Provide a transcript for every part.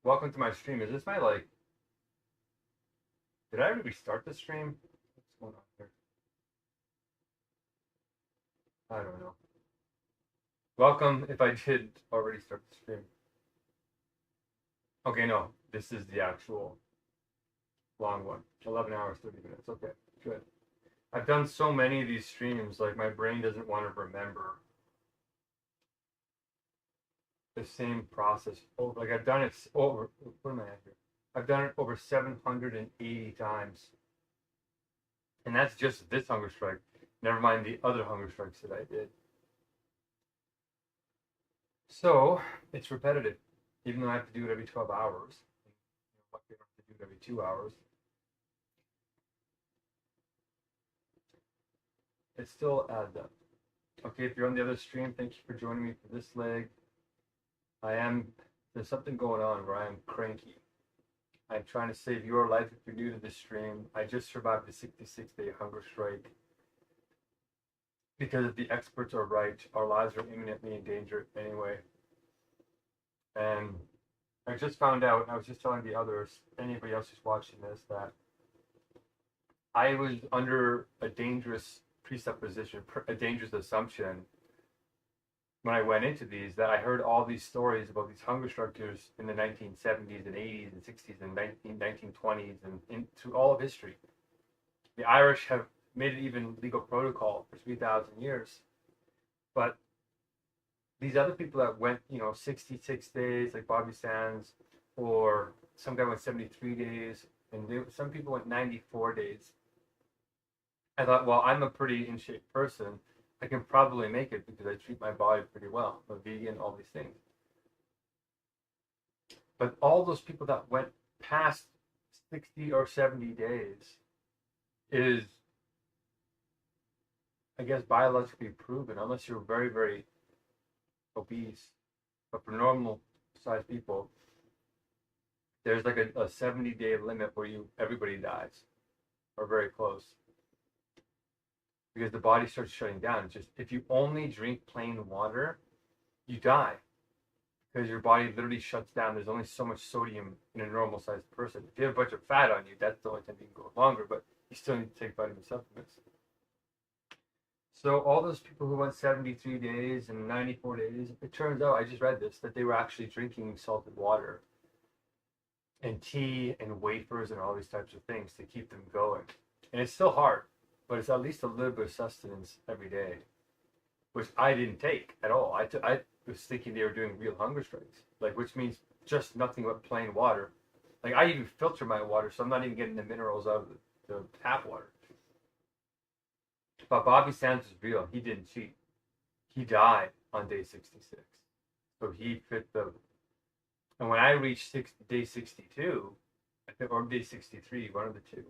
Welcome to my stream. Is this my like? Did I already restart the stream? What's going on here? I don't know. Welcome if I did already start the stream. Okay, no. This is the actual long one. 11 hours, 30 minutes. Okay, good. I've done so many of these streams, like my brain doesn't want to remember the same process. Oh, like I've done it over. What am I at here? I've done it over 780 times, and that's just this hunger strike. Never mind the other hunger strikes that I did. So it's repetitive, even though I have to do it every 12 hours. Luckily, I don't have to do it every 2 hours. It still adds up. Okay, if you're on the other stream, thank you for joining me for this leg. There's something going on where I am cranky. I'm trying to save your life if you're new to this stream. I just survived a 66-day hunger strike. Because if the experts are right, our lives are imminently in danger anyway. And I just found out, I was just telling the others, anybody else who's watching this, that I was under a dangerous presupposition, a dangerous assumption when I went into these, that I heard all these stories about these hunger strikers in the 1970s and 80s and 60s and 1920s and through all of history. The Irish have made it even legal protocol for 3,000 years. But these other people that went, 66 days, like Bobby Sands, or some guy went 73 days, and some people went 94 days. I thought, well, I'm a pretty in shape person. I can probably make it because I treat my body pretty well. I'm a vegan, all these things. But all those people that went past 60 or 70 days is, I guess, biologically proven, unless you're very, very obese. But for normal sized people, there's like a 70-day limit where everybody dies, or very close, because the body starts shutting down. It's just, if you only drink plain water, you die, because your body literally shuts down. There's only so much sodium in a normal sized person. If you have a bunch of fat on you, that's the only time you can go longer, but you still need to take vitamin supplements. So all those people who went 73 days and 94 days, it turns out, I just read this, that they were actually drinking salted water and tea and wafers and all these types of things to keep them going. And it's still hard, but it's at least a little bit of sustenance every day, which I didn't take at all. I was thinking they were doing real hunger strikes, which means just nothing but plain water. Like, I even filter my water, so I'm not even getting the minerals out of the tap water. But Bobby Sands was real. He didn't cheat. He died on day 66. So he fit the. And when I reached day 62, or day 63, one of the two,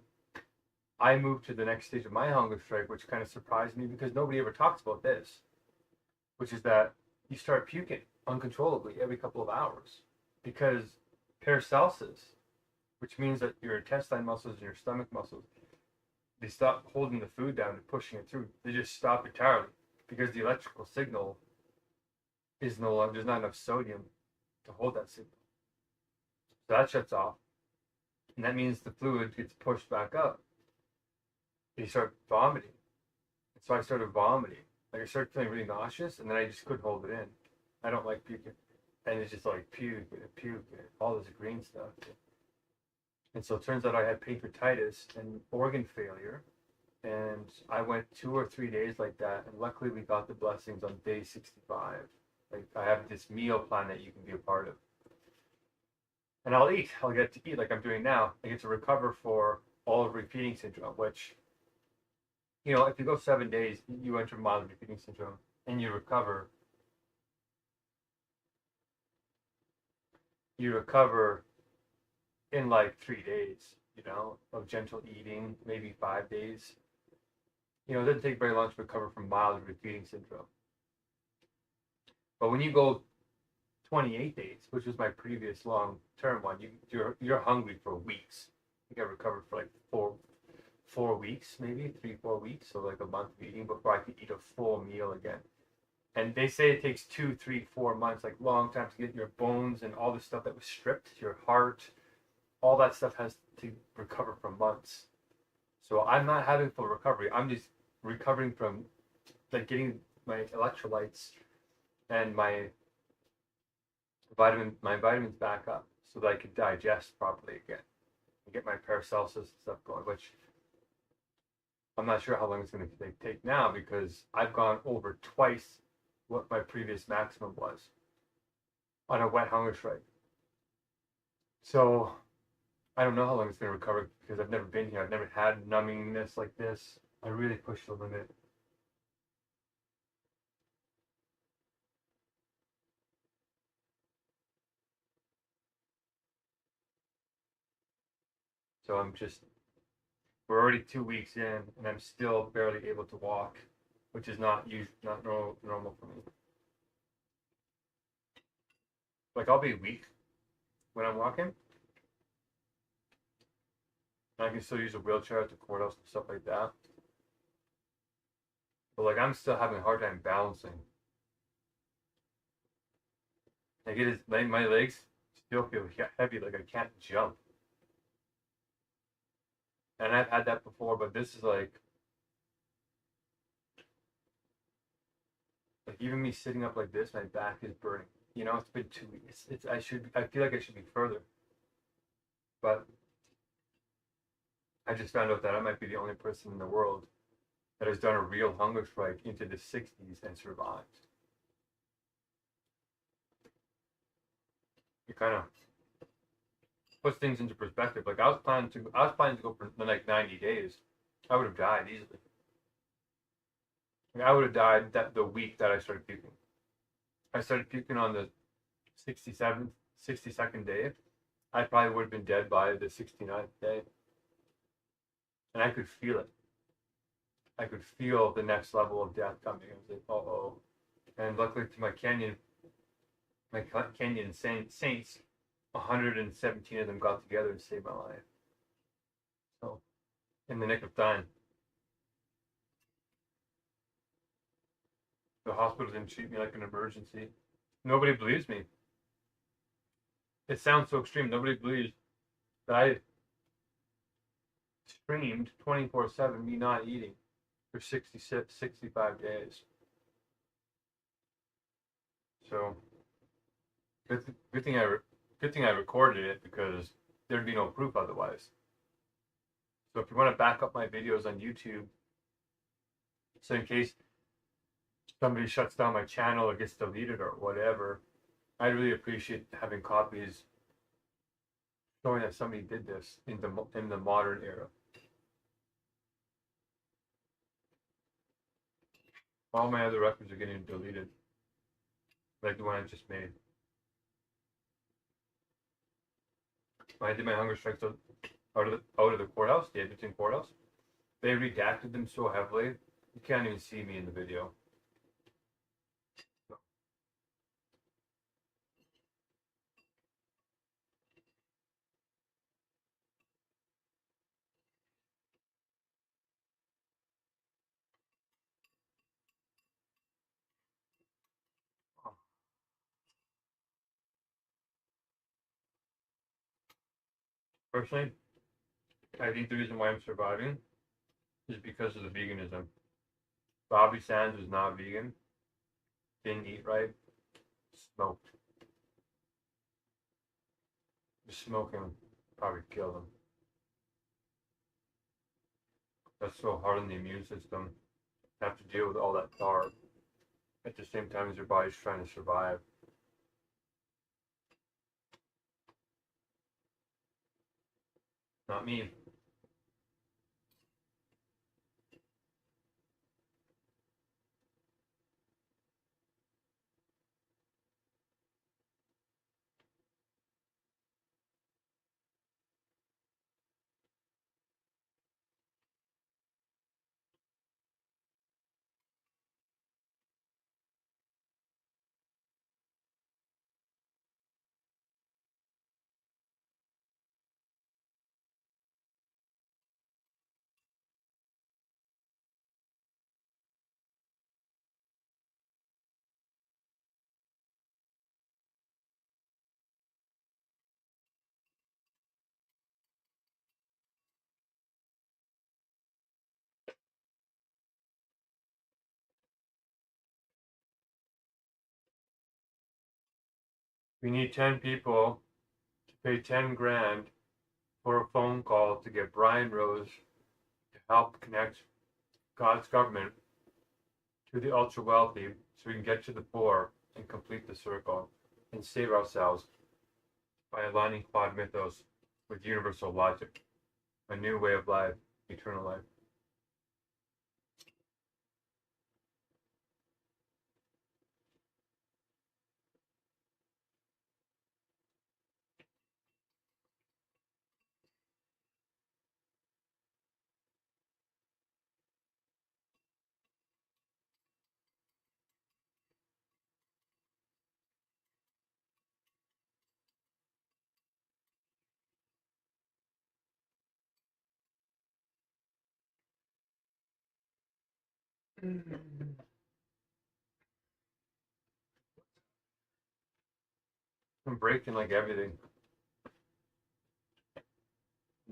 I moved to the next stage of my hunger strike, which kind of surprised me because nobody ever talks about this, which is that you start puking uncontrollably every couple of hours because peristalsis, which means that your intestine muscles and your stomach muscles, they stop holding the food down and pushing it through. They just stop entirely because the electrical signal is no longer, there's not enough sodium to hold that signal. So that shuts off. And that means the fluid gets pushed back up. You start vomiting. And so I started vomiting. I started feeling really nauseous, and then I just couldn't hold it in. I don't like puking. And it's just like puke, all this green stuff. And so it turns out I had pancreatitis and organ failure. And I went 2 or 3 days like that. And luckily we got the blessings on day 65. Like, I have this meal plan that you can be a part of. And I'll get to eat like I'm doing now. I get to recover for all of refeeding syndrome, which, if you go 7 days, you enter mild refeeding syndrome and you recover. You recover in like 3 days, of gentle eating, maybe 5 days. It doesn't take very long to recover from mild refeeding syndrome. But when you go 28 days, which was my previous long-term one, you're hungry for weeks. I think I recovered for like four weeks, maybe 3-4 weeks, so like a month of eating before I could eat a full meal again. And they say it takes 2, 3, 4 months, like long time to get your bones and all the stuff that was stripped, your heart, all that stuff has to recover from months. So I'm not having full recovery. I'm just recovering from like getting my electrolytes and my vitamins back up so that I could digest properly again and get my Paracelsus and stuff going, which I'm not sure how long it's going to take now because I've gone over twice what my previous maximum was on a wet hunger strike. So I don't know how long it's going to recover because I've never been here. I've never had numbingness like this. I really pushed the limit. So we're already 2 weeks in and I'm still barely able to walk, which is not normal for me. Like I'll be weak when I'm walking. And I can still use a wheelchair at the courthouse and stuff like that. But like I'm still having a hard time balancing. Like my legs still feel heavy, like I can't jump. And I've had that before, but this is like even me sitting up like this, my back is burning. You know, it's been 2 weeks. I feel like I should be further, but I just found out that I might be the only person in the world that has done a real hunger strike into the 60s and survived. It kind of puts things into perspective. Like I was planning to go for like 90 days. I would have died easily. Like, I would have died the week that I started puking. I started puking on the 67th, 62nd day. I probably would have been dead by the 69th day. And I could feel it. I could feel the next level of death coming. I was like, oh. And luckily to my canyon saints, 117 of them got together and saved my life. So, in the nick of time. The hospital didn't treat me like an emergency. Nobody believes me. It sounds so extreme. Nobody believes that I streamed 24/7 me not eating for 66, 65 days. So good thing I recorded it because there'd be no proof otherwise. So if you want to back up my videos on YouTube, so in case somebody shuts down my channel or gets deleted or whatever, I'd really appreciate having copies showing that somebody did this in the modern era. All my other records are getting deleted, like the one I just made. When I did my hunger strikes out of the courthouse, the Edmonton courthouse, they redacted them so heavily you can't even see me in the video. Personally, I think the reason why I'm surviving is because of the veganism. Bobby Sands was not vegan, didn't eat right, smoked. The smoking probably killed him. That's so hard on the immune system. You have to deal with all that tar at the same time as your body's trying to survive. Not me. We need 10 people to pay 10 grand for a phone call to get Brian Rose to help connect God's government to the ultra wealthy so we can get to the poor and complete the circle and save ourselves by aligning quad mythos with universal logic, a new way of life, eternal life. I'm breaking like everything.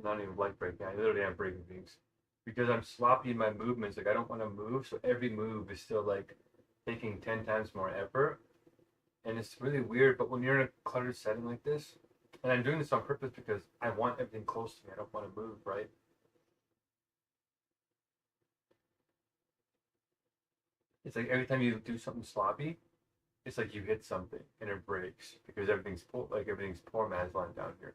Not even like breaking. I literally am breaking things because I'm sloppy in my movements. Like I don't want to move, so every move is still like taking 10 times more effort, and it's really weird. But when you're in a cluttered setting like this, and I'm doing this on purpose because I want everything close to me. I don't want to move, right? It's like every time you do something sloppy, it's like you hit something and it breaks because everything's poor man's land down here.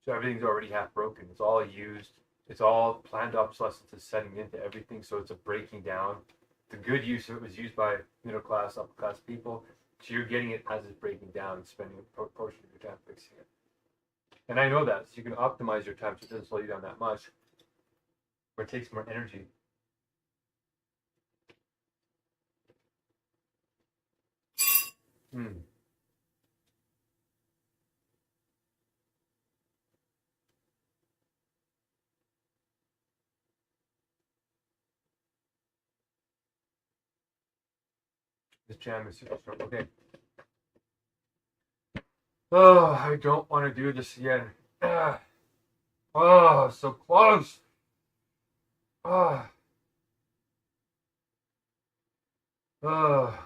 So everything's already half broken. It's all used. It's all planned obsolescence is setting into everything. So it's a breaking down. The good use of it was used by middle class, upper class people. So you're getting it as it's breaking down and spending a portion of your time fixing it. And I know that. So you can optimize your time so it doesn't slow you down that much. But it takes more energy. Hmm. This jam is super strong. Okay. Oh, I don't want to do this again. Oh, so close. Oh. Oh.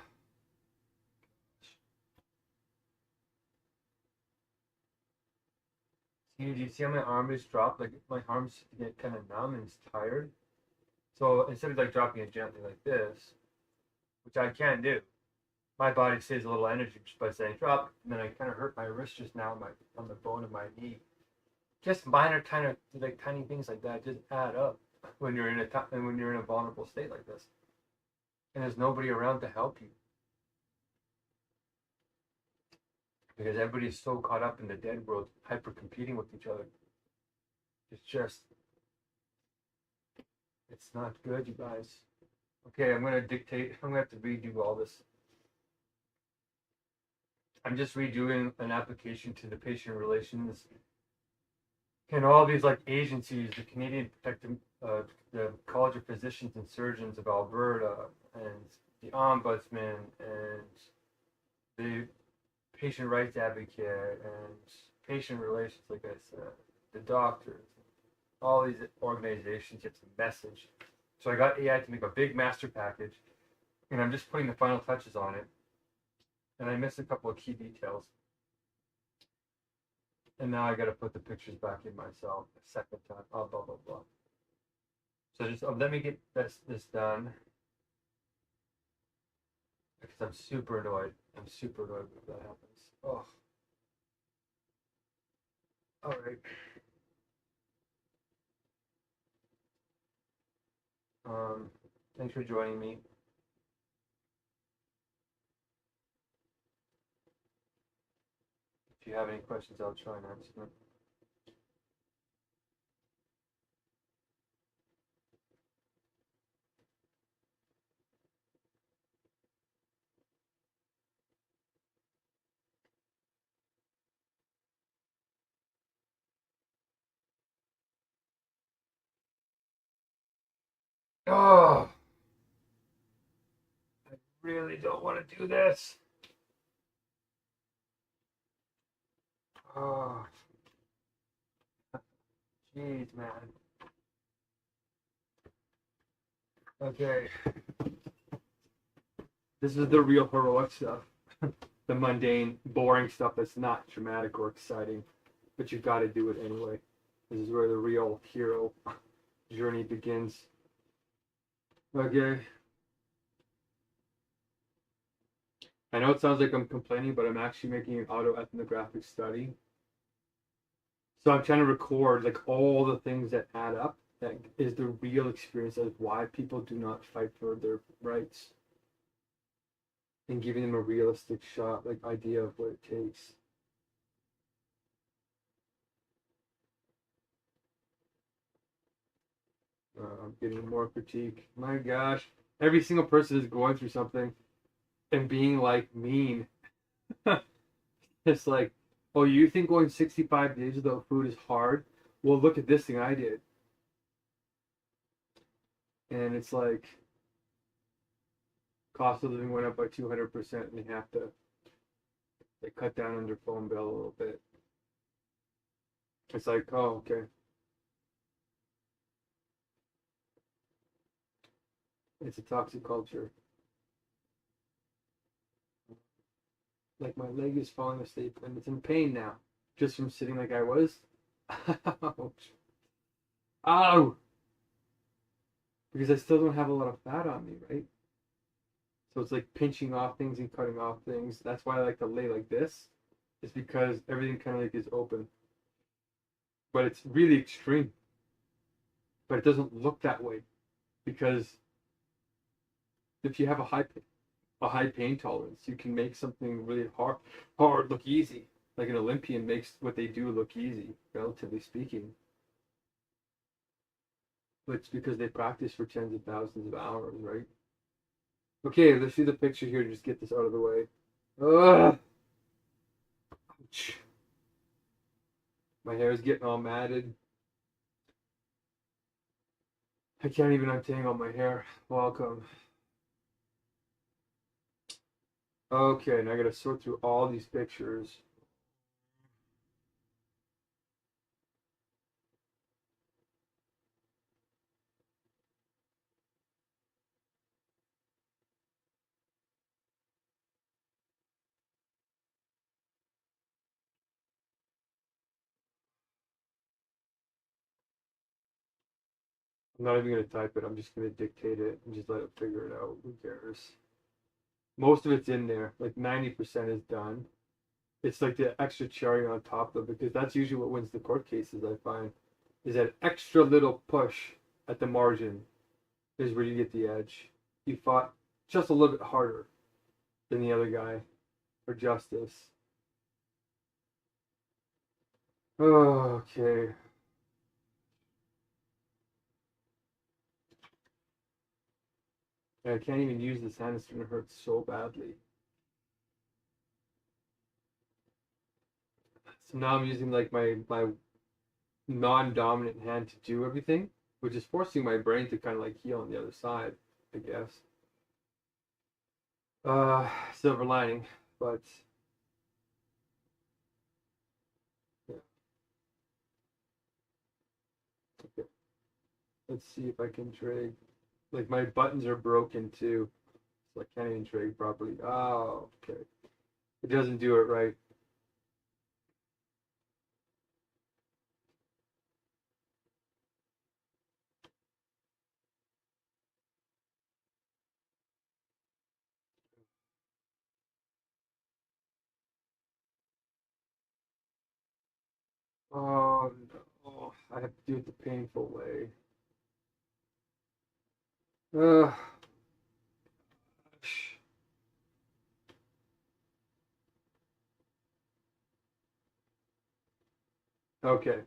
Do you see how my arm is dropped? Like my arms get kind of numb and it's tired. So instead of like dropping it gently like this, which I can do, my body saves a little energy just by saying drop. And then I kind of hurt my wrist just now on the bone of my knee. Just minor kind of like tiny things like that just add up when you're in a vulnerable state like this, and there's nobody around to help you because everybody's so caught up in the dead world, hyper competing with each other. It's just, it's not good, you guys. Okay, I'm gonna dictate. I'm gonna have to redo all this. I'm just redoing an application to the patient relations and all these like agencies, the Canadian Protective, the College of Physicians and Surgeons of Alberta, and the Ombudsman, and the Patient Rights Advocate, and patient relations, like I said, the doctors, all these organizations get the message. So I got AI to make a big master package, and I'm just putting the final touches on it. And I missed a couple of key details. And now I got to put the pictures back in myself a second time. Blah blah blah blah. So just let me get this done because I'm super annoyed. I'm super annoyed if that happens. Oh, all right. Thanks for joining me. If you have any questions, I'll try and answer them. Oh, I really don't want to do this. Oh, jeez, man. Okay. This is the real heroic stuff. the mundane, boring stuff that's not dramatic or exciting, but you've got to do it anyway. This is where the real hero journey begins. Okay. I know it sounds like I'm complaining, but I'm actually making an autoethnographic study. So I'm trying to record like all the things that add up. That is the real experience of why people do not fight for their rights, and giving them a realistic shot, like idea of what it takes. I'm getting more critique. My gosh, every single person is going through something and being like mean. It's like, oh, you think going 65 days without food is hard? Well, look at this thing I did. And it's like, cost of living went up by 200%, and they have to cut down on their phone bill a little bit. It's like, oh, okay. It's a toxic culture. Like my leg is falling asleep and it's in pain now, just from sitting like I was. Ouch. Ow! Because I still don't have a lot of fat on me, right? So it's like pinching off things and cutting off things. That's why I like to lay like this. It's because everything kind of like is open. But it's really extreme. But it doesn't look that way. Because if you have a high pain tolerance, you can make something really hard look easy. Like an Olympian makes what they do look easy, relatively speaking. But it's because they practice for tens of thousands of hours, right? Okay, let's see the picture here to just get this out of the way. Ugh. Ouch. My hair is getting all matted. I can't even untangle my hair. Welcome. Okay, now I gotta sort through all these pictures. I'm not even gonna type it. I'm just gonna dictate it and just let it figure it out. Who cares? Most of it's in there. Like 90% is done. It's like the extra cherry on top though, because that's usually what wins the court cases, I find. Is that extra little push at the margin is where you get the edge. You fought just a little bit harder than the other guy for justice. Okay. I can't even use this hand. It's gonna hurt so badly. So now I'm using like my non-dominant hand to do everything, which is forcing my brain to kind of like heal on the other side, I guess. Silver lining, but yeah. Okay. Let's see if I can drag. Like my buttons are broken too, so I can't even drag properly. Oh, okay. It doesn't do it right. Oh no, I have to do it the painful way. Ugh. Okay.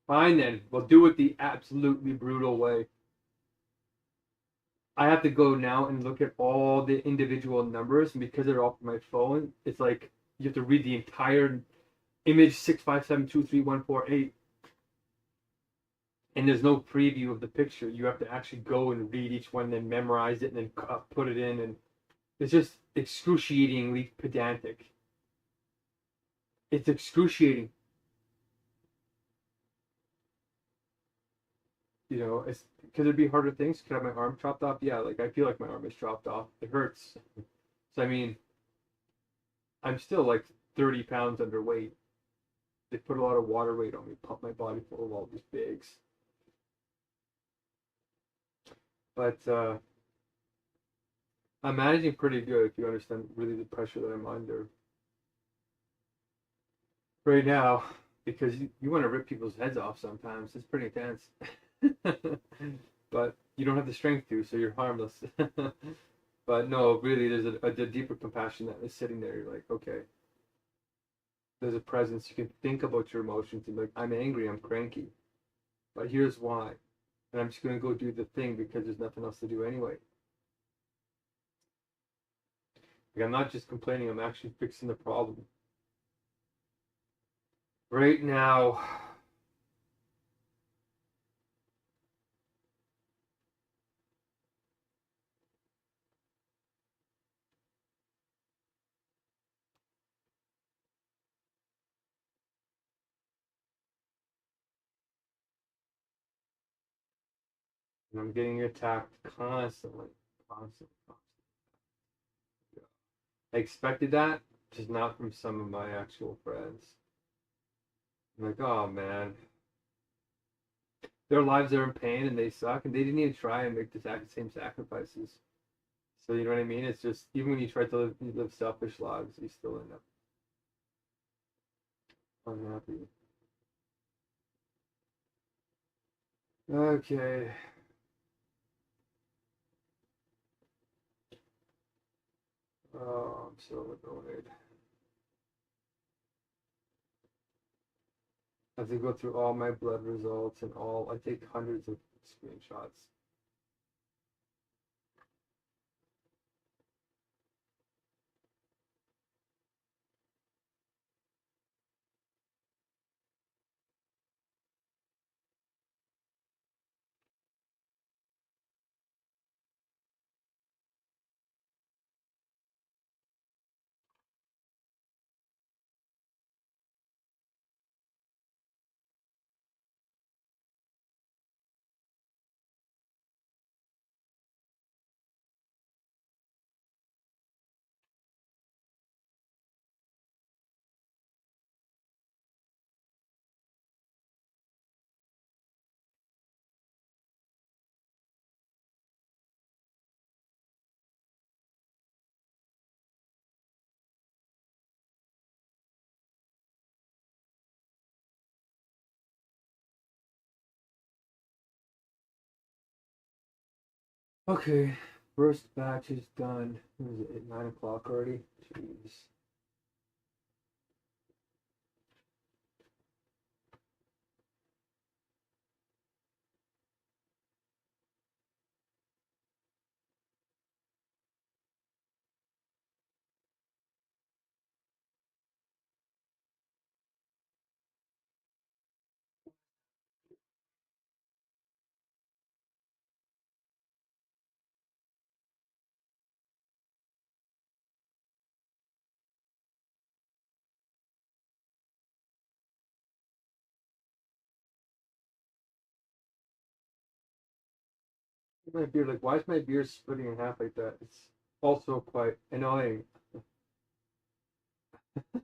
Fine then. We'll do it the absolutely brutal way. I have to go now and look at all the individual numbers, and because they're off my phone, it's like you have to read the entire image 6572314 and there's no preview of the picture. You have to actually go and read each one, then memorize it, and then put it in, and it's just excruciatingly pedantic. It's excruciating. You know, could there be harder things? Could I have my arm chopped off? Yeah, like I feel like my arm is chopped off. It hurts. So I mean, I'm still like 30 pounds underweight. They put a lot of water weight on me, pump my body full of all these bags. But I'm managing pretty good if you understand really the pressure that I'm under right now, because you want to rip people's heads off sometimes. It's pretty intense. But you don't have the strength to, so you're harmless. But no, really, there's a deeper compassion that is sitting there. You're like, okay, there's a presence. You can think about your emotions and be like, I'm angry, I'm cranky, but here's why. And I'm just going to go do the thing because there's nothing else to do anyway. Like, I'm not just complaining, I'm actually fixing the problem. Right now, I'm getting attacked constantly. Constantly. I expected that, just not from some of my actual friends. I'm like, oh man, their lives are in pain and they suck, and they didn't even try and make the same sacrifices. So you know what I mean? It's just even when you try to live selfish lives, you still end up unhappy. Okay. Oh, I'm so annoyed. I have to go through all my blood results and all. I take hundreds of screenshots. Okay, first batch is done. What is it, 9 o'clock already? Jeez. My beard, like, why is my beard splitting in half like that? It's also quite annoying.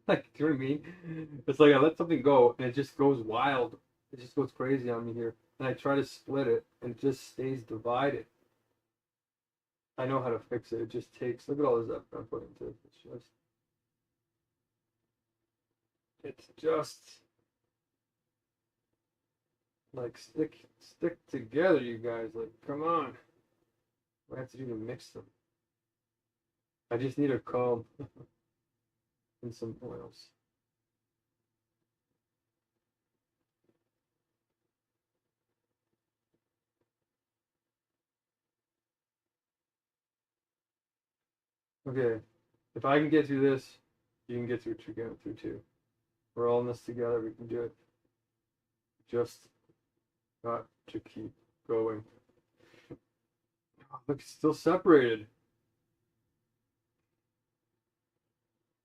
Like, do you know what I mean? It's like I let something go and it just goes wild. It just goes crazy on me here. And I try to split it and it just stays divided. I know how to fix it. It just takes, look at all this effort I'm putting into it. It's just like stick together, you guys. Like, come on. I have to do to mix them. I just need a comb and some oils. Okay, if I can get through this, you can get through too. We're all in this together. We can do it. Just got to keep going. Oh, look, it's still separated.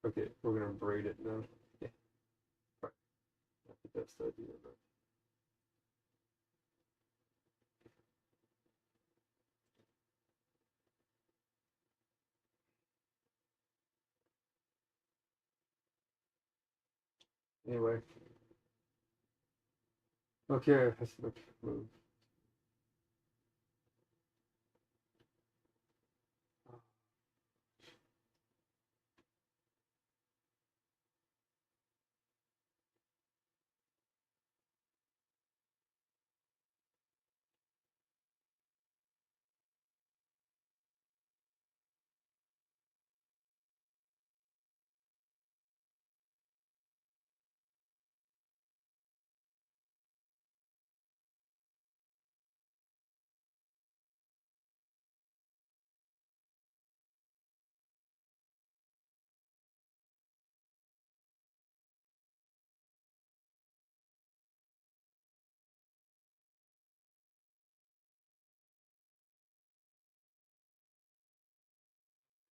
Okay, we're gonna braid it now. Yeah, right. Not the best idea, but Anyway. Okay, let's move.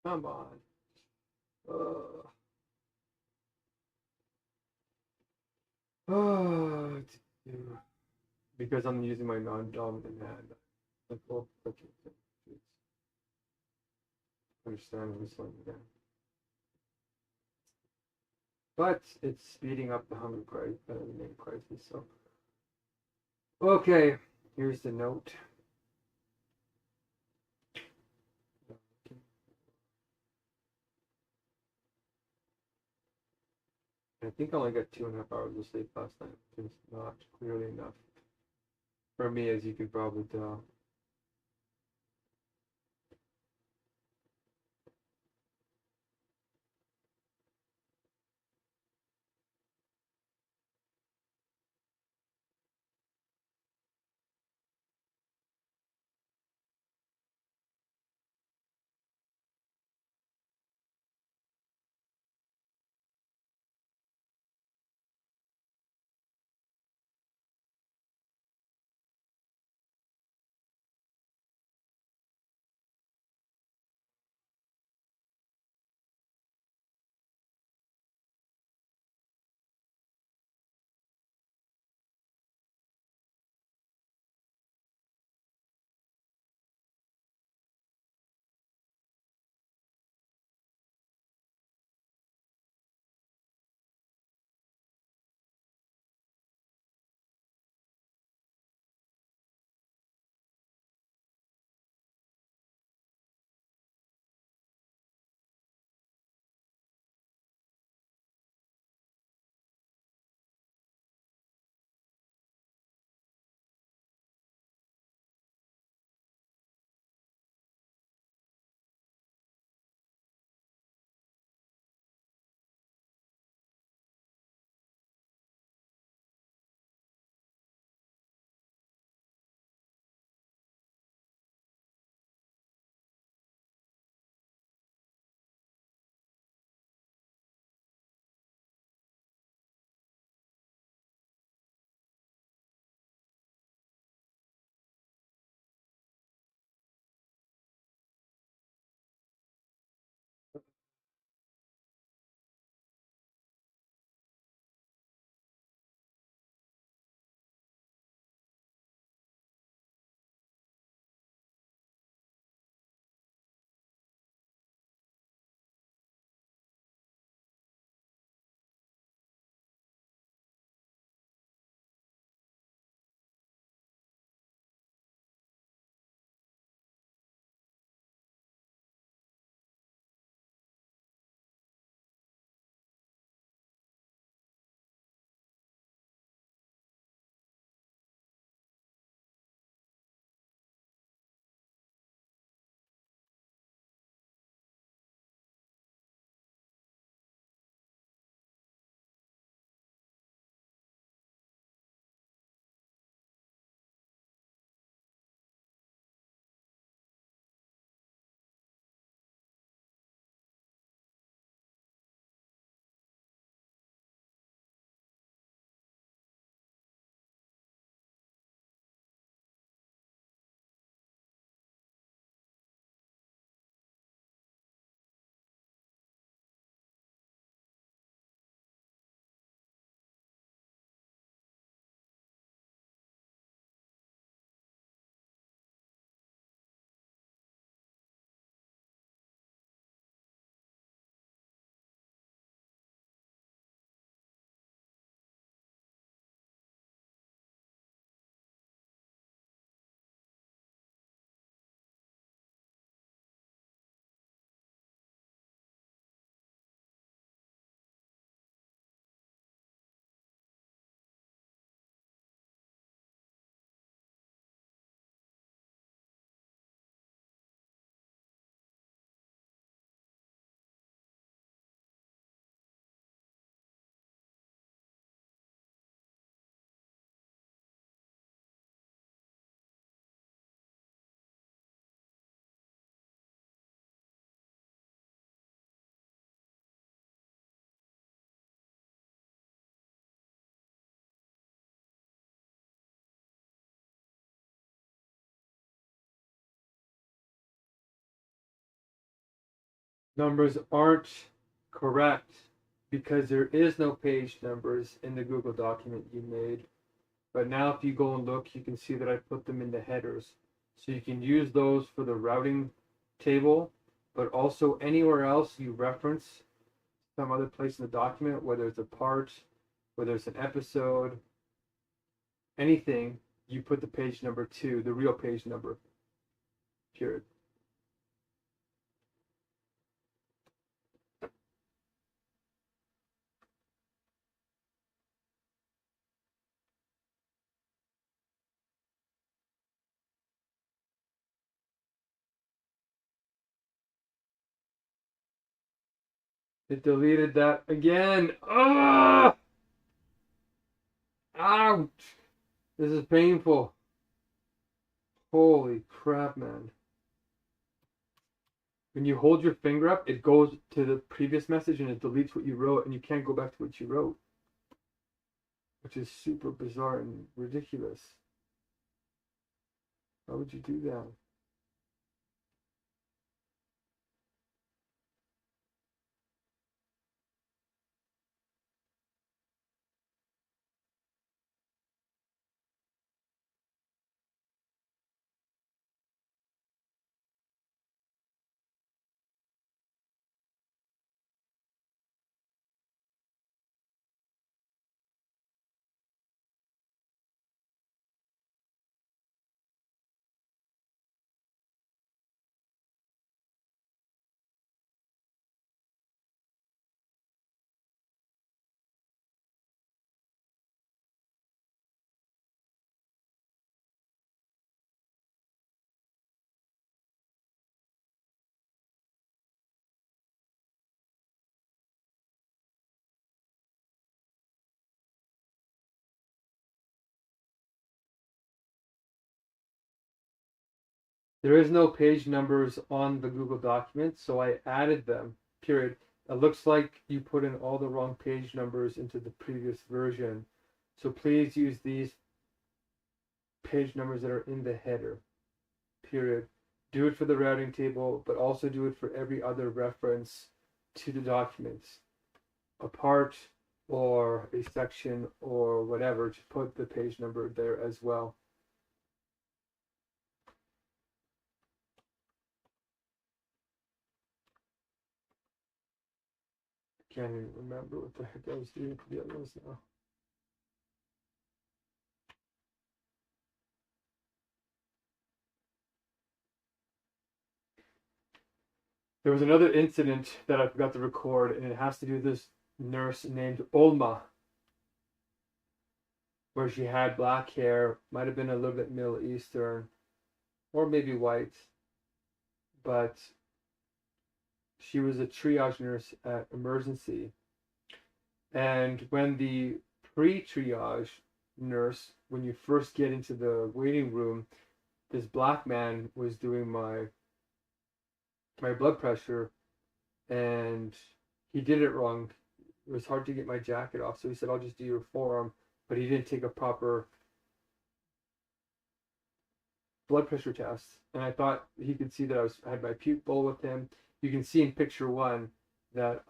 Come on. Oh, because I'm using my non-dominant hand. Like, well, okay, understand this one again. But it's speeding up the hunger crisis, the main crisis. So, okay, here's the note. I think I only got 2.5 hours of sleep last night, which is not clearly enough for me, as you can probably tell. numbers aren't correct because there is no page numbers in the Google document you made. But now if you go and look, you can see that I put them in the headers. So you can use those for the routing table, but also anywhere else you reference some other place in the document, whether it's a part, whether it's an episode, anything, you put the page number to the real page number, period. It deleted that again. Ah! Ouch! This is painful. Holy crap, man. When you hold your finger up, it goes to the previous message and it deletes what you wrote, and you can't go back to what you wrote, which is super bizarre and ridiculous. Why would you do that? There is no page numbers on the Google document, so I added them, period. It looks like you put in all the wrong page numbers into the previous version. So please use these page numbers that are in the header, period. Do it for the routing table, but also do it for every other reference to the documents. A part or a section or whatever, to put the page number there as well. Can't even remember what the heck I was doing for the other ones now. There was another incident that I forgot to record, and it has to do with this nurse named Olma, where she had black hair, might have been a little bit Middle Eastern, or maybe white, but she was a triage nurse at emergency. And when the pre-triage nurse, when you first get into the waiting room, this black man was doing my blood pressure, and he did it wrong. It was hard to get my jacket off, so he said, "I'll just do your forearm," but he didn't take a proper blood pressure test. And I thought he could see that I had my puke bowl with him. You can see in picture one that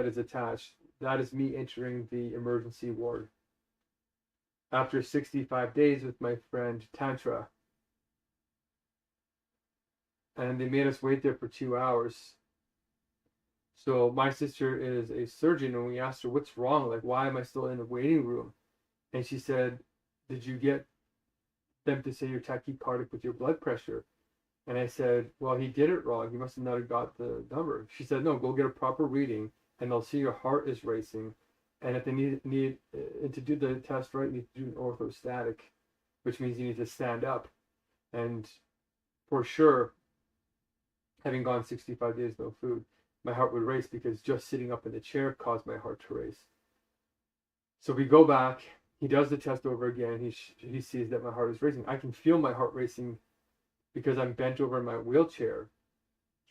is attached. That is me entering the emergency ward after 65 days with my friend Tantra. And they made us wait there for 2 hours. So my sister is a surgeon, and we asked her, "What's wrong? Like, why am I still in the waiting room?" And she said, "Did you get them to say you're tachycardic with your blood pressure?" And I said, "Well, he did it wrong. He must have not got the number." She said, "No, go get a proper reading, and they'll see your heart is racing. And if they need to do the test right, you need to do an orthostatic, which means you need to stand up." And for sure, having gone 65 days no food, my heart would race because just sitting up in the chair caused my heart to race. So we go back. He does the test over again. He sees that my heart is racing. I can feel my heart racing because I'm bent over in my wheelchair,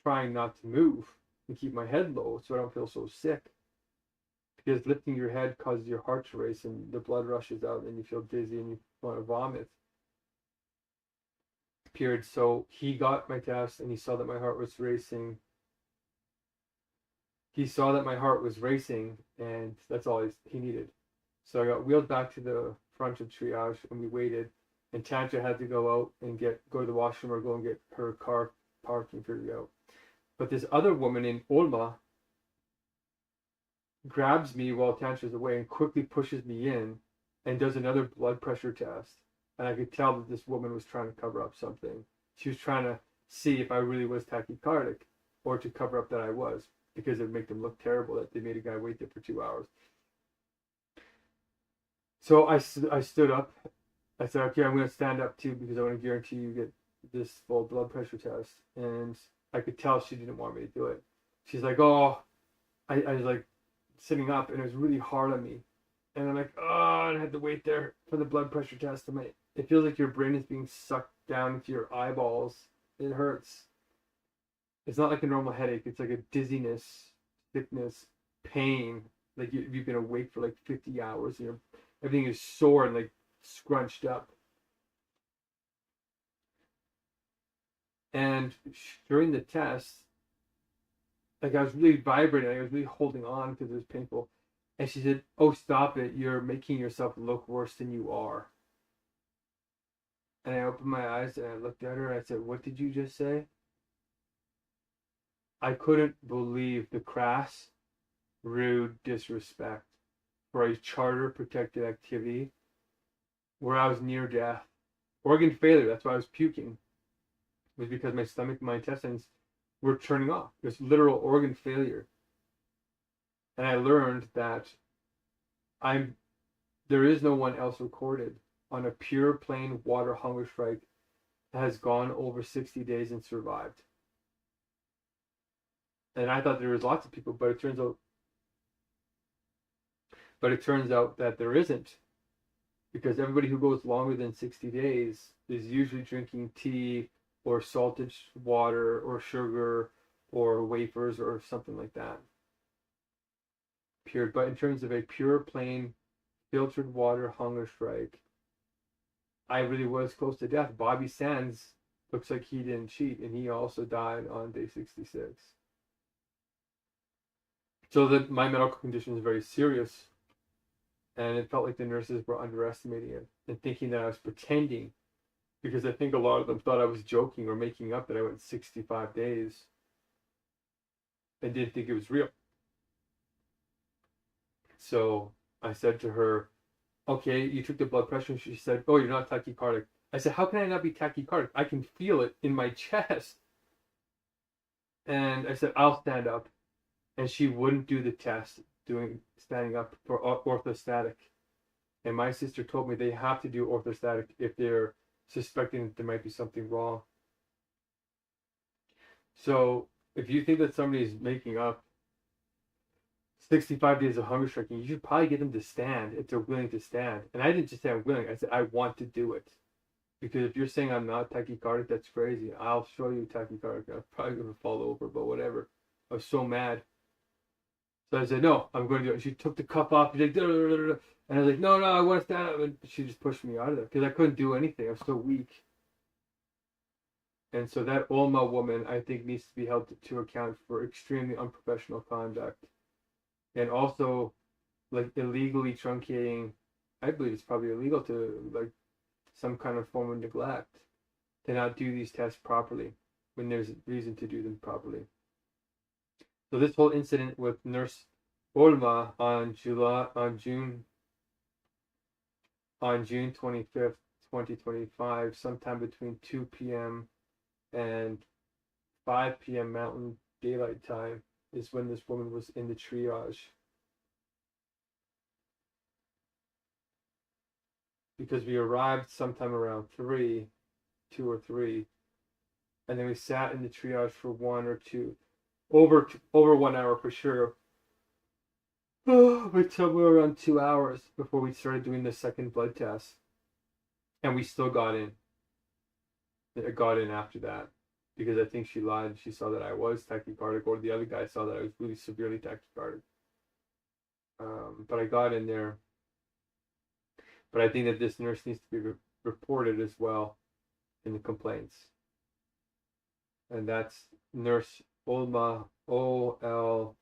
trying not to move and keep my head low so I don't feel so sick. Because lifting your head causes your heart to race, and the blood rushes out, and you feel dizzy and you want to vomit. period. So he got my test and he saw that my heart was racing. He saw that my heart was racing, and that's all he needed. So I got wheeled back to the front of triage, and we waited. And Tantra had to go out and go to the washroom or go and get her car parked and figured out. But this other woman named Olma grabs me while Tantra's away and quickly pushes me in and does another blood pressure test. And I could tell that this woman was trying to cover up something. She was trying to see if I really was tachycardic or to cover up that I was, because it would make them look terrible that they made a guy wait there for 2 hours. So I stood up. I said, okay, I'm going to stand up too because I want to guarantee you get this full blood pressure test. And I could tell she didn't want me to do it. She's like, oh, I was like sitting up and it was really hard on me. And I'm like, oh, and I had to wait there for the blood pressure test. It feels like your brain is being sucked down into your eyeballs. It hurts. It's not like a normal headache. It's like a dizziness, sickness, pain. Like you've been awake for like 50 hours and everything is sore and like scrunched up. And during the test, like I was really vibrating. I was really holding on because it was painful. And she said, oh, stop it. You're making yourself look worse than you are. And I opened my eyes and I looked at her and I said, what did you just say? I couldn't believe the crass, rude disrespect for a charter protected activity where I was near death. Organ failure, that's why I was puking. It was because my stomach and my intestines were turning off. It was literal organ failure. And I learned that there is no one else recorded on a pure plain water hunger strike that has gone over 60 days and survived. And I thought there was lots of people, but it turns out that there isn't, because everybody who goes longer than 60 days is usually drinking tea or salted water or sugar or wafers or something like that. Pure, but in terms of a pure plain filtered water hunger strike, I really was close to death. Bobby Sands looks like he didn't cheat, and he also died on day 66. So that my medical condition is very serious, and it felt like the nurses were underestimating it and thinking that I was pretending, because I think a lot of them thought I was joking or making up that I went 65 days and didn't think it was real. So I said to her, okay, you took the blood pressure. And she said, oh, you're not tachycardic. I said, how can I not be tachycardic? I can feel it in my chest. And I said, I'll stand up. And she wouldn't do the test standing up for orthostatic. And my sister told me they have to do orthostatic if they're suspecting that there might be something wrong. So if you think that somebody is making up 65 days of hunger striking, you should probably get them to stand if they're willing to stand. And I didn't just say I'm willing, I said I want to do it. Because if you're saying I'm not tachycardic, that's crazy. I'll show you tachycardic. I'm probably going to fall over, but whatever. I was so mad. So I said, no, I'm going to do it. And she took the cuff off. She's like, "Duh, duh, duh, duh." And I was like, no, I want to stand up. And she just pushed me out of there because I couldn't do anything. I was so weak. And so that Olma woman, I think, needs to be held to account for extremely unprofessional conduct. And also, like, illegally truncating. I believe it's probably illegal to, like, some kind of form of neglect to not do these tests properly when there's reason to do them properly. So this whole incident with Nurse Olma on June 25th, 2025, sometime between 2 p.m. and 5 p.m. Mountain Daylight Time, is when this woman was in the triage. Because we arrived sometime around 2 or 3, and then we sat in the triage for 1 or 2, over 1 hour for sure. But somewhere around 2 hours before we started doing the second blood test, and we still got in. I got in after that because I think she lied. She saw that I was tachycardic, or the other guy saw that I was really severely tachycardic. But I got in there. But I think that this nurse needs to be reported as well. in the complaints. And that's Nurse Olma, Oloma,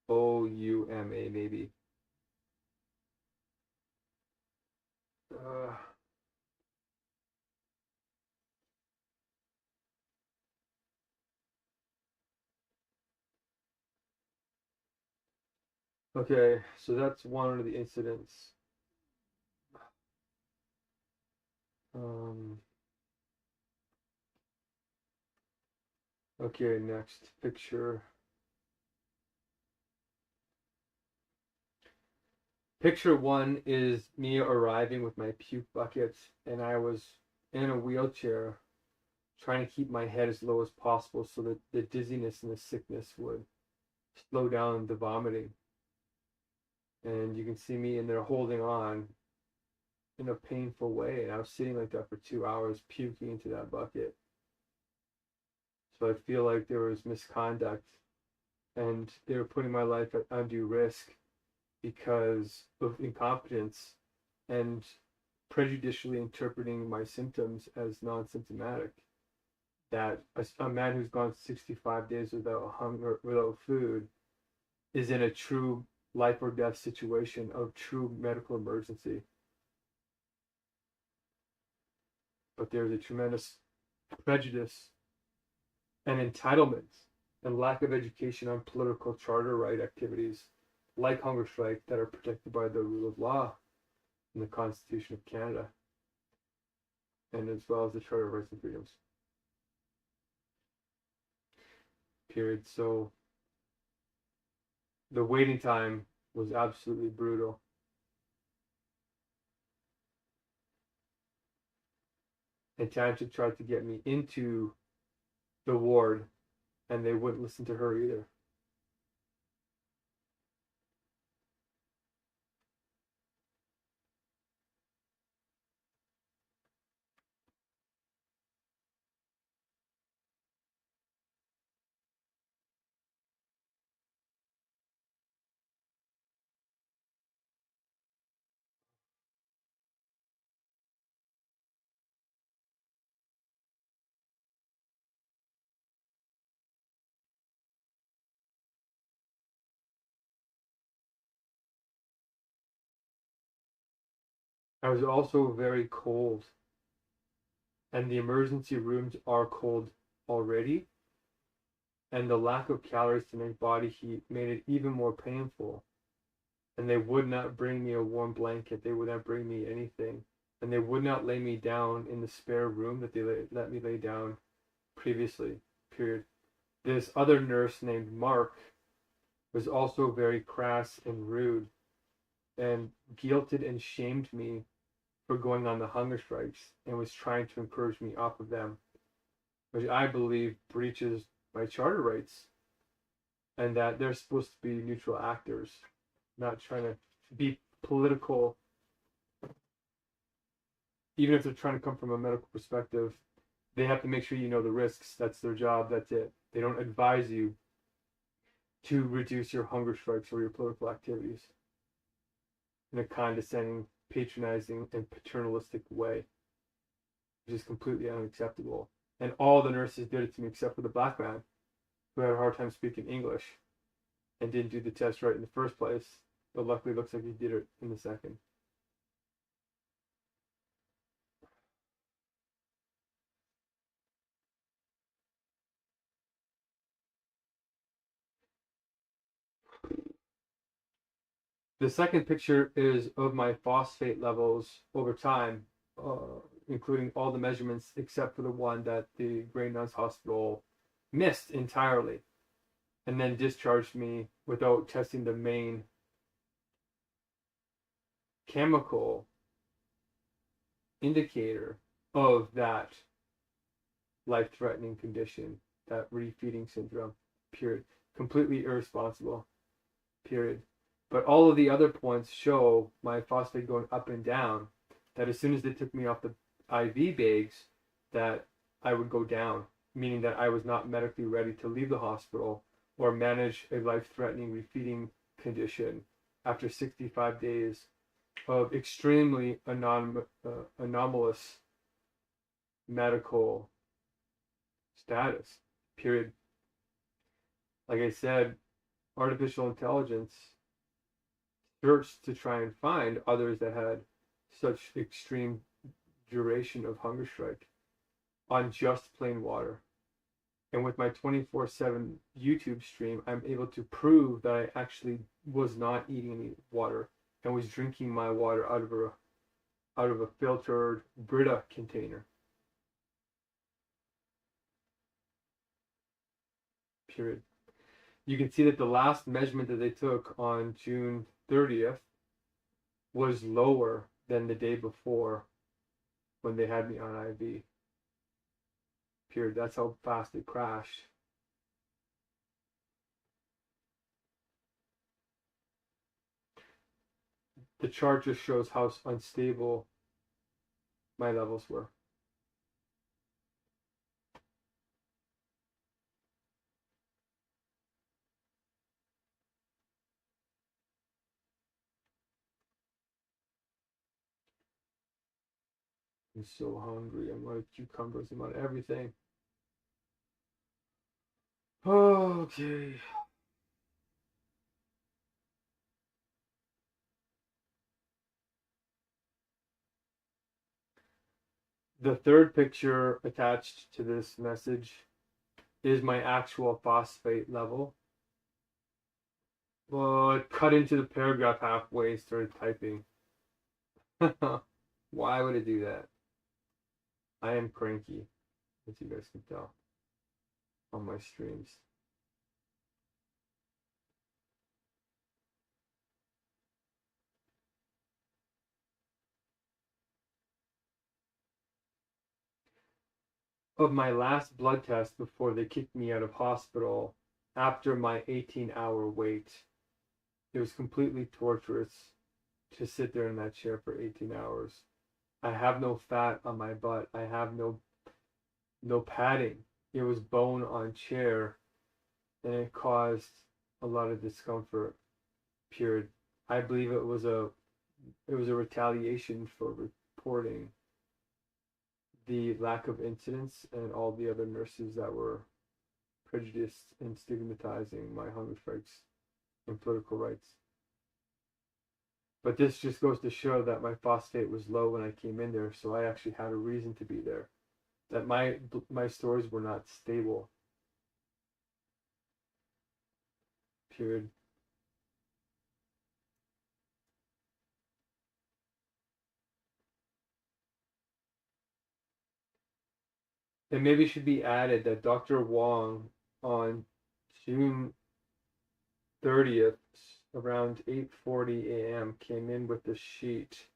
maybe. Okay, so that's one of the incidents. Okay, next picture. Picture one is me arriving with my puke buckets, and I was in a wheelchair trying to keep my head as low as possible so that the dizziness and the sickness would slow down the vomiting. And you can see me in there holding on in a painful way, and I was sitting like that for 2 hours puking into that bucket. So I feel like there was misconduct, and they were putting my life at undue risk because of incompetence and prejudicially interpreting my symptoms as non-symptomatic. That a man who's gone 65 days without hunger, without food, is in a true life or death situation of true medical emergency. But there's a tremendous prejudice and entitlement and lack of education on political charter right activities like Hungerstrike that are protected by the rule of law in the Constitution of Canada, and as well as the Charter of Rights and Freedoms. Period. So the waiting time was absolutely brutal. And Tantra tried to get me into the ward, and they wouldn't listen to her either. I was also very cold, and the emergency rooms are cold already, and the lack of calories to make body heat made it even more painful. And they would not bring me a warm blanket, they would not bring me anything, and they would not lay me down in the spare room that they let me lay down previously, period. This other nurse named Mark was also very crass and rude, and guilted and shamed me for going on the hunger strikes, and was trying to encourage me off of them, which I believe breaches my charter rights, and that they're supposed to be neutral actors, not trying to be political. Even if they're trying to come from a medical perspective, they have to make sure you know the risks. That's their job. That's it. They don't advise you to reduce your hunger strikes or your political activities in a condescending, patronizing, and paternalistic way, which is completely unacceptable. And all the nurses did it to me except for the black man who had a hard time speaking English and didn't do the test right in the first place, but luckily it looks like he did it in the second. The second picture is of my phosphate levels over time, including all the measurements except for the one that the Grey Nuns Hospital missed entirely, and then discharged me without testing the main chemical indicator of that life-threatening condition, that refeeding syndrome, period. Completely irresponsible, period. But all of the other points show my phosphate going up and down, that as soon as they took me off the IV bags, that I would go down, meaning that I was not medically ready to leave the hospital or manage a life-threatening refeeding condition after 65 days of extremely anomalous medical status, period. Like I said, artificial intelligence searched to try and find others that had such extreme duration of hunger strike on just plain water. And with my 24/7 YouTube stream, I'm able to prove that I actually was not eating any water and was drinking my water out of a filtered Brita container. Period. You can see that the last measurement that they took on June 30th was lower than the day before when they had me on IV. Period. That's how fast it crashed. The chart just shows how unstable my levels were. I'm so hungry. I'm out of cucumbers. I'm out of everything. Okay. The third picture attached to this message is my actual phosphate level. Well, it cut into the paragraph halfway and started typing. Why would it do that? I am cranky, as you guys can tell on my streams. Of my last blood test before they kicked me out of hospital after my 18-hour wait, it was completely torturous to sit there in that chair for 18 hours. I have no fat on my butt. I have no padding. It was bone on chair, and it caused a lot of discomfort. Period. I believe it was a retaliation for reporting the lack of incidents and all the other nurses that were prejudiced and stigmatizing my hunger strikes and political rights. But this just goes to show that my phosphate was low when I came in there, so I actually had a reason to be there. That my stores were not stable. Period. It maybe should be added that Dr. Wong on June 30th around 8:40 a.m. came in with the sheet,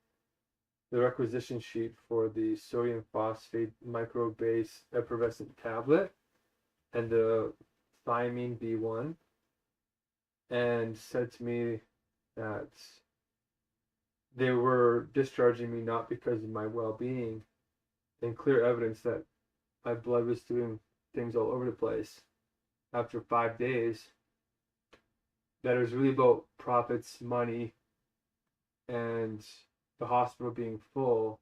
the requisition sheet for the sodium phosphate micro-base effervescent tablet and the thiamine B1, and said to me that they were discharging me not because of my well-being, and clear evidence that my blood was doing things all over the place after 5 days, that it was really about profits, money, and the hospital being full,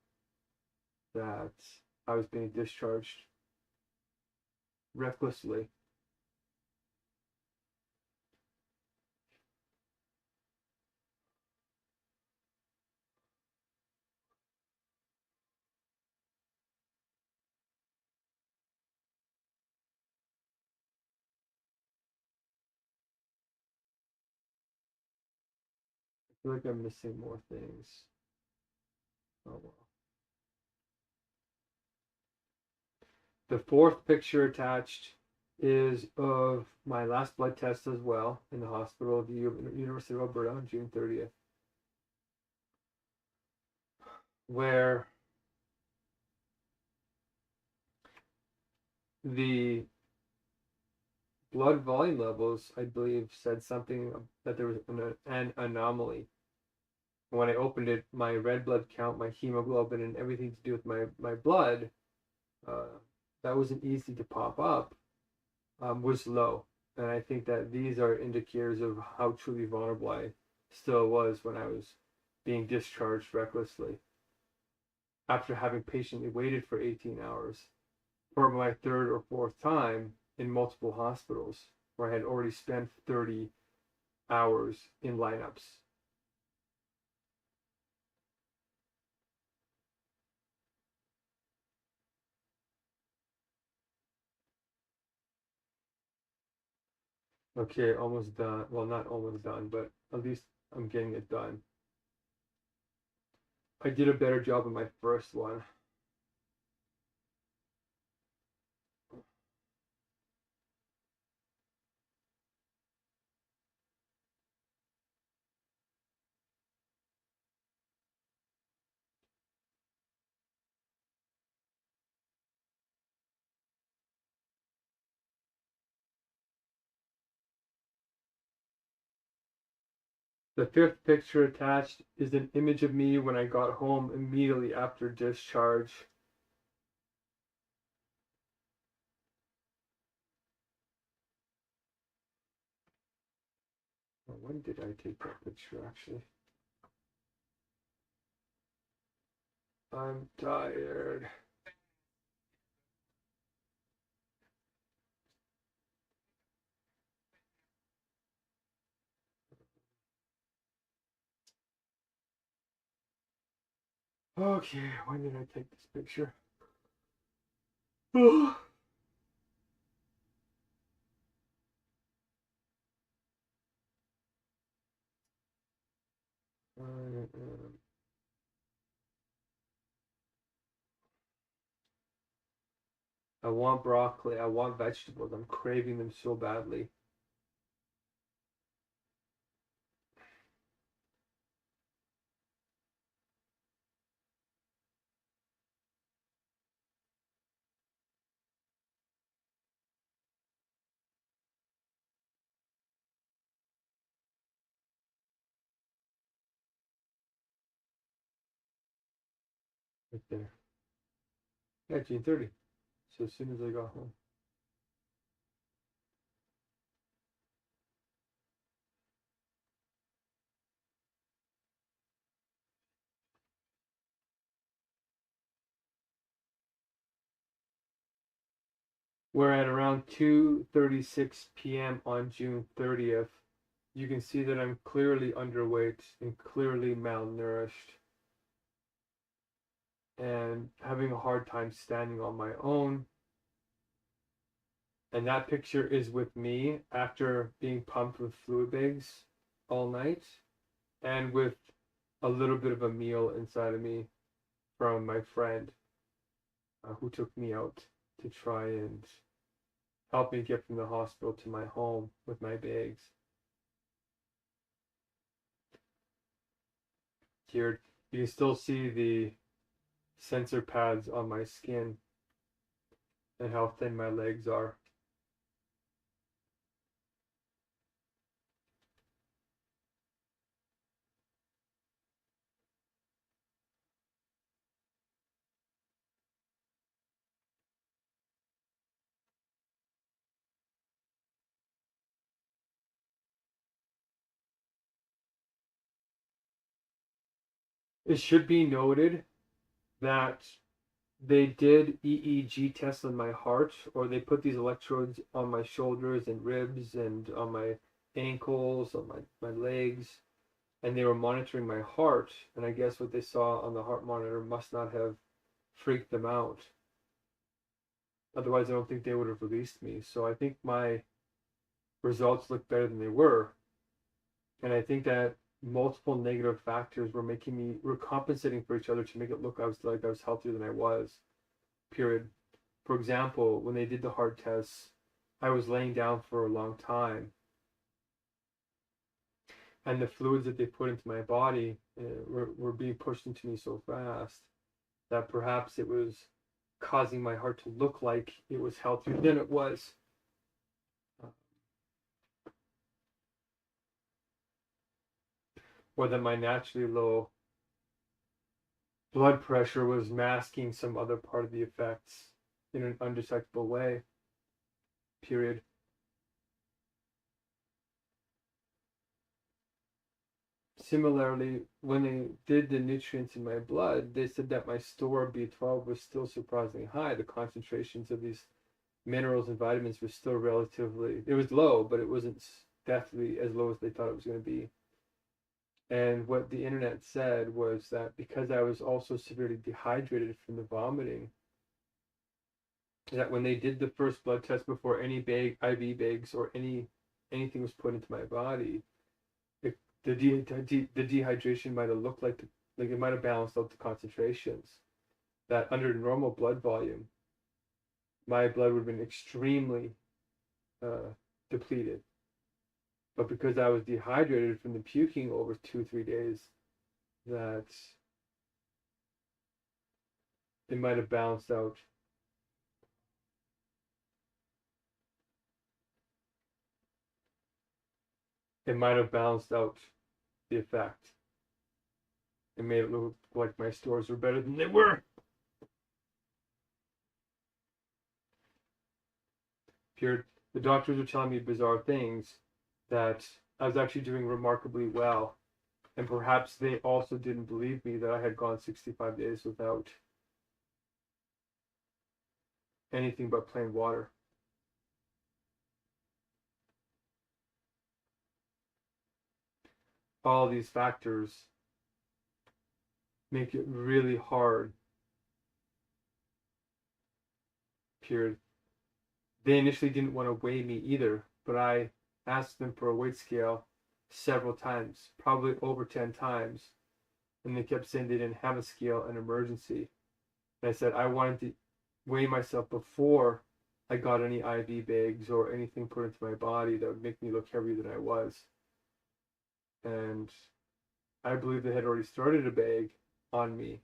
that I was being discharged recklessly. I feel like I'm missing more things. Oh well. The fourth picture attached is of my last blood test as well in the hospital of the University of Alberta on June 30th, where the blood volume levels, I believe, said something that there was an anomaly. When I opened it, my red blood count, my hemoglobin, and everything to do with my blood, that wasn't easy to pop up, was low. And I think that these are indicators of how truly vulnerable I still was when I was being discharged recklessly. after having patiently waited for 18 hours for my third or fourth time in multiple hospitals where I had already spent 30 hours in lineups. Okay, almost done. Well, not almost done, but at least I'm getting it done. I did a better job in my first one. The fifth picture attached is an image of me when I got home immediately after discharge. When did I take that picture, actually? I'm tired. Okay, when did I take this picture? I want broccoli. I want vegetables. I'm craving them so badly. Right there. Yeah, June 30. So as soon as I got home. We're at around 2:36 p.m. on June 30th. You can see that I'm clearly underweight and clearly malnourished and having a hard time standing on my own. And that picture is with me after being pumped with fluid bags all night and with a little bit of a meal inside of me from my friend who took me out to try and help me get from the hospital to my home with my bags. Here, you can still see the sensor pads on my skin and how thin my legs are. It should be noted that they did EEG tests on my heart, or they put these electrodes on my shoulders and ribs and on my ankles, on my legs, and they were monitoring my heart. And I guess what they saw on the heart monitor must not have freaked them out. Otherwise, I don't think they would have released me. So I think my results look better than they were. And I think that multiple negative factors were compensating for each other to make it look like I was healthier than I was. Period. For example, when they did the heart tests, I was laying down for a long time. And the fluids that they put into my body were being pushed into me so fast that perhaps it was causing my heart to look like it was healthier than it was. Or that my naturally low blood pressure was masking some other part of the effects in an undetectable way. Period. similarly, when they did the nutrients in my blood, they said that my store of B12 was still surprisingly high. The concentrations of these minerals and vitamins were still relatively, it was low, but it wasn't deathly as low as they thought it was going to be. And what the internet said was that because I was also severely dehydrated from the vomiting, that when they did the first blood test before any IV bags or anything was put into my body, the dehydration might have looked like it might have balanced out the concentrations. That under normal blood volume, my blood would have been extremely depleted. But because I was dehydrated from the puking over 2-3 days, that it might have balanced out. It might have balanced out the effect. It made it look like my stores were better than they were. The doctors were telling me bizarre things, that I was actually doing remarkably well. And perhaps they also didn't believe me that I had gone 65 days without anything but plain water. All these factors make it really hard. They initially didn't want to weigh me either, but I asked them for a weight scale several times, probably over 10 times, and they kept saying they didn't have a scale, an emergency. And I said I wanted to weigh myself before I got any IV bags or anything put into my body that would make me look heavier than I was. And I believe they had already started a bag on me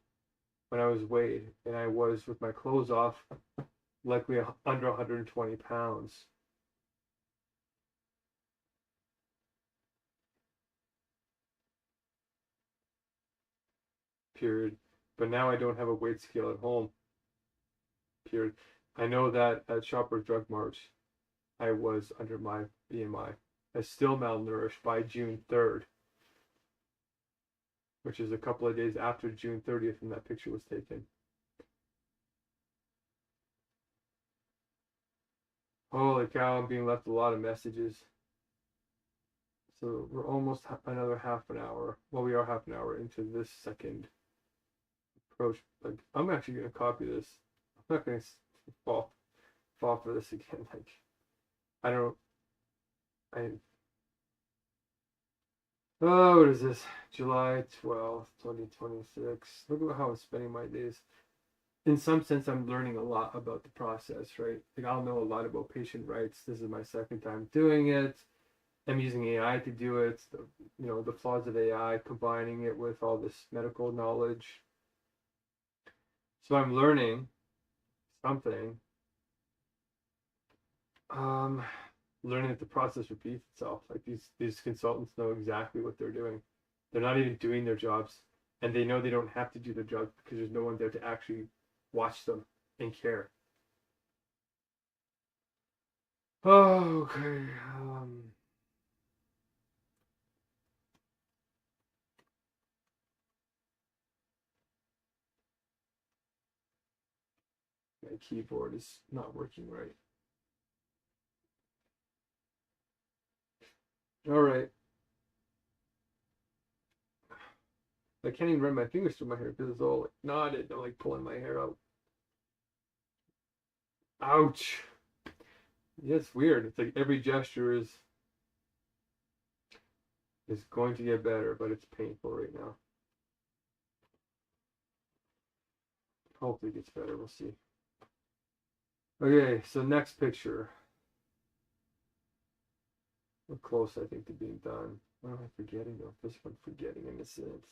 when I was weighed, and I was, with my clothes off, likely under 120 pounds. Period. But now I don't have a weight scale at home. Period. I know that at Shoppers Drug Mart, I was under my BMI. I was still malnourished by June 3rd, which is a couple of days after June 30th when that picture was taken. Holy cow, I'm being left a lot of messages. So we're almost another half an hour. Well, we are half an hour into this second approach. Like, I'm actually going to copy this. I'm not going to fall for this again. Like, what is this? July 12th, 2026. Look at how I'm spending my days. In some sense, I'm learning a lot about the process, right? Like, I'll know a lot about patient rights. This is my second time doing it. I'm using AI to do it. The flaws of AI, combining it with all this medical knowledge. So I'm learning something. Learning that the process repeats itself. Like, these consultants know exactly what they're doing. They're not even doing their jobs, and they know they don't have to do their jobs because there's no one there to actually watch them and care. Oh, okay. My keyboard is not working right. All right. I can't even run my fingers through my hair because it's all like knotted. I'm like pulling my hair out. Ouch. Yeah, it's weird. It's like every gesture is going to get better, but it's painful right now. Hopefully it gets better. We'll see. Okay, so next picture. We're close, I think, to being done. What am I forgetting though? This one forgetting in a sense.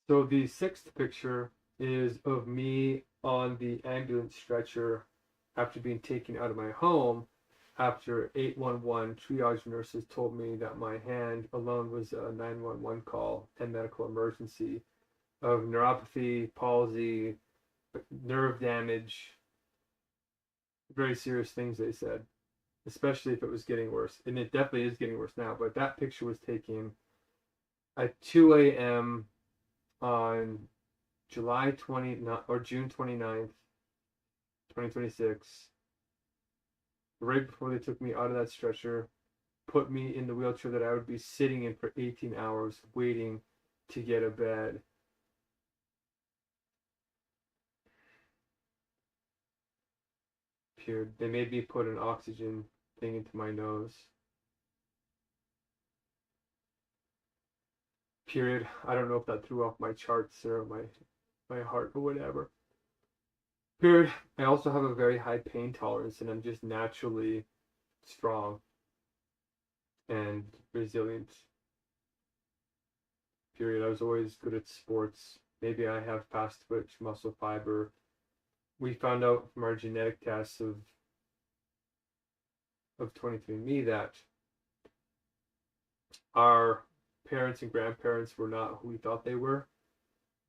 So the sixth picture is of me on the ambulance stretcher after being taken out of my home after 811 triage nurses told me that my hand alone was a 911 call and medical emergency of neuropathy, palsy, nerve damage, very serious things they said, especially if it was getting worse. And it definitely is getting worse now, but that picture was taken at 2 a.m. on July 20 or June 29th, 2026, right before they took me out of that stretcher, put me in the wheelchair that I would be sitting in for 18 hours waiting to get a bed. Period. They made me put an oxygen thing into my nose. Period. I don't know if that threw off my charts or my heart or whatever. Period. I also have a very high pain tolerance and I'm just naturally strong and resilient. Period. I was always good at sports. Maybe I have fast twitch muscle fiber. We found out from our genetic tests of 23andMe that our parents and grandparents were not who we thought they were.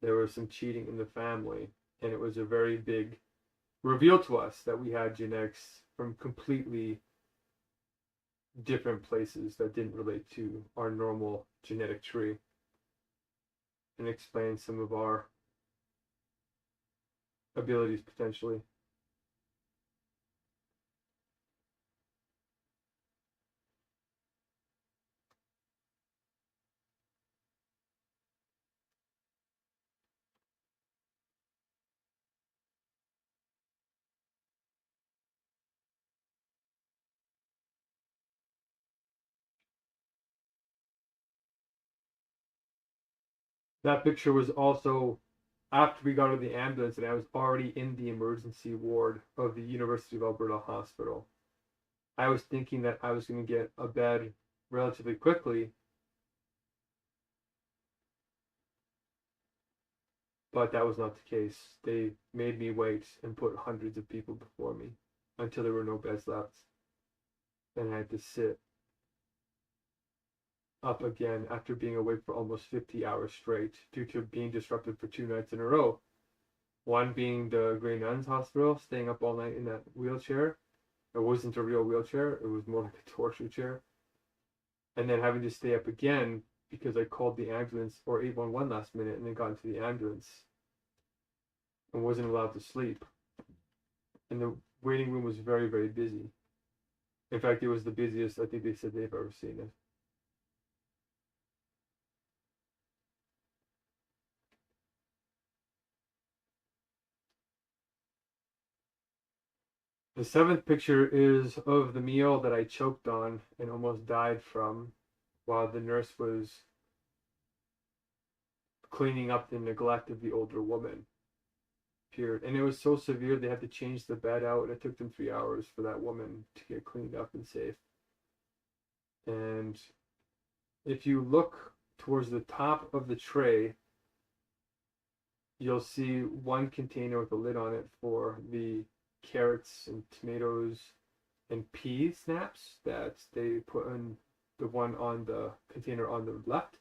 There was some cheating in the family, and it was a very big reveal to us that we had genetics from completely different places that didn't relate to our normal genetic tree, and explain some of our abilities potentially. That picture was also after we got out of the ambulance and I was already in the emergency ward of the University of Alberta Hospital. I was thinking that I was going to get a bed relatively quickly, but that was not the case. They made me wait and put hundreds of people before me until there were no beds left. And I had to sit up again after being awake for almost 50 hours straight due to being disrupted for 2 nights in a row. One being the Grey Nuns Hospital, staying up all night in that wheelchair. It wasn't a real wheelchair, it was more like a torture chair. And then having to stay up again because I called the ambulance or 811 last minute and then got into the ambulance and wasn't allowed to sleep. And the waiting room was very, very busy. In fact, it was the busiest I think they said they've ever seen it. The 7th picture is of the meal that I choked on and almost died from while the nurse was cleaning up the neglect of the older woman. Period. And it was so severe they had to change the bed out. It took them 3 hours for that woman to get cleaned up and safe. And if you look towards the top of the tray, you'll see one container with a lid on it for the carrots and tomatoes and pea snaps that they put in the one on the container on the left.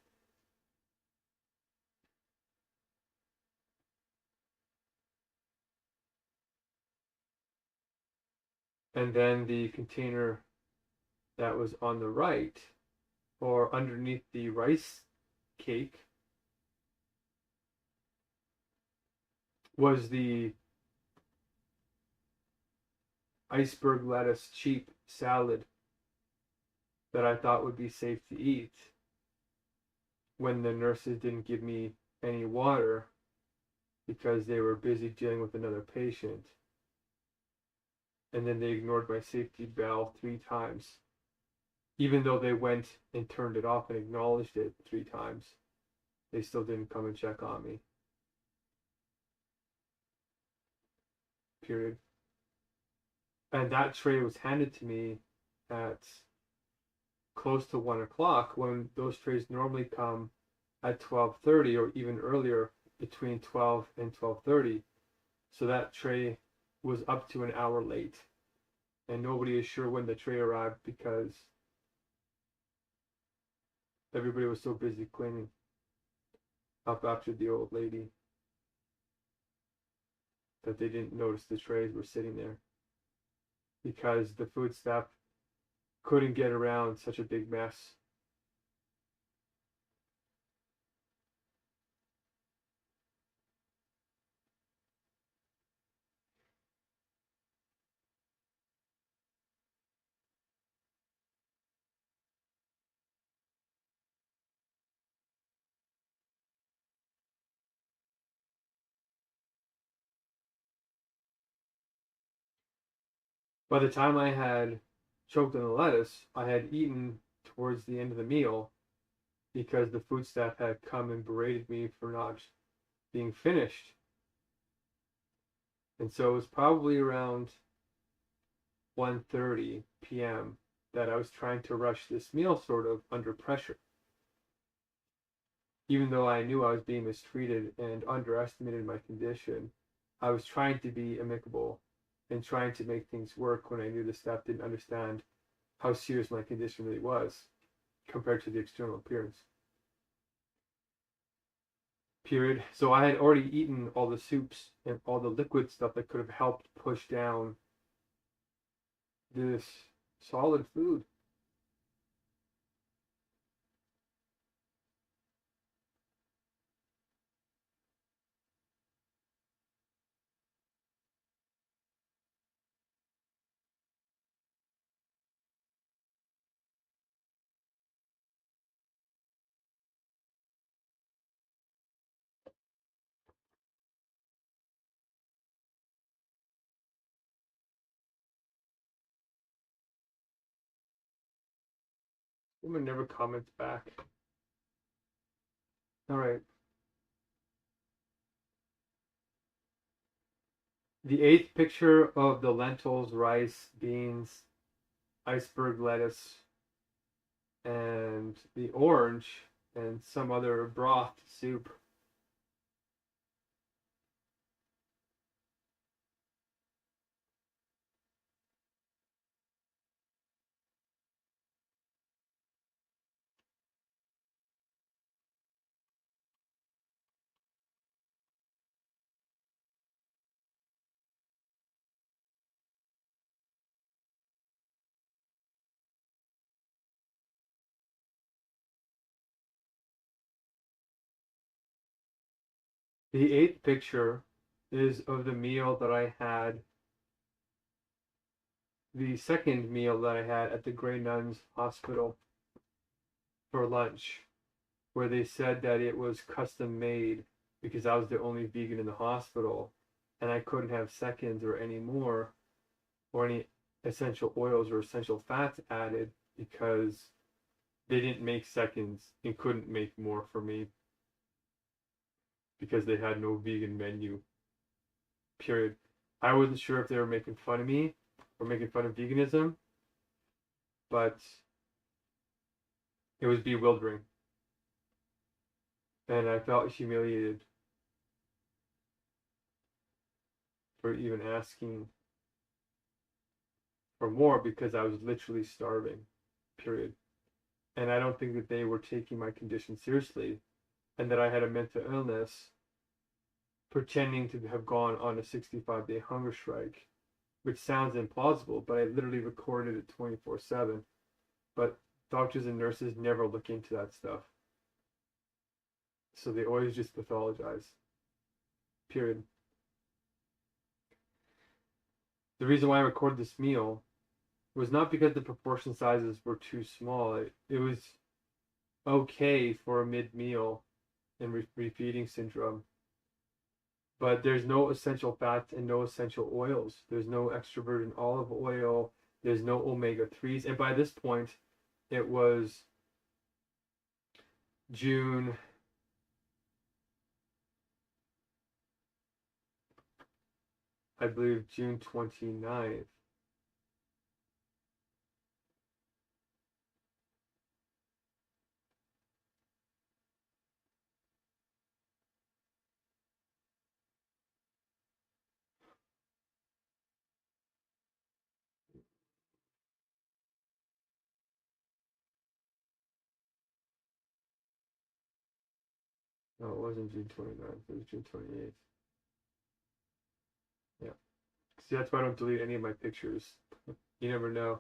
And then the container that was on the right or underneath the rice cake was the iceberg lettuce cheap salad that I thought would be safe to eat when the nurses didn't give me any water because they were busy dealing with another patient. And then they ignored my safety bell 3 times. Even though they went and turned it off and acknowledged it 3 times, they still didn't come and check on me. Period. And that tray was handed to me at close to 1 o'clock when those trays normally come at 12:30 or even earlier between 12 and 12:30. So that tray was up to an hour late. And nobody is sure when the tray arrived because everybody was so busy cleaning up after the old lady that they didn't notice the trays were sitting there because the food staff couldn't get around such a big mess. By the time I had choked on the lettuce, I had eaten towards the end of the meal because the food staff had come and berated me for not being finished. And so it was probably around 1:30 p.m. that I was trying to rush this meal sort of under pressure. Even though I knew I was being mistreated and underestimated my condition, I was trying to be amicable and trying to make things work when I knew the staff didn't understand how serious my condition really was compared to the external appearance. Period. So I had already eaten all the soups and all the liquid stuff that could have helped push down this solid food. Woman never comments back. All right. The eighth picture of the lentils, rice, beans, iceberg lettuce, and the orange and some other broth soup. The eighth picture is of the meal that I had, the second meal that I had at the Grey Nuns Hospital for lunch, where they said that it was custom made because I was the only vegan in the hospital and I couldn't have seconds or any more or any essential oils or essential fats added because they didn't make seconds and couldn't make more for me because they had no vegan menu. Period. I wasn't sure if they were making fun of me or making fun of veganism, but it was bewildering. And I felt humiliated for even asking for more because I was literally starving. Period. And I don't think that they were taking my condition seriously and that I had a mental illness, pretending to have gone on a 65-day hunger strike, which sounds implausible, but I literally recorded it 24/7. But doctors and nurses never look into that stuff. So they always just pathologize. Period. The reason why I recorded this meal was not because the proportion sizes were too small. It was okay for a mid-meal in refeeding syndrome. But there's no essential fats and no essential oils. There's no extra virgin olive oil. There's no omega-3s. And by this point, it was June, I believe June 29th. No, it wasn't June 29th. It was June 28th. Yeah. See, that's why I don't delete any of my pictures. You never know.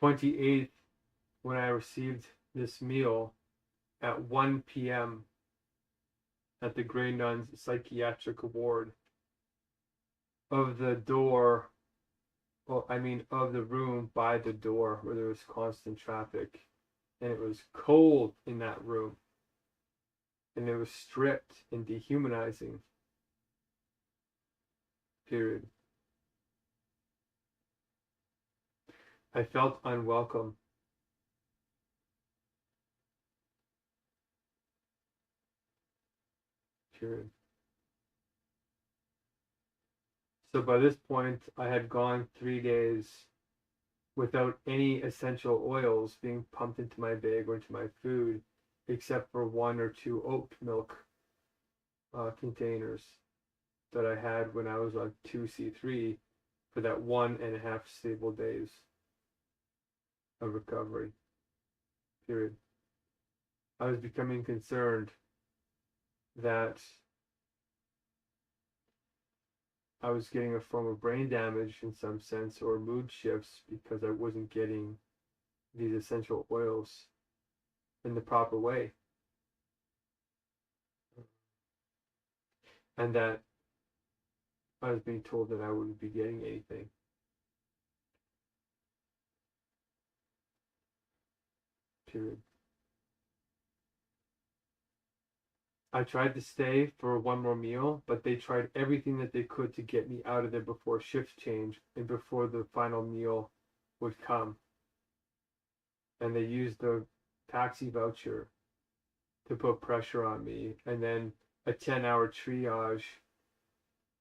28th, when I received this meal at 1 p.m. at the Grey Nuns Psychiatric Ward. Of the door, well, I mean, of the room by the door where there was constant traffic. And it was cold in that room. And it was stripped and dehumanizing. Period. I felt unwelcome. Period. So by this point, I had gone 3 days without any essential oils being pumped into my bag or into my food, except for 1 or 2 oat milk containers that I had when I was on 2C3 for that 1.5 stable days of recovery. Period. I was becoming concerned that I was getting a form of brain damage in some sense or mood shifts because I wasn't getting these essential oils in the proper way. And that I was being told that I wouldn't be getting anything. Period. I tried to stay for 1 more meal, but they tried everything that they could to get me out of there before shift change and before the final meal would come. And they used the taxi voucher to put pressure on me, and then a 10-hour triage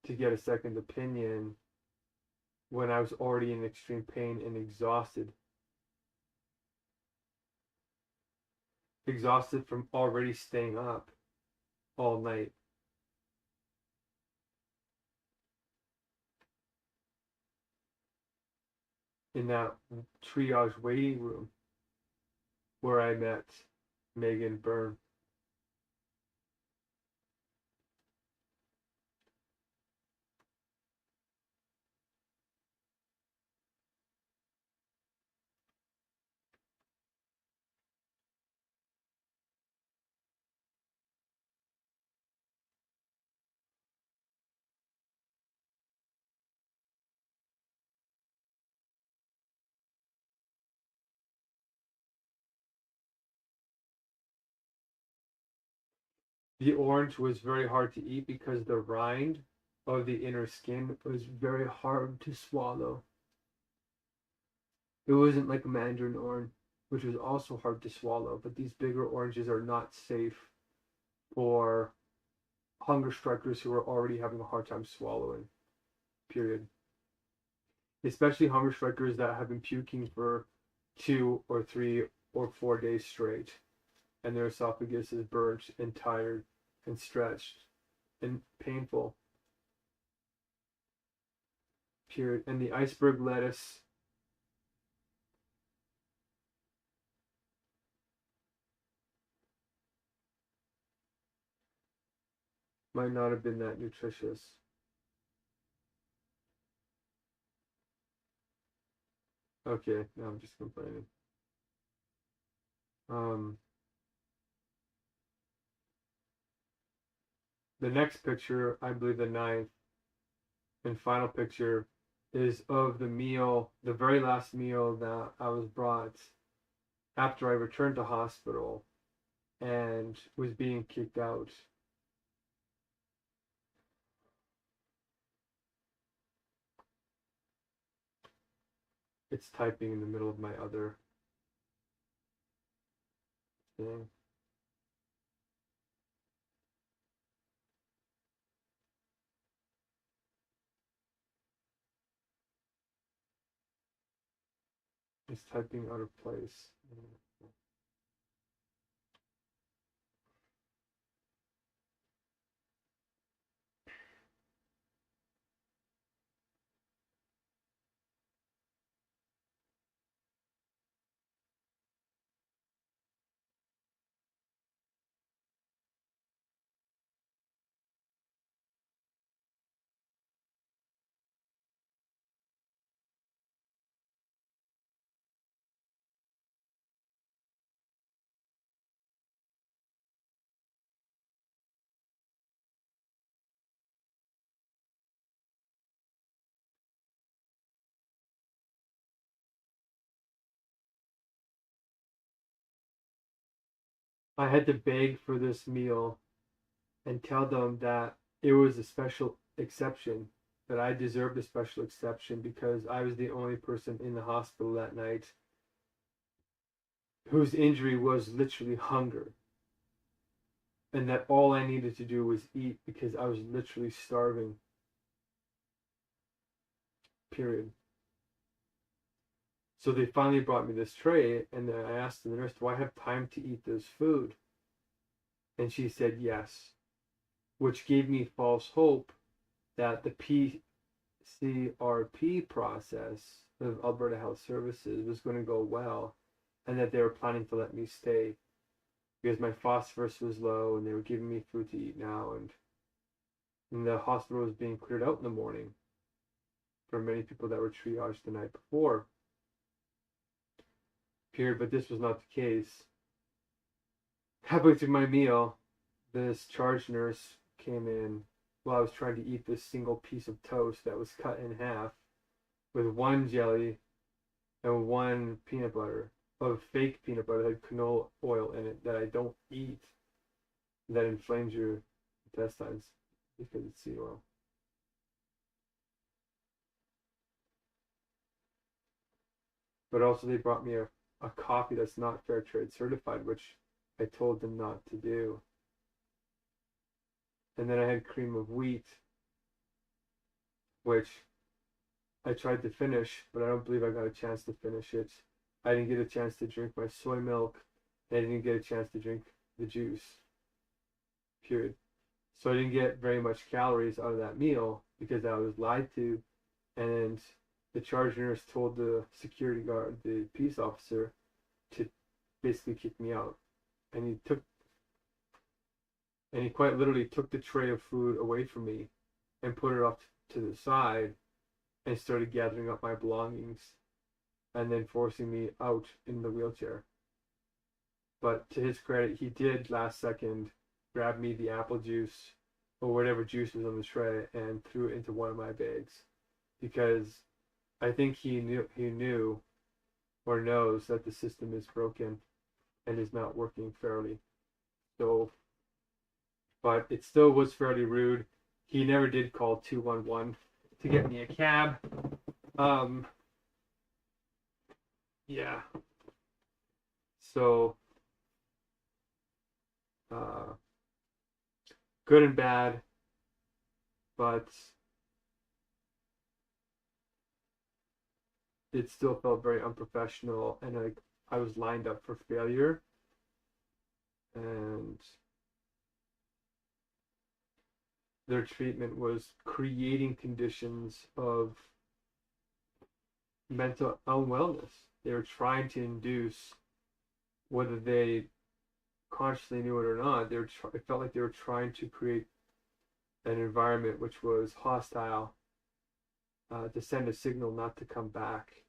to get a second opinion when I was already in extreme pain and exhausted. Exhausted from already staying up all night. In that triage waiting room where I met Megan Byrne. The orange was very hard to eat because the rind of the inner skin was very hard to swallow. It wasn't like a mandarin orange, which was also hard to swallow, but these bigger oranges are not safe for hunger strikers who are already having a hard time swallowing. Period. Especially hunger strikers that have been puking for 2 or 3 or 4 days straight, and their esophagus is burnt and tired and stretched and painful. Period. And the iceberg lettuce might not have been that nutritious. Okay, now I'm just complaining. The next picture, I believe the 9th and final picture, is of the meal, the very last meal that I was brought after I returned to hospital and was being kicked out. It's typing in the middle of my other thing. It's typing out of place. I had to beg for this meal and tell them that it was a special exception, that I deserved a special exception because I was the only person in the hospital that night whose injury was literally hunger. And that all I needed to do was eat because I was literally starving. Period. So they finally brought me this tray, and then I asked the nurse, do I have time to eat this food? And she said yes, which gave me false hope that the PCRP process of Alberta Health Services was going to go well, and that they were planning to let me stay because my phosphorus was low and they were giving me food to eat now, and the hospital was being cleared out in the morning for many people that were triaged the night before. Period. But this was not the case. Halfway through my meal, this charge nurse came in while I was trying to eat this single piece of toast that was cut in half with one jelly and one peanut butter, of fake peanut butter that had canola oil in it that I don't eat, that inflames your intestines because it's seed oil. But also they brought me a coffee that's not fair trade certified, which I told them not to do. And then I had cream of wheat, which I tried to finish, but I don't believe I got a chance to finish it. I didn't get a chance to drink my soy milk, and I didn't get a chance to drink the juice. Period. So I didn't get very much calories out of that meal because I was lied to, and the charge nurse told the security guard, the peace officer, to basically kick me out. And he quite literally took the tray of food away from me and put it off to the side and started gathering up my belongings and then forcing me out in the wheelchair. But to his credit, he did last second grab me the apple juice or whatever juice was on the tray and threw it into one of my bags, because I think he knew or knows that the system is broken and is not working fairly. So, but it still was fairly rude. He never did call 211 to get me a cab. Yeah. So, good and bad, but it still felt very unprofessional, and I was lined up for failure. And their treatment was creating conditions of mental unwellness. They were trying to induce, whether they consciously knew it or not, it felt like they were trying to create an environment which was hostile, to send a signal not to come back,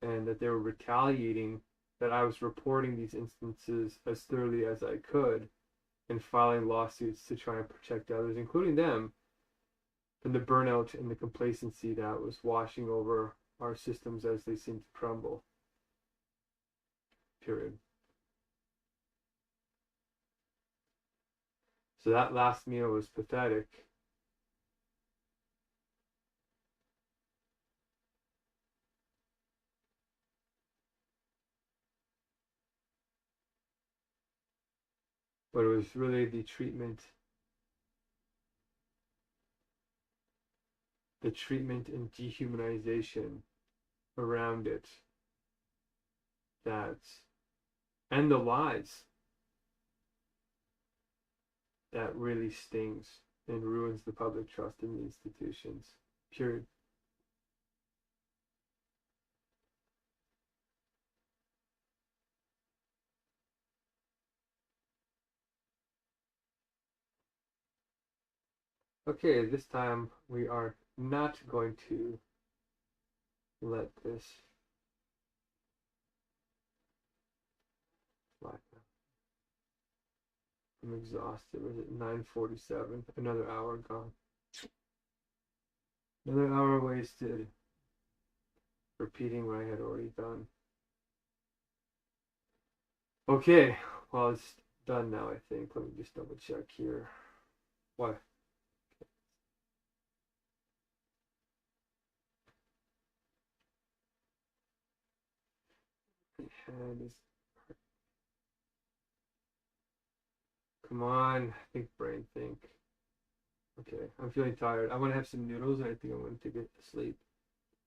and that they were retaliating, that I was reporting these instances as thoroughly as I could and filing lawsuits to try and protect others, including them, from the burnout and the complacency that was washing over our systems as they seemed to crumble. Period. So that last meal was pathetic. But it was really the treatment and dehumanization around it and the lies that really stings and ruins the public trust in the institutions. Period. Okay, this time we are not going to let this fly. I'm exhausted. Was it 9:47? Another hour gone. Another hour wasted repeating what I had already done. Okay, well, it's done now, I think. Let me just double check here. What? Head is... Come on, think, brain, think. Okay, I'm feeling tired. I want to have some noodles, and I think I'm going to get to sleep.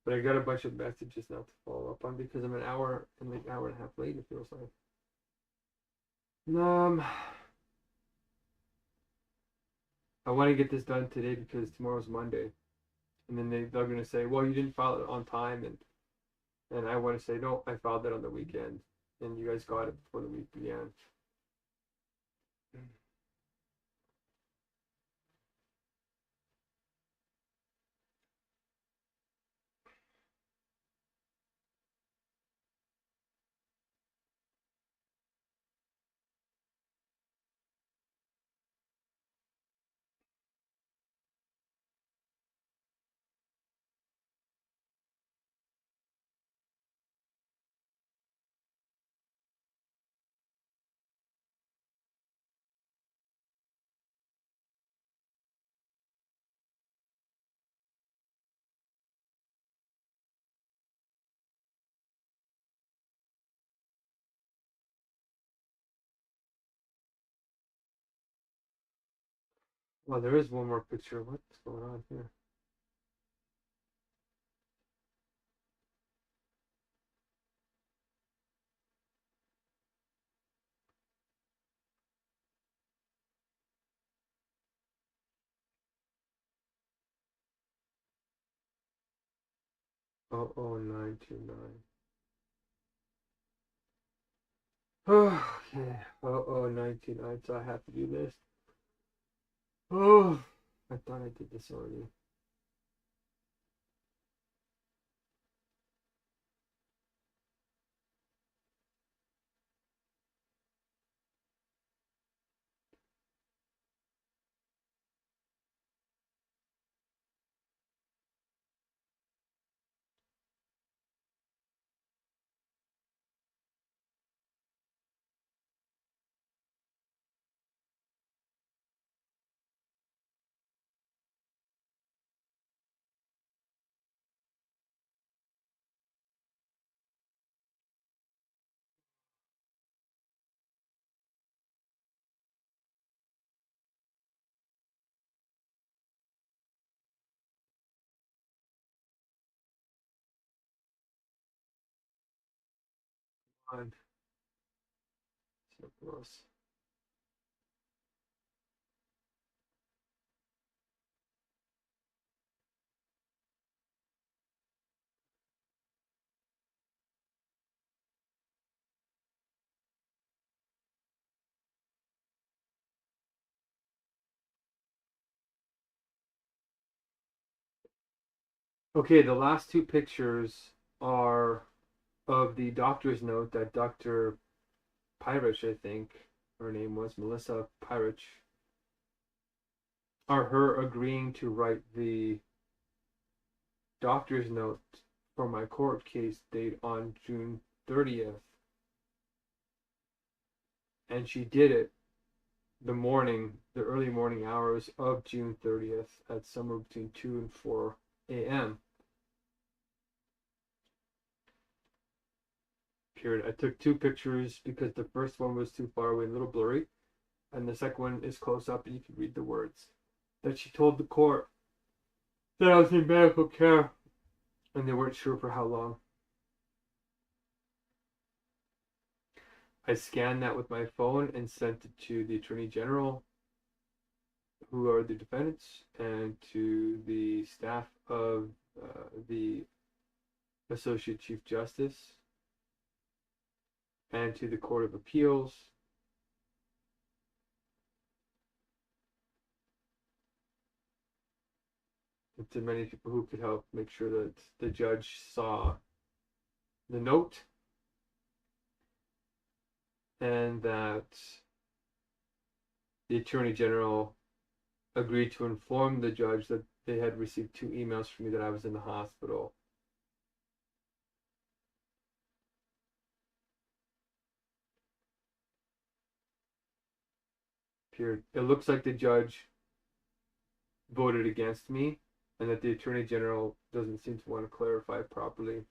But I got a bunch of messages now to follow up on because I'm an hour and like hour and a half late, it feels like. I want to get this done today because tomorrow's Monday. And then they're going to say, well, you didn't file it on time. And I want to say, no, I filed it on the weekend. And you guys got it before the week began. Well, there is one more picture. What's going on here? Oh, 929. Okay. 929. So I have to do this. Oh, I thought I did this already. On. So close. Okay, the last two pictures are of the doctor's note that Dr. Pyrich, I think her name was Melissa Pyrich, are her agreeing to write the doctor's note for my court case date on June 30th. And she did it the early morning hours of June 30th at somewhere between 2 and 4 a.m. Period. I took two pictures because the first one was too far away, a little blurry, and the second one is close up and you can read the words. That she told the court that I was in medical care and they weren't sure for how long. I scanned that with my phone and sent it to the Attorney General, who are the defendants, and to the staff of the Associate Chief Justice, and to the Court of Appeals, and to many people who could help make sure that the judge saw the note and that the Attorney General agreed to inform the judge that they had received 2 emails from me that I was in the hospital. Period. It looks like the judge voted against me, and that the Attorney General doesn't seem to want to clarify properly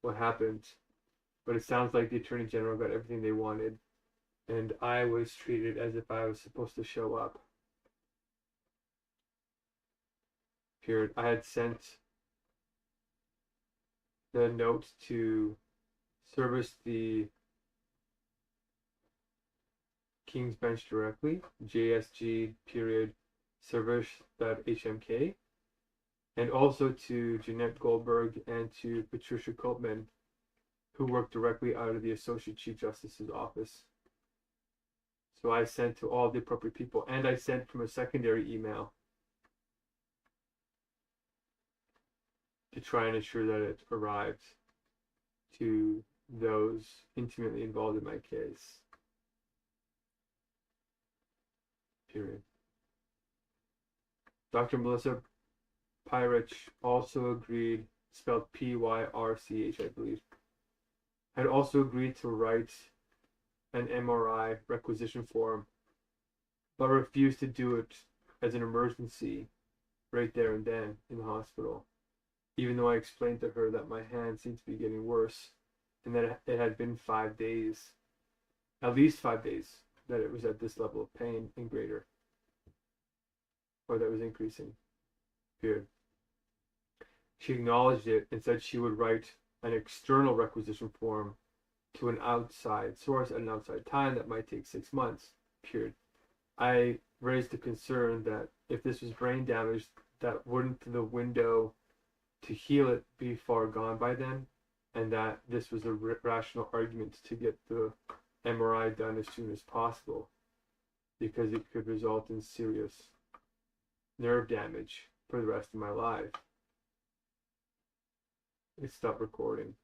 what happened. But it sounds like the Attorney General got everything they wanted, and I was treated as if I was supposed to show up. Period. I had sent the note to service the King's Bench directly, JSG period service.hmk, and also to Jeanette Goldberg and to Patricia Copeman, who work directly out of the Associate Chief Justice's office. So I sent to all the appropriate people, and I sent from a secondary email to try and ensure that it arrived to those intimately involved in my case. Period. Dr. Melissa Pyrich also agreed, spelled Pyrch, I believe, had also agreed to write an MRI requisition form, but refused to do it as an emergency right there and then in the hospital, even though I explained to her that my hand seemed to be getting worse and that it had been 5 days, at least 5 days, that it was at this level of pain and greater, or that was increasing. Period. She acknowledged it and said she would write an external requisition form to an outside source at an outside time that might take 6 months. Period. I raised the concern that if this was brain damage, that wouldn't the window to heal it be far gone by then, and that this was a rational argument to get the MRI done as soon as possible, because it could result in serious nerve damage for the rest of my life. It stopped recording.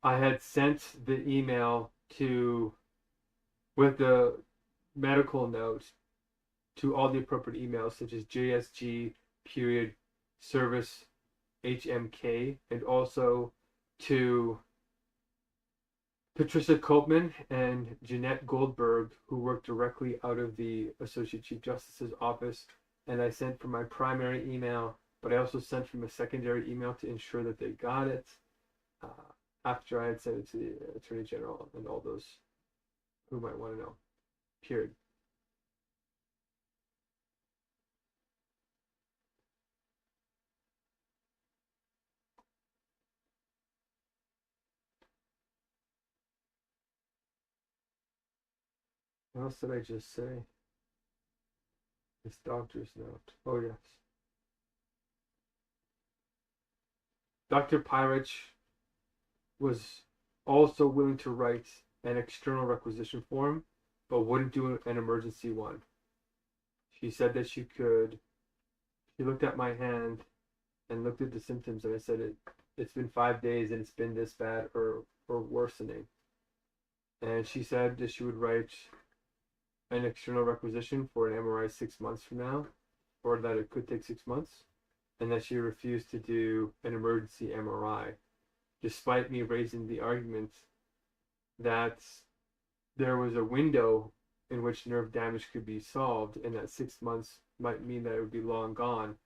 I had sent the email with the medical note to all the appropriate emails, such as JSG period service HMK, and also to Patricia Copeman and Jeanette Goldberg, who work directly out of the Associate Chief Justice's office. And I sent from my primary email, but I also sent from a secondary email to ensure that they got it after I had sent it to the Attorney General and all those who might want to know. Period. What else did I just say? This doctor's note. Oh, yes. Dr. Pyrich was also willing to write an external requisition form, but wouldn't do an emergency one. She said that she could. She looked at my hand and looked at the symptoms, and I said it's been 5 days and it's been this bad or worsening. And she said that she would write an external requisition for an MRI 6 months from now, or that it could take 6 months, and that she refused to do an emergency MRI, despite me raising the argument that there was a window in which nerve damage could be solved, and that 6 months might mean that it would be long gone.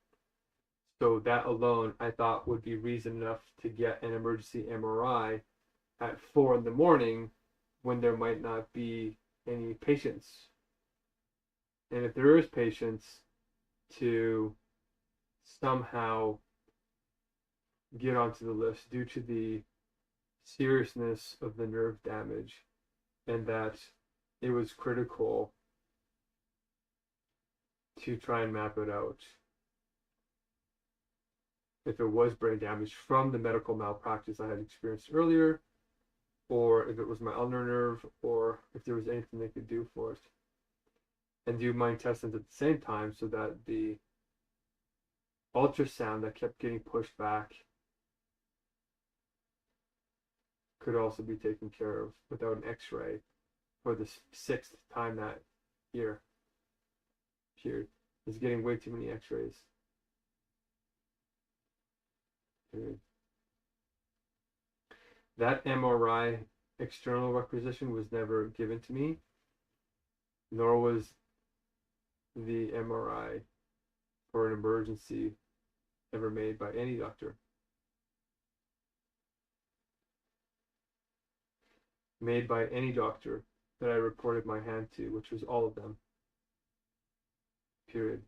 So that alone, I thought, would be reason enough to get an emergency MRI at 4 in the morning when there might not be any patients. And if there is patients, to somehow get onto the list due to the seriousness of the nerve damage, and that it was critical to try and map it out if it was brain damage from the medical malpractice I had experienced earlier, or if it was my ulnar nerve, or if there was anything they could do for it, and do my intestines at the same time, so that the ultrasound that kept getting pushed back could also be taken care of without an x-ray for the 6th time that year. Period. It's getting way too many x-rays. Period. That MRI external requisition was never given to me, nor was the MRI for an emergency ever made by any doctor. Made by any doctor that I reported my hand to, which was all of them. Period.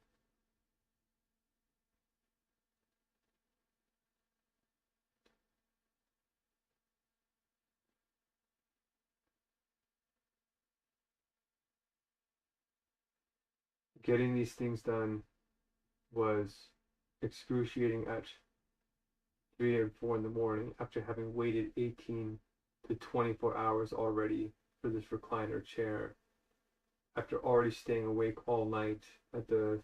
Getting these things done was excruciating at 3 and 4 in the morning after having waited 18 to 24 hours already for this recliner chair, after already staying awake all night at the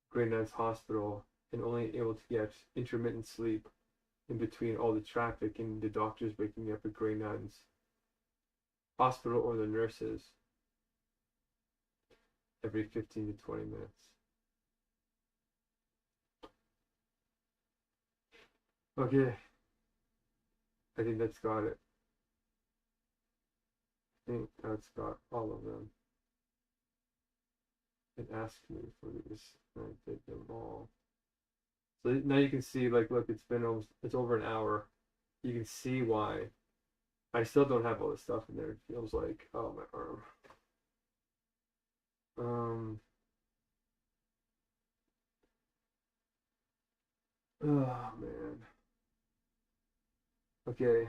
Grey Nuns Hospital and only able to get intermittent sleep in between all the traffic and the doctors waking me up at Grey Nuns Hospital or the nurses every 15 to 20 minutes. Okay, I think that's got it. I think that's got all of them. It asked me for these, and I did them all. So now you can see, like, look, it's over an hour. You can see why. I still don't have all this stuff in there. It feels like, oh, my arm. Oh, man. Okay.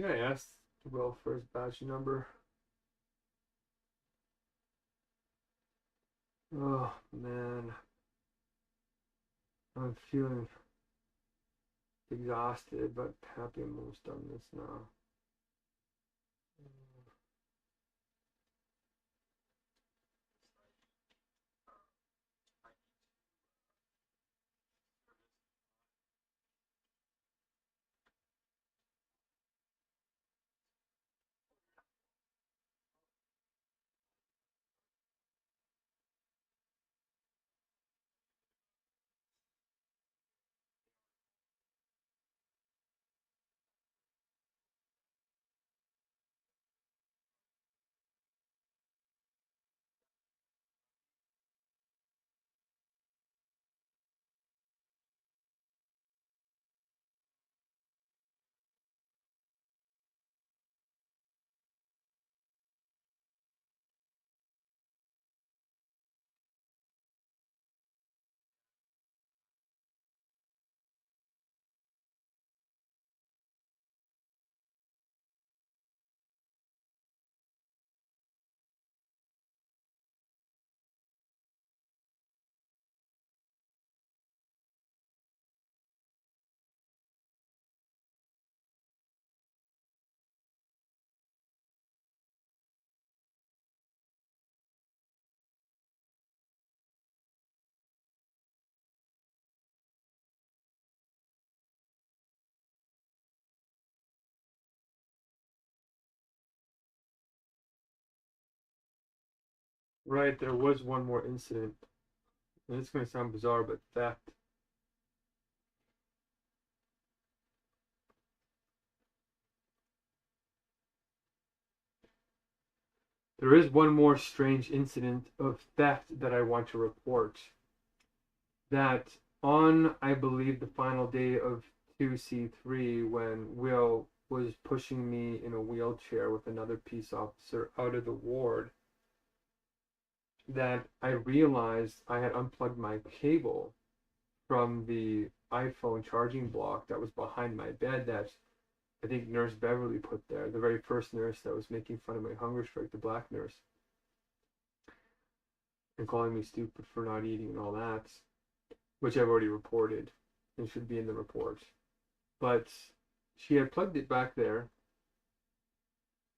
I asked Will for his badge number. Oh, man. I'm feeling exhausted, but happy I'm almost done this now. Right, there was one more incident. And it's going to sound bizarre, but theft. There is one more strange incident of theft that I want to report. That on, I believe, the final day of 2C3, when Will was pushing me in a wheelchair with another peace officer out of the ward, that I realized I had unplugged my cable from the iPhone charging block that was behind my bed that I think Nurse Beverly put there, the very first nurse that was making fun of my hunger strike, the black nurse, and calling me stupid for not eating and all that, which I've already reported and should be in the report. But she had plugged it back there,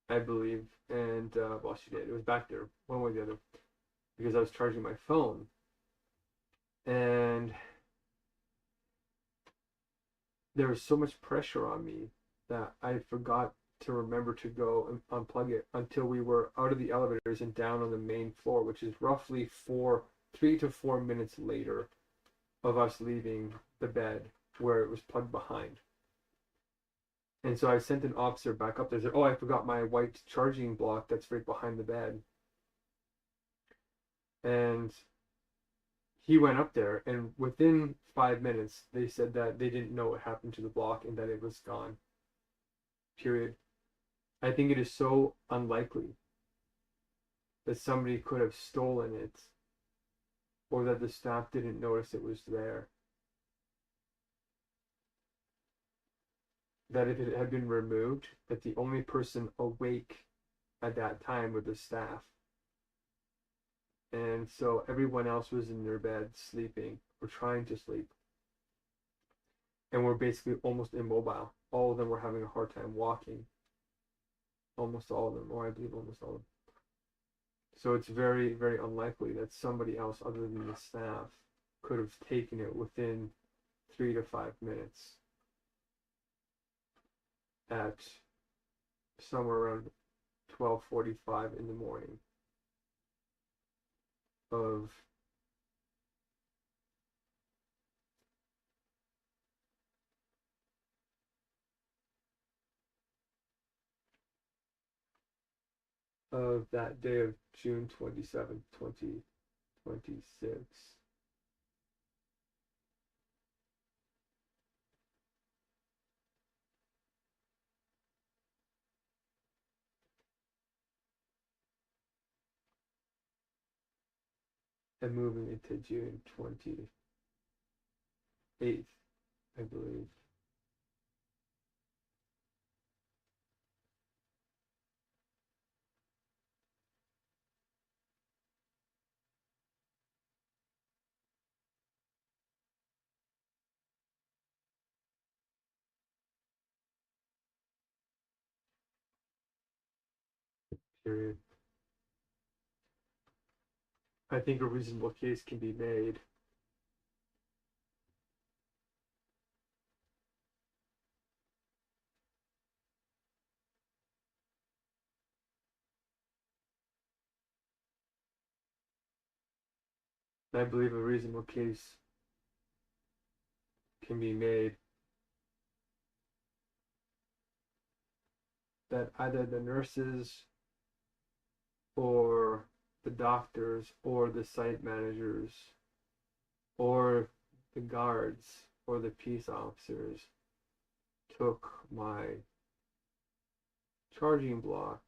I believe, and well, she did. It was back there, one way or the other, because I was charging my phone, and there was so much pressure on me that I forgot to remember to go and unplug it until we were out of the elevators and down on the main floor, which is roughly 3 to 4 minutes later of us leaving the bed where it was plugged behind. And so I sent an officer back up there. Said, "Oh, I forgot my white charging block that's right behind the bed." And he went up there, and within 5 minutes, they said that they didn't know what happened to the block and that it was gone. Period. I think it is so unlikely that somebody could have stolen it or that the staff didn't notice it was there. That if it had been removed, that the only person awake at that time was the staff. And so everyone else was in their bed sleeping or trying to sleep. And were basically almost immobile. All of them were having a hard time walking. Almost all of them, or I believe almost all of them. So it's very, very unlikely that somebody else other than the staff could have taken it within 3 to 5 minutes at somewhere around 12:45 in the morning of that day of June 27th, 2026. And moving into June 28th, I believe. Period. I think a reasonable case can be made I believe a reasonable case can be made that either the nurses or the doctors or the site managers or the guards or the peace officers took my charging block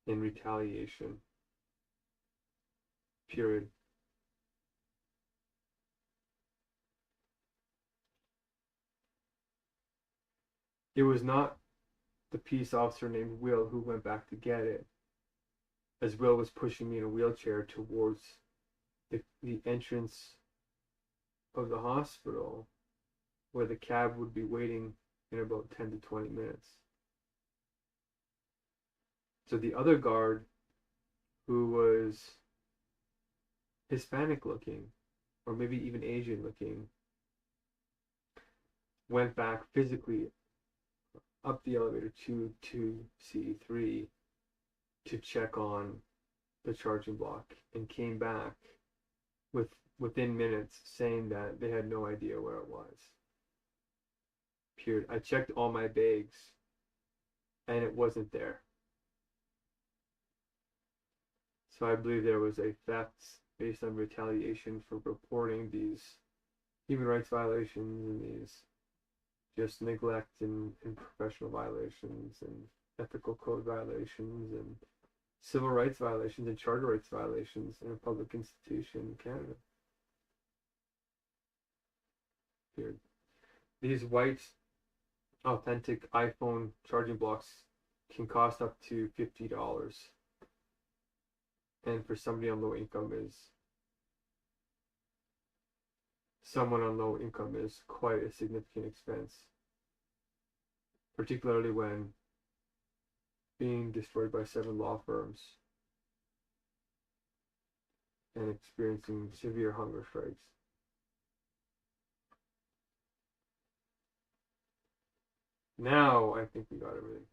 in retaliation. Period. It was not the peace officer named Will who went back to get it, as Will was pushing me in a wheelchair towards the entrance of the hospital where the cab would be waiting in about 10 to 20 minutes. So the other guard, who was Hispanic looking, or maybe even Asian looking, went back physically up the elevator to C3 to check on the charging block and came back within minutes saying that they had no idea where it was. Period. I checked all my bags and it wasn't there. So I believe there was a theft based on retaliation for reporting these human rights violations and these just neglect and professional violations and ethical code violations and civil rights violations and charter rights violations in a public institution in Canada. Period. These white authentic iPhone charging blocks can cost up to $50, and for somebody on low income is quite a significant expense, particularly when being destroyed by 7 law firms and experiencing severe hunger strikes. Now I think we got everything.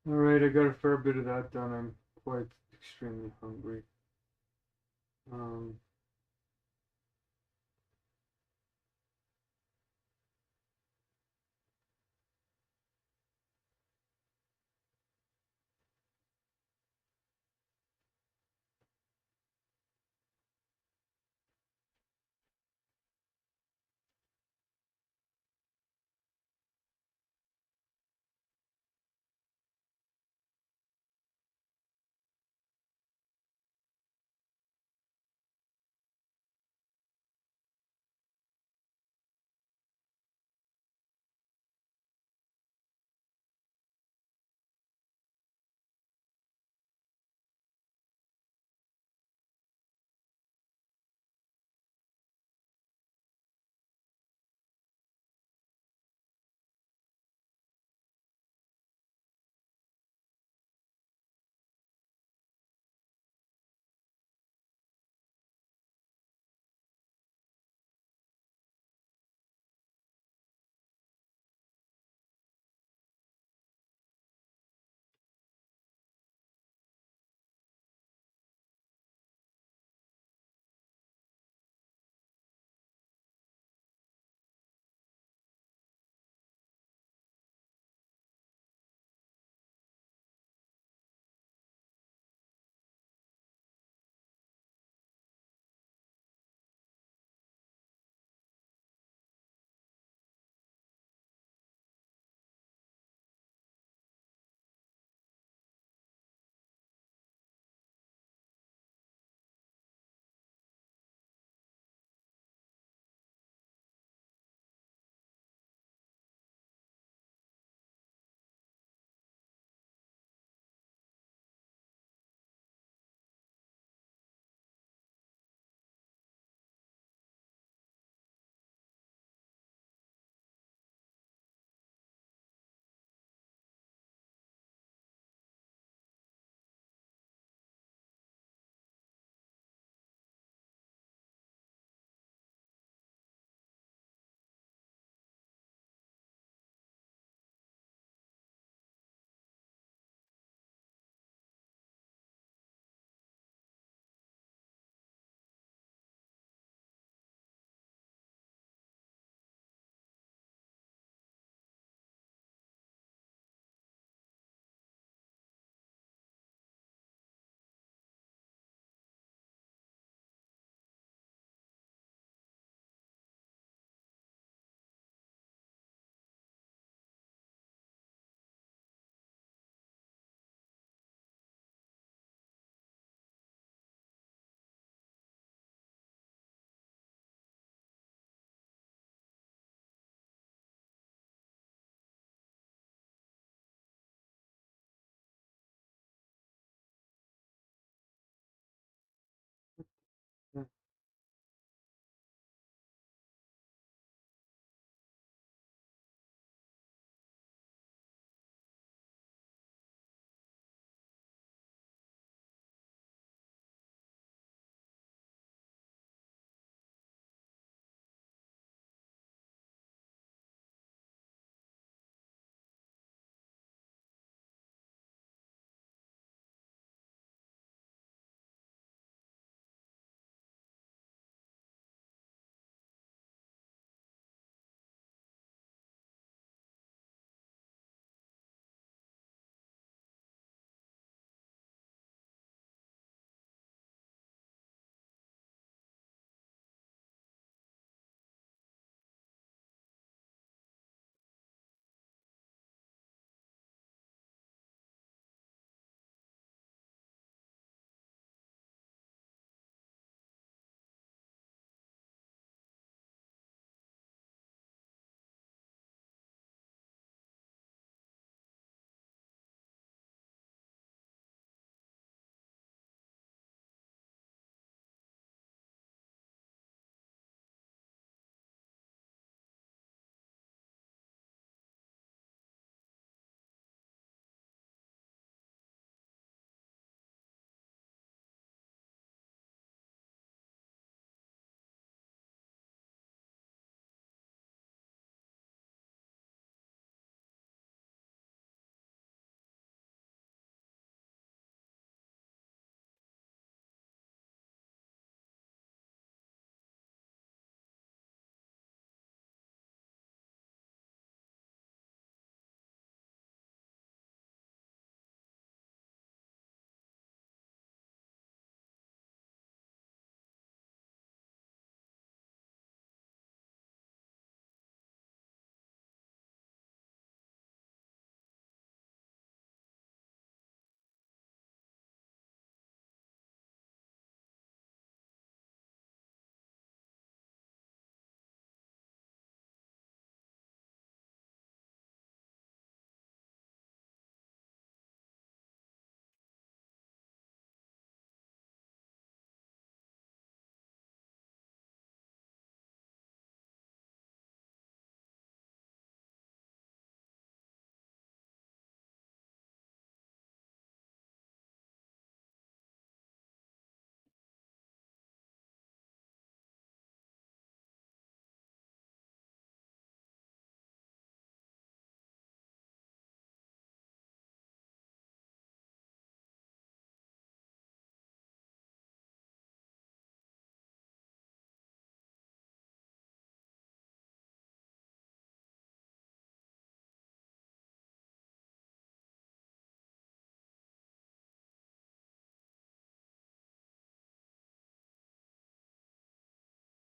All right, I got a fair bit of that done. I'm quite extremely hungry. Um,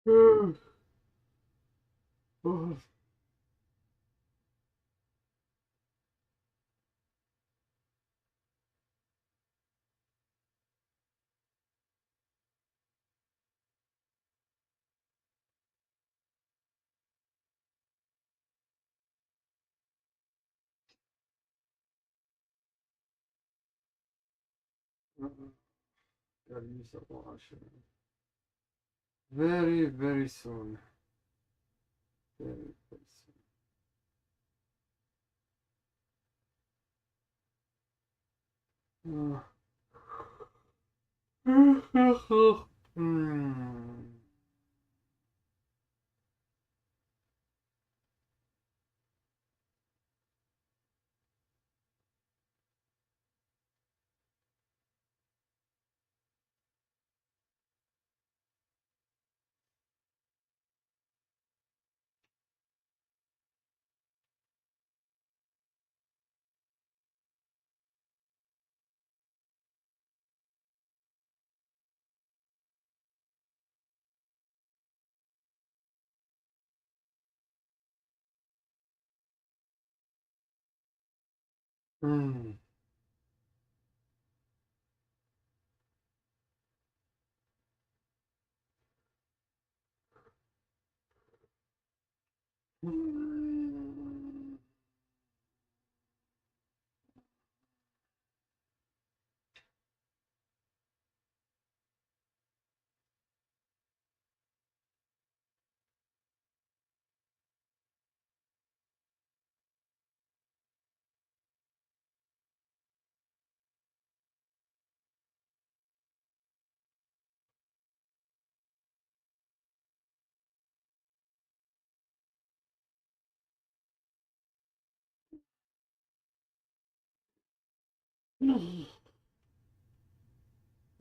Oh. Gotta use the washer. Very, very soon. Very, very soon. Hmm.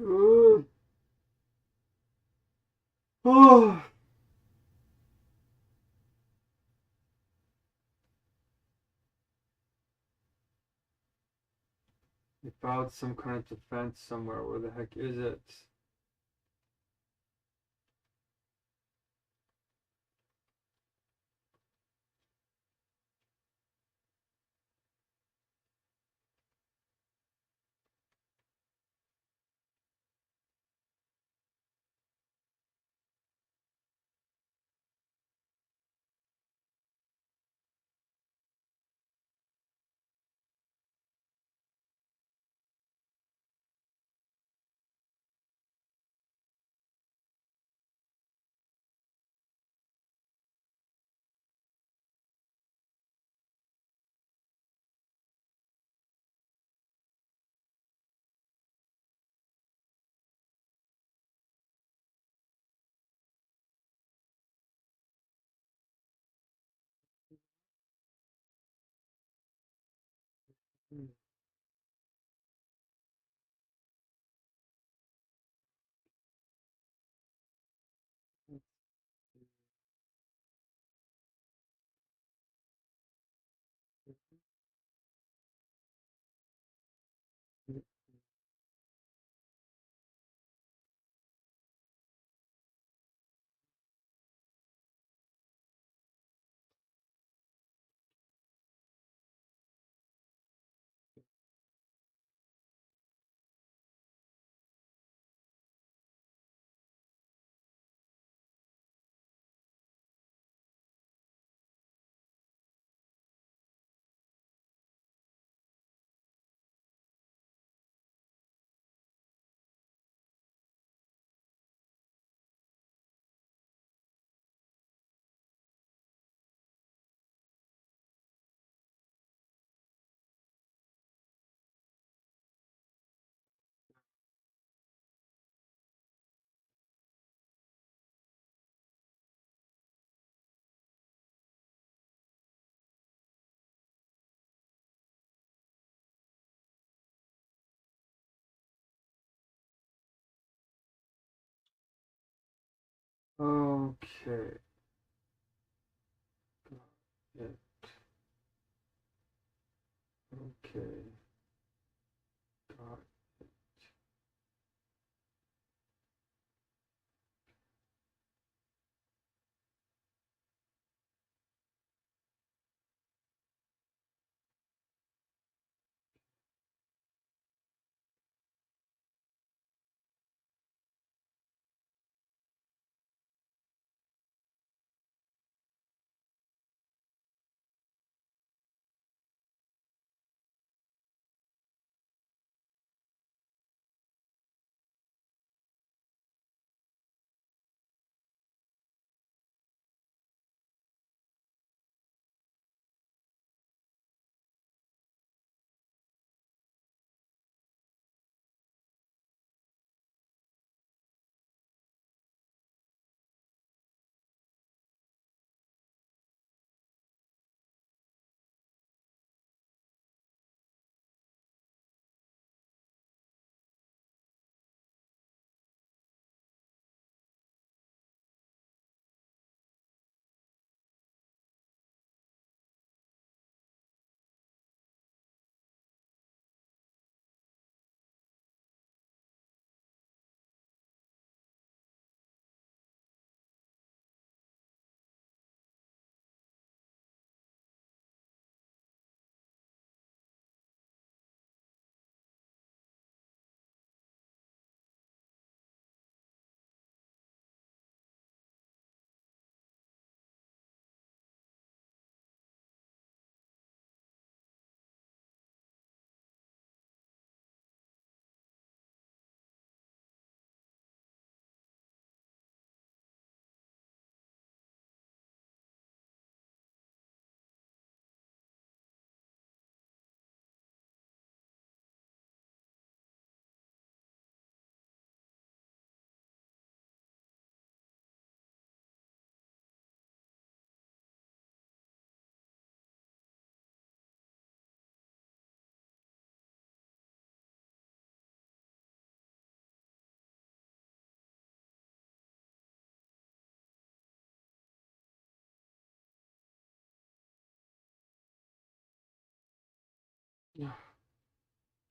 Hmm. Oh. They filed some kind of defense somewhere. Where the heck is it? Okay. Yeah. Okay. Got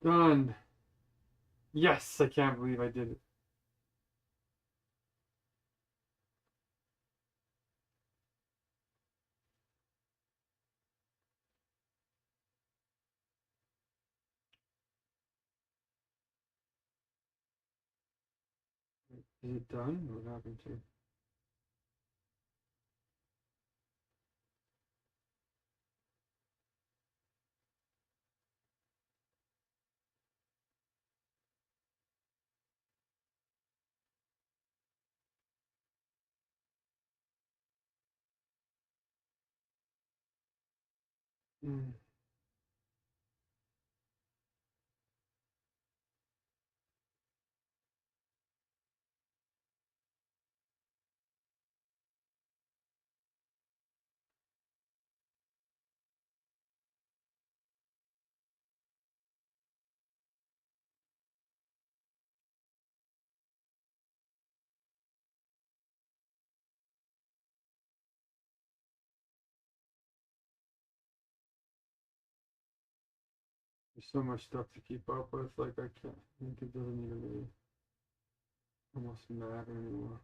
Done. Yes, I can't believe I did it. Is it done? What happened to it? Mm. There's so much stuff to keep up with. Like I can't. I think it doesn't even really almost matter anymore.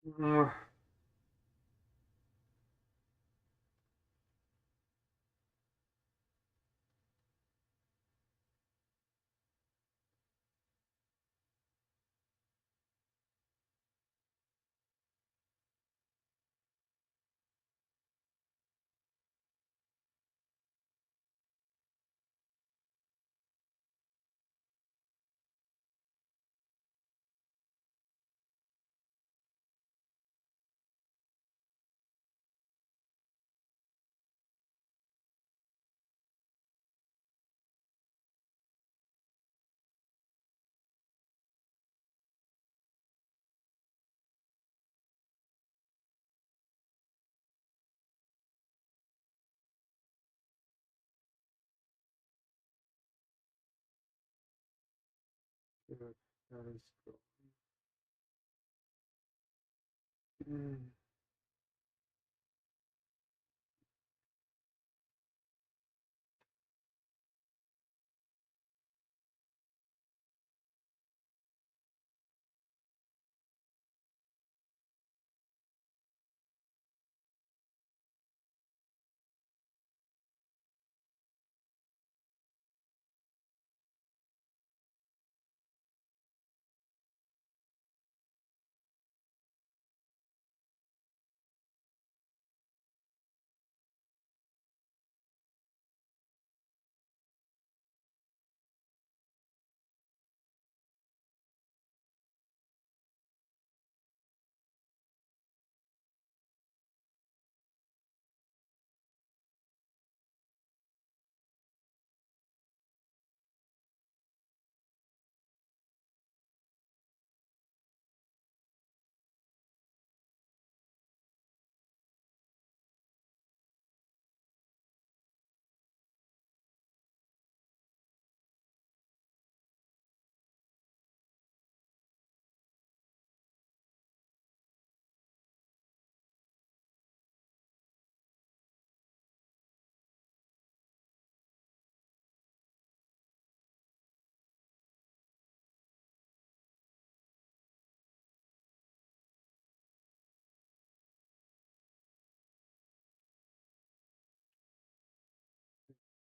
Uh, Good. That is cool. Mm.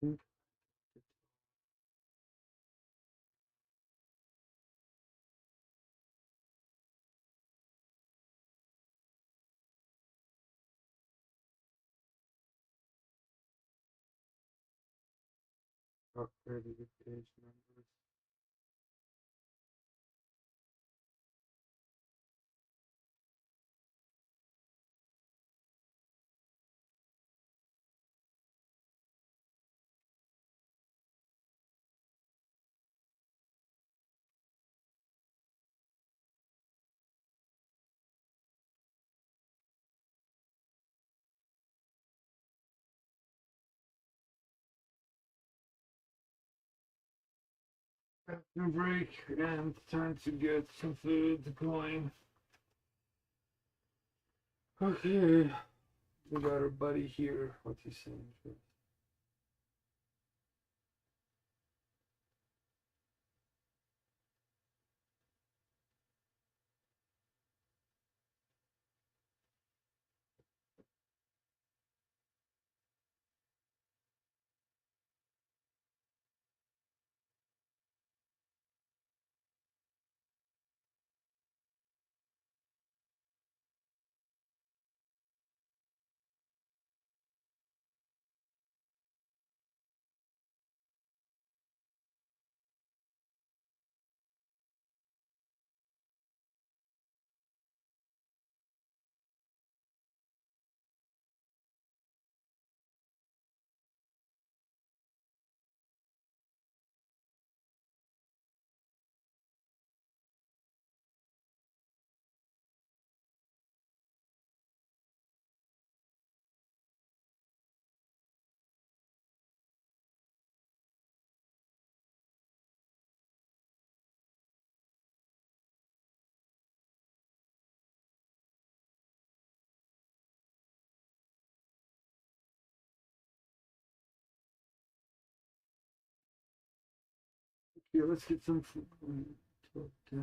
think not ready with page numbers. Bathroom break and time to get some food going. Okay, we got our buddy here. What's he saying? Yeah, let's get some food. Okay.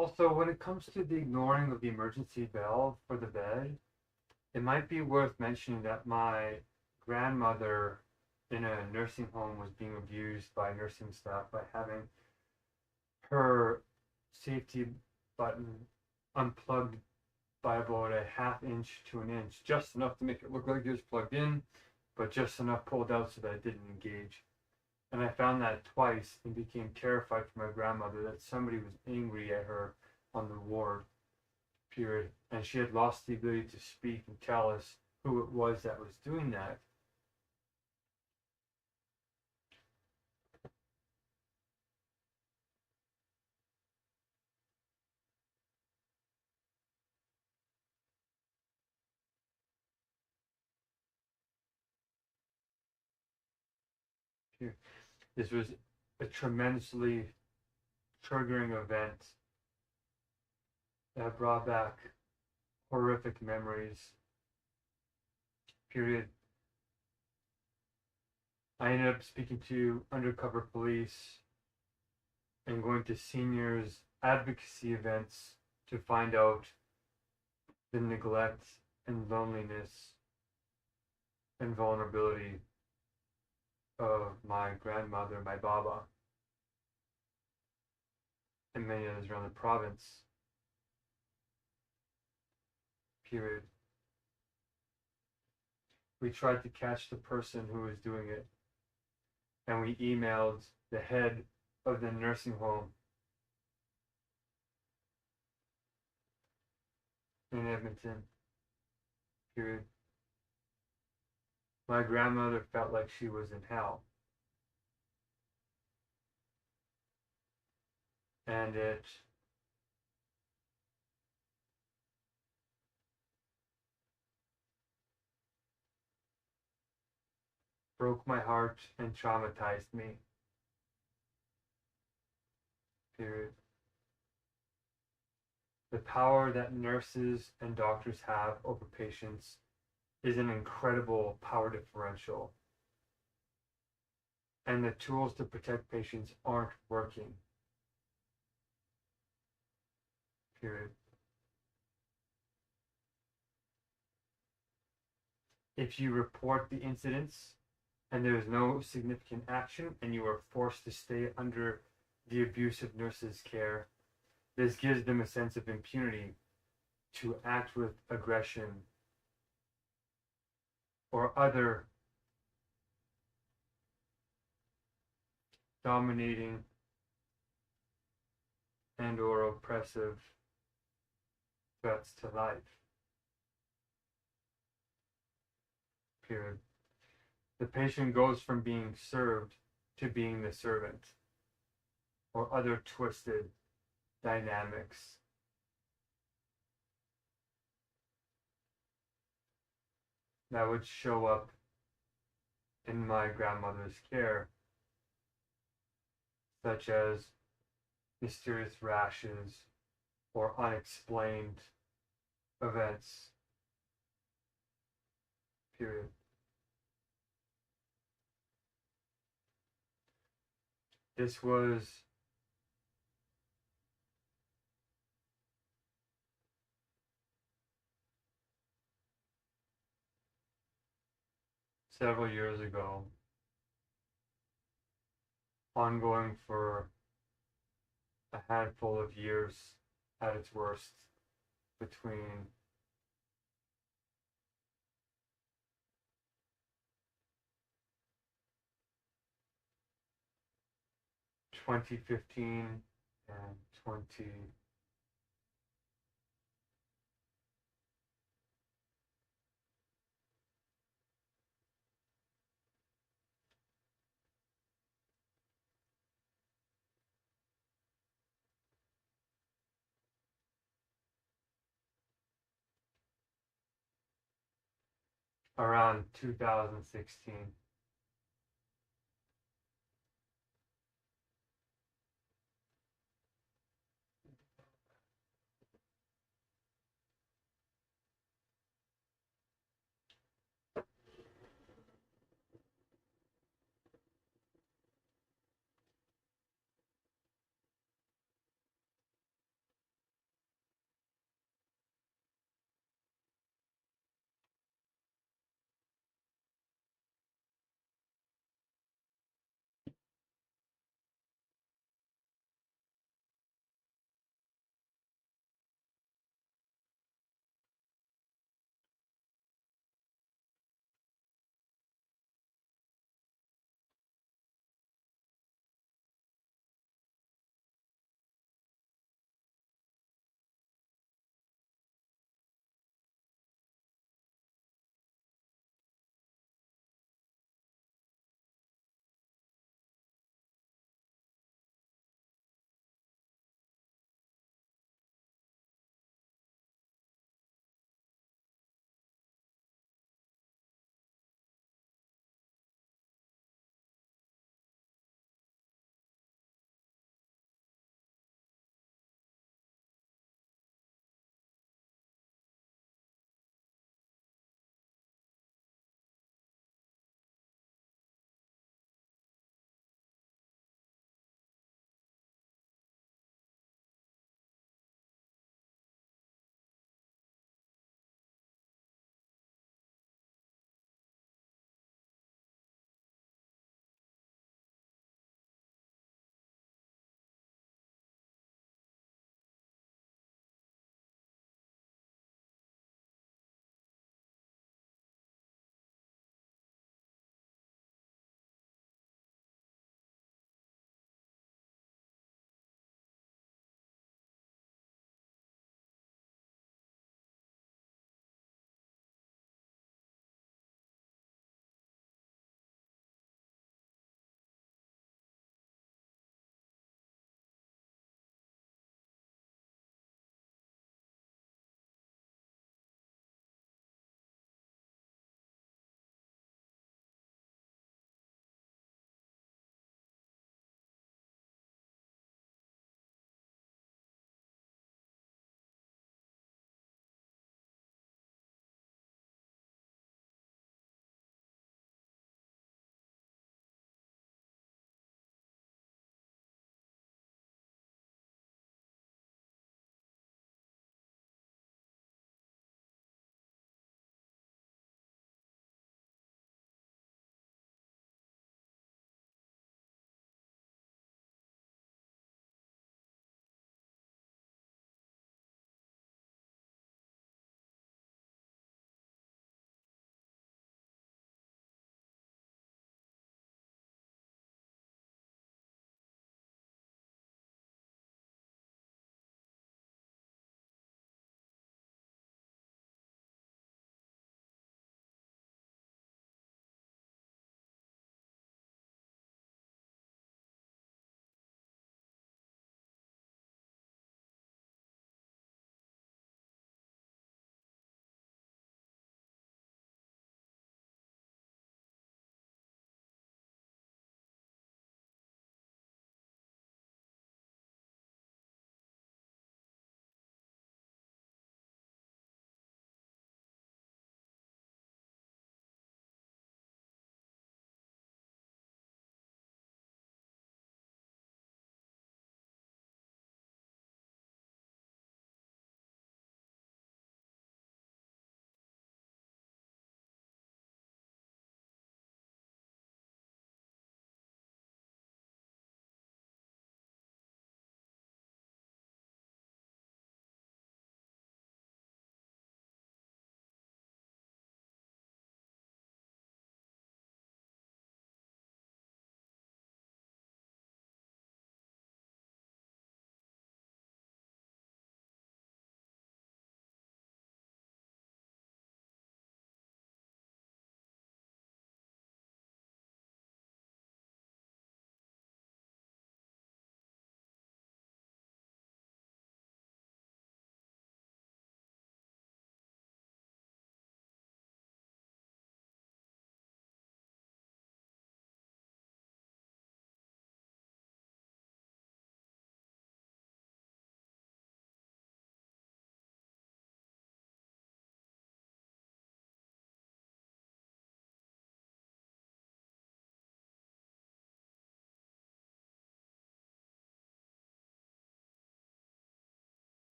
Also, when it comes to the ignoring of the emergency bell for the bed, it might be worth mentioning that my grandmother in a nursing home was being abused by nursing staff by having her safety button unplugged by about a half inch to an inch, just enough to make it look like it was plugged in, but just enough pulled out so that it didn't engage. And I found that twice and became terrified for my grandmother that somebody was angry at her on the ward, period. And she had lost the ability to speak and tell us who it was that was doing that. This was a tremendously triggering event that brought back horrific memories, period. I ended up speaking to undercover police and going to seniors advocacy events to find out the neglect and loneliness and vulnerability of my grandmother, my Baba, and many others around the province, period. We tried to catch the person who was doing it, and we emailed the head of the nursing home in Edmonton, period. My grandmother felt like she was in hell. And it broke my heart and traumatized me, period. The power that nurses and doctors have over patients is an incredible power differential. And the tools to protect patients aren't working, period. If you report the incidents and there is no significant action and you are forced to stay under the abusive nurse's care, this gives them a sense of impunity to act with aggression or other dominating and or oppressive threats to life, period. The patient goes from being served to being the servant, or other twisted dynamics. That would show up in my grandmother's care, such as mysterious rashes or unexplained events, period. This was several years ago, ongoing for a handful of years at its worst, between 2015 and 20 around 2016.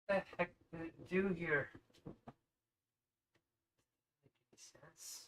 the heck did it do here? Make any sense?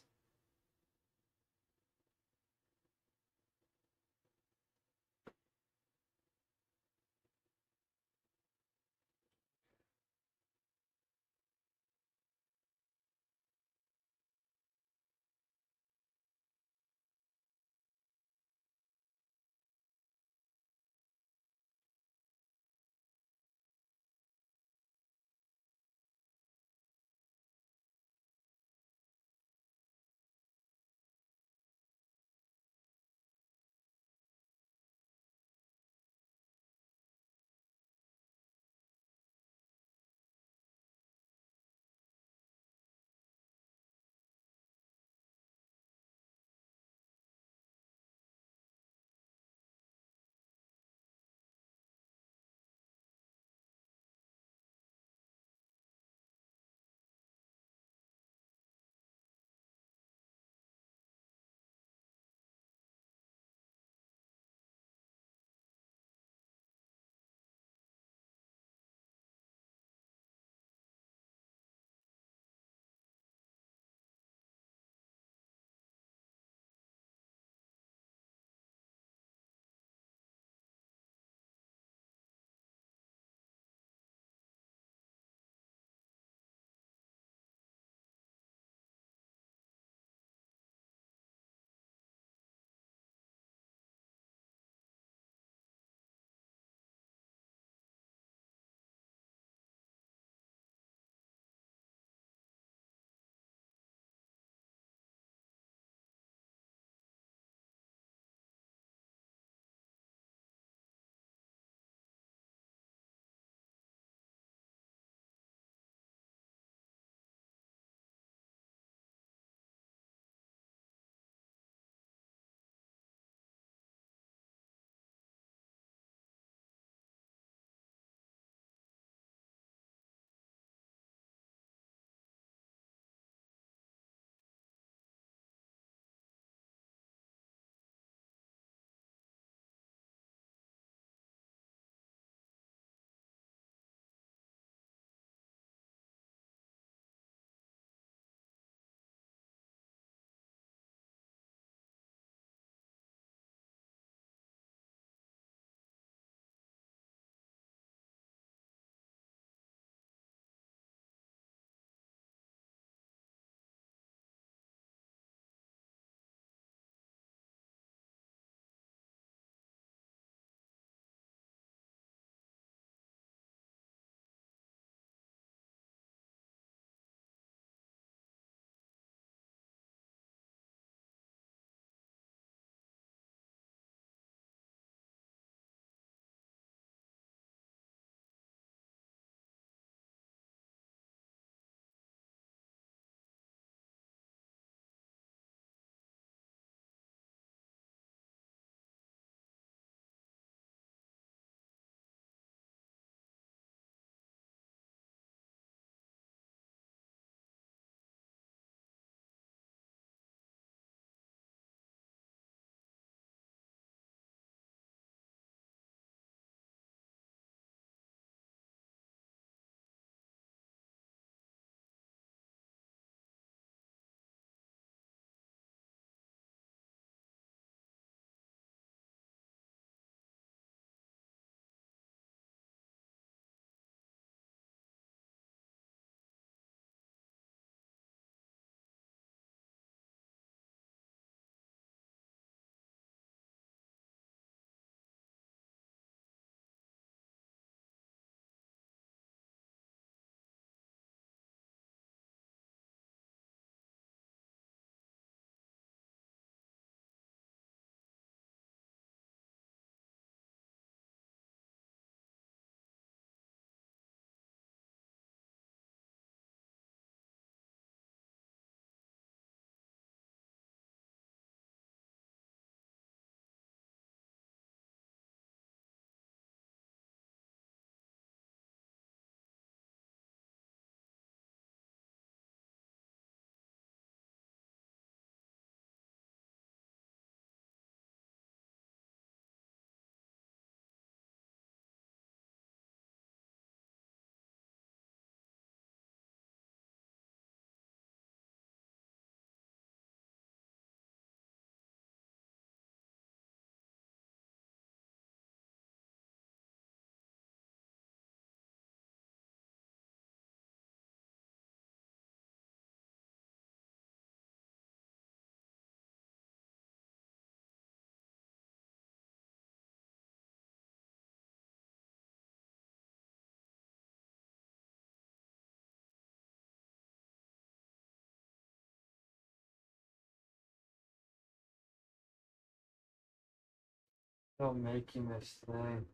Still making this thing.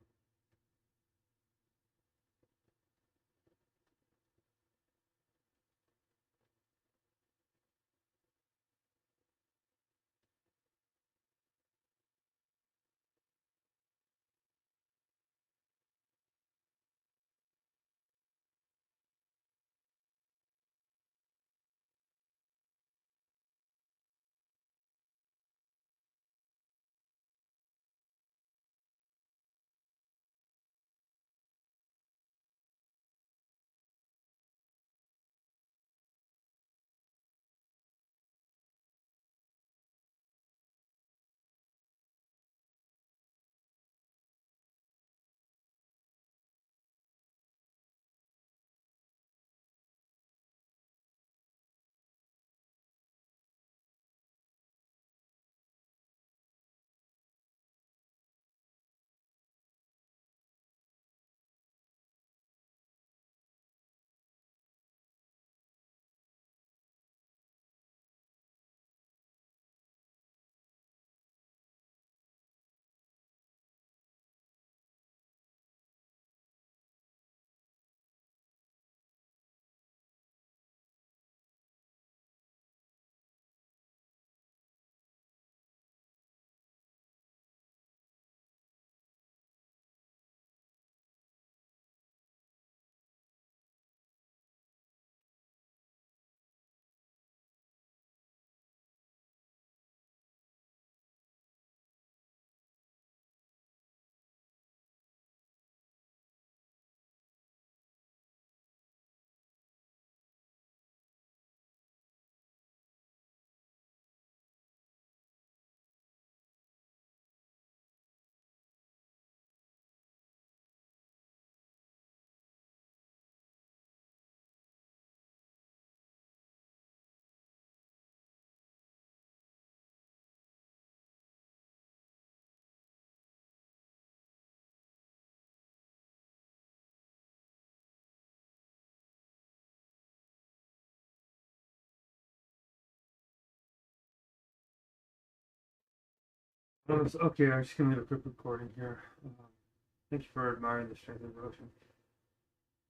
Okay, I'm just gonna leave a quick recording here. Thank you for admiring the strength of devotion.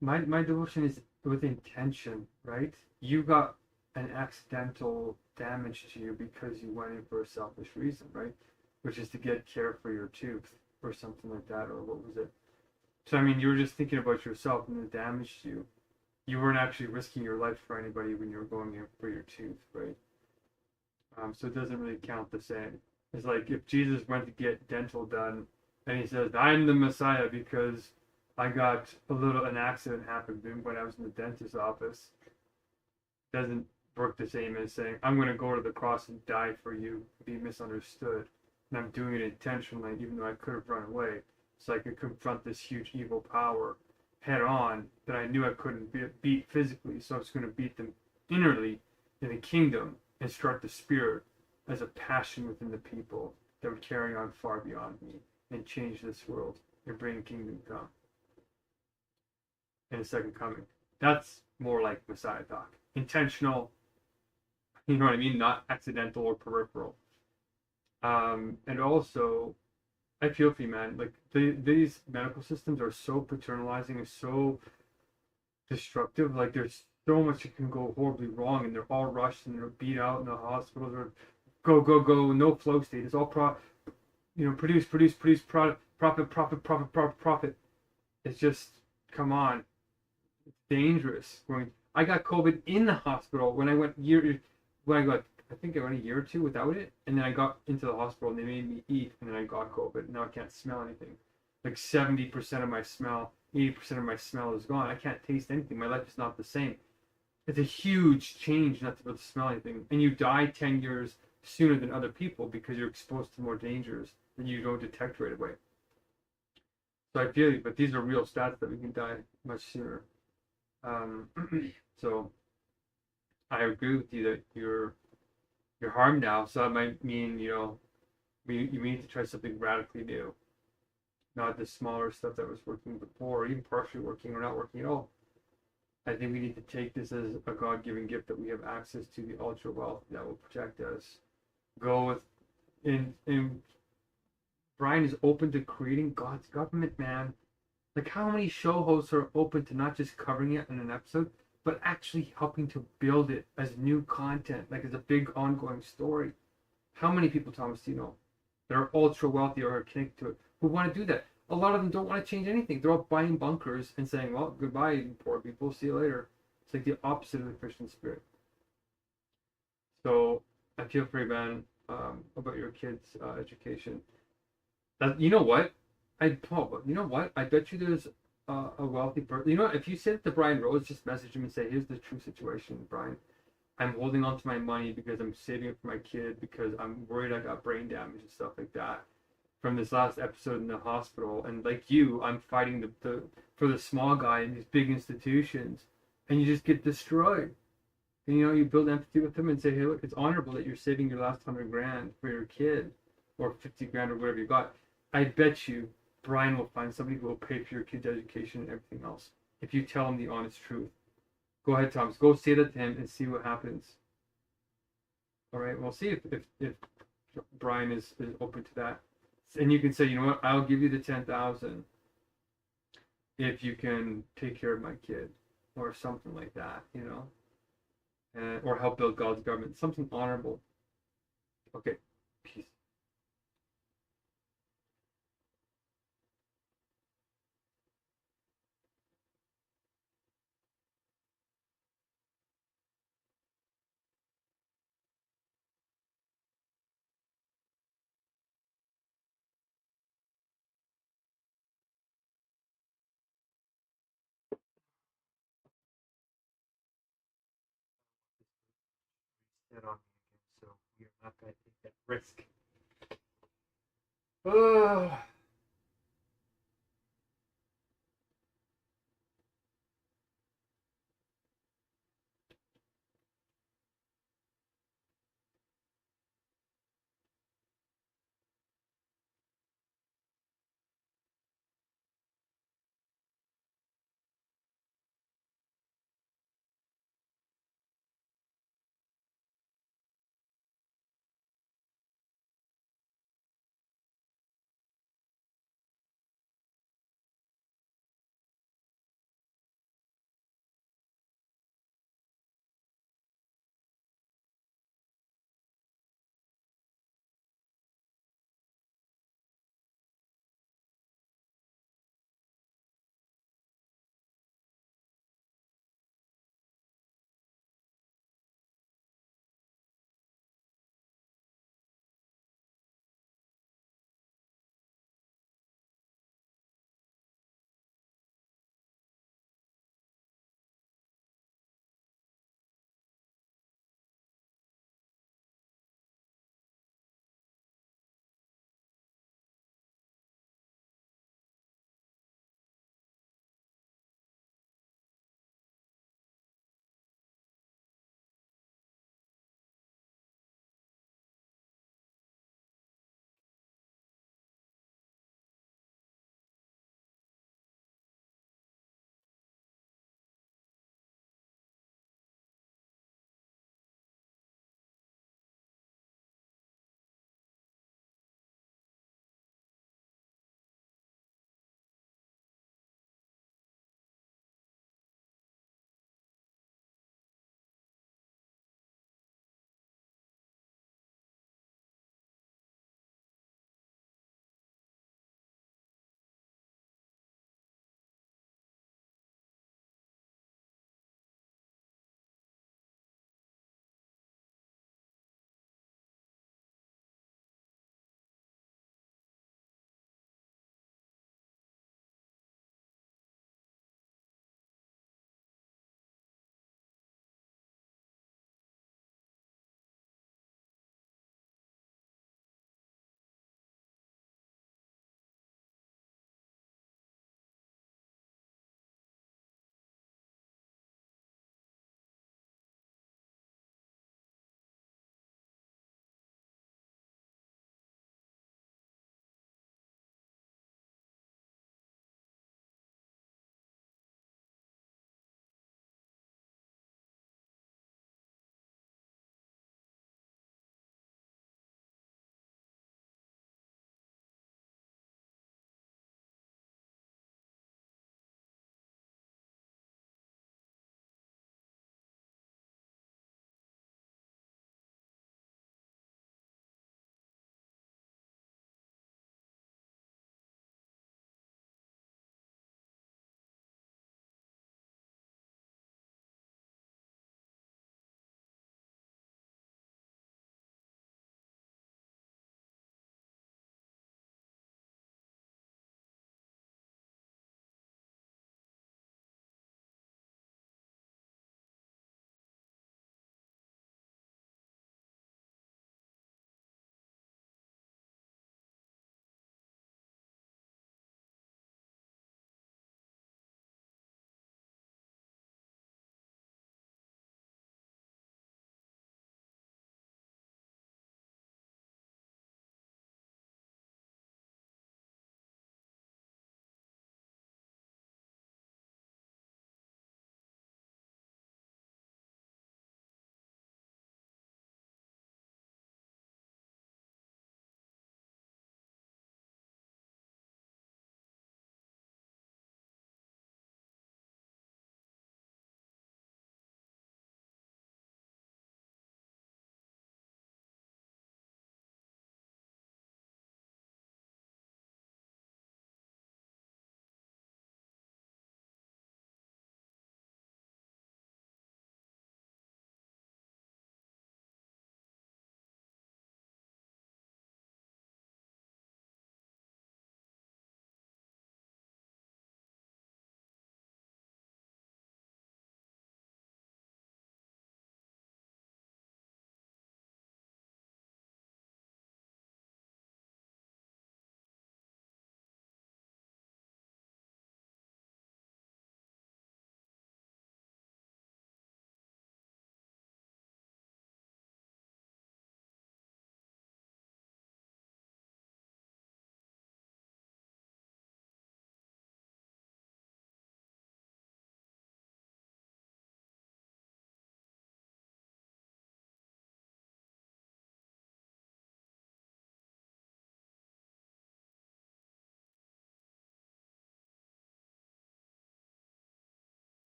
My devotion is with intention, right? You got an accidental damage to you because you went in for a selfish reason, right? Which is to get care for your tooth or something like that, or what was it? So I mean, you were just thinking about yourself and the damage to you. You weren't actually risking your life for anybody when you were going in for your tooth, right? So it doesn't really count the same. It's like if Jesus went to get dental done and he says, I'm the Messiah because I got an accident happened when I was in the dentist's office. It doesn't work the same as saying, I'm going to go to the cross and die for you, be misunderstood. And I'm doing it intentionally, even though I could have run away. So I could confront this huge evil power head on that I knew I couldn't beat physically. So I was going to beat them innerly in the kingdom and start the spirit as a passion within the people that would carry on far beyond me and change this world and bring kingdom come in a second coming. That's more like Messiah talk. Intentional, you know what I mean? Not accidental or peripheral. And also, I feel for you, man. Like these medical systems are so paternalizing and so destructive. Like there's so much that can go horribly wrong, and they're all rushed and they're beat out in the hospitals or go, no flow state. It's all produce, profit. It's just, come on, it's dangerous. I got COVID in the hospital when I went I think I went a year or two without it, and then I got into the hospital and they made me eat, and then I got COVID. Now I can't smell anything. Like 70% of my smell, 80% of my smell is gone. I can't taste anything. My life is not the same. It's a huge change not to be able to smell anything, and you die 10 years sooner than other people because you're exposed to more dangers that you don't detect right away. So I feel you, but these are real stats that we can die much sooner. So I agree with you that you're harmed now. So that might mean you need to try something radically new, not the smaller stuff that was working before, or even partially working or not working at all. I think we need to take this as a God-given gift that we have access to the ultra wealth that will protect us. Go with in Brian is open to creating God's government, man. Like, how many show hosts are open to not just covering it in an episode, but actually helping to build it as new content, like as a big ongoing story? How many people, Thomas, do you know that are ultra wealthy or are connected to it who want to do that? A lot of them don't want to change anything. They're all buying bunkers and saying, well, goodbye, poor people. See you later. It's like the opposite of the Christian spirit. So I feel for you, man, about your kids' education. You know what? You know what? I bet you there's a wealthy person. You know, if you say it to Brian Rose, just message him and say, "Here's the true situation, Brian. I'm holding on to my money because I'm saving it for my kid because I'm worried I got brain damage and stuff like that from this last episode in the hospital. And like you, I'm fighting the for the small guy in these big institutions, and you just get destroyed. And you know, you build empathy with them and say, hey, look, it's honorable that you're saving your last 100 grand for your kid, or 50 grand or whatever you got. I bet you Brian will find somebody who will pay for your kid's education and everything else if you tell him the honest truth. Go ahead, Thomas. Go say that to him and see what happens. All right. We'll see if Brian is open to that. And you can say, you know what, I'll give you the 10,000 if you can take care of my kid, or something like that, you know, or help build God's government, something honorable. Okay. Peace. Set on me again, so we are not going to take that risk.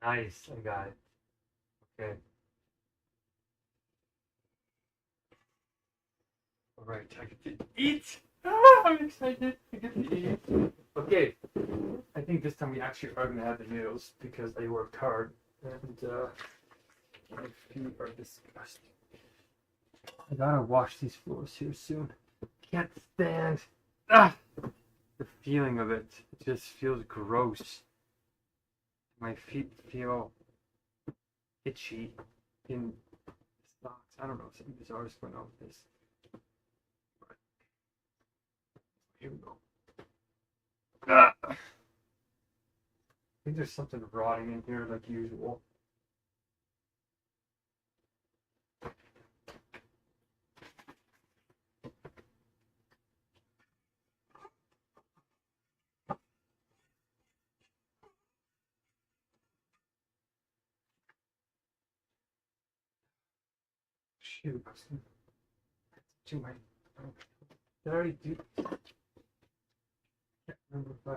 Nice, I got it. Okay. All right, I get to eat. Ah, I'm excited. I get to eat. Okay, I think this time we actually are gonna have the noodles because they worked hard, and my feet are disgusting. I gotta wash these floors here soon. Can't stand the feeling of it. It just feels gross. My feet feel itchy in the socks. I don't know, something bizarre is going on with this. But here we go. I think there's something rotting in here like usual. Shoot, I was gonna do my. Did I already do this? I can't remember if I.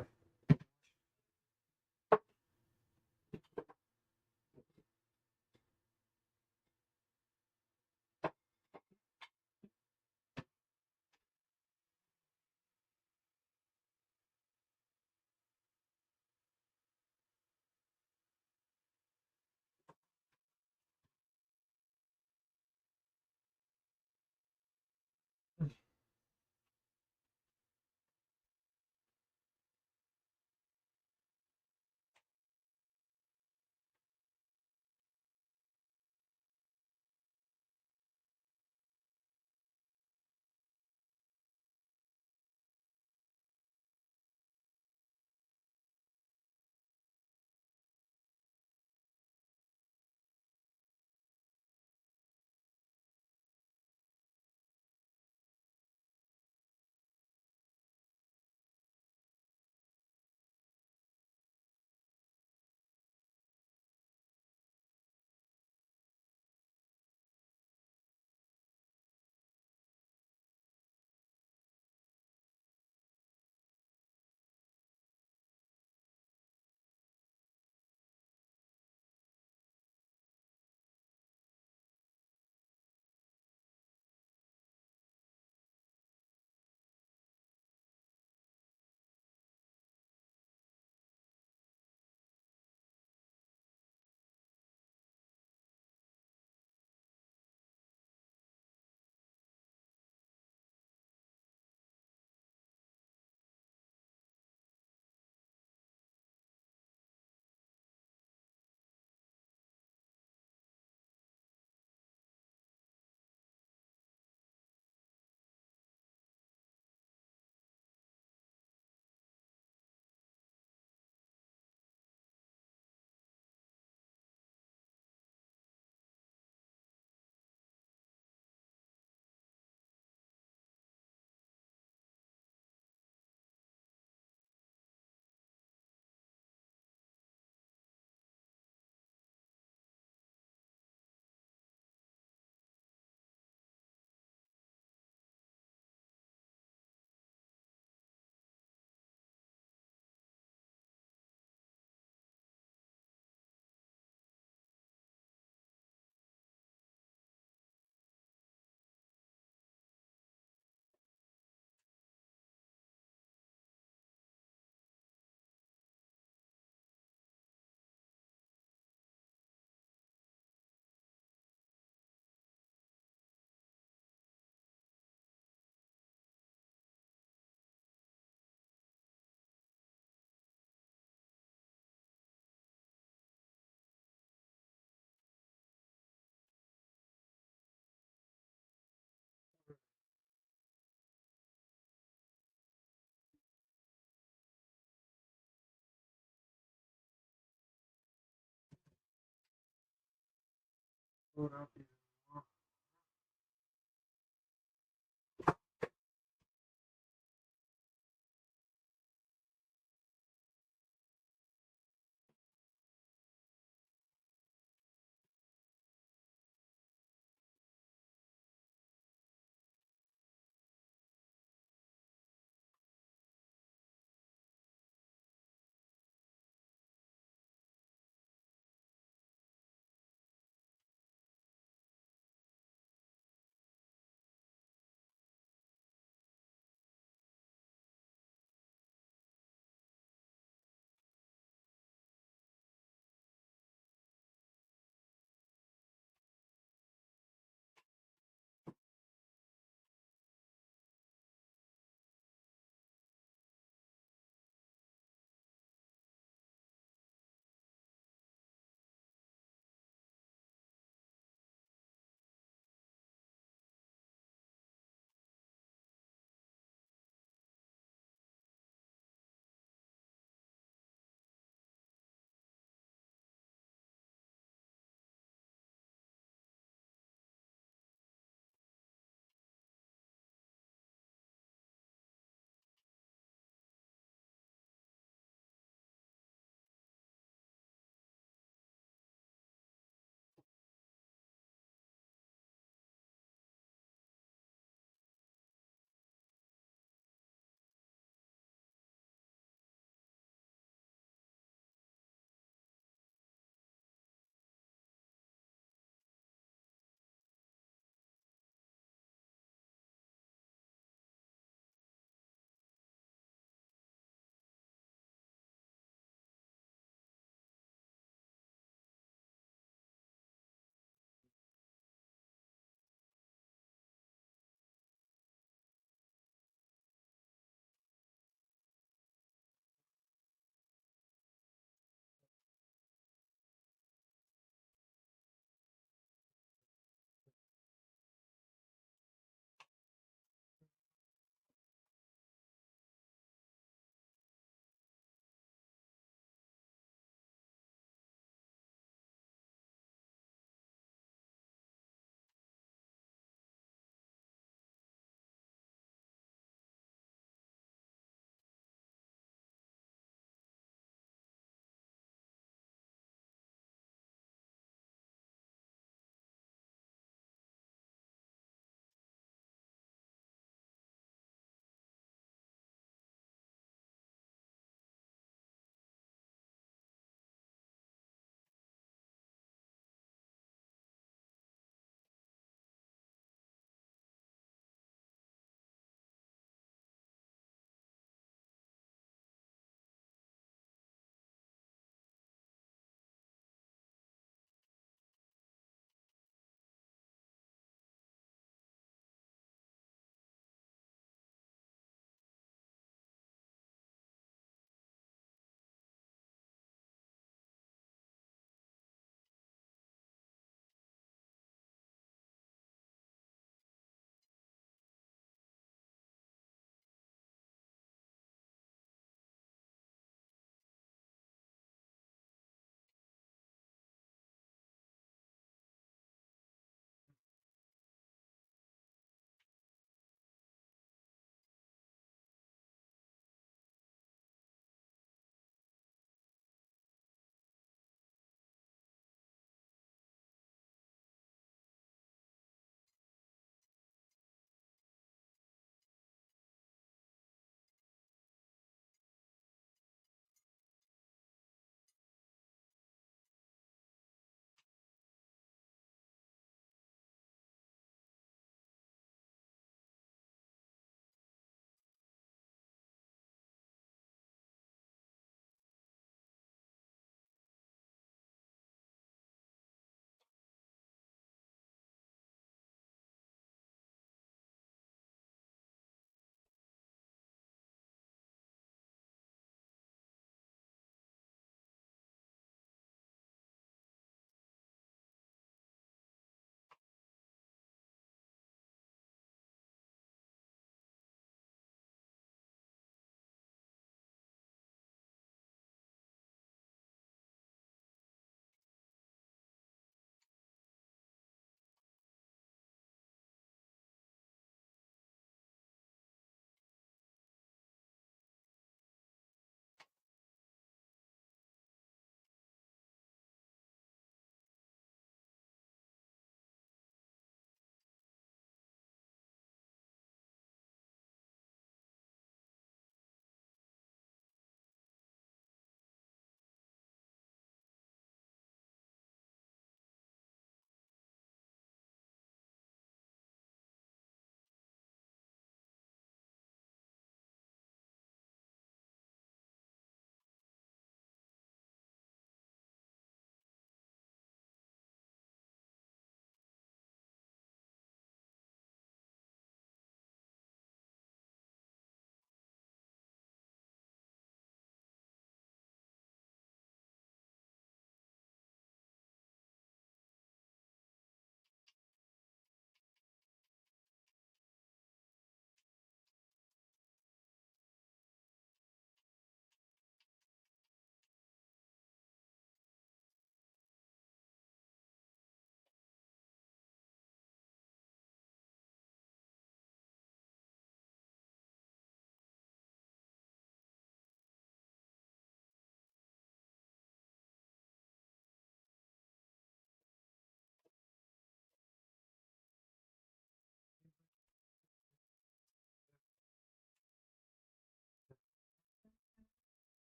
Hold up.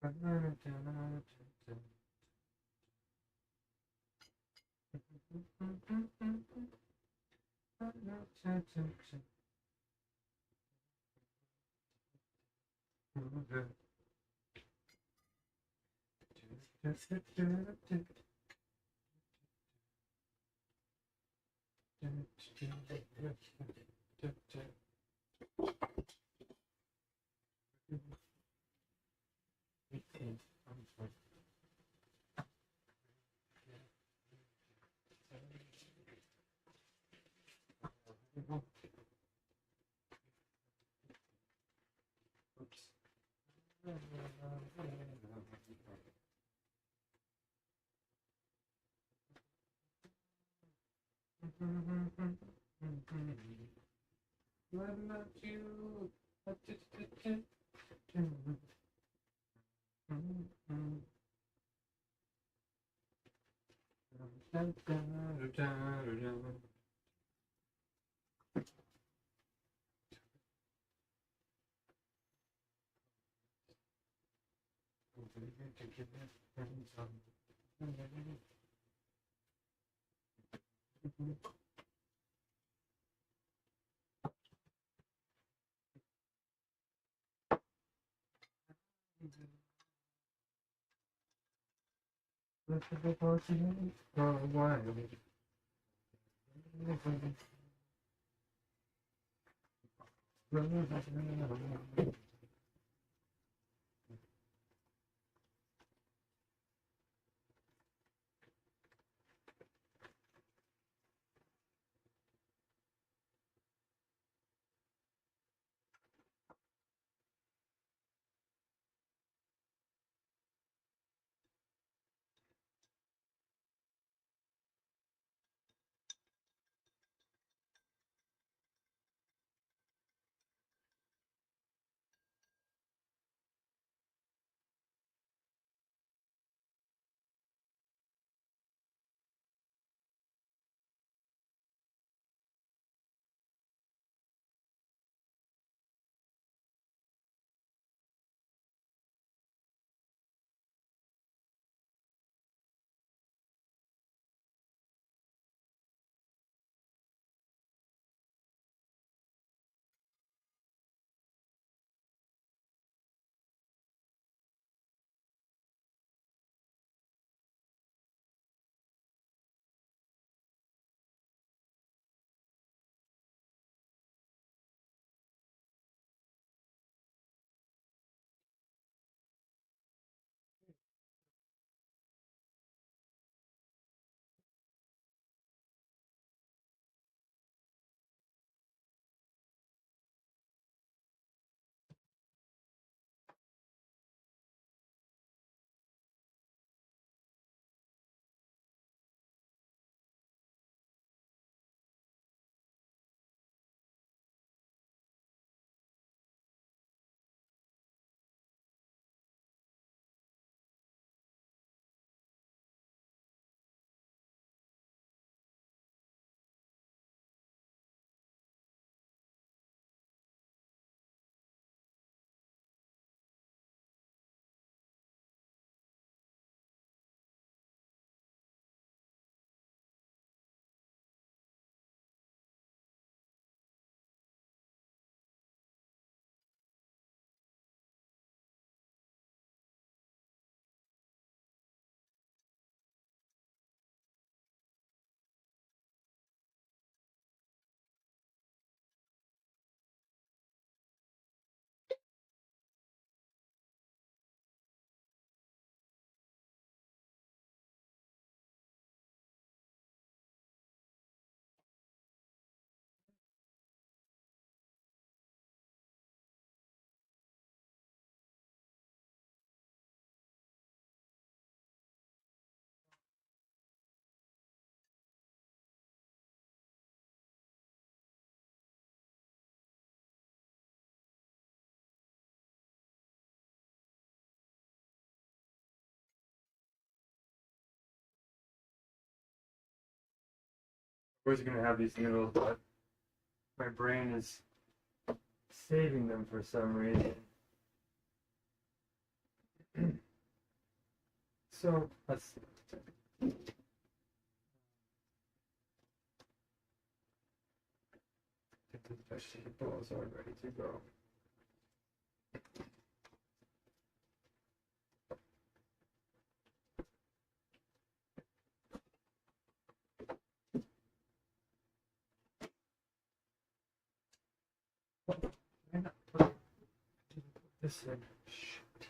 What about you? Always gonna have these noodles, but my brain is saving them for some reason. So let's see. The vegetables are ready to go. Why not put this in? Shoot.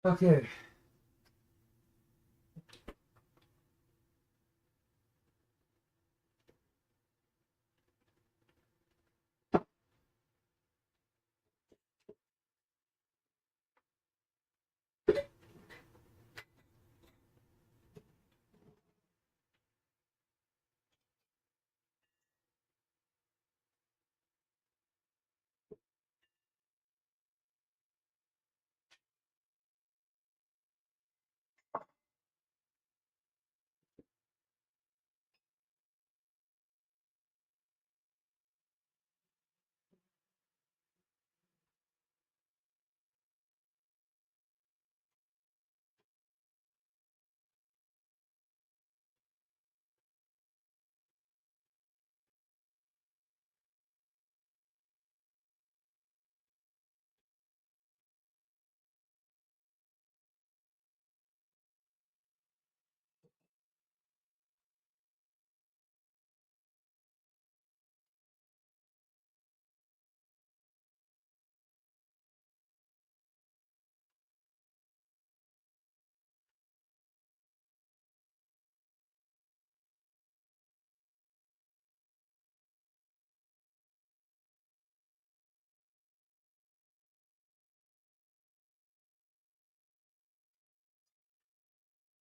Okay.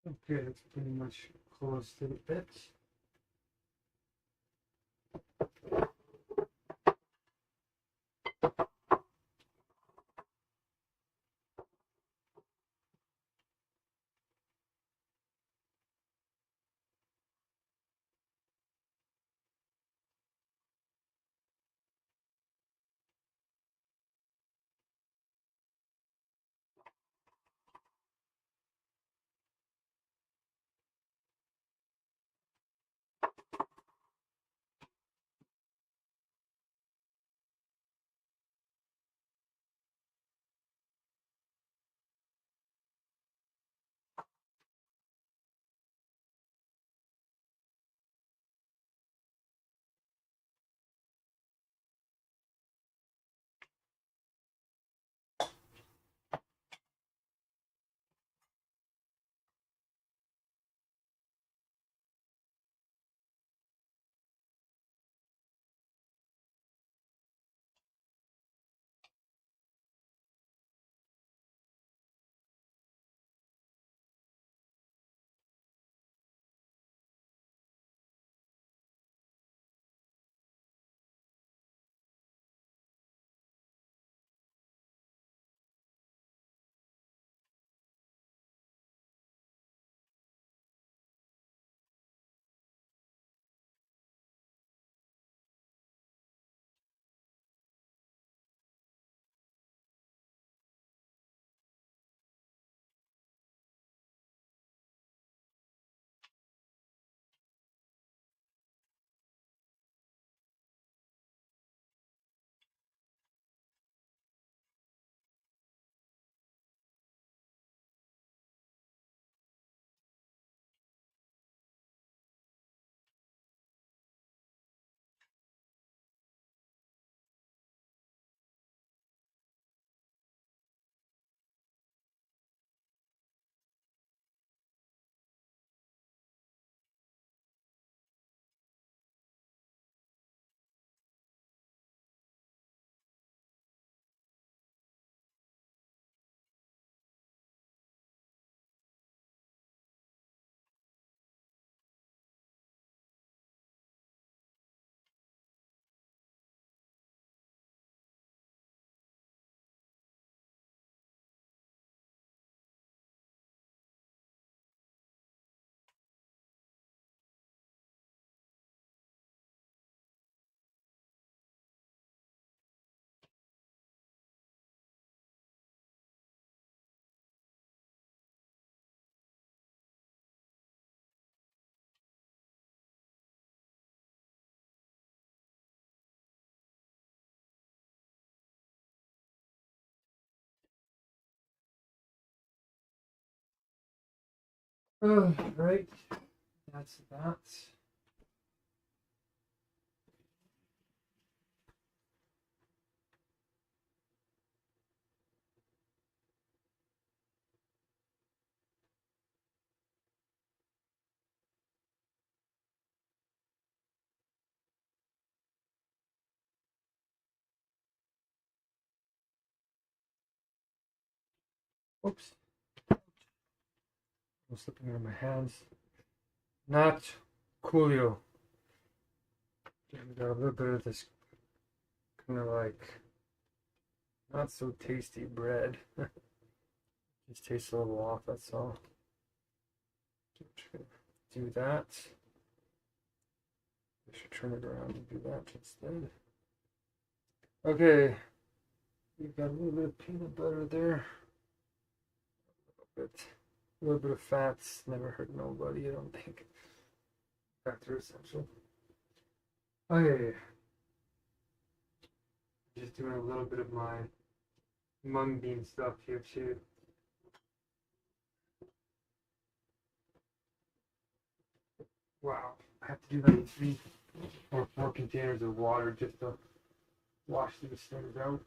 Okay, that's pretty much close to the bit. Right, that's that. Oops, I'm slipping out of my hands. Not coolio. We got a little bit of this kind of like not so tasty bread. Just tastes a little off, that's all. Do that. I should turn it around and do that instead. Okay, we've got a little bit of peanut butter there. A little bit of fats never hurt nobody, I don't think. Fats are essential. Okay, just doing a little bit of my mung bean stuff here too. Wow, I have to do like 3 or 4 containers of water just to wash these things out.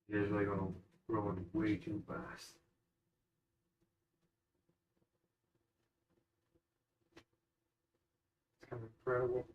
It's like growing way too fast. It's kind of incredible.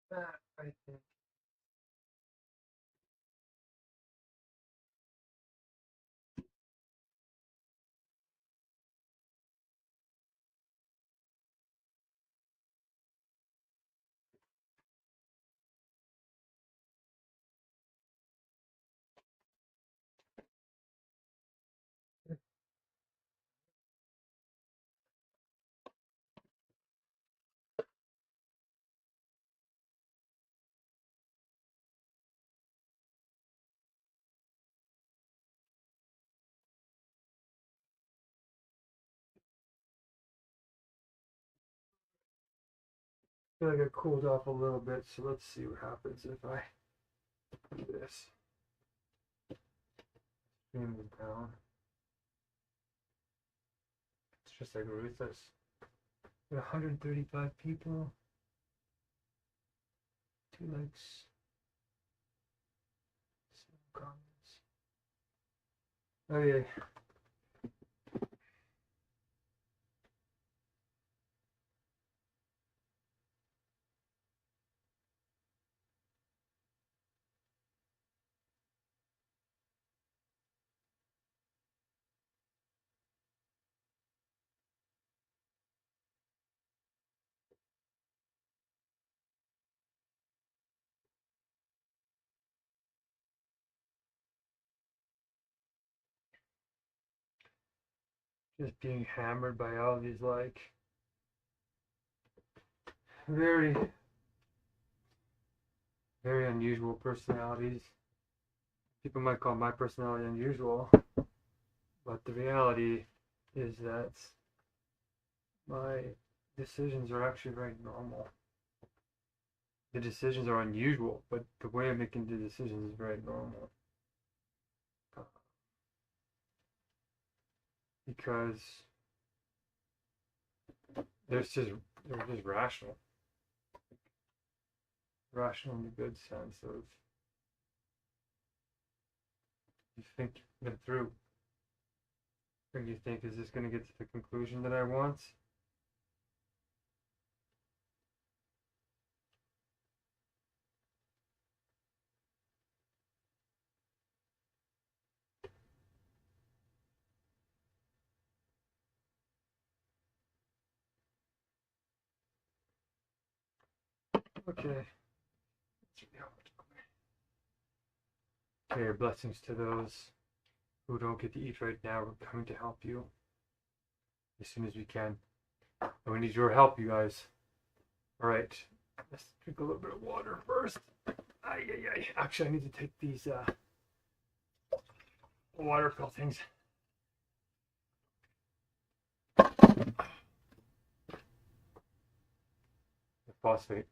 I think. I feel like I cooled off a little bit, so let's see what happens if I do this. Stream is down. It's just like ruthless. 135 people. 2 likes. 7 comments. Okay. Just being hammered by all these like very unusual personalities. People might call my personality unusual, but the reality is that my decisions are actually very normal. The decisions are unusual, but the way I'm making the decisions is very normal. Because they're just rational. Rational in the good sense of you think them through. And you think, is this going to get to the conclusion that I want? Okay. Okay, blessings to those who don't get to eat right now. We're coming to help you as soon as we can. And we need your help, you guys. Alright. Let's drink a little bit of water first. Actually, I need to take these water pill things. The phosphate.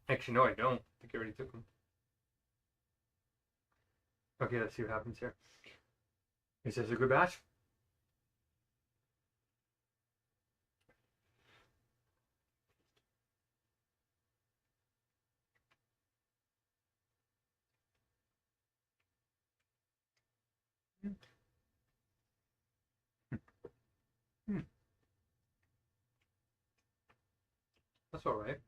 Actually, no, I don't. I think I already took them. Okay, let's see what happens here. Is this a good batch? That's all right.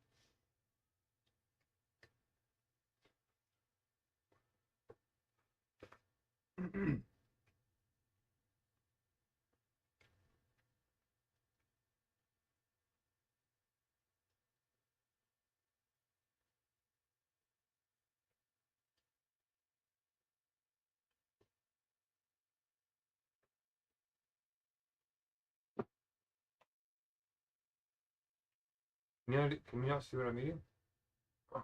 Can you not see what I'm eating? Oh.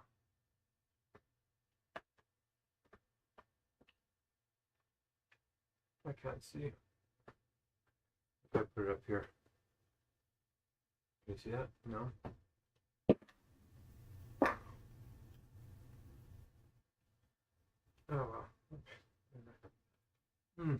I can't see. If I put it up here. Can you see that? No? Oh well.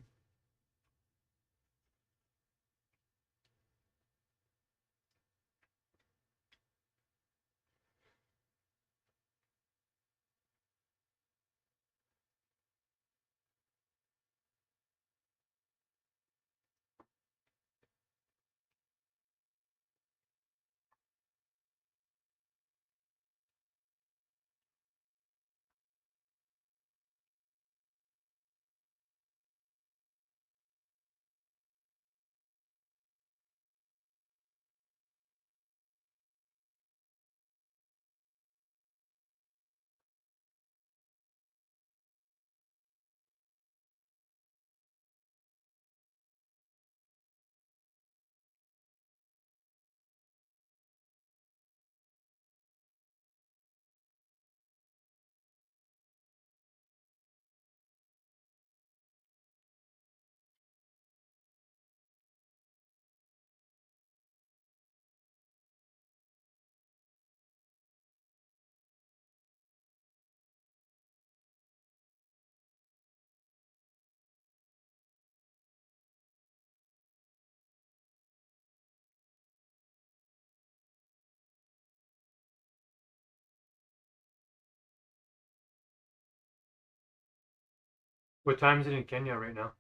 What time is it in Kenya right now?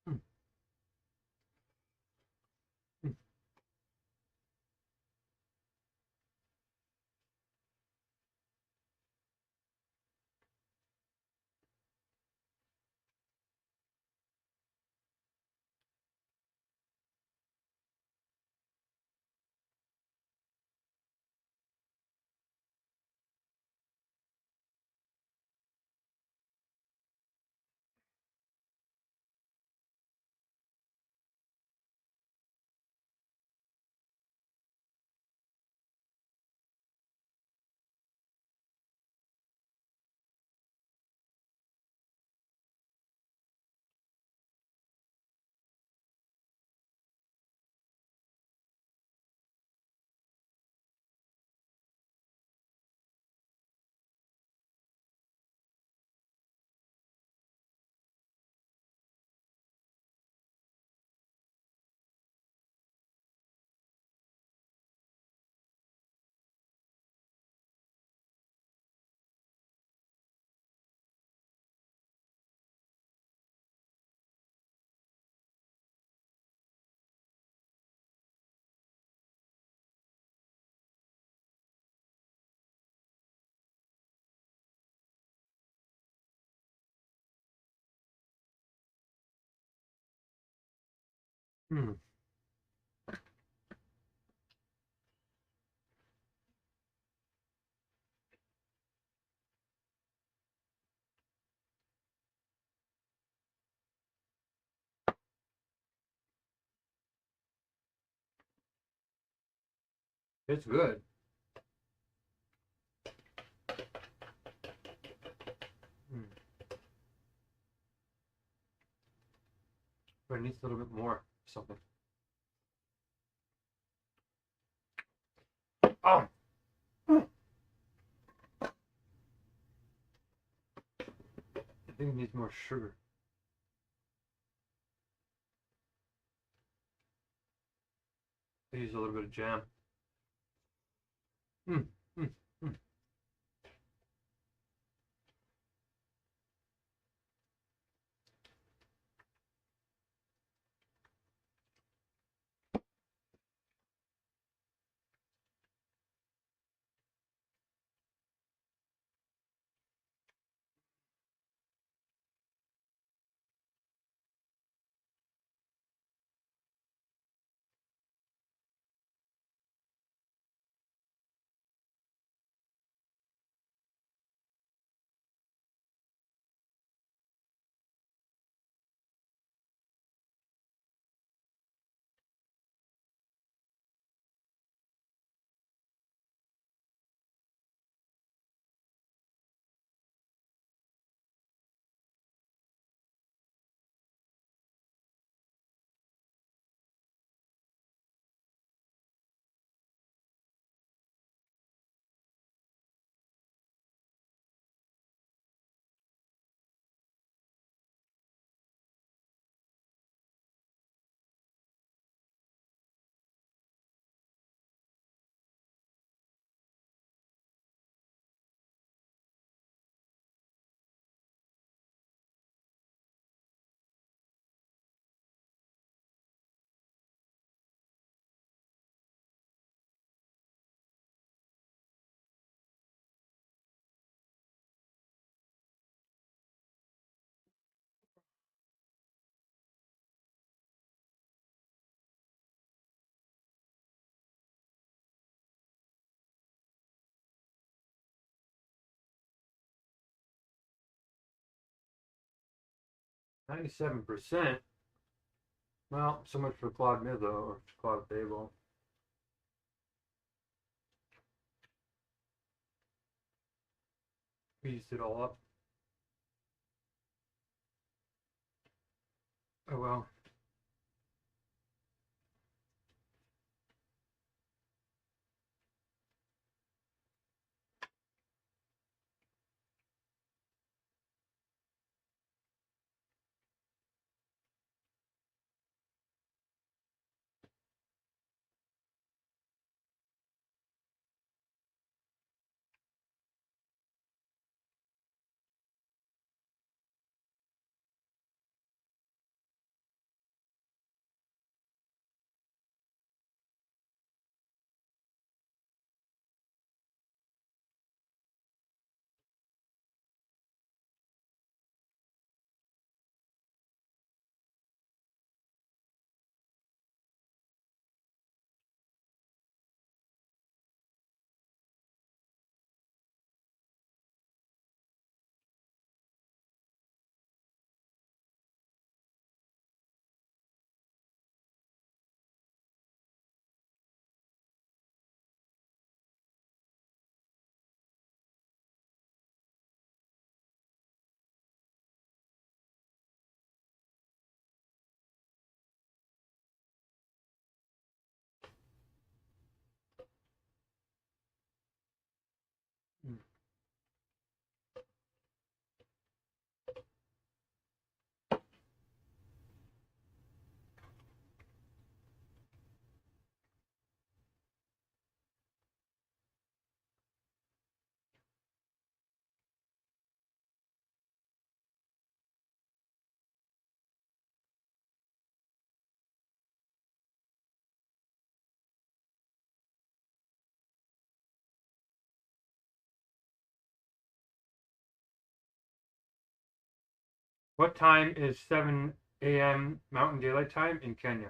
Hmm. Hmm. Hmm. It's good. Hmm. But it needs a little bit more something. Oh. I think it needs more sugar. I use a little bit of jam. Mm, mm, mm. %. Well, so much for Claude Mid though, or Claude Babel. We used it all up. Oh well. What time is 7 a.m. Mountain Daylight Time in Kenya?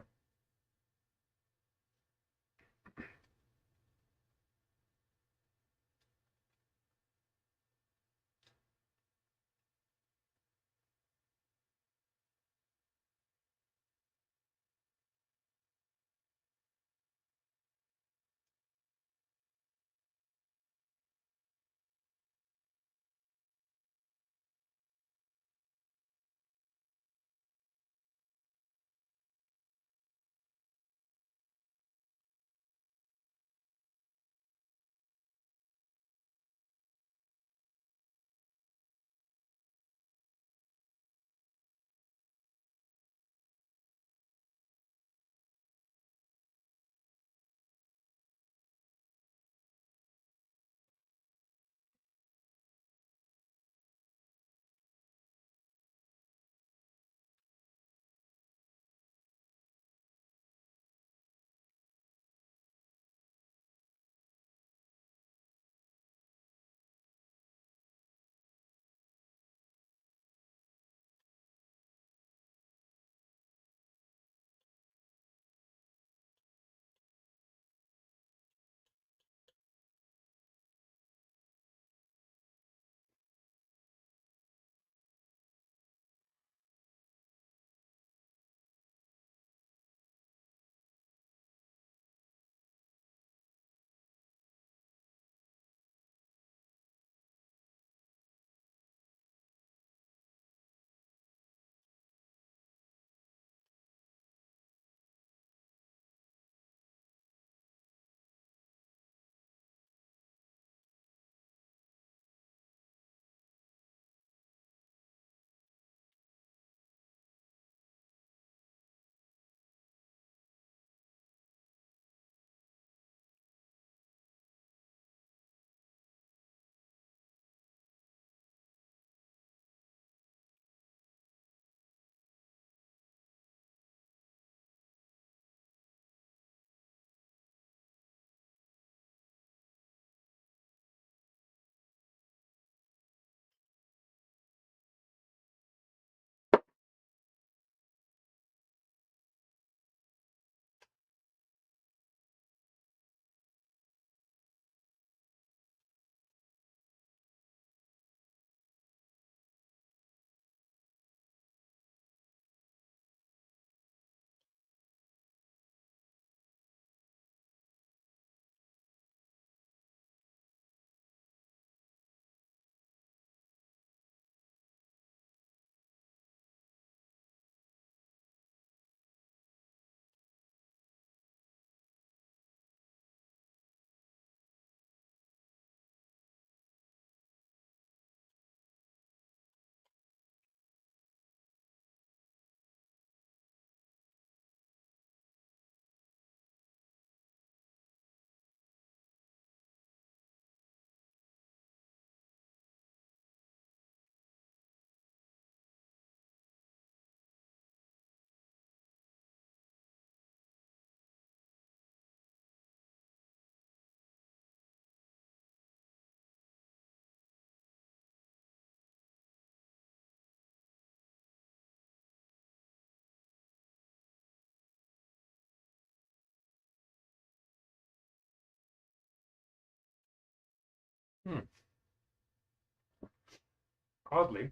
Oddly,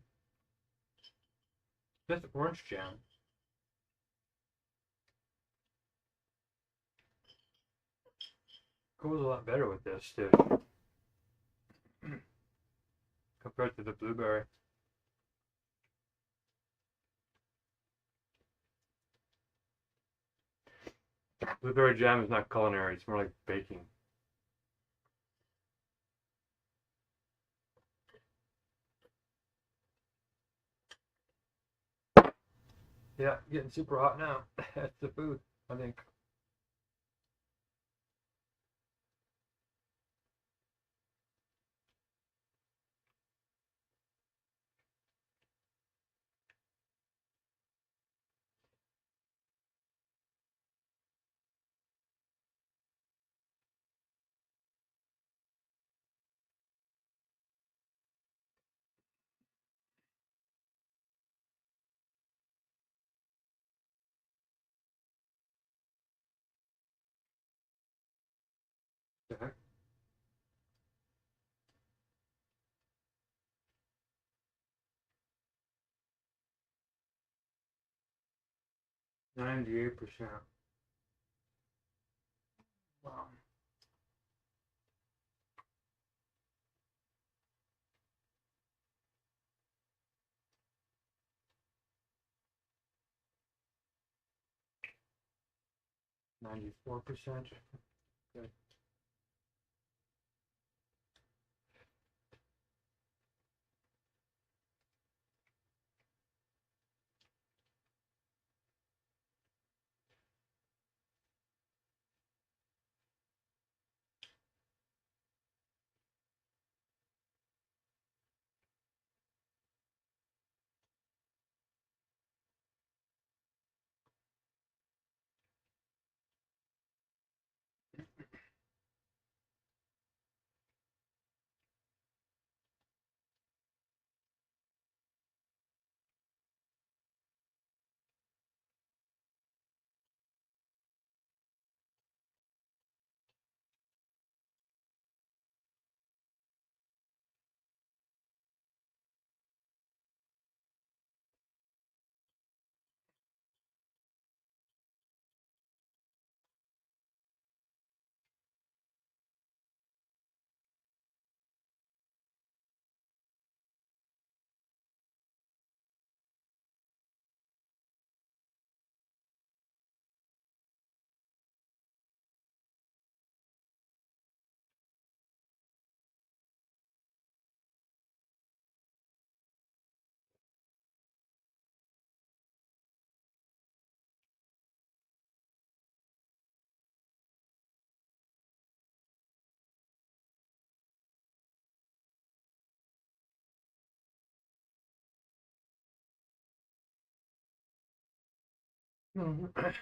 this orange jam goes a lot better with this dish compared to the blueberry. Blueberry jam is not culinary, it's more like baking. Yeah, getting super hot now. That's the food, I think. The heck? %98%. Wow. %94%. Okay.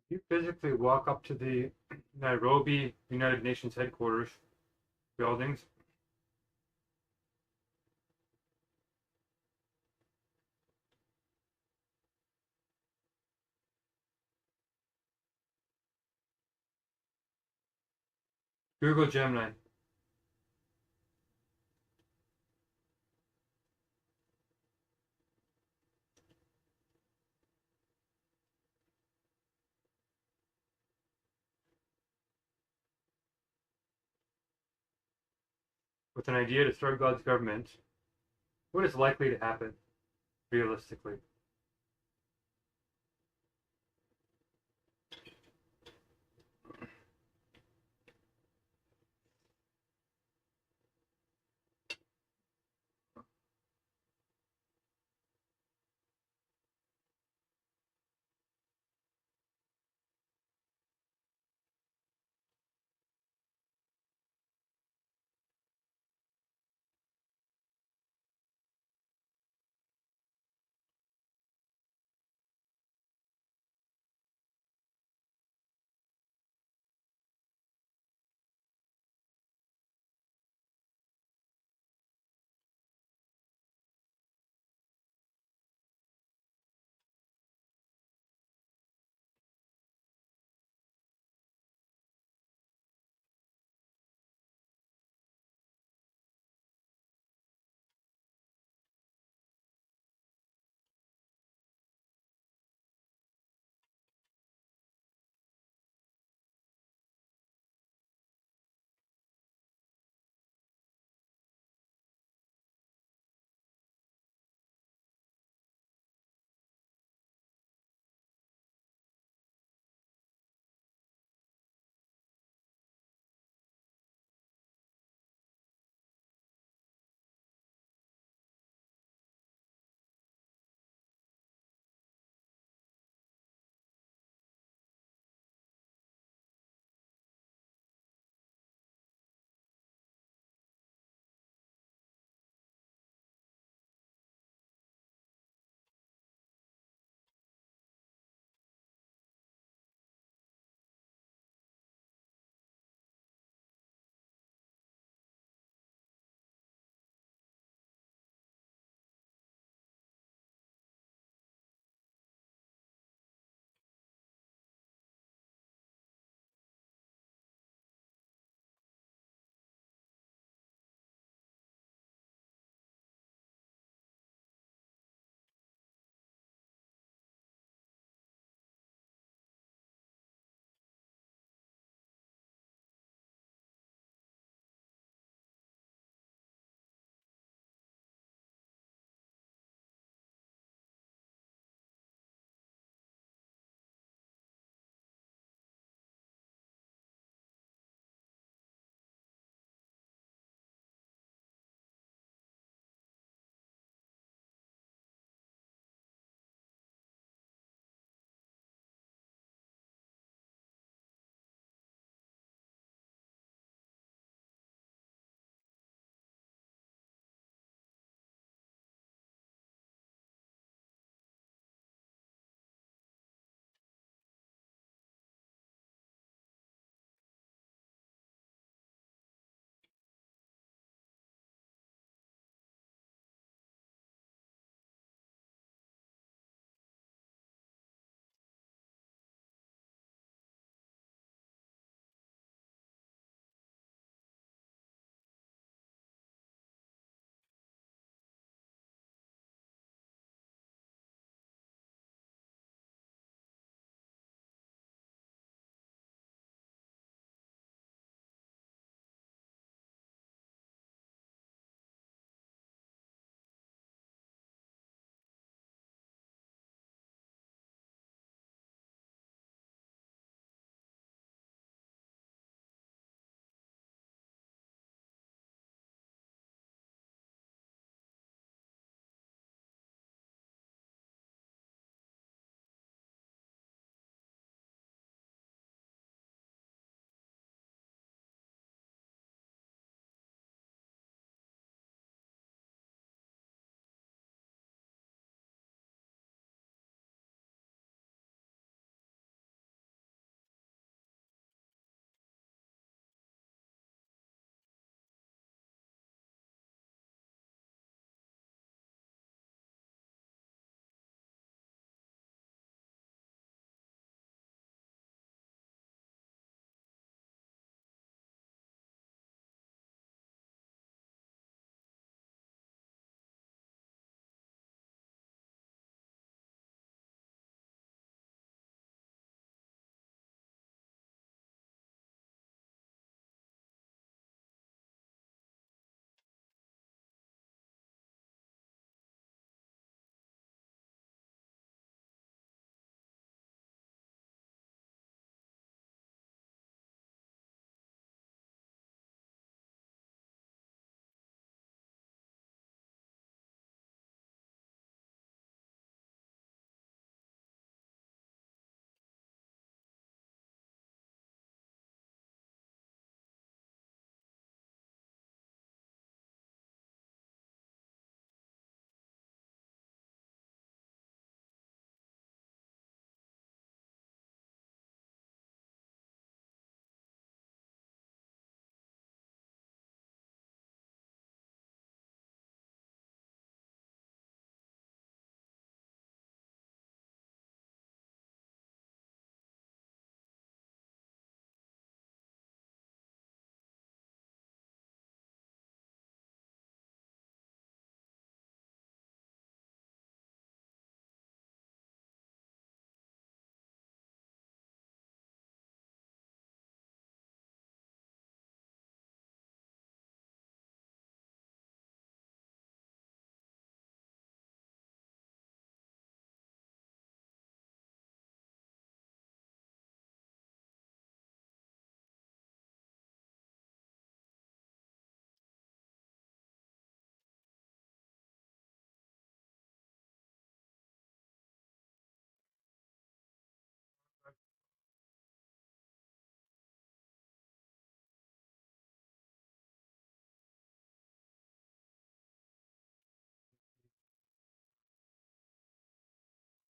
You physically walk up to the Nairobi United Nations headquarters buildings. Google Gemini. With an idea to start God's government, what is likely to happen realistically?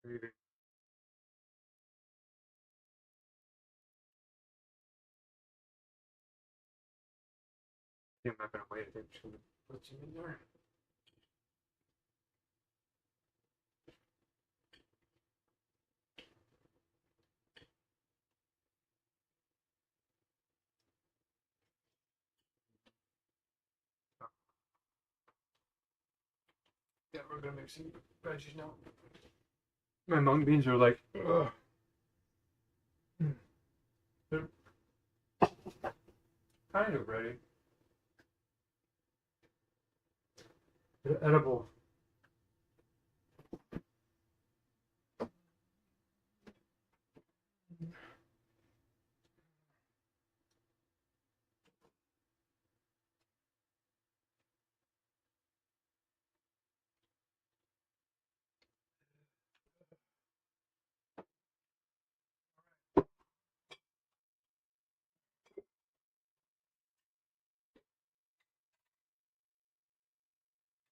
Leaving. I'm not gonna wait. I think I'm just gonna put some in there. Yeah, we're gonna make some veggies now. My mung beans are like, ugh. They're kind of ready. They're edible.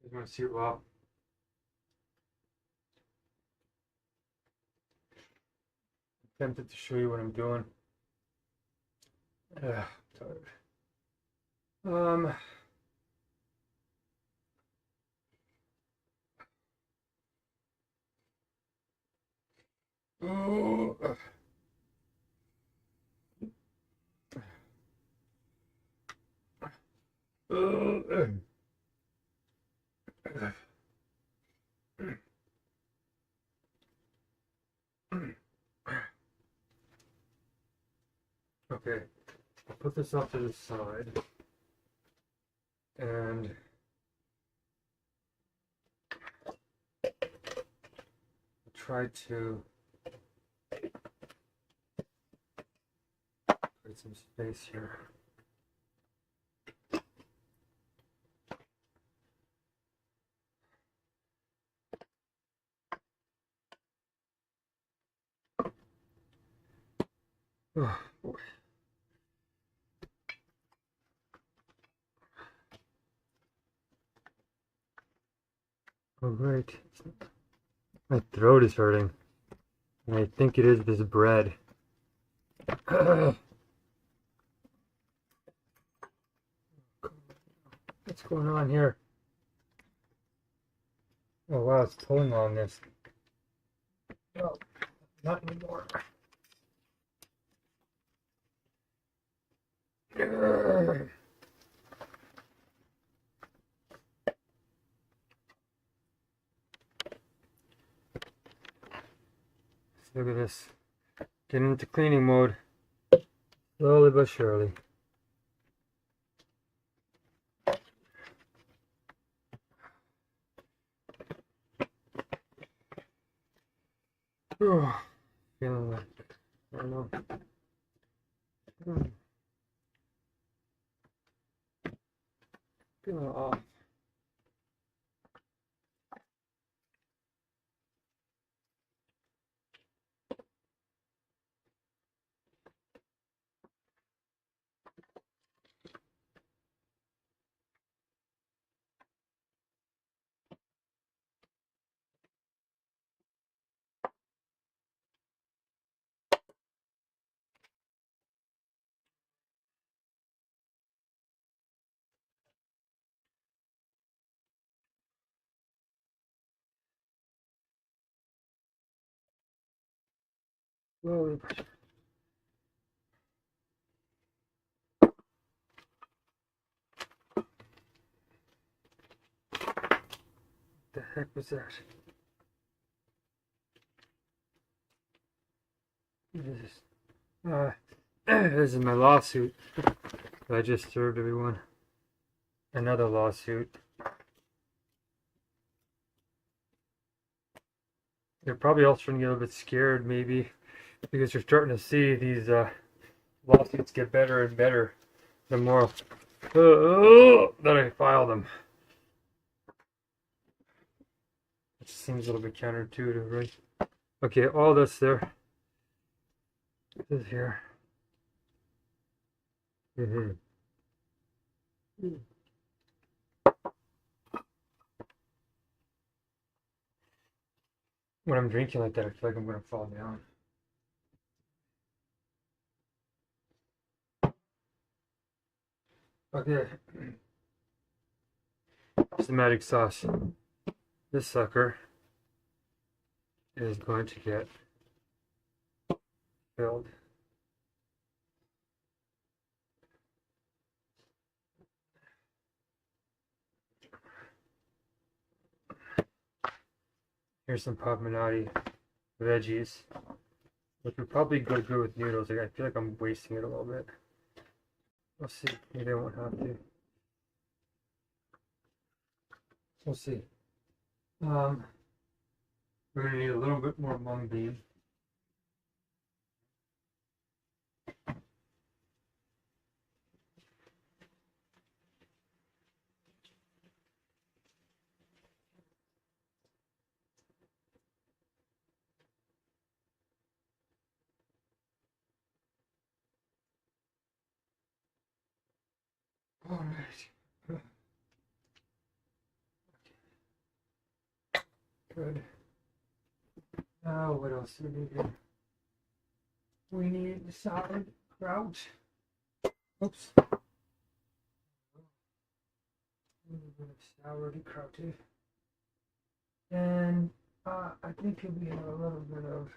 You want to see it well? I'm tempted to show you what I'm doing. I'm tired. Oh. Okay, I'll put this off to the side and try to put some space here. Oh, boy. All right, my throat is hurting, and I think it is this bread. What's going on here? Oh wow, it's pulling on this. No, not anymore. Look at this. Getting into cleaning mode. Slowly but surely. Oh, feeling like, I don't know. Feeling off. Slowly but surely. What the heck was that? What is this? This is my lawsuit. I just served everyone. Another lawsuit. They're probably all starting to get a little bit scared, maybe, because you're starting to see these lawsuits get better and better the more that I file them. It seems a little bit counterintuitive, right? Okay, all this there. This is here. when I'm drinking like that, I feel like I'm gonna fall down. Okay. It's the magic sauce. This sucker is going to get filled. Here's some Pavminati veggies, which would probably go good with noodles. Like, I feel like I'm wasting it a little bit. We'll see. Maybe I won't have to. We'll see. We're gonna need a little bit more mung bean. All right. Good. Now, what else do we need here? We need sauerkraut. Oops. A little bit of sauerkraut. And I think we have a little bit of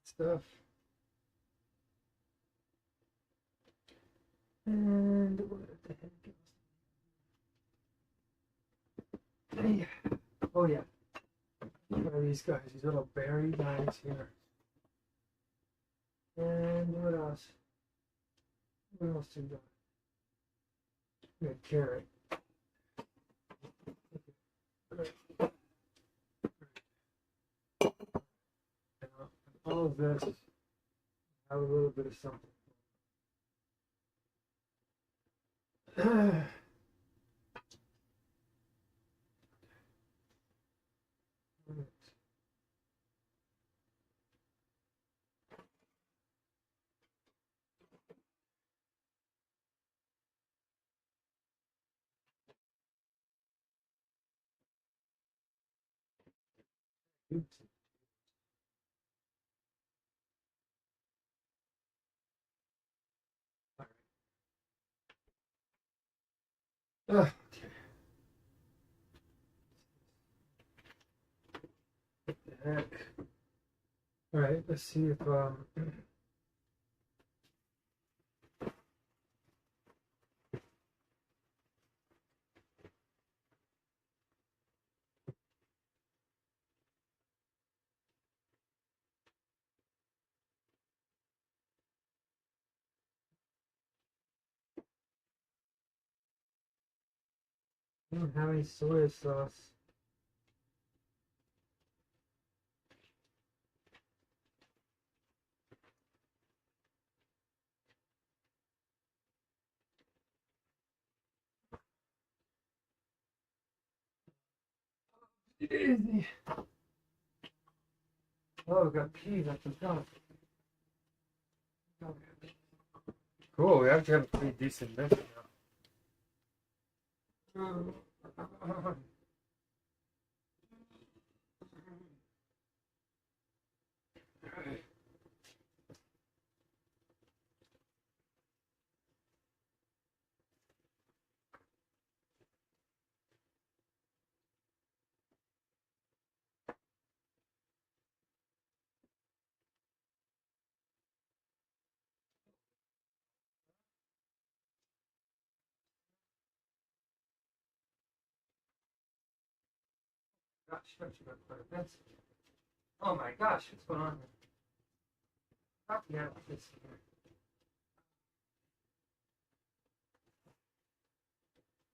stuff. And what the heck else? Hey. Oh yeah. One of these guys, these little berry guys here. And what else? What else do we got? We got carrot. And all of this have a little bit of something. Oops. Okay. What the heck? All right, let's see if I don't have any soy sauce. Easy. Oh, we got peas. I forgot. Cool. We actually have a pretty decent mix now. Oh my gosh, what's going on here? How can I put this here?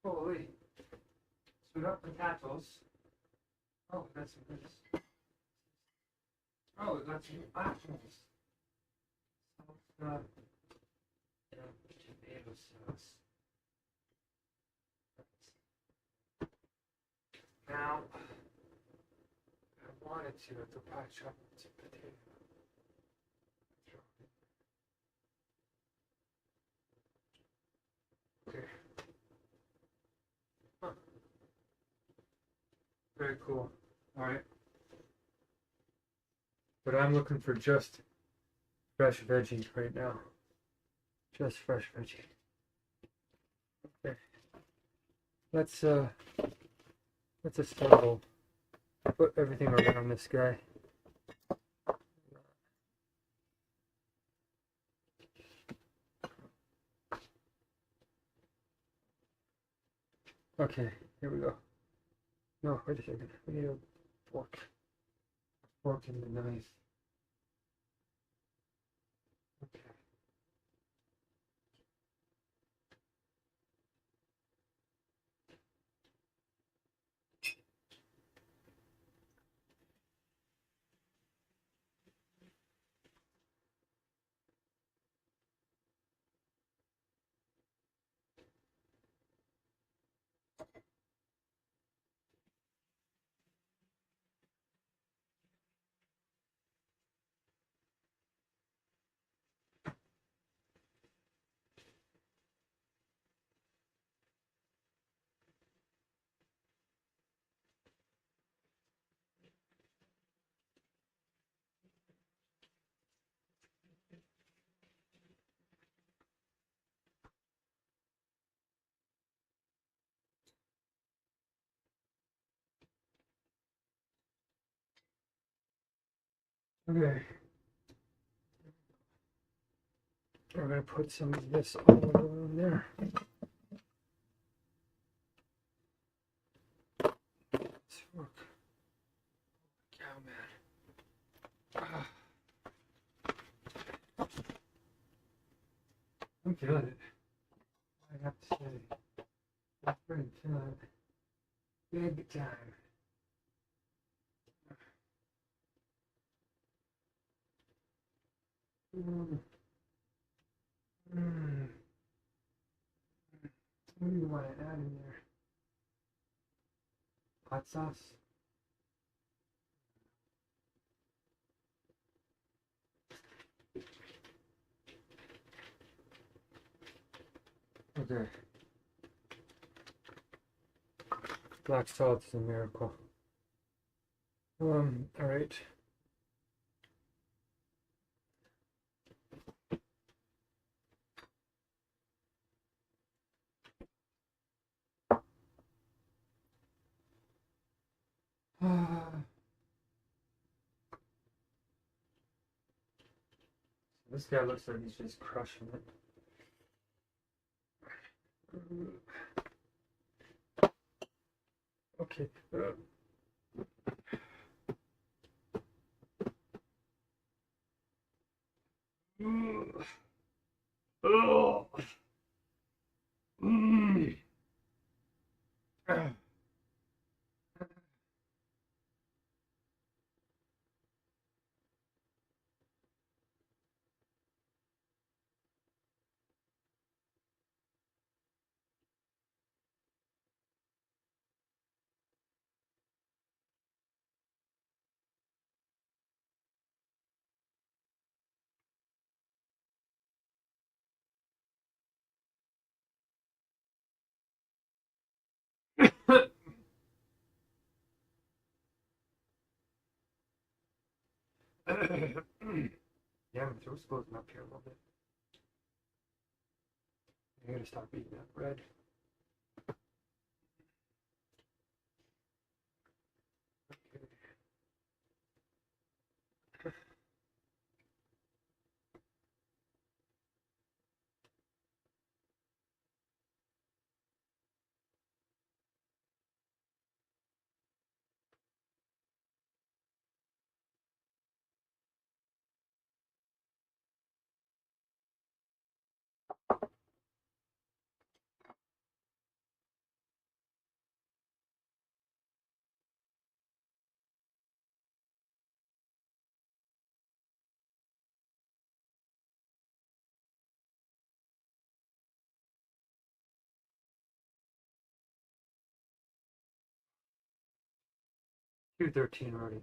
Holy. So we got potatoes. Oh, we got some this. Oh, we got some apples. Salsa and tomato sauce. Now, I wanted to probably chop some potato. Okay. Huh. Very cool. All right. But I'm looking for just fresh veggie right now. Just fresh veggie. Okay. Let's assemble. Put everything around this guy. Okay, here we go. No, wait a second. We need a fork. Fork and the knife. Okay. Okay. We're going to put some of this olive oil in there. This fork. Cow, man. I'm feeling it. I have to say. I'm pretty feeling it. Big time. What do you want to add in there? Hot sauce? Okay. Black salt is a miracle. All right. This guy looks like he's just crushing it. Okay. Oh. Yeah, my throat's closing up here a little bit. I gotta stop eating that bread. 2:13 already.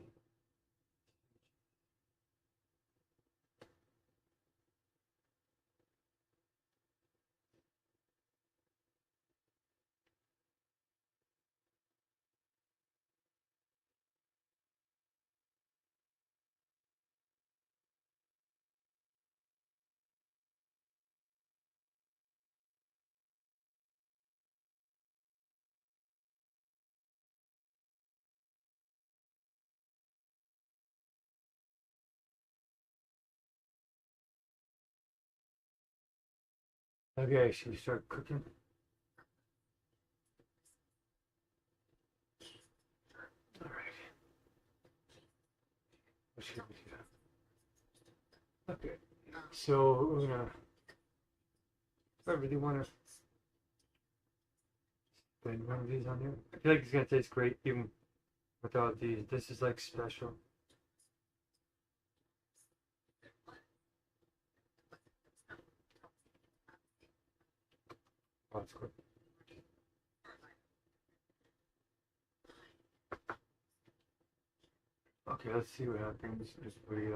Okay, should we start cooking? All right. What should we do? Okay. So we're gonna. I really want to put one of these on here. I feel like it's gonna taste great even without these. This is like special. Oh, it's good. Okay, let's see what happens if we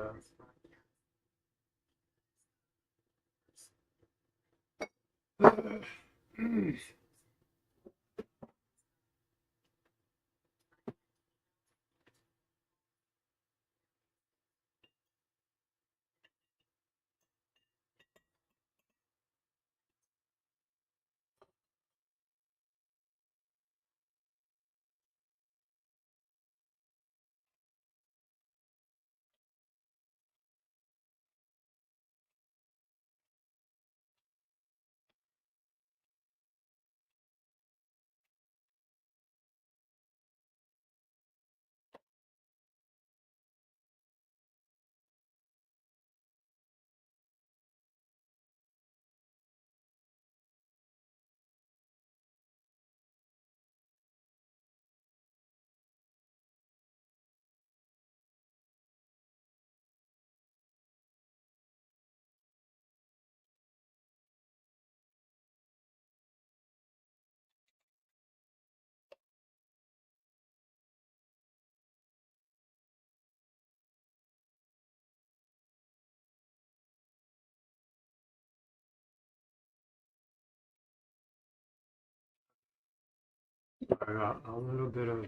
I got a little bit of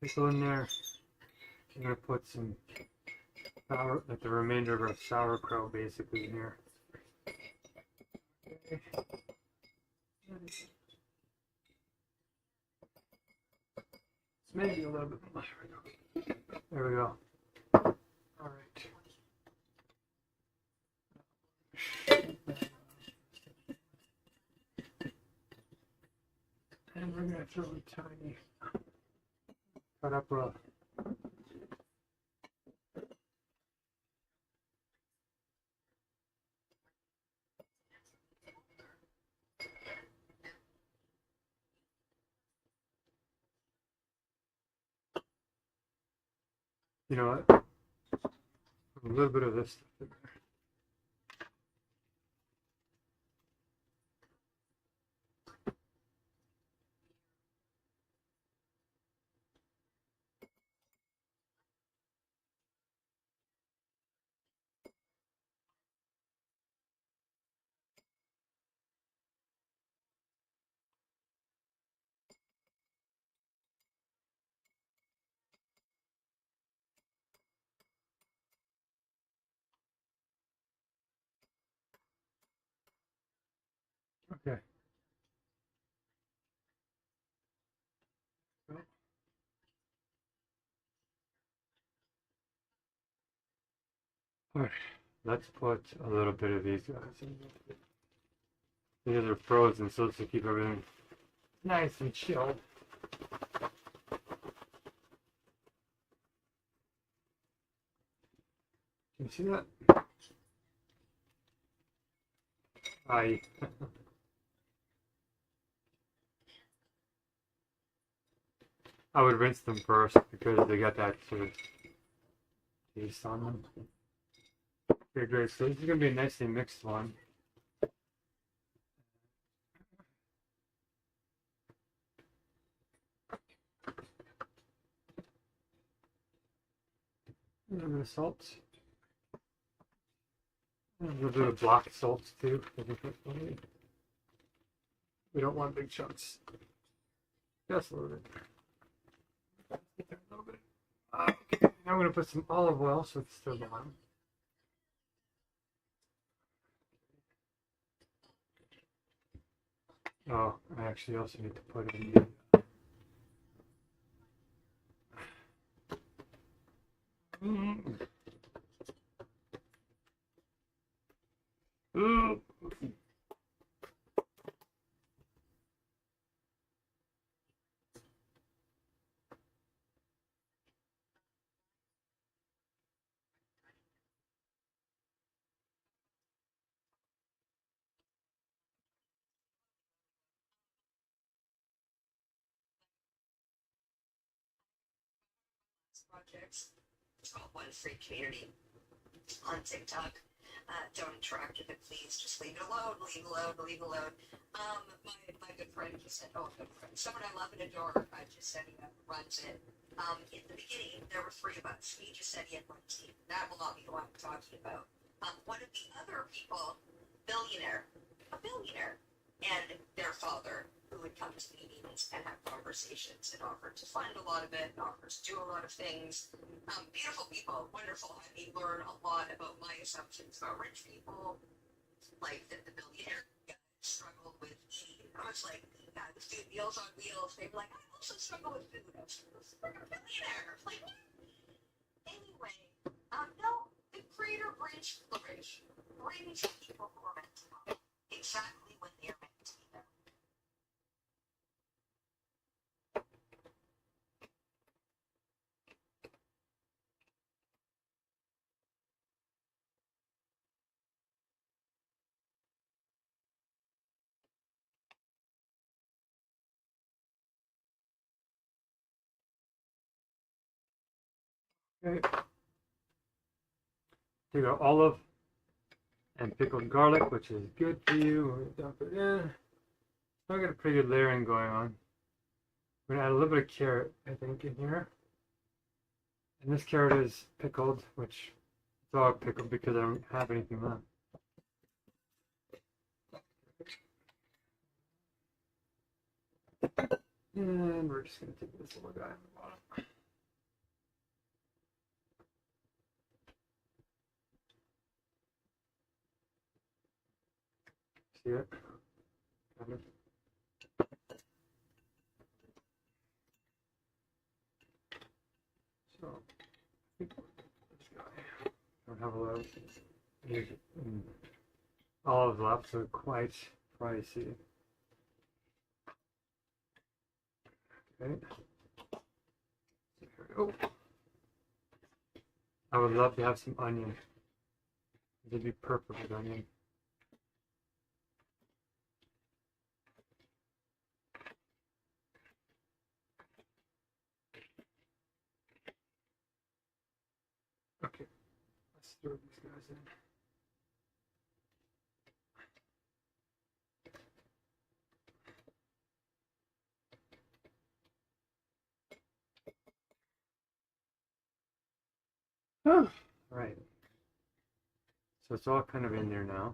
pickle in there. I'm gonna put some like the remainder of our sauerkraut basically in here. Okay. It's maybe a little bit more. There we go. All right. And we're gonna throw a tiny cut up a you know what? A little bit of this stuff in there. Okay. All right. Let's put a little bit of these guys in. These are frozen, so to keep everything nice and chilled. Can you see that? I I would rinse them first because they got that sort of taste on them. Okay, great. So this is gonna be a nicely mixed one. A little bit of salt. A little bit of black salt too. We don't want big chunks. Just a little bit. A little bit. Okay. Now I'm gonna put some olive oil so it's still bottom. Oh, I actually also need to put in the projects. It's called One Free Community on TikTok. Don't interact with it, please. Just leave it alone, leave it alone, leave it alone. My good friend just said, oh, good friend, someone I love and adore, just said he runs it. In the beginning, there were three of us. He just said he had one team. That will not be the one I'm talking about. One of the other people, a billionaire, and their father, who would come to meetings and have conversations and offer to fund a lot of it, and offers to do a lot of things. Beautiful people, wonderful. Had me learn a lot about my assumptions about rich people, like that the billionaire guys struggled with eating. I was like, the guy was doing Meals on Wheels. They were like, I also struggle with food. I was like, a billionaire. Like, what? Anyway, no, the creator brings flourish, brings people who are meant to know exactly when they're meant to be there. Okay. Take out olive and pickled garlic, which is good for you. We're gonna dump it in. So I got a pretty good layering going on. We're gonna add a little bit of carrot, I think, in here. And this carrot is pickled, which it's all pickled because I don't have anything left. And we're just gonna take this little guy on the bottom. See it? Kind of. So, I think this guy. Don't have a lot of olives left, so quite pricey. Okay. Here we go. I would love to have some onion. It'd be perfect with onion. Okay, let's throw these guys in. Oh, right. So it's all kind of in there now.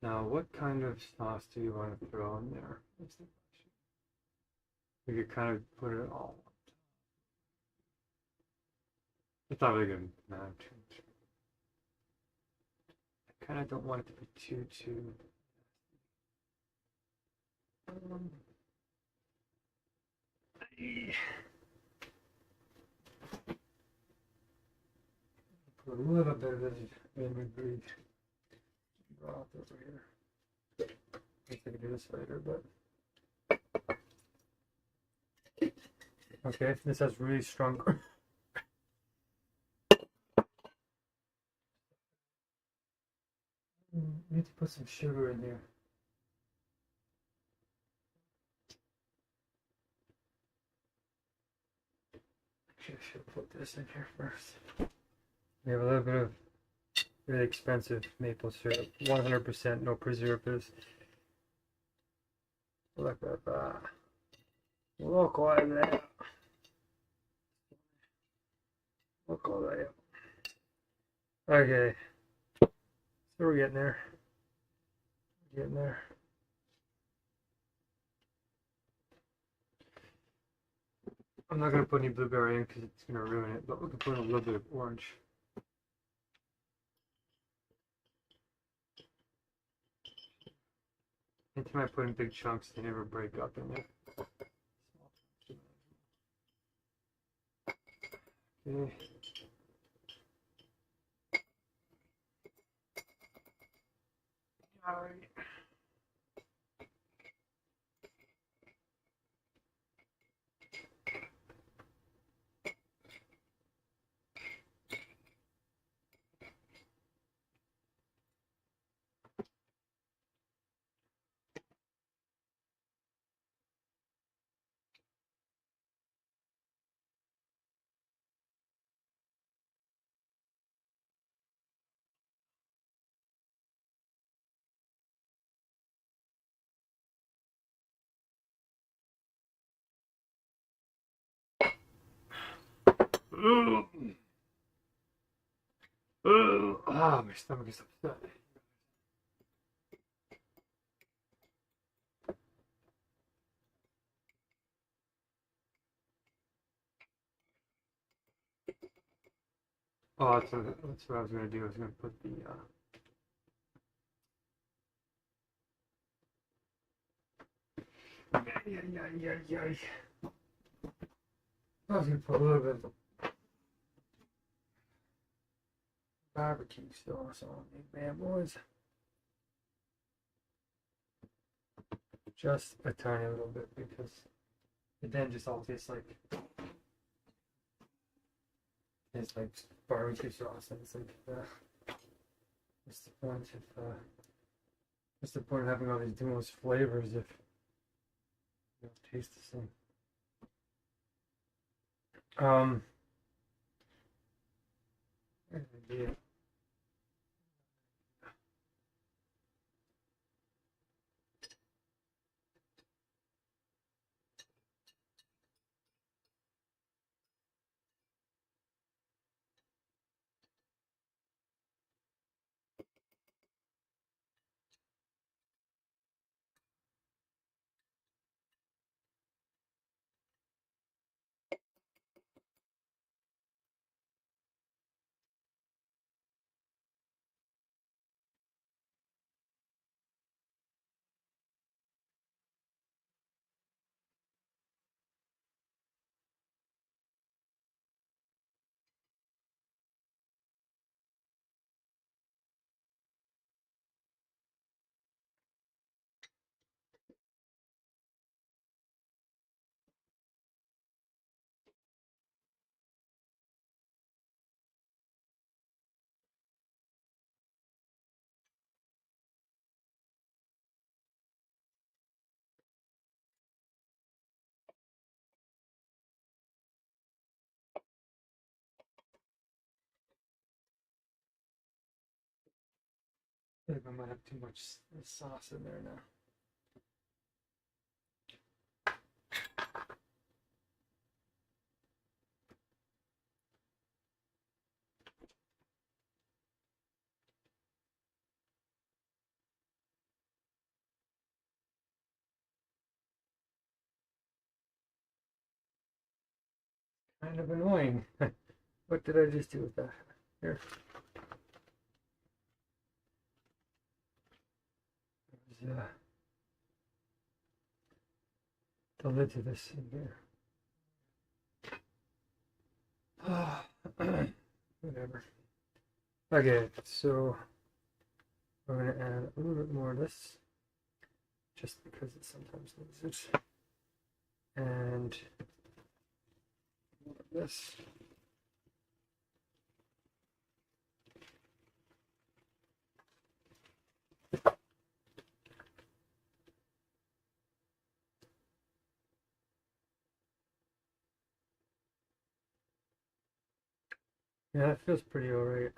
Now, what kind of sauce do you want to throw in there? That's the question. We could kind of put it all on top. It's not really going to matter too much. I kind of don't want it to be too put a little bit of this vinegary broth over here. I can do this later, but okay, this has really strong. Need to put some sugar in here. Actually, I should put this in here first. We have a little bit of really expensive maple syrup, 100%, no preservatives. Look at that. Look at that. Look at that. Okay. So we're getting there. We're getting there. I'm not going to put any blueberry in because it's going to ruin it, but we can put a little bit of orange. Anytime I put in big chunks, they never break up in there. Okay. All right. My stomach is upset. Oh, that's what I was gonna do. I was gonna put the yeah. I was gonna put a little bit of barbecue sauce on me, man, boys. Just a tiny little bit, because it then just all tastes like barbecue sauce, and it's like what's the point of having all these dual flavors if they don't taste the same? Yeah. I think I might have too much sauce in there now. Kind of annoying. What did I just do with that? Here. There's the lid to this in here. Whatever. Okay, so we're going to add a little bit more of this, just because it sometimes loses it. And more of this. Yeah, that feels pretty alright.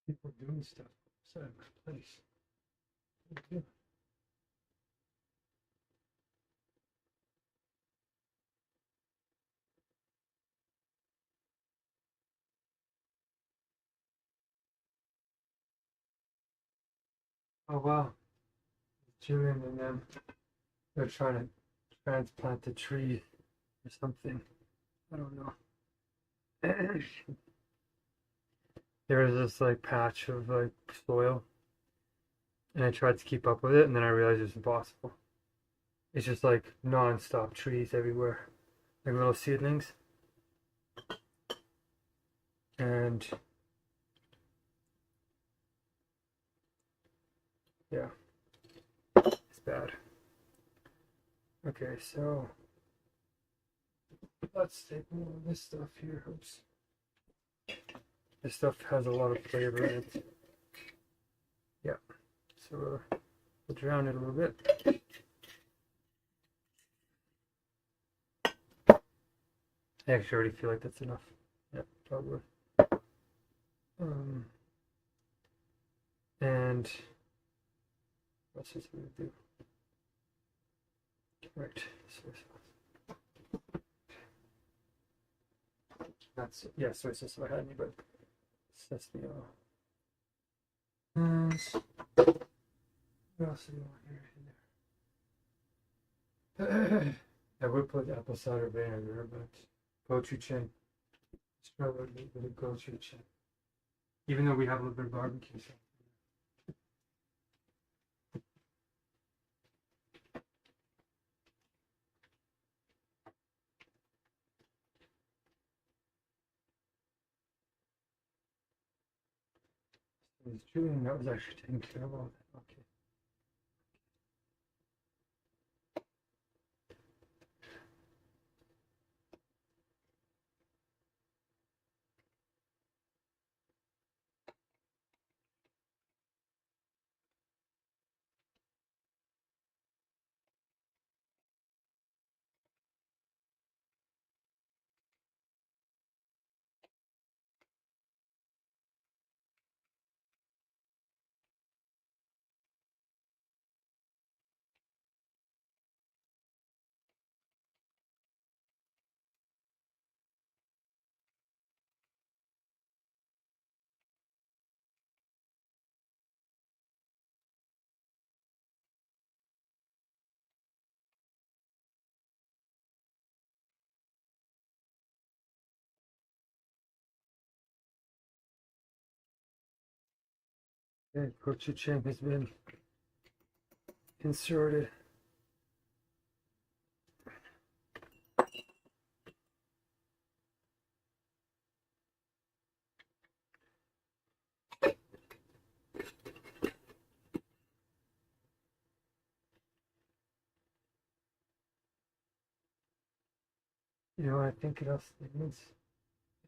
People doing stuff outside my place. Okay. Oh wow, Julian and them, they're trying to transplant a tree or something. I don't know. There was this like patch of like soil, and I tried to keep up with it, and then I realized it's impossible. It's just like non-stop trees everywhere, like little seedlings. And Yeah. It's bad. Okay, so let's take more of this stuff here. Oops. This stuff has a lot of flavor in it. Yeah. So we'll drown it a little bit. I actually already feel like that's enough. Yeah, probably. And what's this going to do? Right. Soy sauce. That's soy sauce if I had any, but sesame oil. And what else do you want here? In there. I would put apple cider vinegar, but gochujang. Let's try a little bit of gochujang. Even though we have a little bit of barbecue sauce. Julian, that was actually taking care of all that. Okay. Okay, gochujang has been inserted. You know, I think it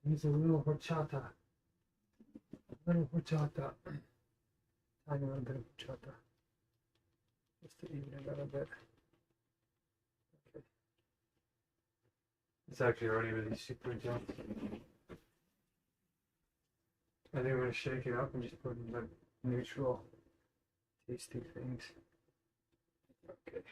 needs a little horchata. A little horchata. Tiny little bit of horchata. Just to even it out a bit. Okay. It's actually already really super dense. I think I'm going to shake it up and just put in like neutral, tasty things. Okay.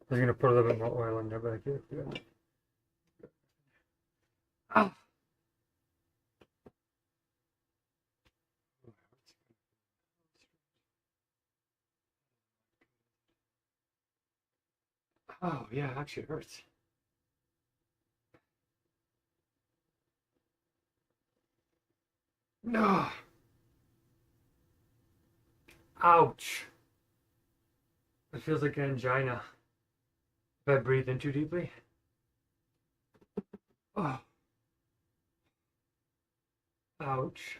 I was going to put a little bit more oil in there, but I can't do it. Oh. Oh, yeah, it actually hurts. No. Ouch. It feels like angina. If I breathe in too deeply. Oh. Ouch.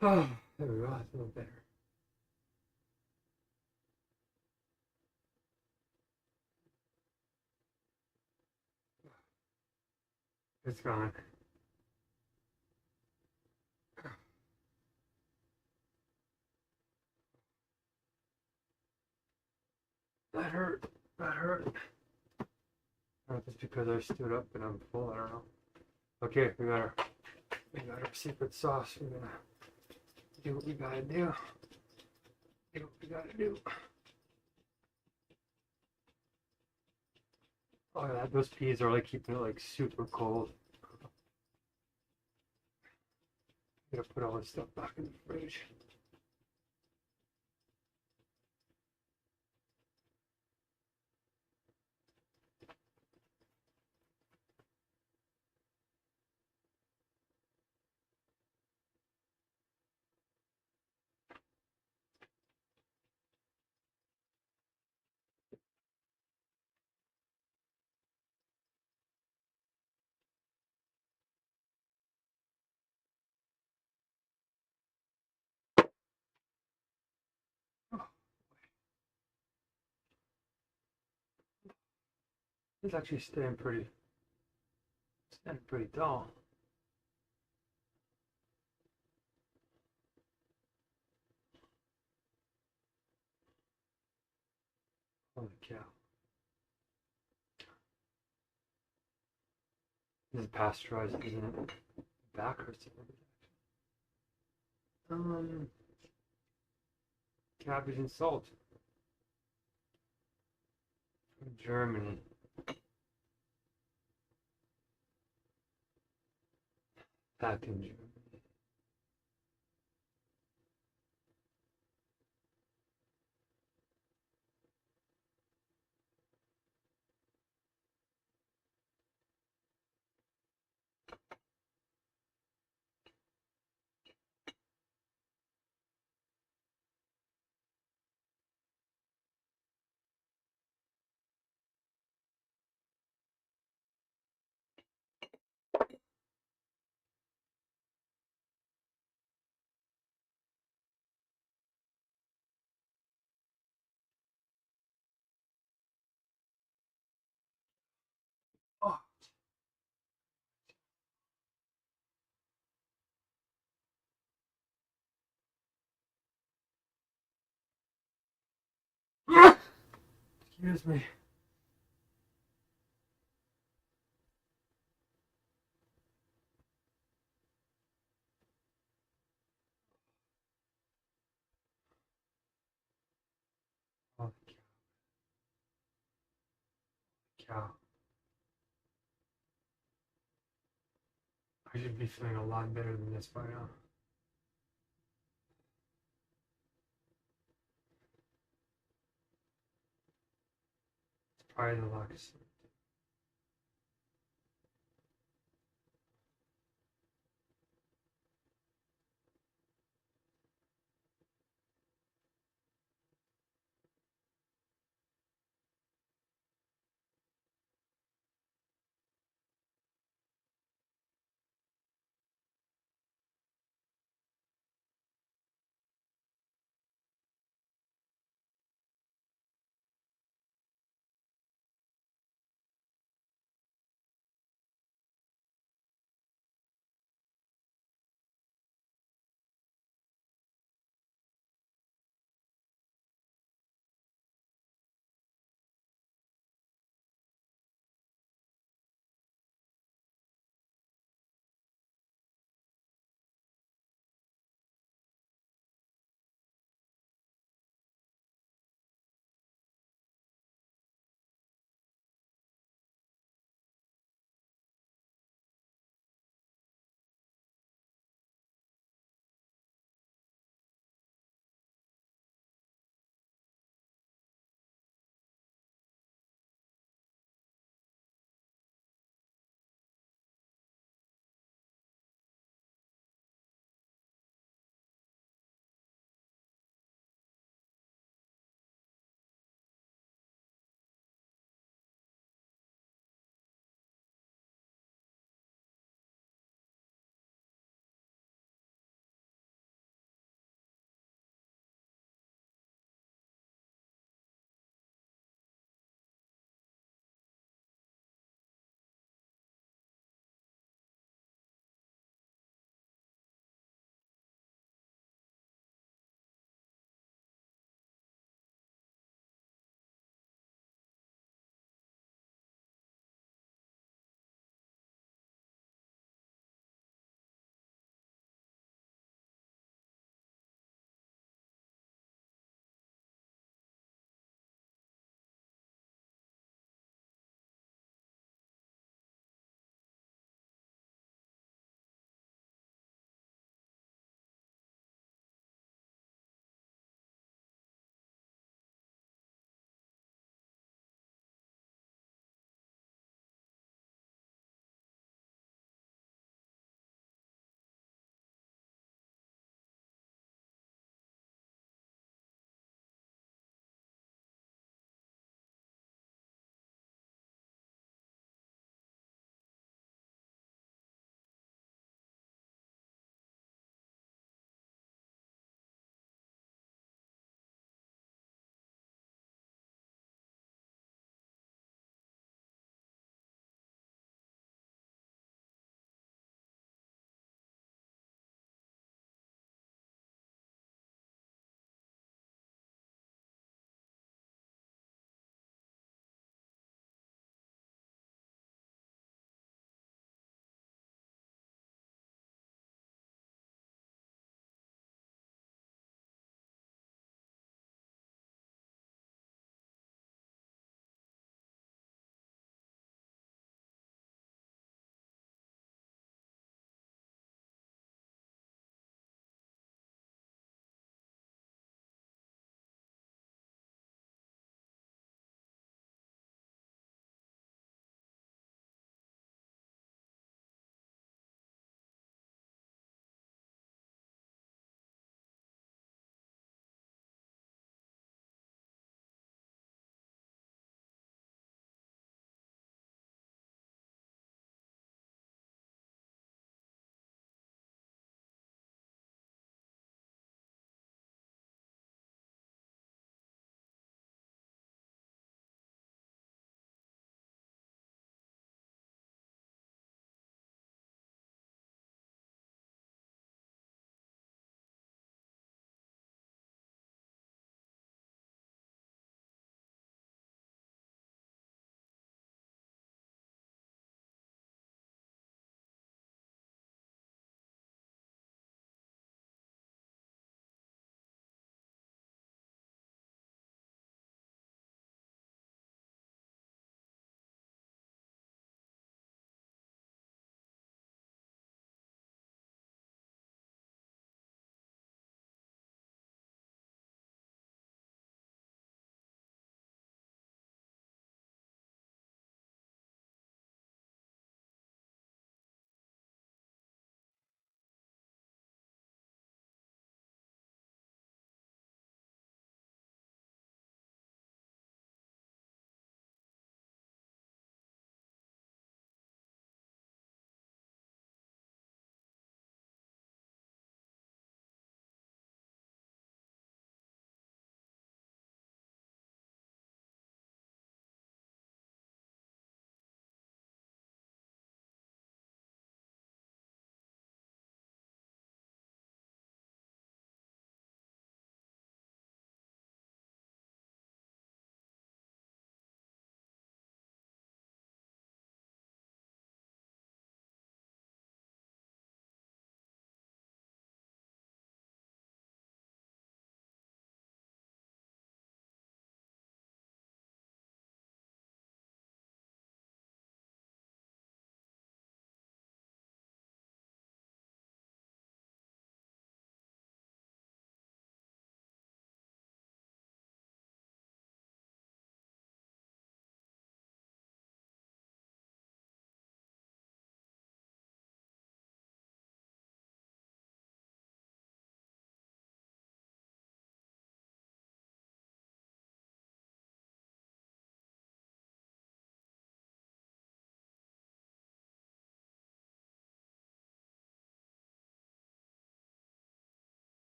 Oh, there we go. That's a little better. It's gone. That hurt. That hurt. I don't know if it's because I stood up and I'm full. I don't know. Okay, we got our secret sauce. We're gonna do what we gotta do. Do what we gotta do. Oh yeah, those peas are like keeping it like super cold. I'm gonna put all this stuff back in the fridge. It's actually staying pretty dull. Holy cow. This is pasteurized, isn't it? Back hurts a little bit. Cabbage and salt from Germany. Packed in Germany. Oh. Excuse me. Holy cow. I should be feeling a lot better than this by now. It's probably the luck.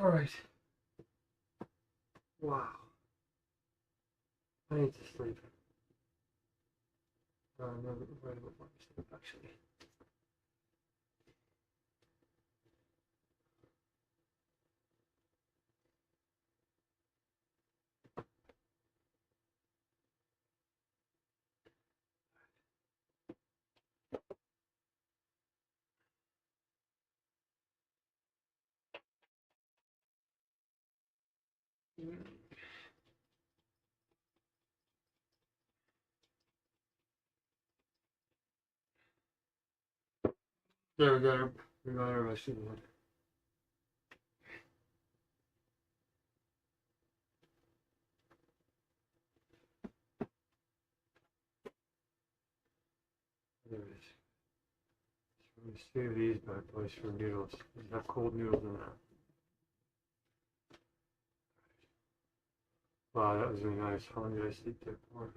All right. Wow. I need to sleep. No, right about my sleep actually. There we got our rest of it. There it is. So we save these bad boys for noodles. These have cold noodles in there. Wow, that was really nice. How long did I sleep there for?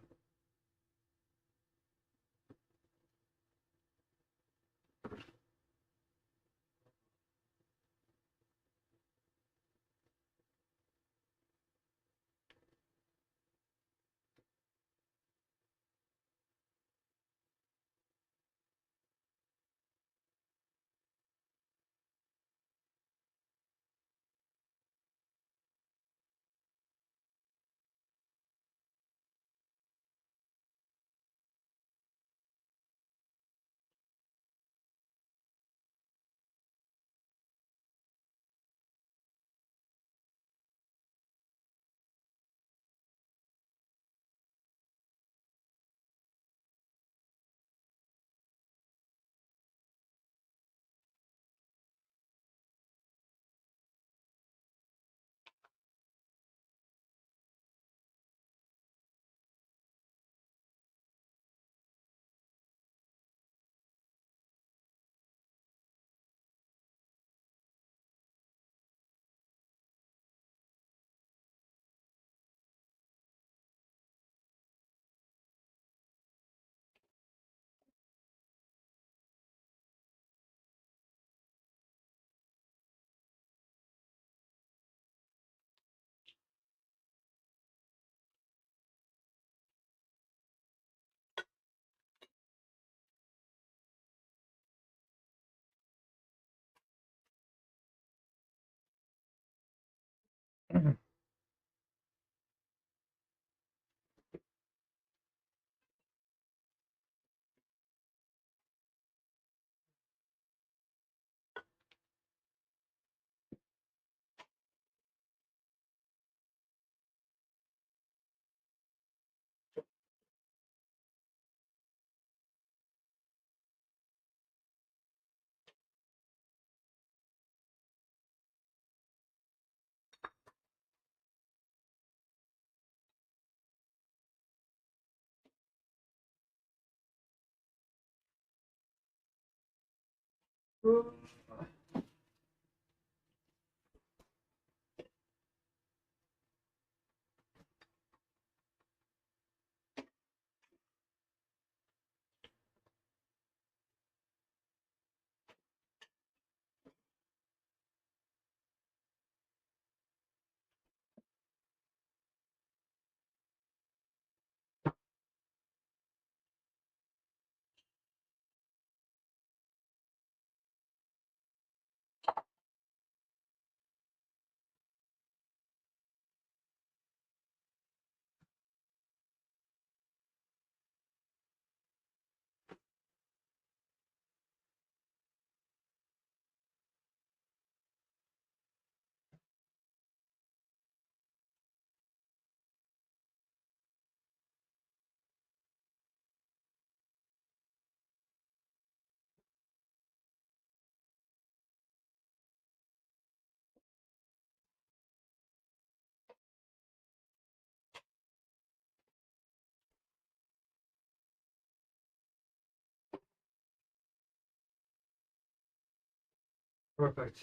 Perfect.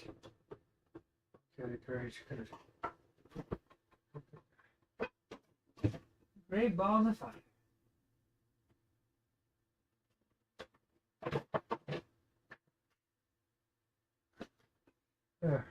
Okay, courage, courage. Great ball on the side. There.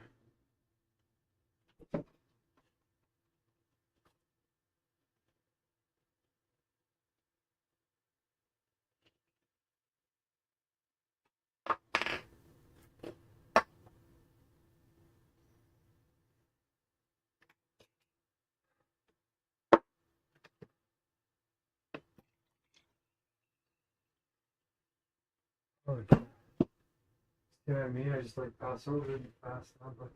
Okay. Yeah, I mean, I just like pass over it fast. I'm like,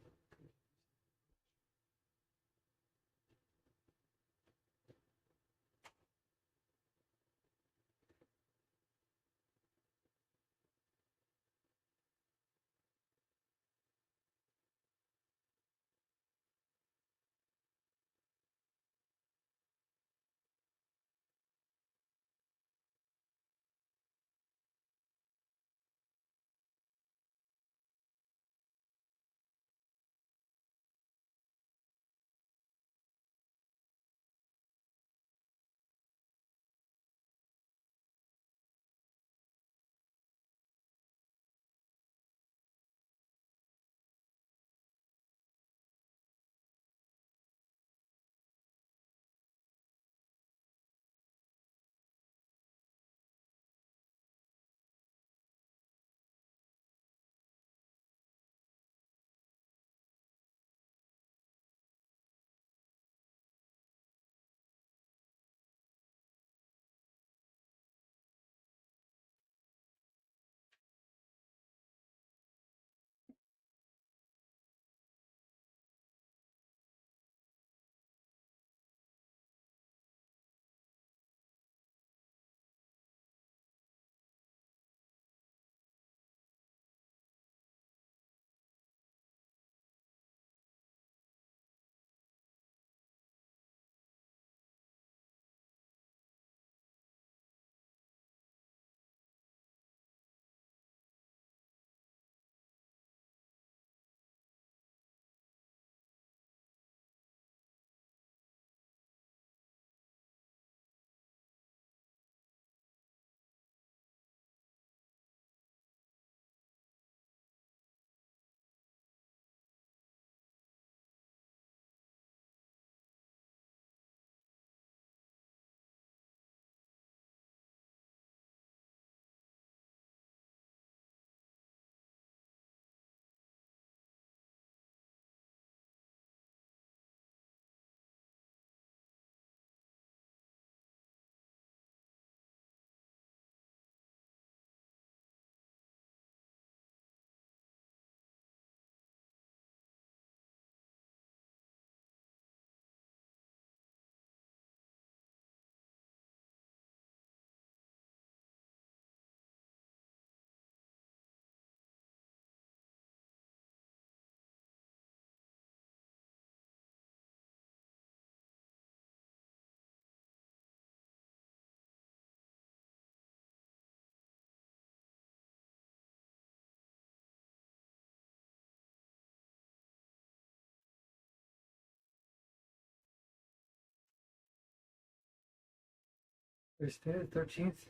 Thursday the 13th?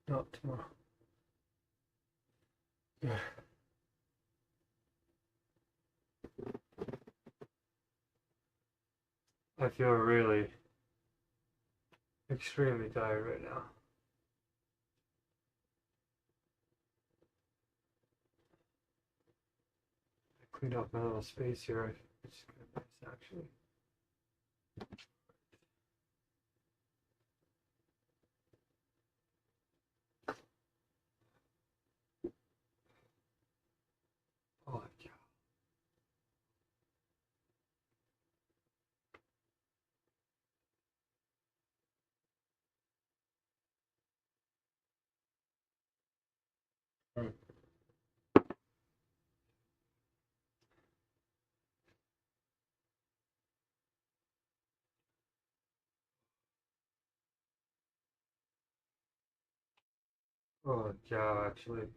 No, tomorrow. Yeah. I feel really extremely tired right now. I cleaned up my little space here. It's kind of nice, actually. Oh, yeah. Oh, yeah, actually.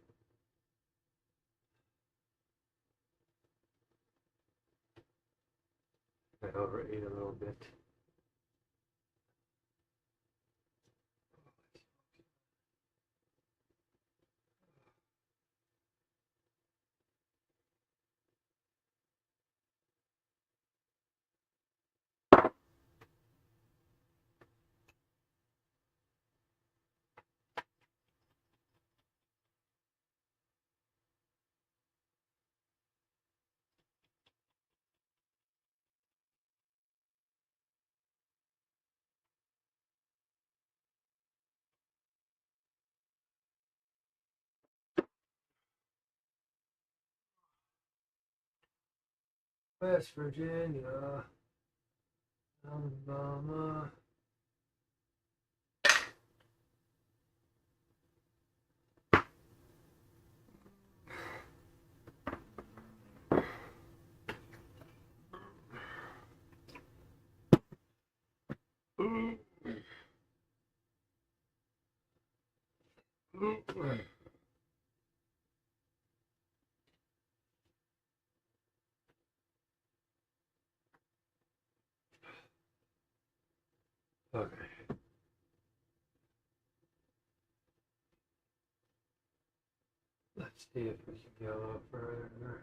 I overate a little bit. West Virginia, Alabama. Okay. Let's see if we can go a little further.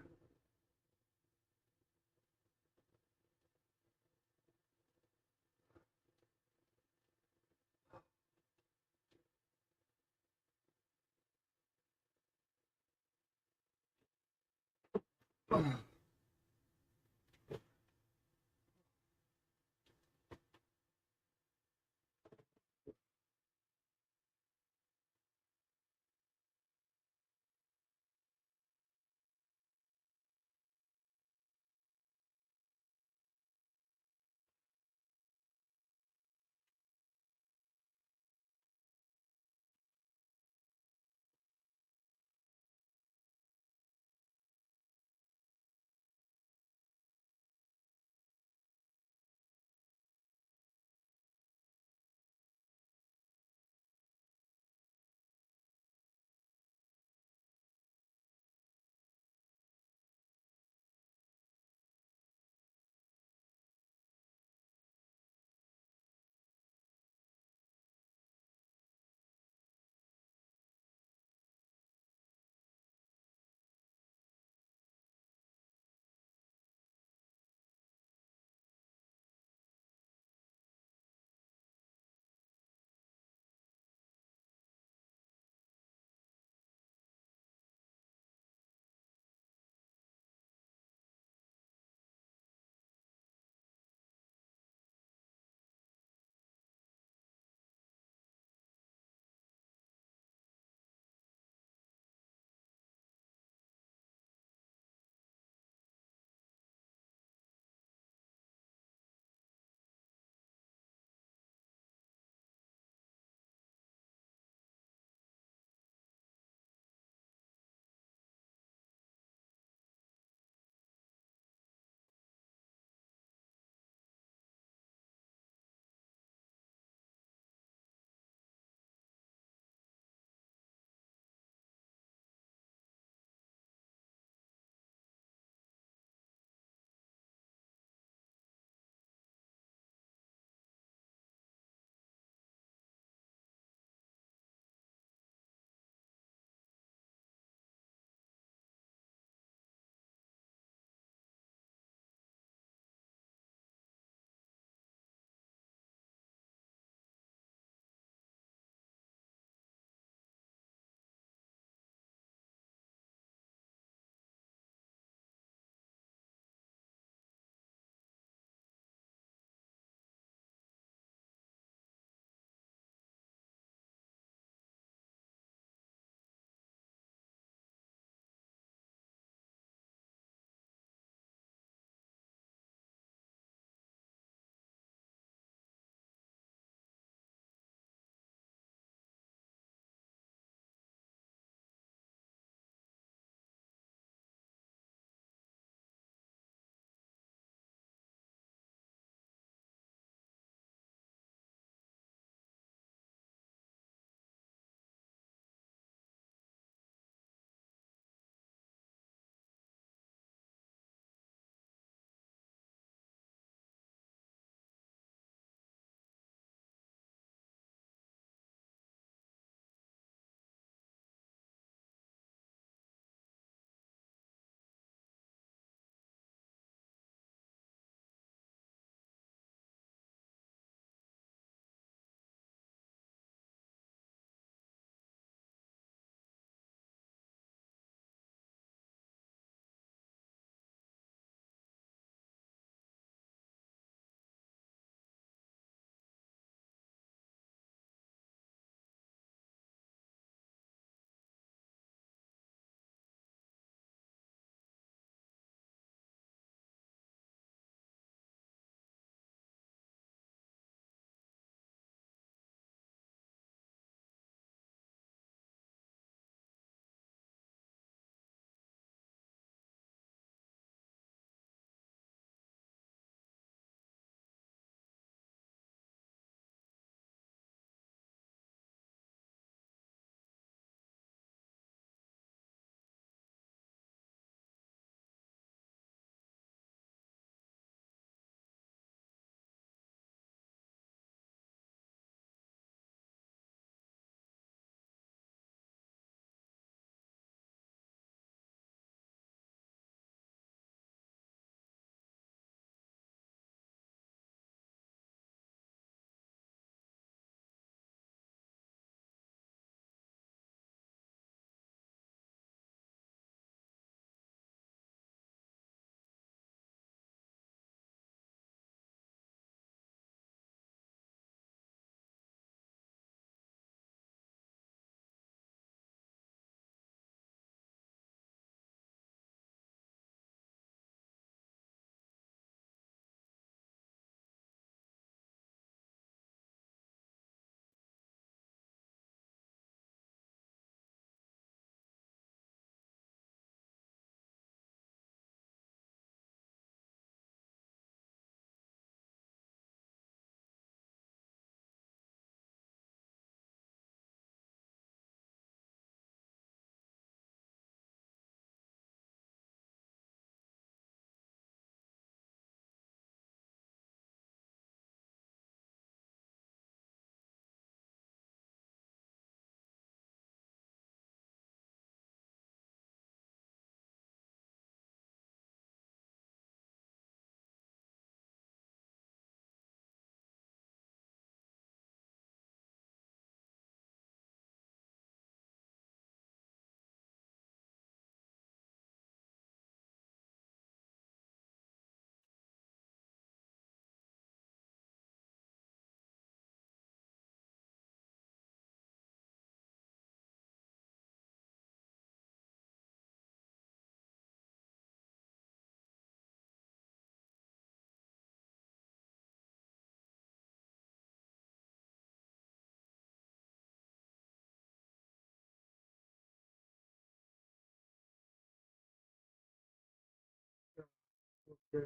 Okay.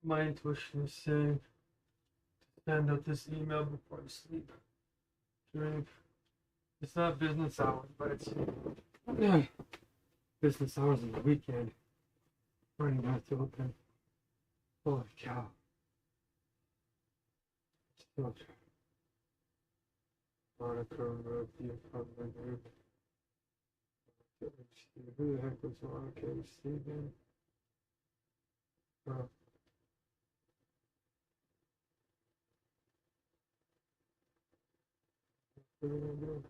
My intuition is saying to send out this email before I sleep. Drink. It's not business hours, but it's business hours on the weekend. Running out to open. Holy cow. Still Monica wrote the apartment group. Who the heck was Monica receiving? Oh. What are we gonna do?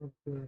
Okay.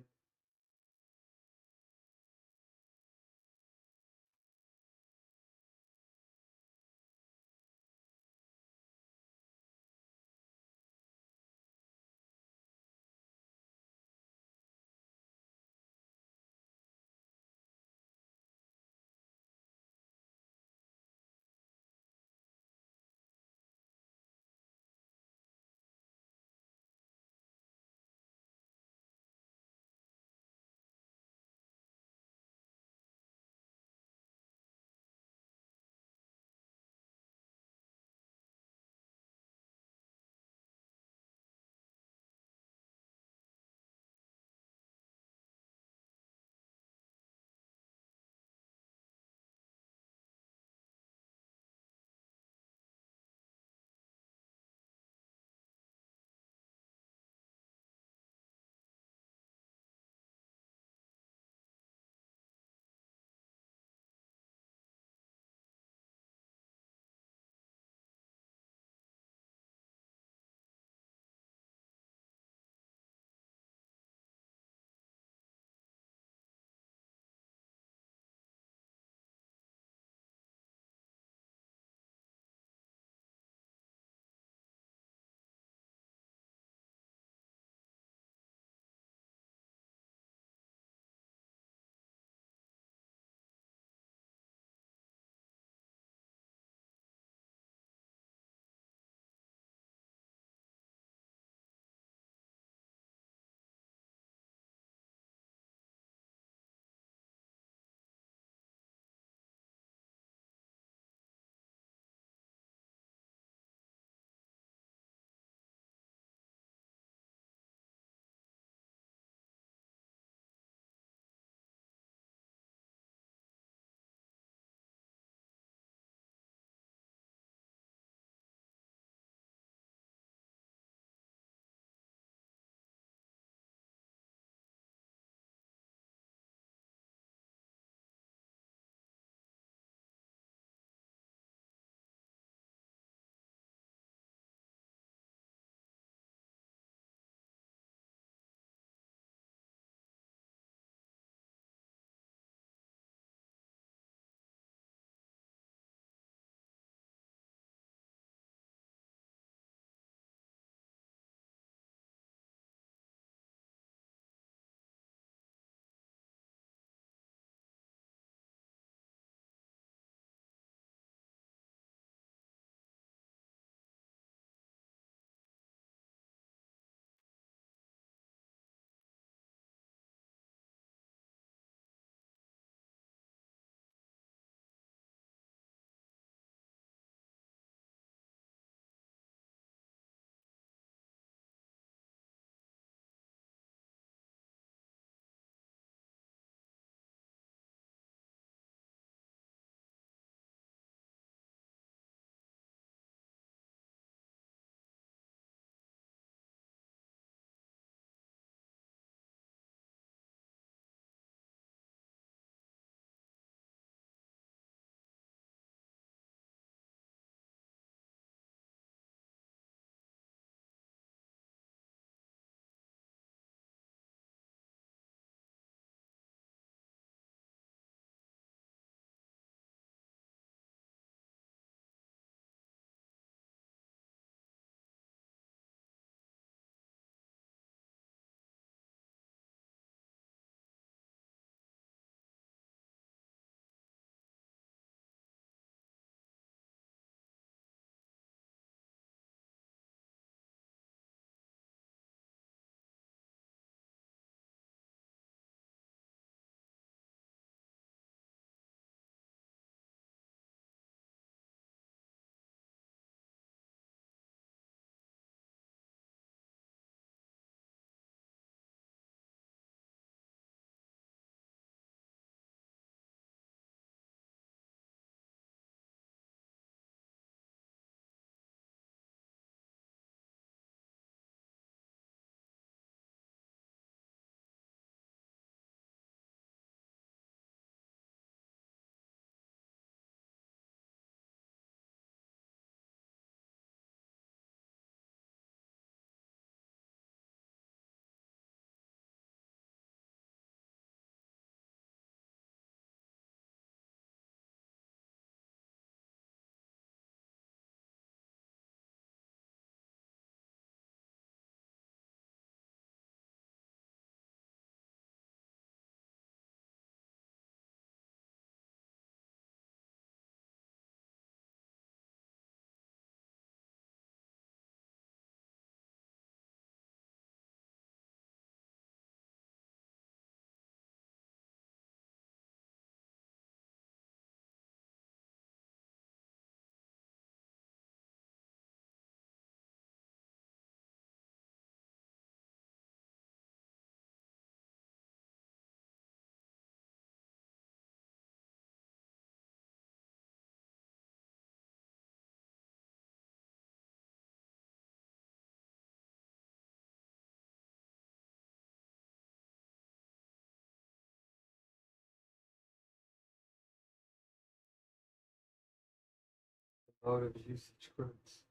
Out of usage groups.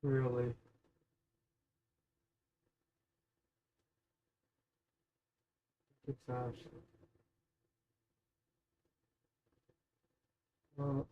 Really. Exactly. Well,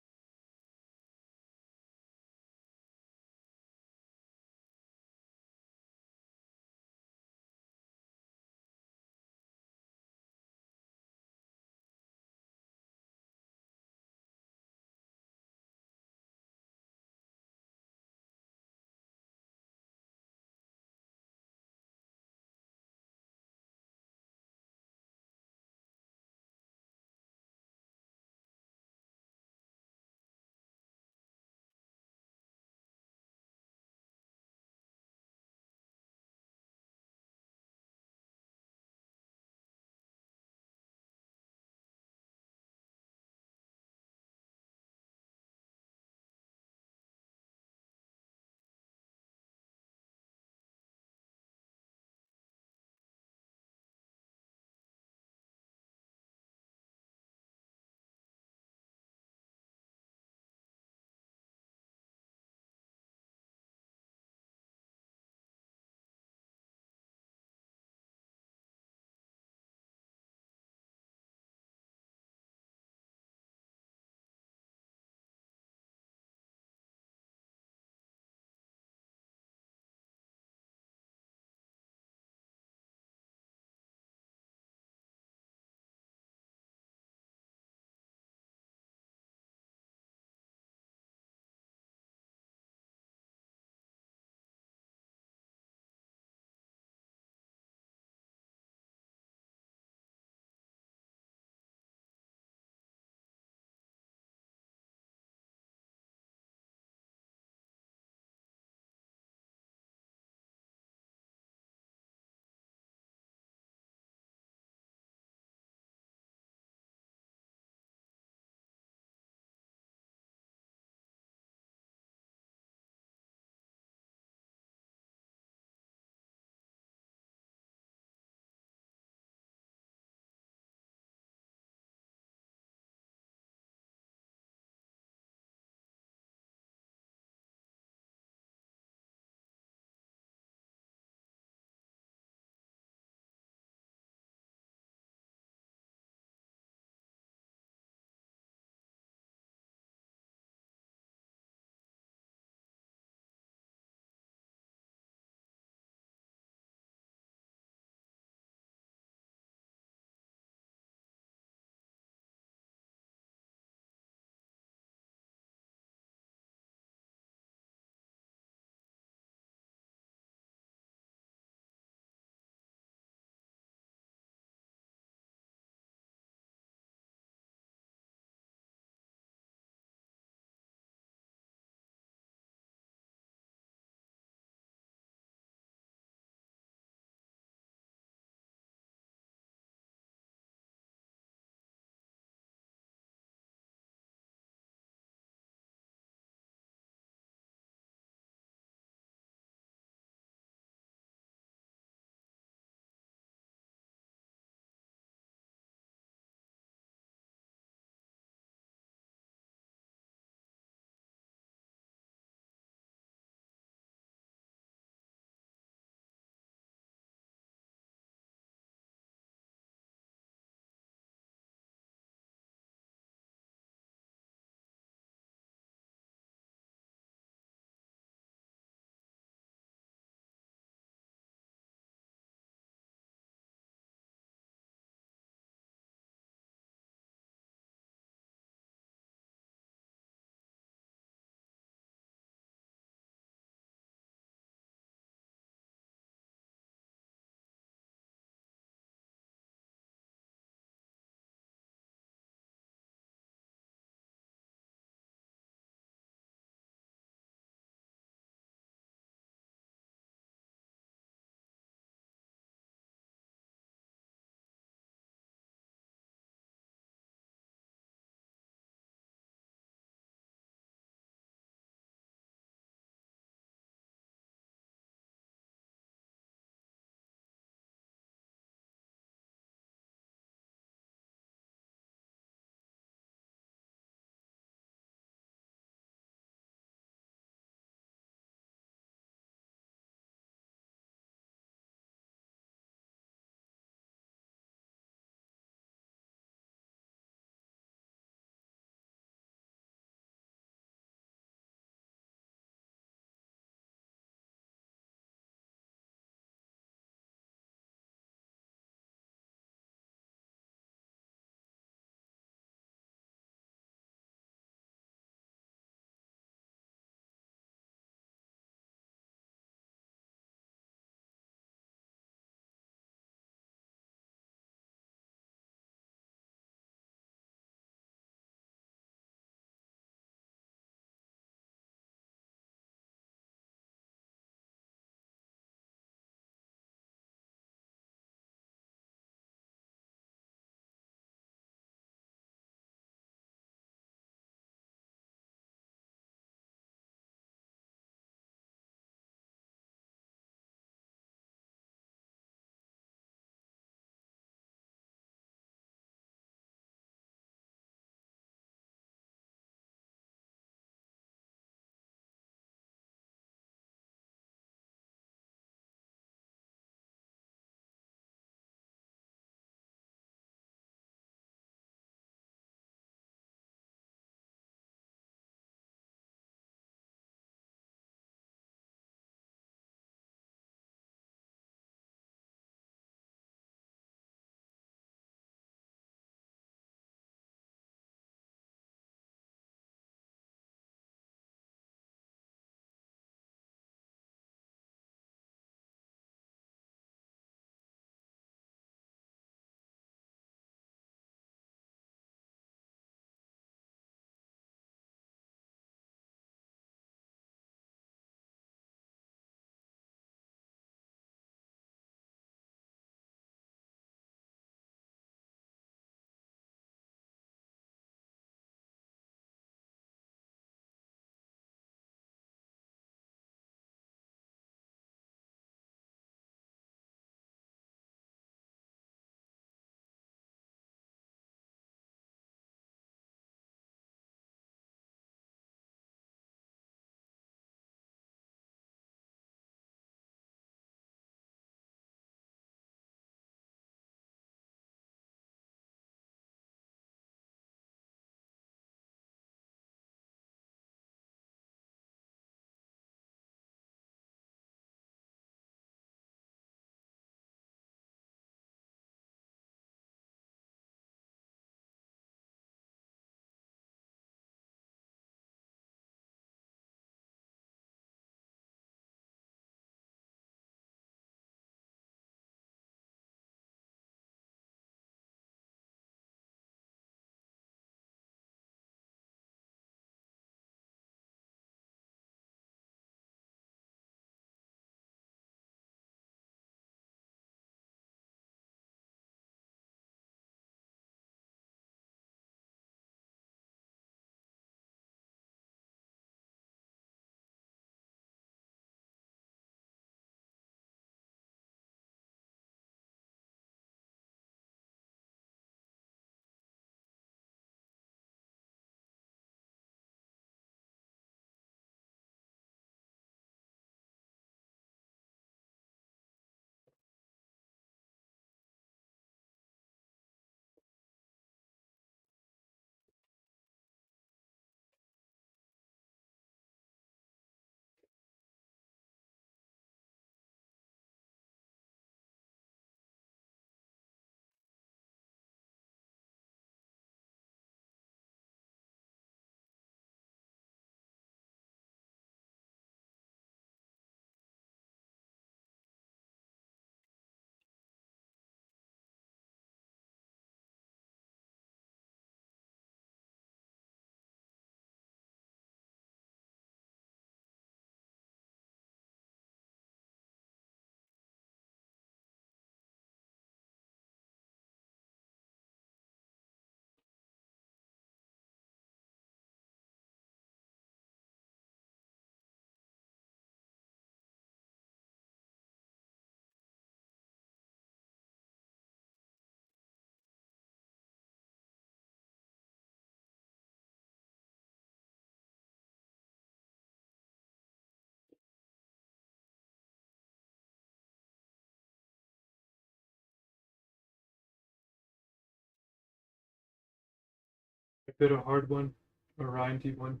bit a hard one, a rindy one.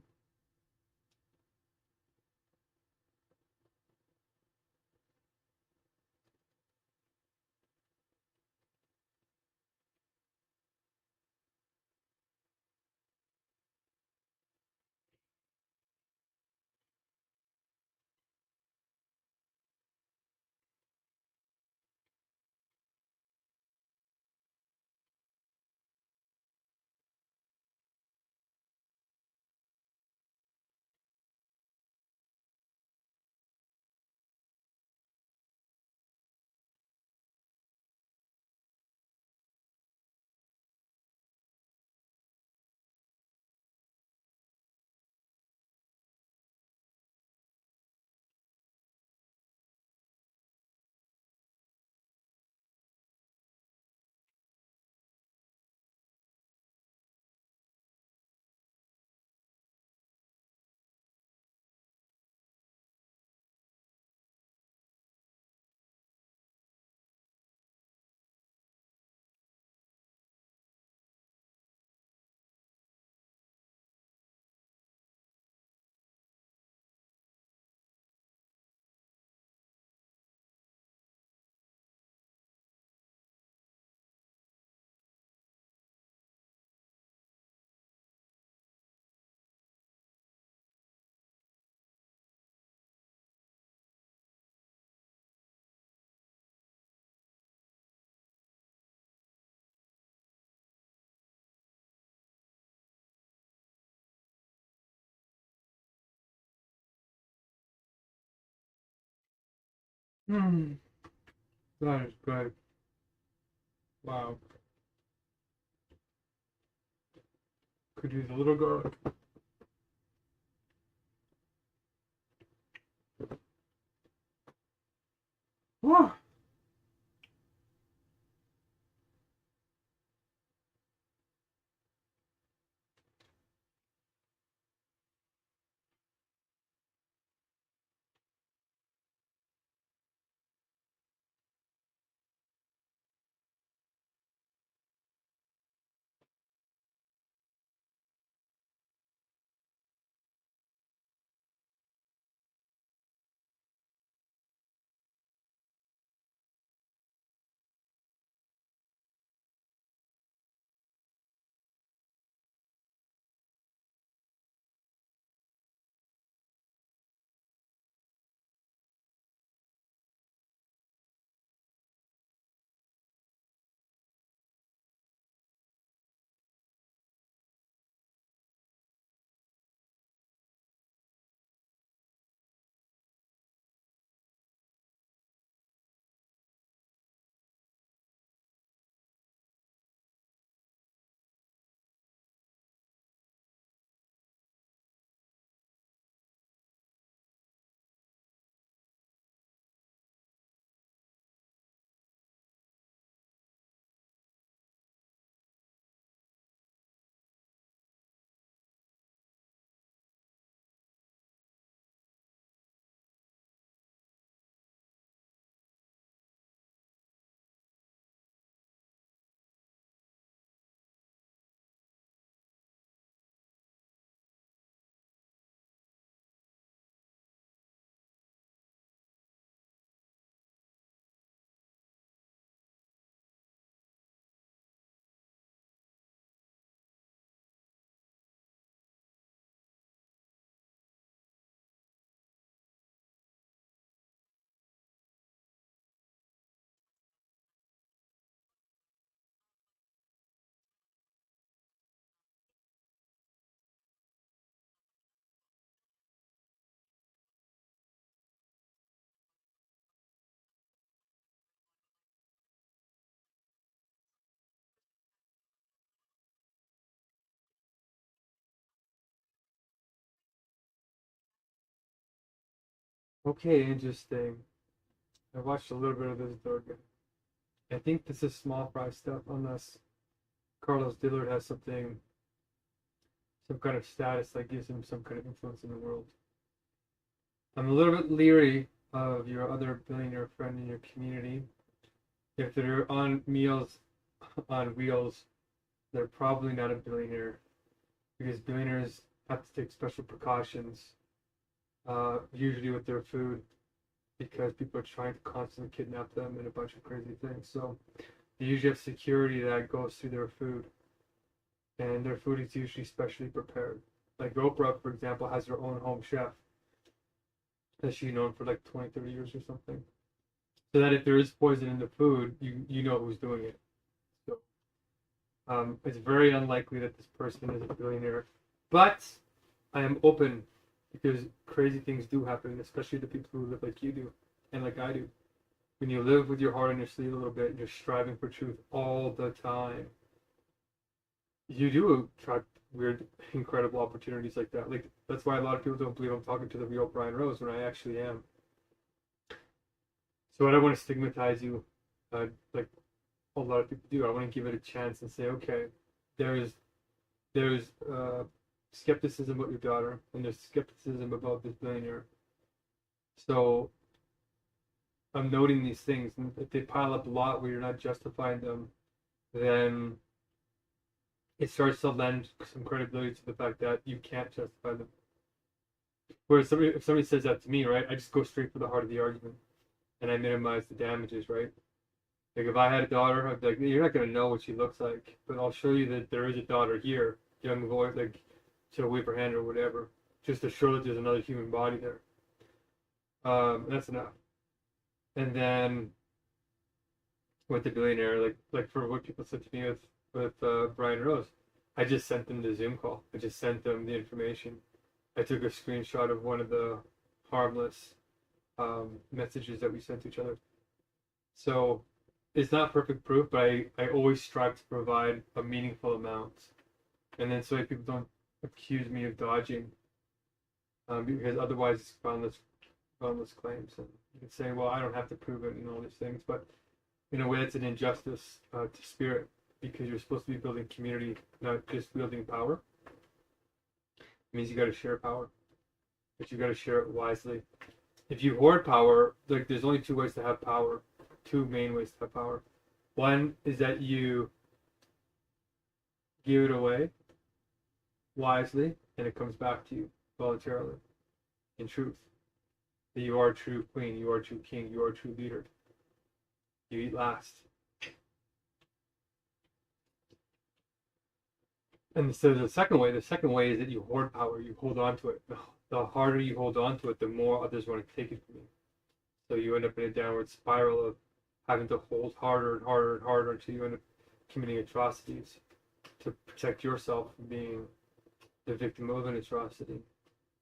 That is good. Wow. Could use a little garlic. Whew. Okay, interesting. I watched a little bit of this burger. I think this is small fry stuff, unless Carlos Dillard has something, some kind of status that gives him some kind of influence in the world. I'm a little bit leery of your other billionaire friend in your community. If they're on meals on wheels, they're probably not a billionaire. because billionaires have to take special precautions, usually with their food, because people are trying to constantly kidnap them and a bunch of crazy things. So they usually have security that goes through their food, and their food is usually specially prepared. Like Oprah, for example, has her own home chef that she's known for like 20, 30 years or something. So that if there is poison in the food, you know who's doing it. So it's very unlikely that this person is a billionaire. But I am open because crazy things do happen, especially to people who live like you do and like I do. When you live with your heart on your sleeve a little bit and you're striving for truth all the time, you do attract weird, incredible opportunities like that. Like, that's why a lot of people don't believe I'm talking to the real Brian Rose when I actually am. So I don't want to stigmatize you, like a lot of people do. I want to give it a chance and say, okay, there's skepticism about your daughter, and there's skepticism about this billionaire. So I'm noting these things, and if they pile up a lot where you're not justifying them, then it starts to lend some credibility to the fact that you can't justify them. Whereas if somebody says that to me, right, I just go straight for the heart of the argument, and I minimize the damages, right? Like if I had a daughter, I'd be like, you're not going to know what she looks like, but I'll show you that there is a daughter here, young boy, like, to wave her hand or whatever, just to show that there's another human body there. That's enough. And then with the billionaire, like for what people said to me with Brian Rose, I just sent them the Zoom call. I just sent them the information. I took a screenshot of one of the harmless messages that we sent to each other. So it's not perfect proof, but I always strive to provide a meaningful amount. And then so that people don't accuse me of dodging, because otherwise it's groundless claims. And you can say, well, I don't have to prove it and all these things, but in a way it's an injustice to spirit, because you're supposed to be building community, not just wielding power. It means you got to share power, but you got to share it wisely. If you hoard power, like there's only two ways to have power, two main ways to have power. One is that you give it away wisely, and it comes back to you voluntarily, in truth. That you are a true queen, you are a true king, you are a true leader. You eat last. And so the second way is that you hoard power, you hold on to it. The harder you hold on to it, the more others want to take it from you. So you end up in a downward spiral of having to hold harder and harder and harder until you end up committing atrocities to protect yourself from being the victim of an atrocity.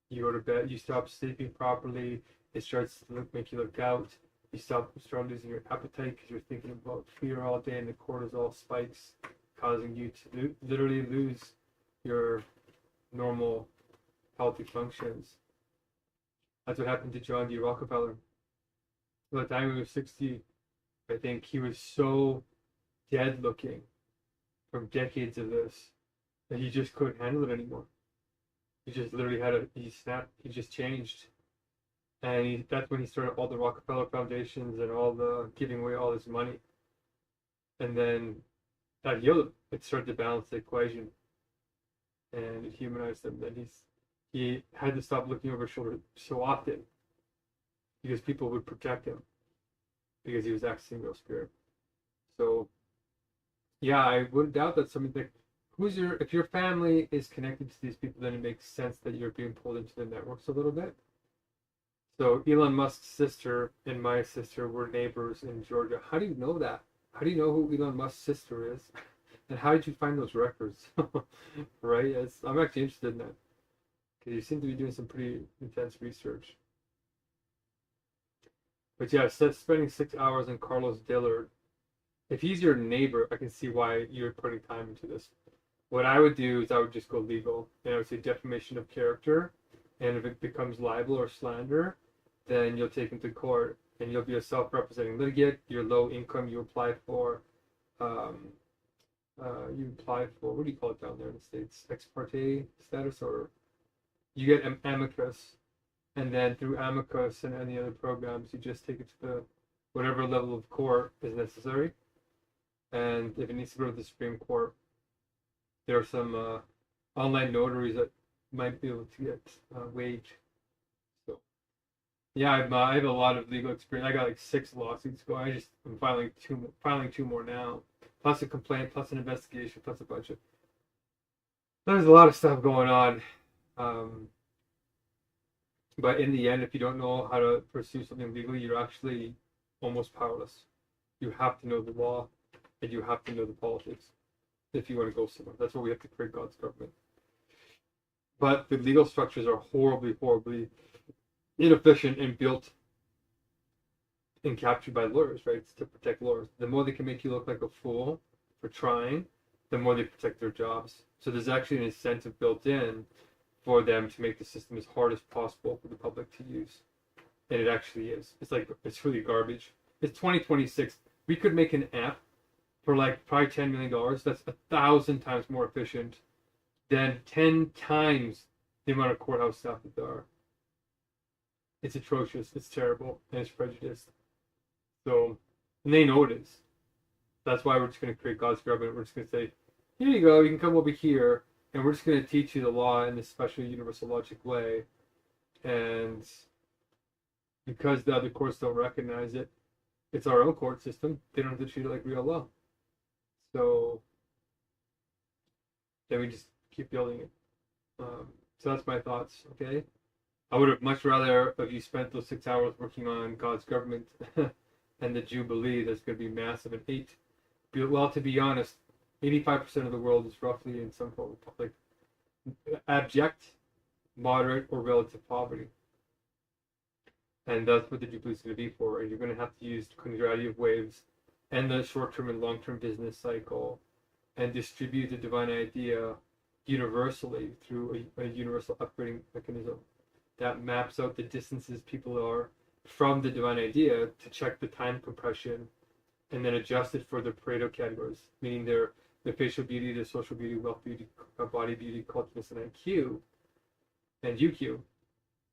You go to bed, you stop sleeping properly, it starts to make you look out, you start losing your appetite because you're thinking about fear all day, and the cortisol spikes, causing you to literally lose your normal healthy functions. That's what happened to John D. Rockefeller. By the time he was 60, I think he was so dead looking from decades of this that he just couldn't handle it anymore. He just literally he snapped, he just changed. And that's when he started all the Rockefeller Foundations and all the giving away all his money. And then that healed him. It started to balance the equation. And it humanized him. Then he had to stop looking over his shoulder so often because people would protect him because he was accessing real spirit. So yeah, I wouldn't doubt that somebody like if your family is connected to these people, then it makes sense that you're being pulled into the networks a little bit. So Elon Musk's sister and my sister were neighbors in Georgia. How do you know that? How do you know who Elon Musk's sister is? And how did you find those records? Right? I'm actually interested in that. Because you seem to be doing some pretty intense research. But yeah, spending 6 hours on Carlos Dillard. If he's your neighbor, I can see why you're putting time into this. What I would do is I would just go legal. And I would say defamation of character. And if it becomes libel or slander, then you'll take him to court. And you'll be a self-representing litigant. You're low income. You apply for, what do you call it down there in the States? Ex parte status, or you get amicus. And then through amicus and any other programs, you just take it to the whatever level of court is necessary. And if it needs to go to the Supreme Court, there are some online notaries that might be able to get wage. So yeah, I have a lot of legal experience. I got like 6 lawsuits going. I'm filing two more now, plus a complaint, plus an investigation, plus a bunch of. There's a lot of stuff going on. But in the end, if you don't know how to pursue something legally, you're actually almost powerless. You have to know the law, and you have to know the politics if you want to go somewhere. That's why we have to create God's government. But the legal structures are horribly, horribly inefficient and built and captured by lawyers, right? It's to protect lawyers. The more they can make you look like a fool for trying, the more they protect their jobs. So there's actually an incentive built in for them to make the system as hard as possible for the public to use. And it actually is. It's really garbage. It's 2026. We could make an app for like probably $10 million. That's 1,000 times more efficient than 10 times the amount of courthouse staff that there are. It's atrocious. It's terrible. And it's prejudiced. So, and they know it is. That's why we're just going to create God's government. We're just going to say, here you go. You can come over here. And we're just going to teach you the law in this special universal logic way. And because the other courts don't recognize it, it's our own court system. They don't have to treat it like real law. So then we just keep building it. So that's my thoughts, okay? I would have much rather have you spent those 6 hours working on God's government and the Jubilee that's going to be massive and 8. Well, to be honest, 85% of the world is roughly in some form of like abject, moderate, or relative poverty. And that's what the Jubilee is going to be for. And you're going to have to use quadratic waves and the short-term and long-term business cycle and distribute the divine idea universally through a universal upgrading mechanism that maps out the distances people are from the divine idea to check the time compression and then adjust it for the Pareto categories, meaning their facial beauty, their social beauty, wealth beauty, body beauty, cultureness, and IQ, and UQ.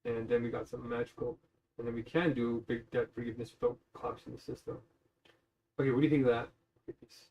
And then we got something magical. And then we can do big debt forgiveness without collapsing the system. Okay, what do you think of that? Peace.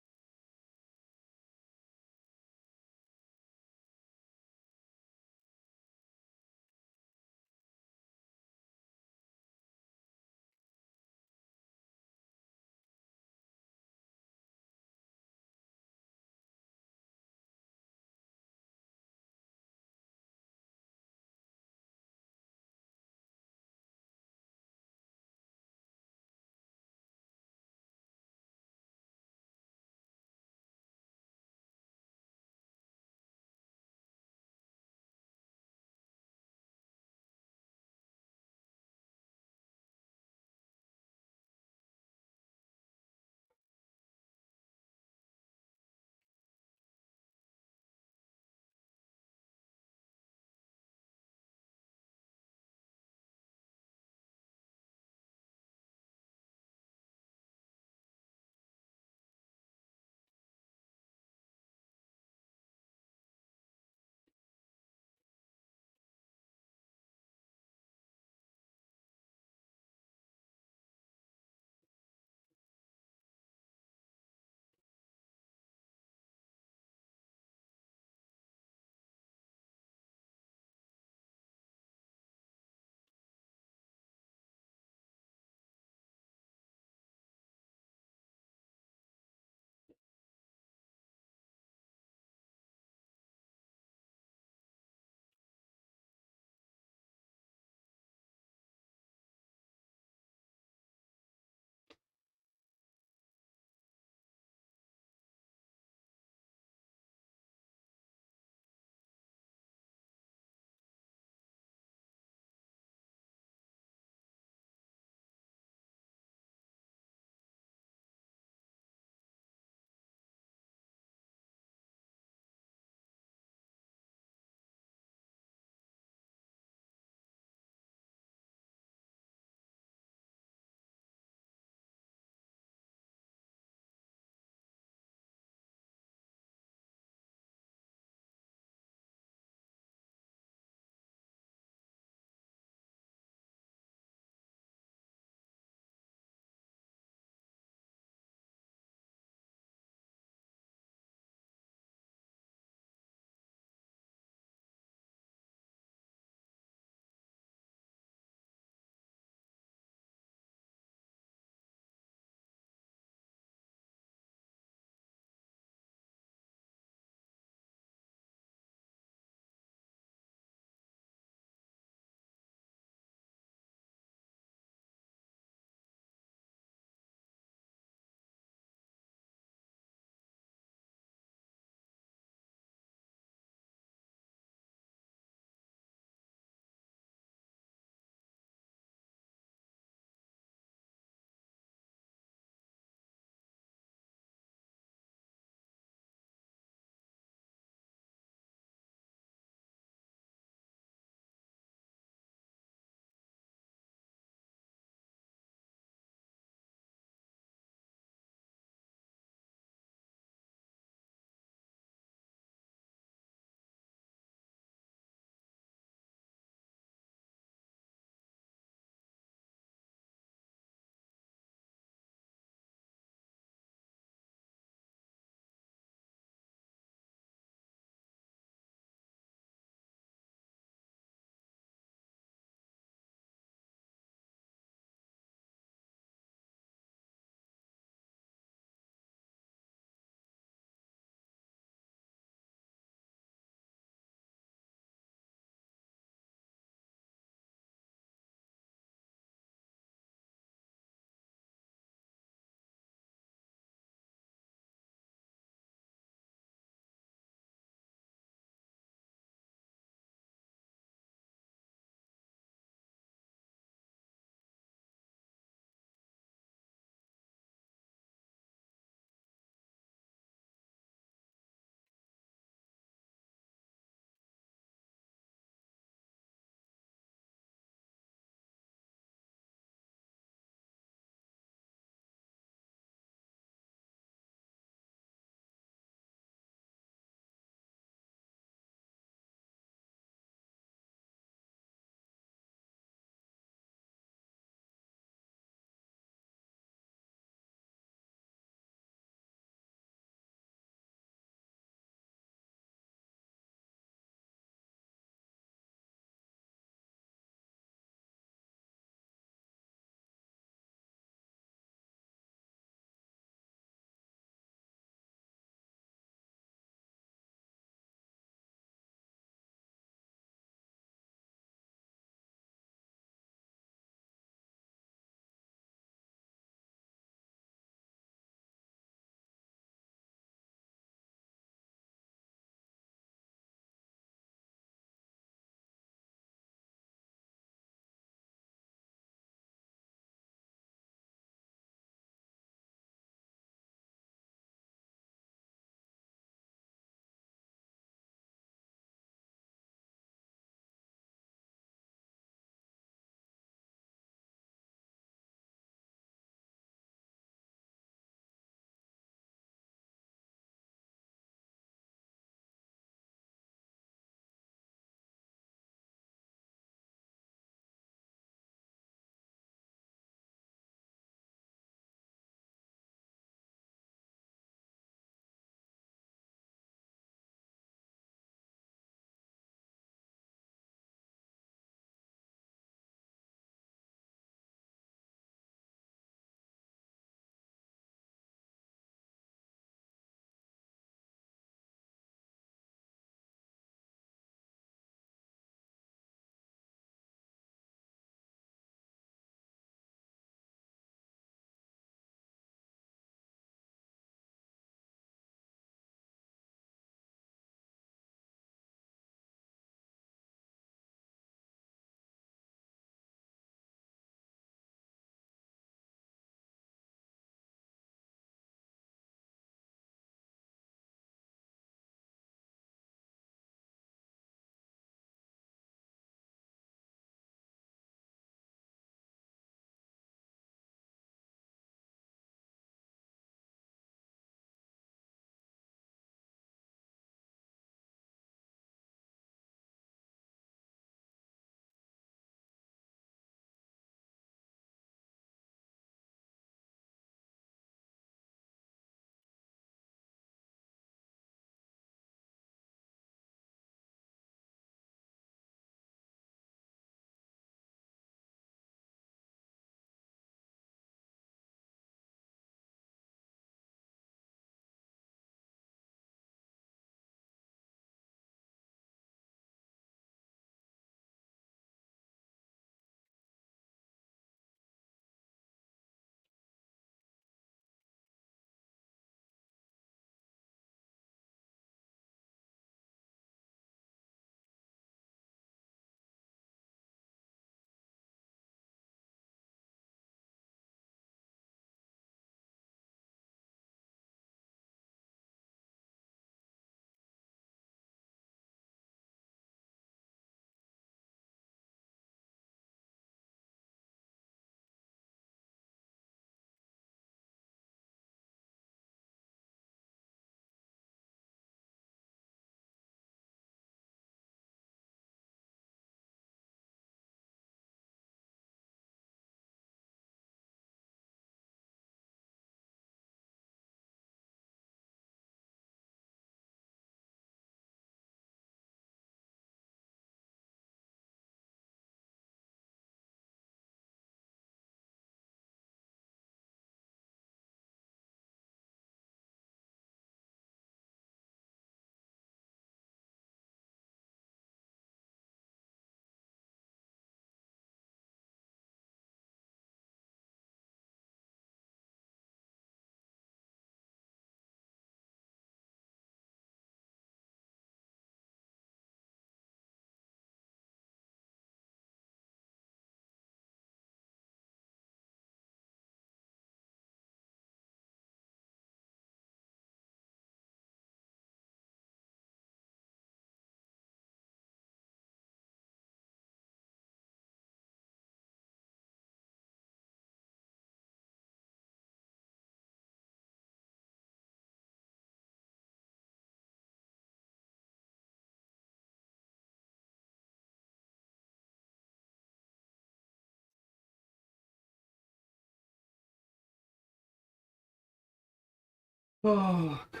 Oh god,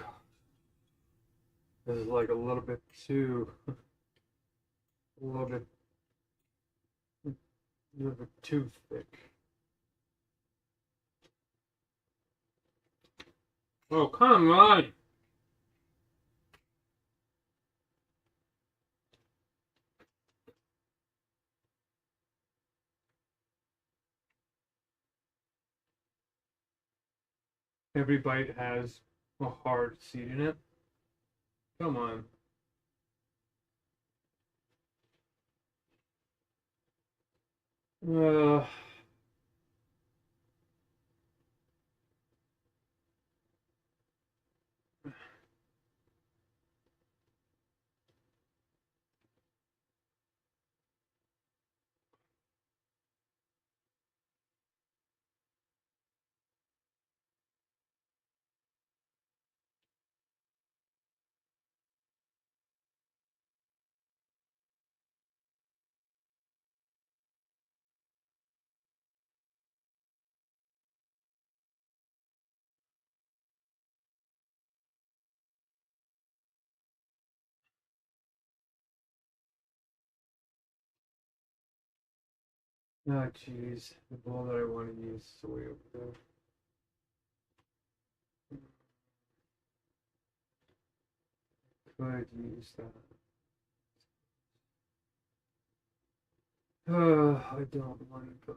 this is like a little bit too, a little bit too thick. Oh come on! Every bite has a hard seed in it. Come on. Uh, oh jeez, the ball that I want to use is way over there. Could use that. I don't want to go.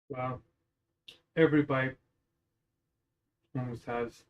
Wow. Every bite almost has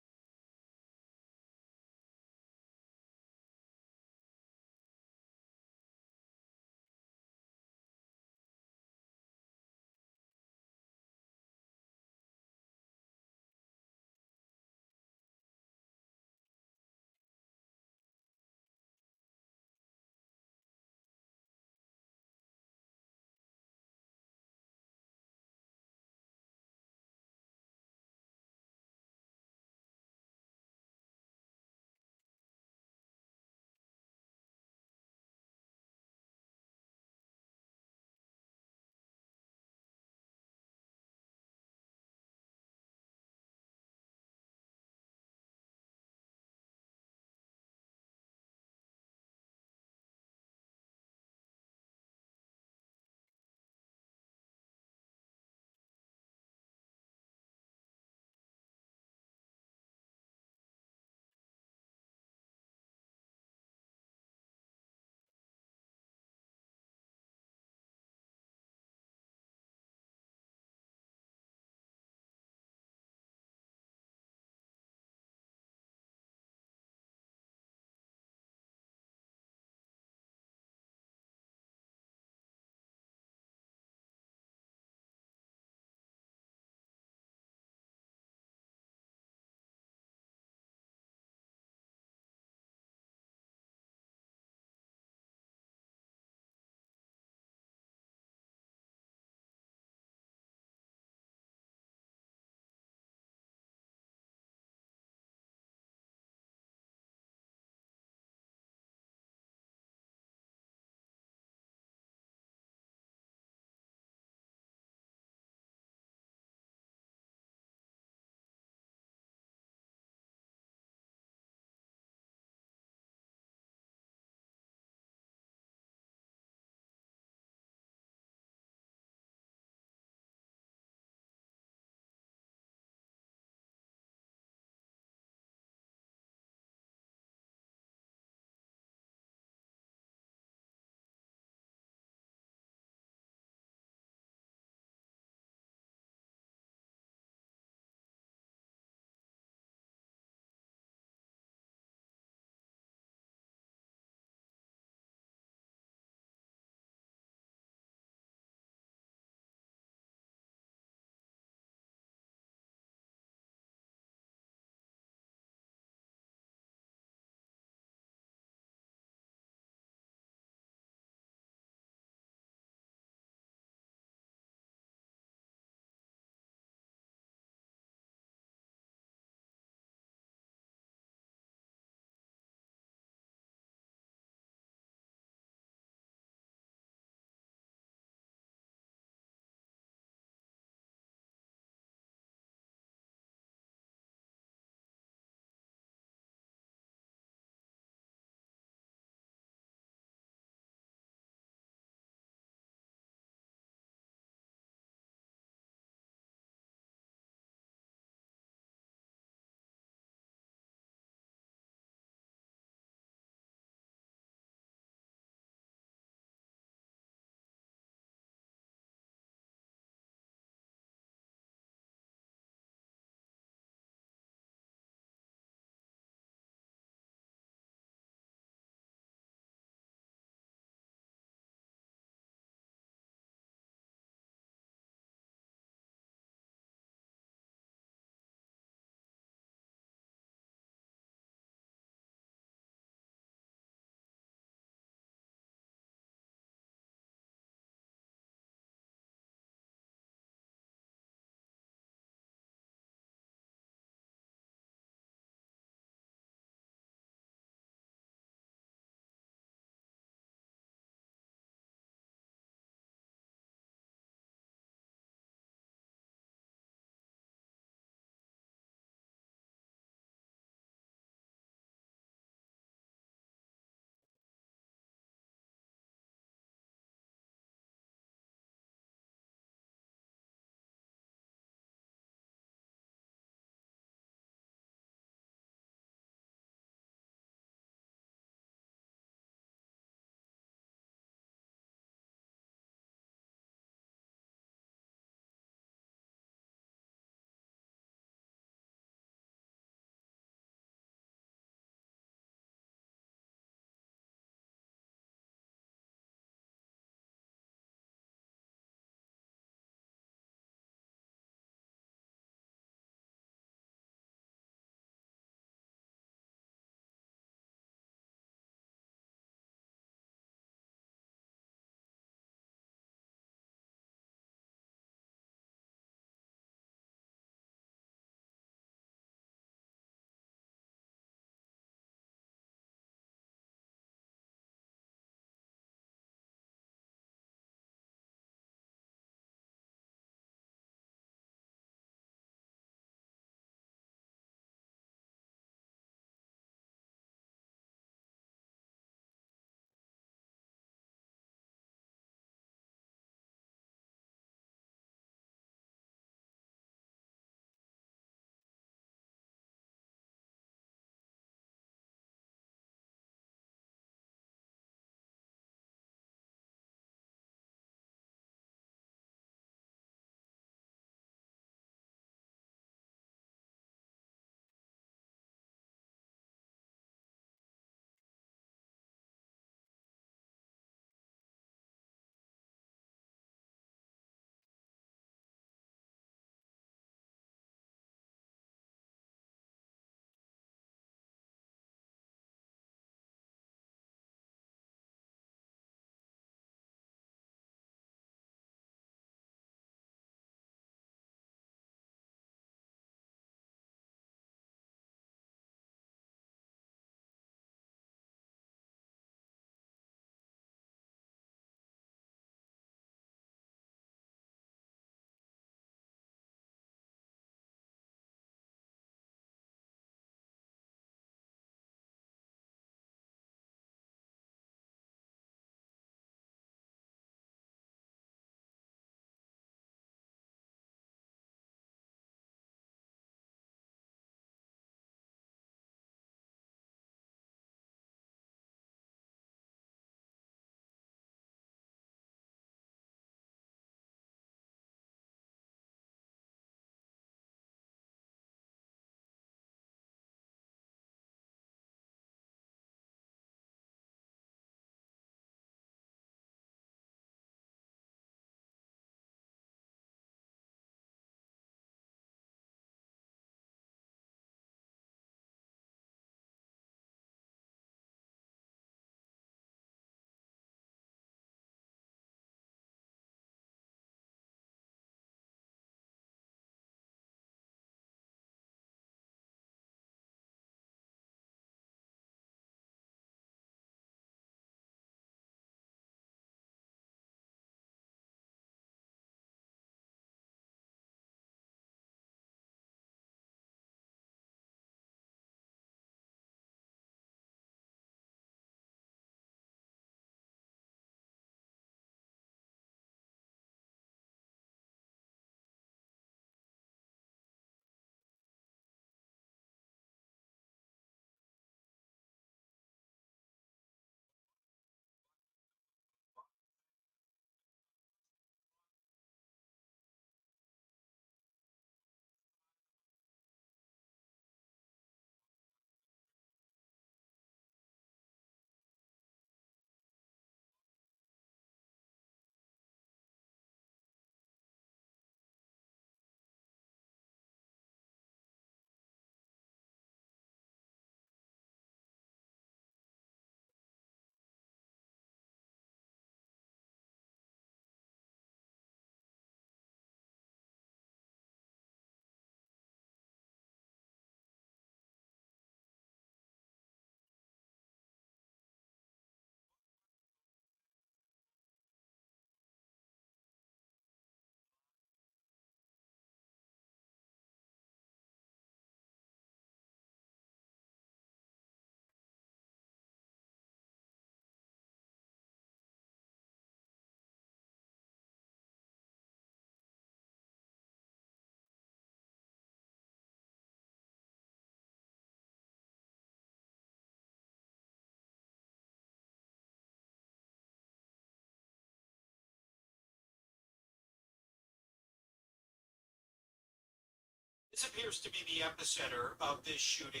This appears to be the epicenter of this shooting.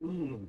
Mm.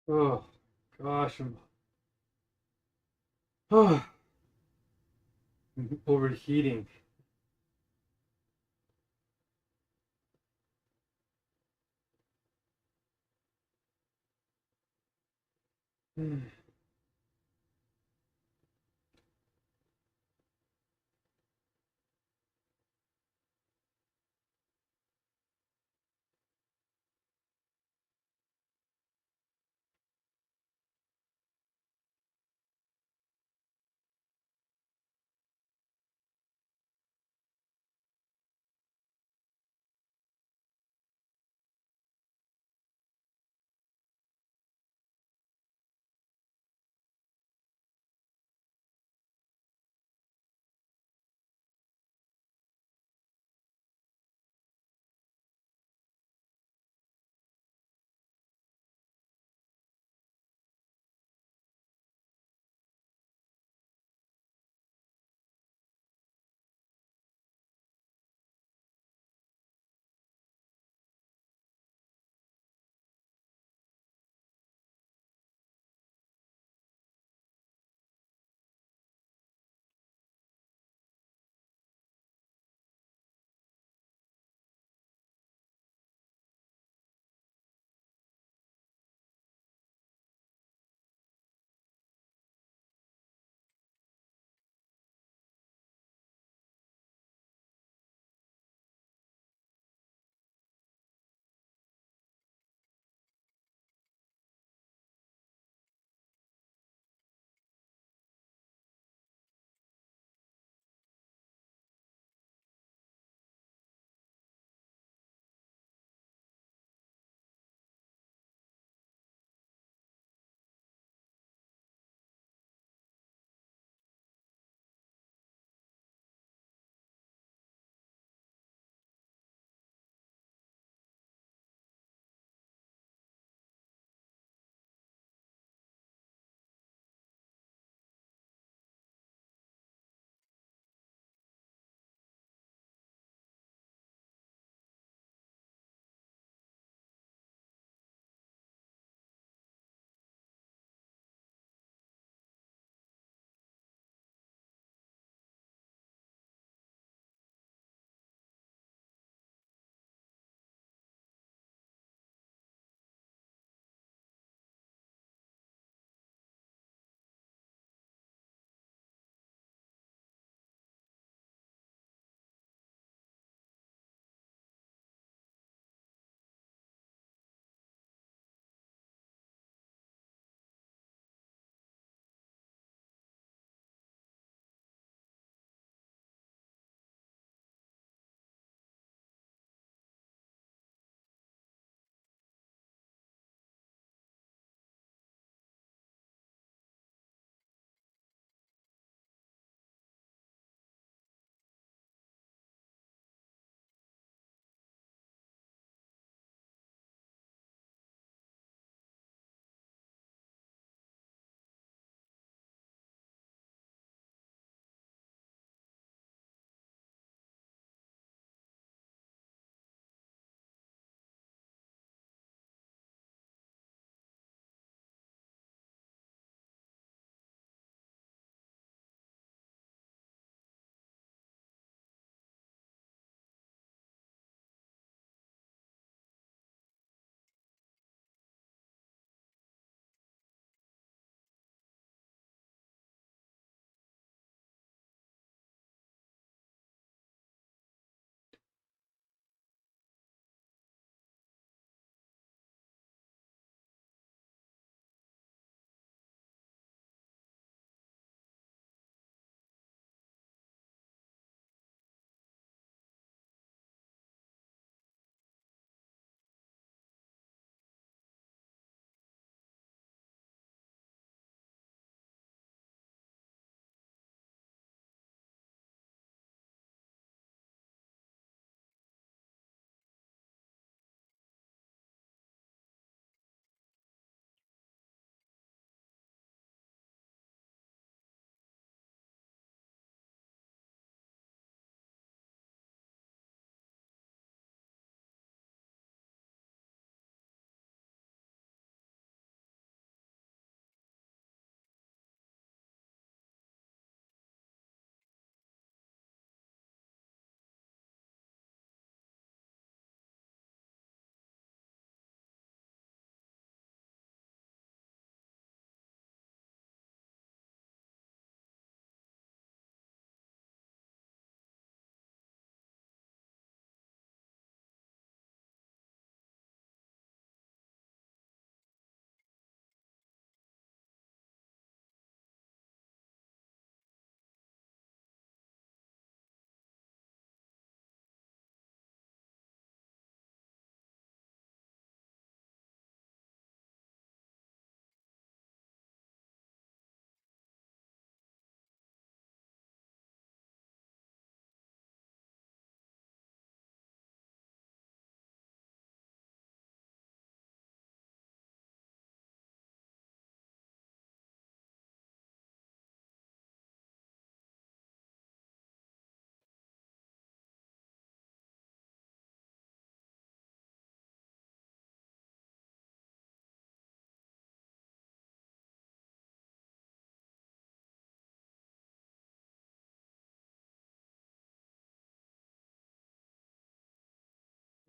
Oh gosh, I'm overheating.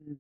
Mm.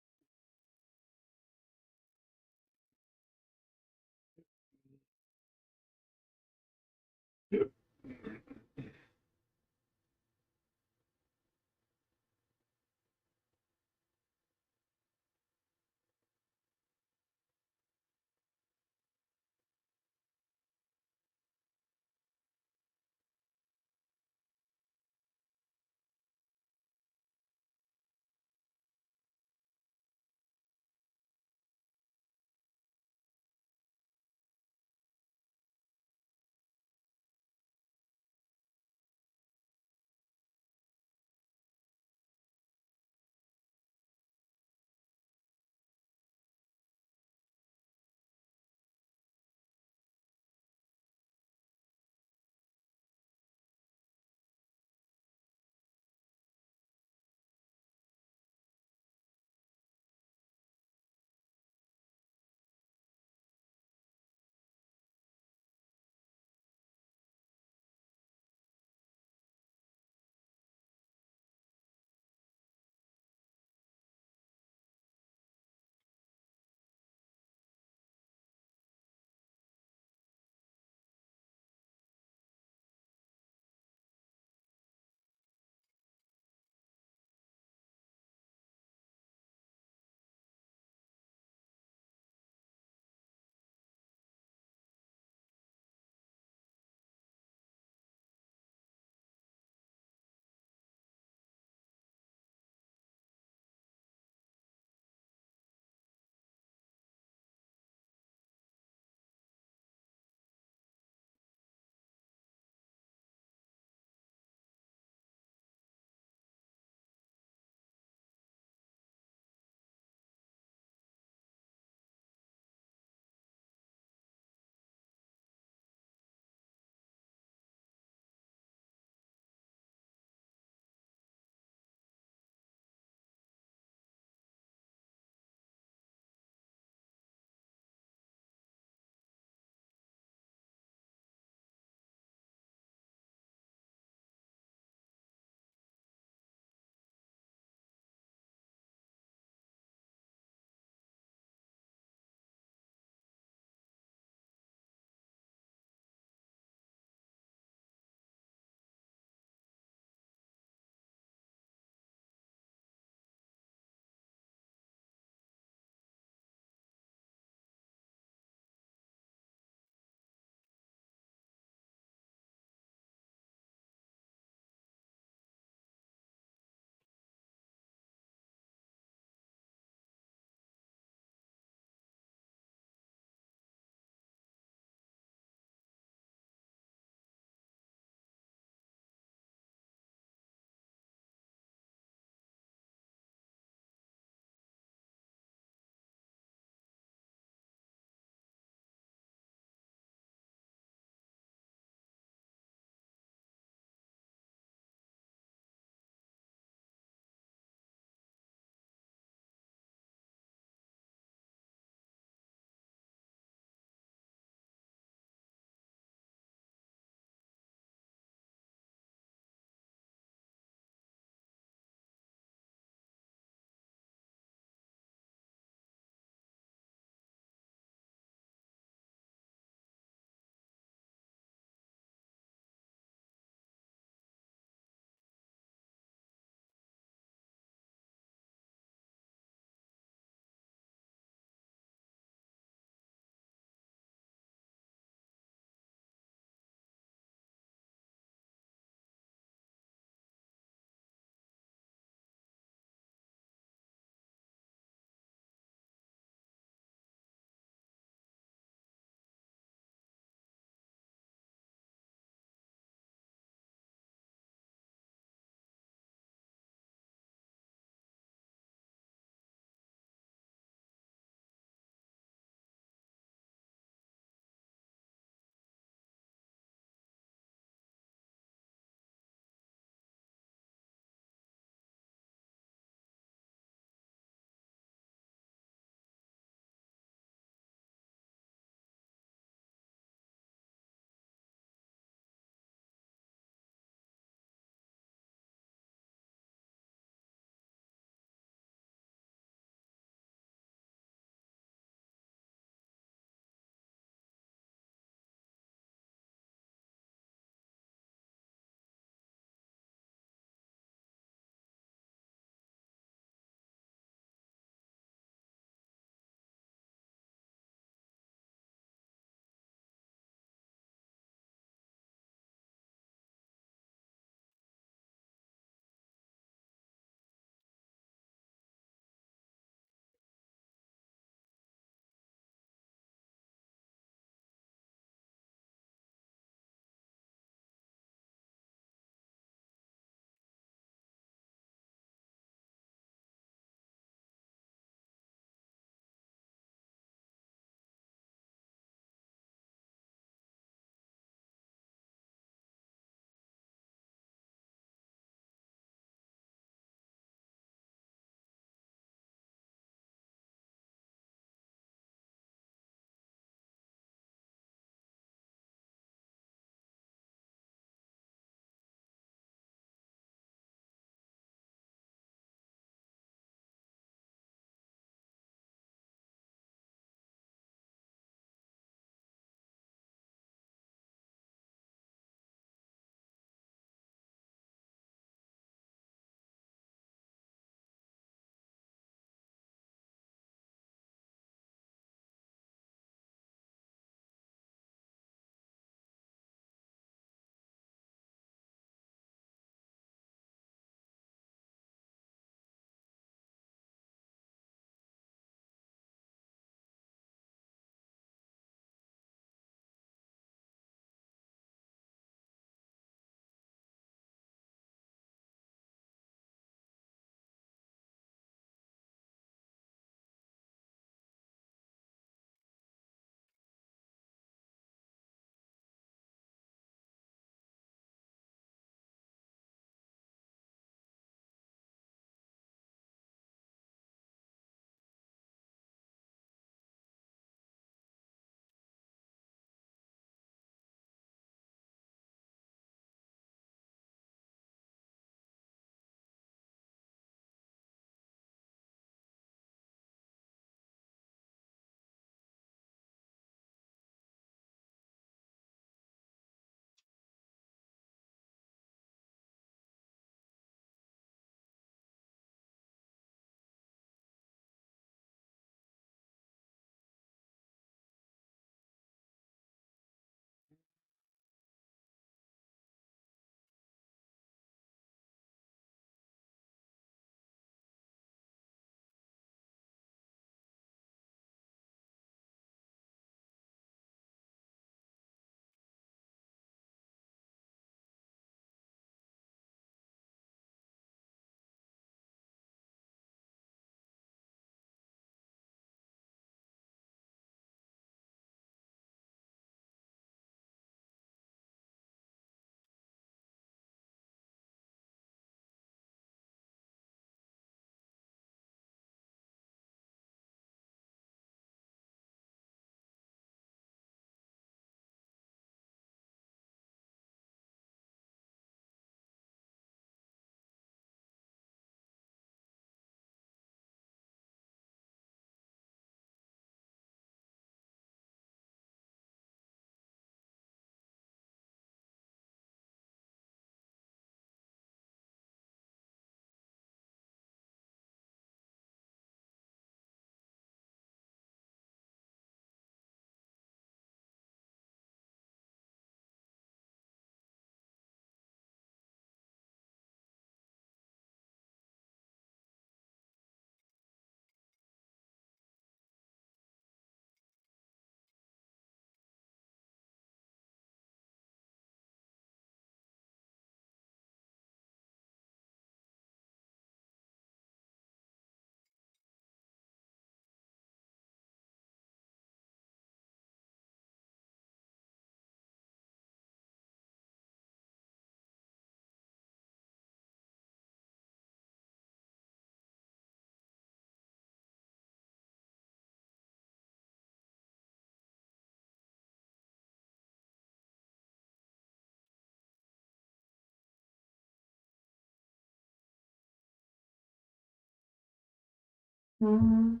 Mm.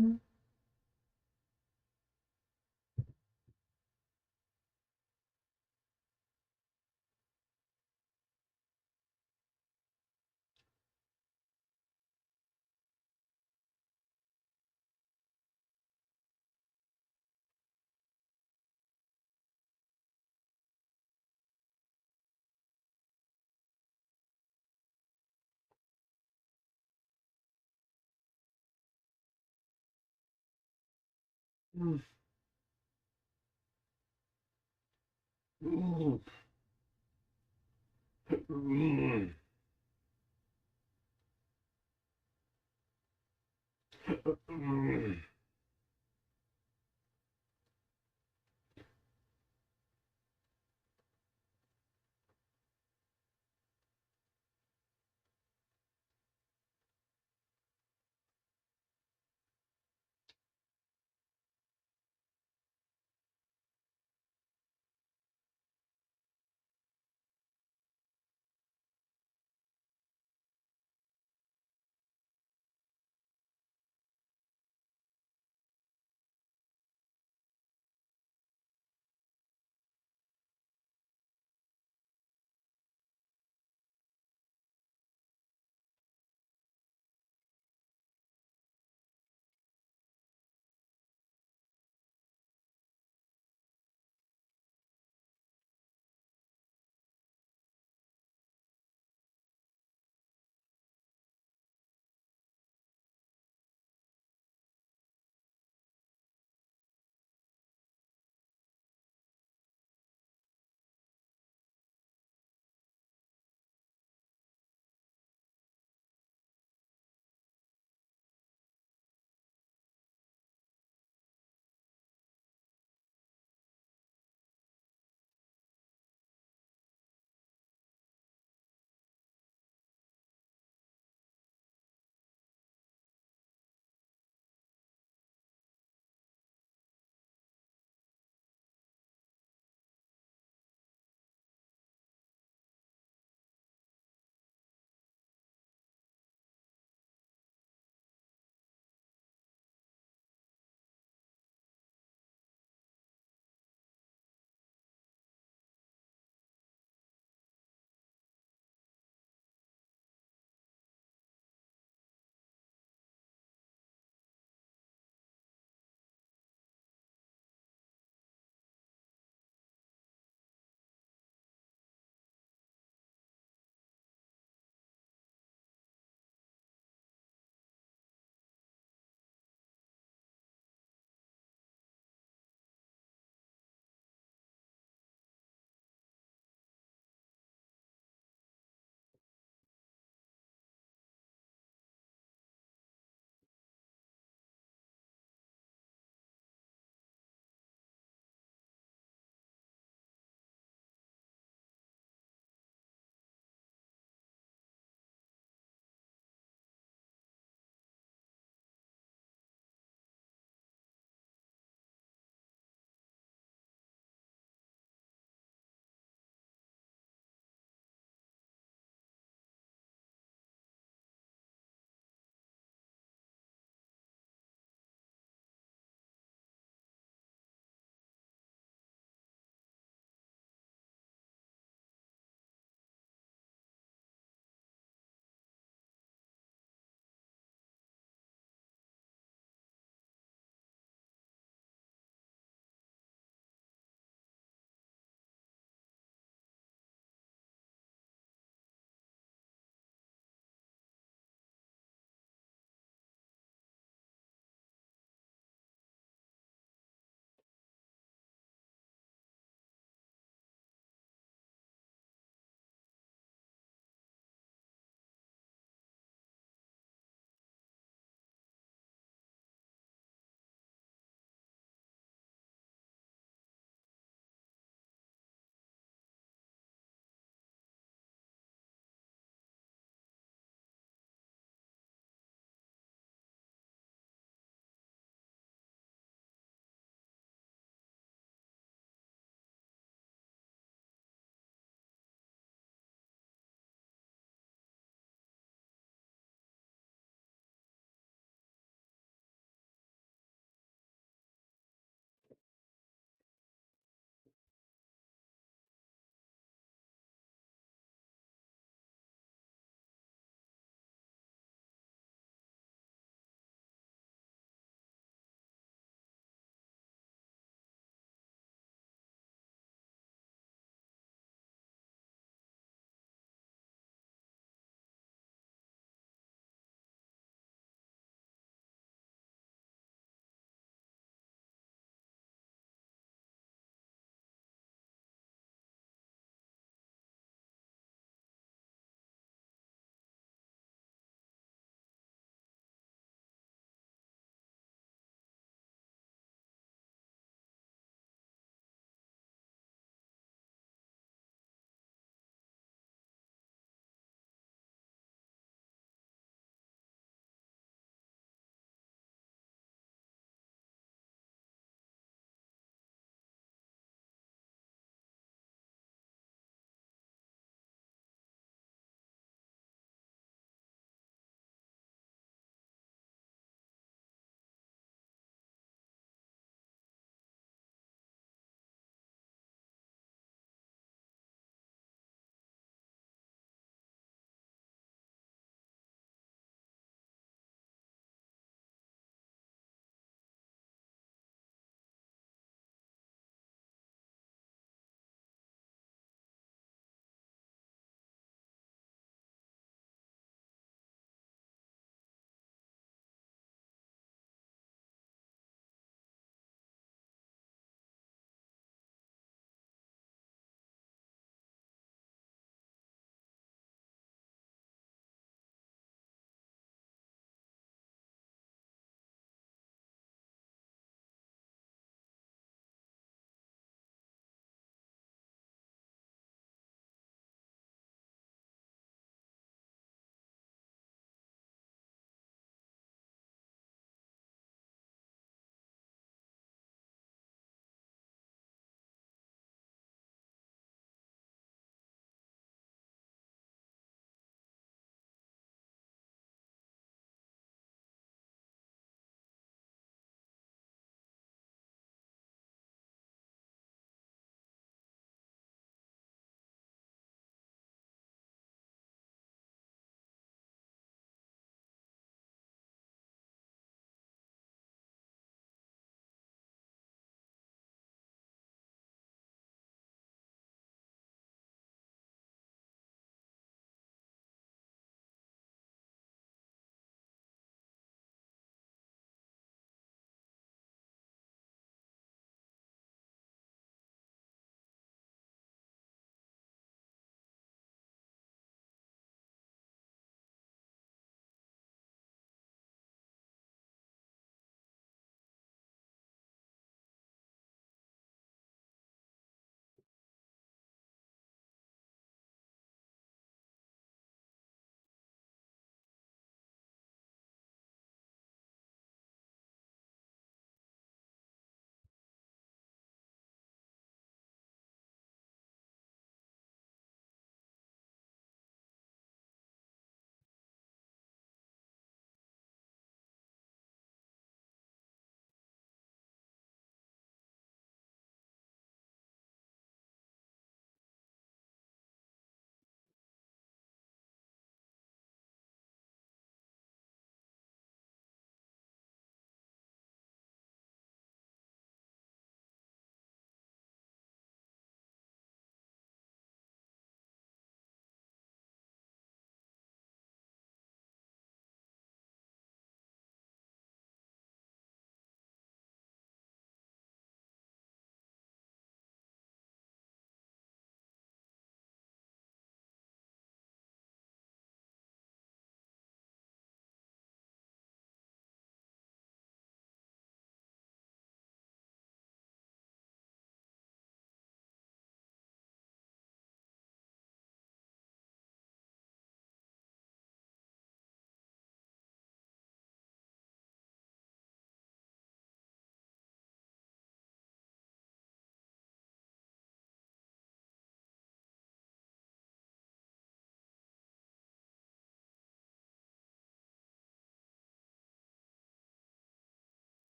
Mm. Mm. Mm. Mm. Mm.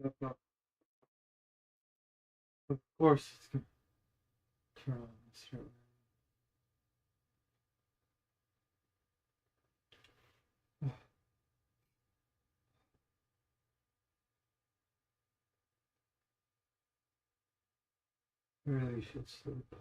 Of course, it's gonna turn on this room. I really should sleep.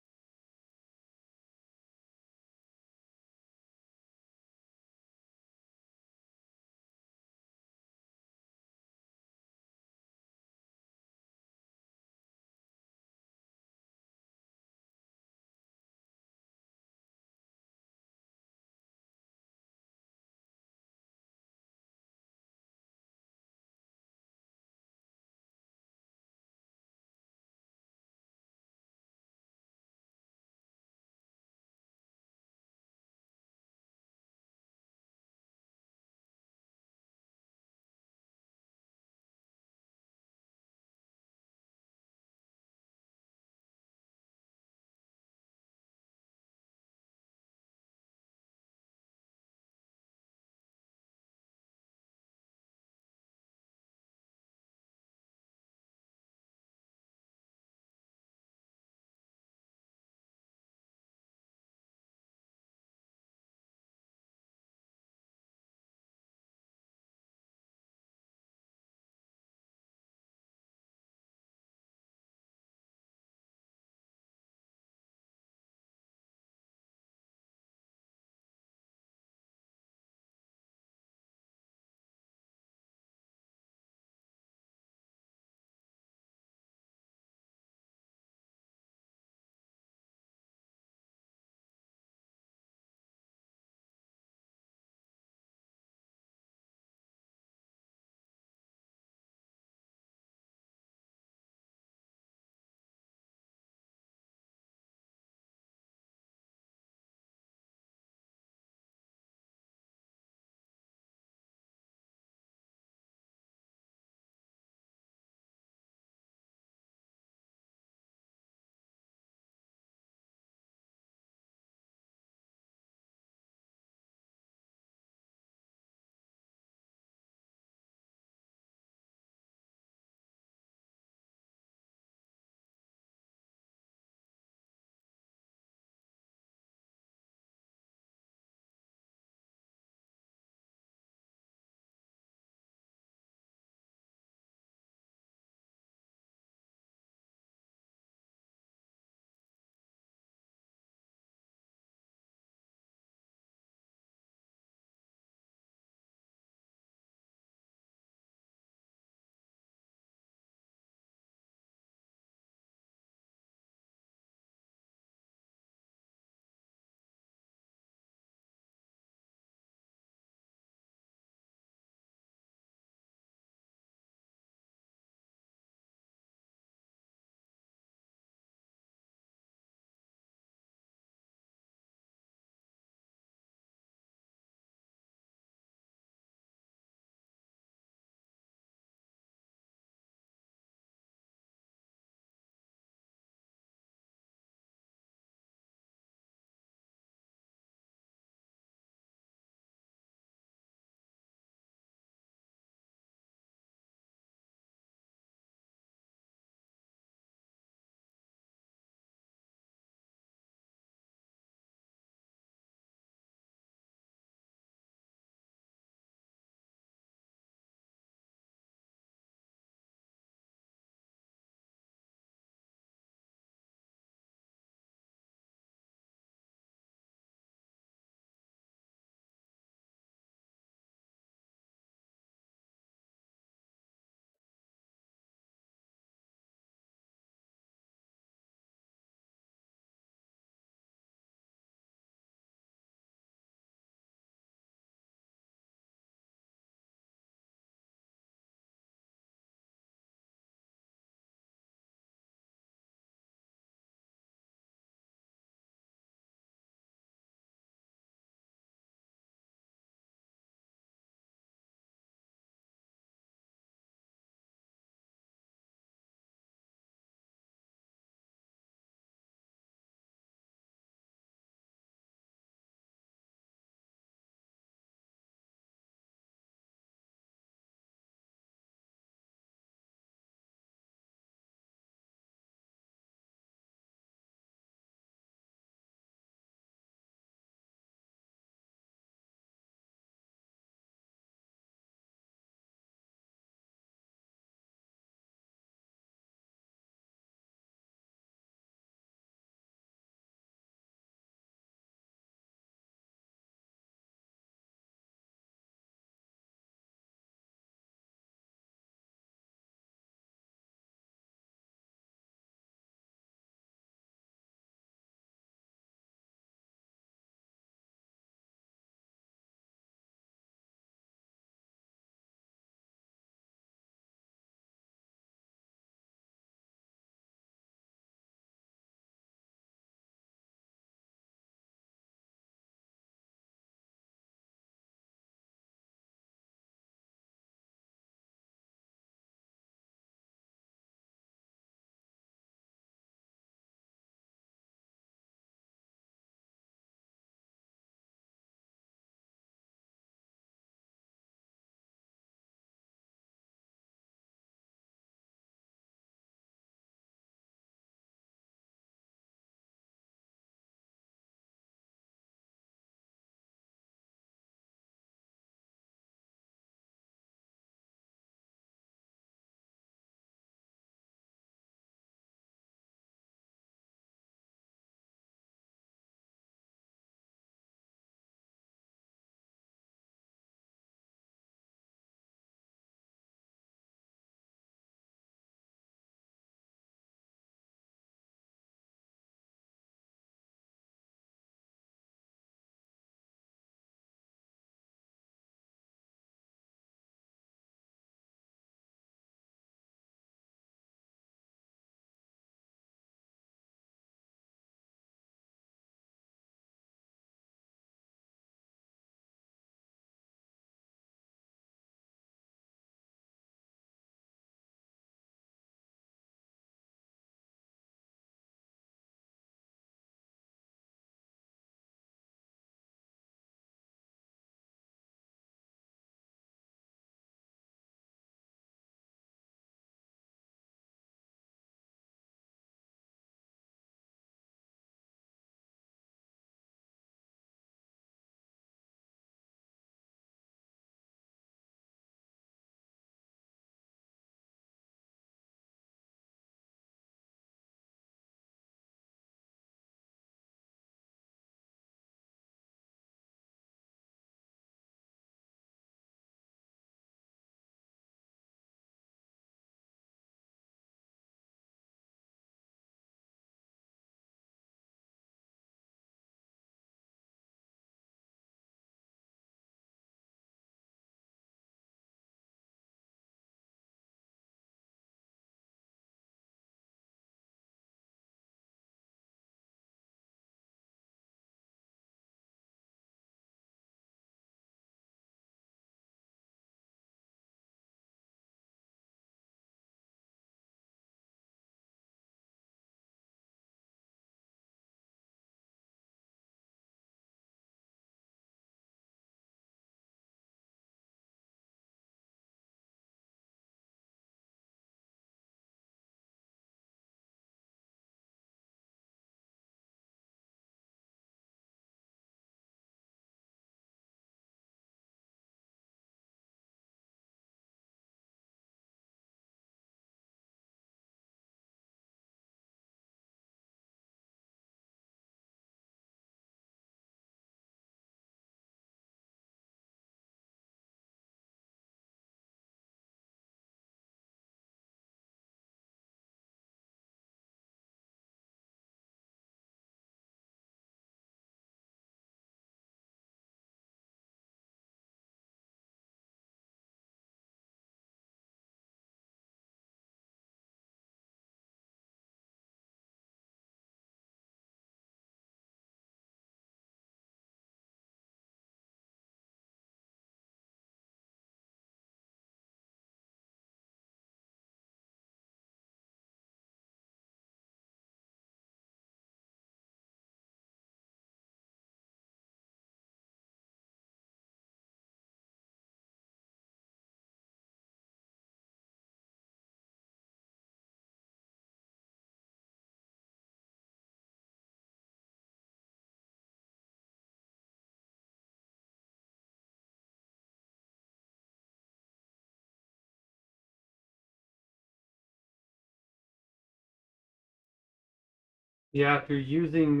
Yeah, if you're using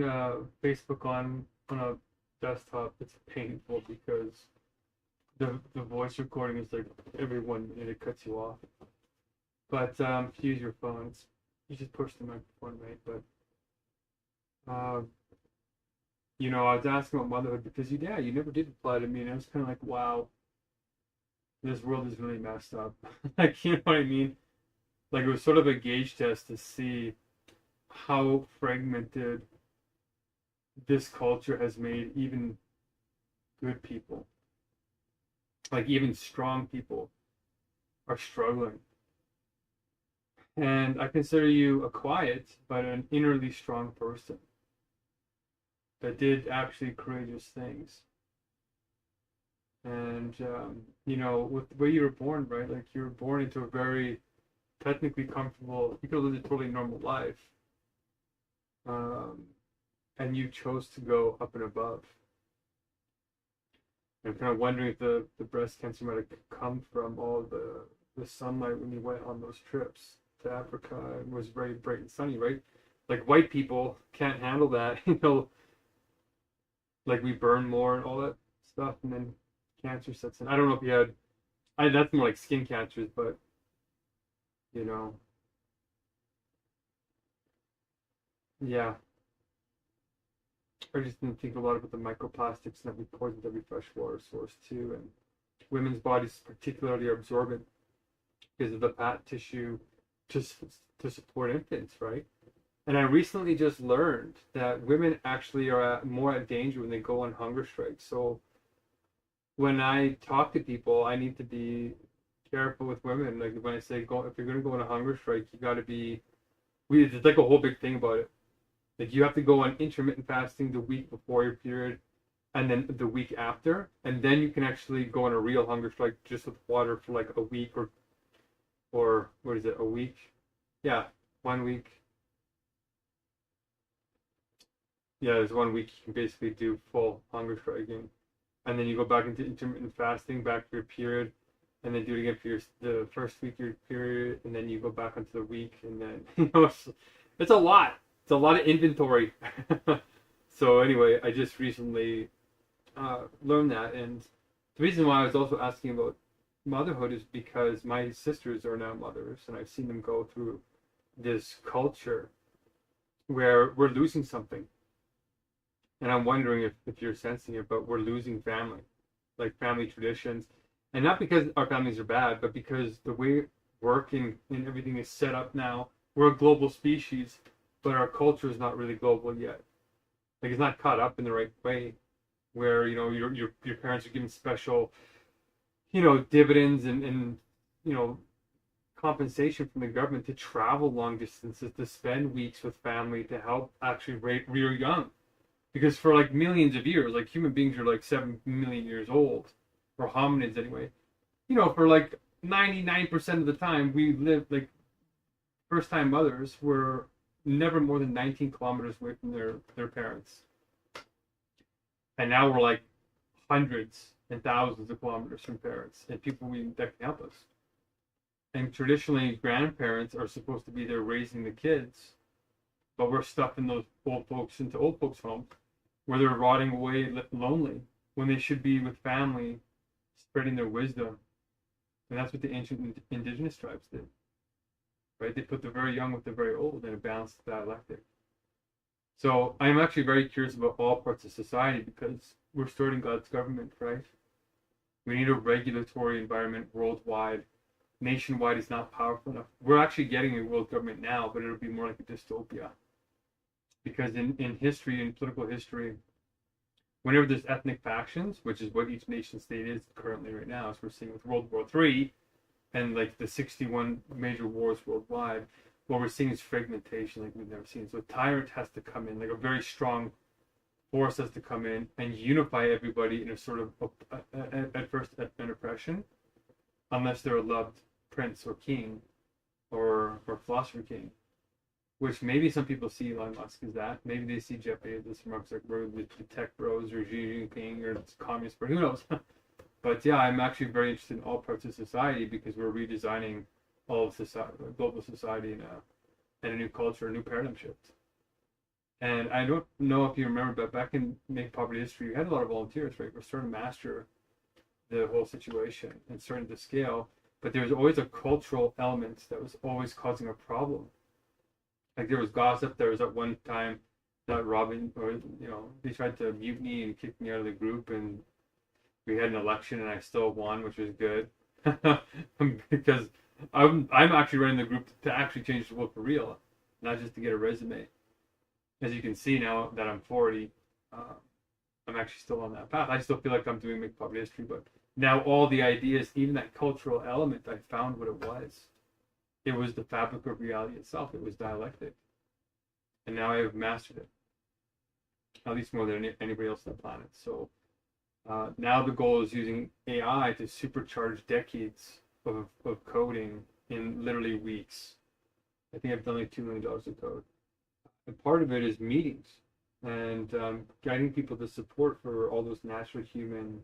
Facebook on a desktop, it's painful because the voice recording is like every 1 minute it cuts you off. But if you use your phone, you just push the microphone, right? But you know, I was asking about motherhood because you never did reply to me, and I was kind of like, wow, this world is really messed up. Like, you know what I mean? Like, it was sort of a gauge test to see how fragmented this culture has made even good people, like even strong people, are struggling. And I consider you a quiet but an innerly strong person that did actually courageous things. And you know, with the way you were born, right? Like, you were born into a very technically comfortable. You could have lived a totally normal life, and you chose to go up and above. I'm kind of wondering if the breast cancer might have come from all the sunlight when you went on those trips to Africa and was very bright and sunny, right? Like, white people can't handle that, you know, like we burn more and all that stuff, and then cancer sets in. I don't know if you had, that's more like skin cancers, but you know, yeah. I just didn't think a lot about the microplastics that we poisoned every freshwater source too, and women's bodies particularly are absorbent because of the fat tissue to support infants, right? And I recently just learned that women actually are more at danger when they go on hunger strikes. So when I talk to people, I need to be careful with women. Like, when I say go, if you're going to go on a hunger strike, you got to be. It's like a whole big thing about it. Like, you have to go on intermittent fasting the week before your period, and then the week after, and then you can actually go on a real hunger strike just with water for like a week or what is it, a week? Yeah, 1 week. Yeah, there's 1 week you can basically do full hunger striking, and then you go back into intermittent fasting back for your period, and then do it again for the first week of your period, and then you go back onto the week, and then you know it's a lot. It's a lot of inventory. So anyway, I just recently learned that, and the reason why I was also asking about motherhood is because my sisters are now mothers, and I've seen them go through this culture where we're losing something. And I'm wondering if you're sensing it, but we're losing family, like family traditions. And not because our families are bad, but because the way work and everything is set up now, we're a global species, but our culture is not really global yet. Like, it's not caught up in the right way, where, you know, your parents are given special, you know, dividends and you know, compensation from the government to travel long distances, to spend weeks with family, to help actually rear young. Because for like millions of years, like, human beings are like 7 million years old, or hominids anyway. You know, for like 99% of the time, we lived, like, first time mothers were never more than 19 kilometers away from their parents. And now we're like hundreds and thousands of kilometers from parents and people that can help us. And traditionally, grandparents are supposed to be there raising the kids, but we're stuffing those old folks into old folks' homes where they're rotting away lonely when they should be with family, spreading their wisdom. And that's what the ancient indigenous tribes did, right? They put the very young with the very old in a balanced dialectic. So I'm actually very curious about all parts of society because we're starting God's government, right? We need a regulatory environment worldwide. Nationwide is not powerful enough. We're actually getting a world government now, but it'll be more like a dystopia. Because in history, in political history, whenever there's ethnic factions, which is what each nation state is currently right now, as we're seeing with World War III and like the 61 major wars worldwide, what we're seeing is fragmentation like we've never seen. So a tyrant has to come in, like a very strong force has to come in and unify everybody in a sort of, at first, an oppression, unless they're a loved prince or king or philosopher king. Which maybe some people see Elon Musk as that. Maybe they see Jeff Bezos, Mark Zuckerberg, the tech bros, or Xi Jinping, or communist, but who knows? But yeah, I'm actually very interested in all parts of society because we're redesigning all of society, global society, and a new culture, a new paradigm shift. And I don't know if you remember, but back in Make Poverty History, you had a lot of volunteers, right? We're starting to master the whole situation and starting to scale. But there was always a cultural element that was always causing a problem. Like there was gossip. There was at one time that Robin, or they tried to mute me and kick me out of the group, and we had an election, and I still won, which was good, because I'm actually running the group to actually change the world for real, not just to get a resume. As you can see now that I'm 40, I'm actually still on that path. I still feel like I'm doing Make Poverty History, but now all the ideas, even that cultural element, I found what it was. It was the fabric of reality itself. It was dialectic. And now I have mastered it, at least more than anybody else on the planet. So now the goal is using AI to supercharge decades of coding in literally weeks. I think I've done like $2 million of code. And part of it is meetings and guiding people to support for all those natural human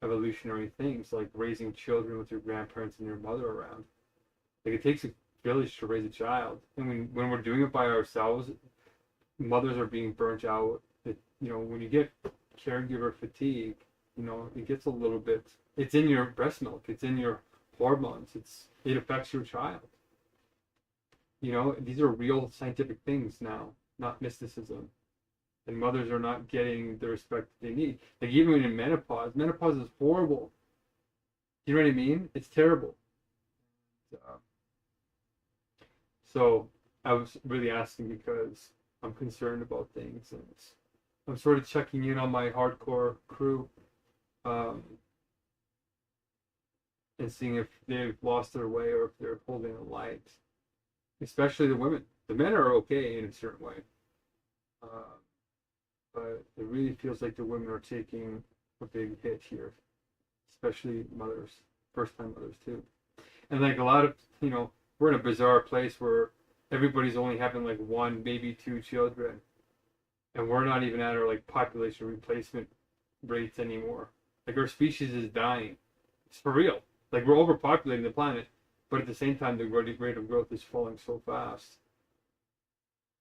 evolutionary things, like raising children with your grandparents and your mother around. Like it takes a village to raise a child, and when we're doing it by ourselves, mothers are being burnt out. When you get caregiver fatigue, it gets a little bit. It's in your breast milk. It's in your hormones. It affects your child. These are real scientific things now, not mysticism. And mothers are not getting the respect they need. Like even in menopause is horrible. You know what I mean? It's terrible. So I was really asking because I'm concerned about things, and I'm sort of checking in on my hardcore crew, and seeing if they've lost their way or if they're holding the light. Especially the women. The men are okay in a certain way. But it really feels like the women are taking a big hit here, especially mothers, first-time mothers too. And like a lot of, we're in a bizarre place where everybody's only having like 1, maybe 2 children, and we're not even at our like population replacement rates anymore. Like our species is dying. It's for real. Like we're overpopulating the planet, but at the same time, the rate of growth is falling so fast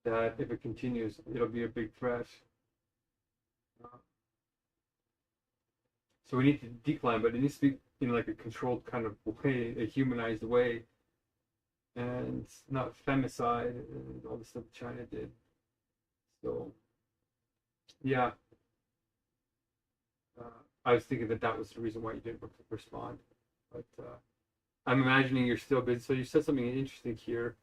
that if it continues, it'll be a big threat. So we need to decline, but it needs to be in like a controlled kind of way, a humanized way, and not femicide and all the stuff China did. So, yeah. I was thinking that was the reason why you didn't respond. But I'm imagining you're still busy. So you said something interesting here.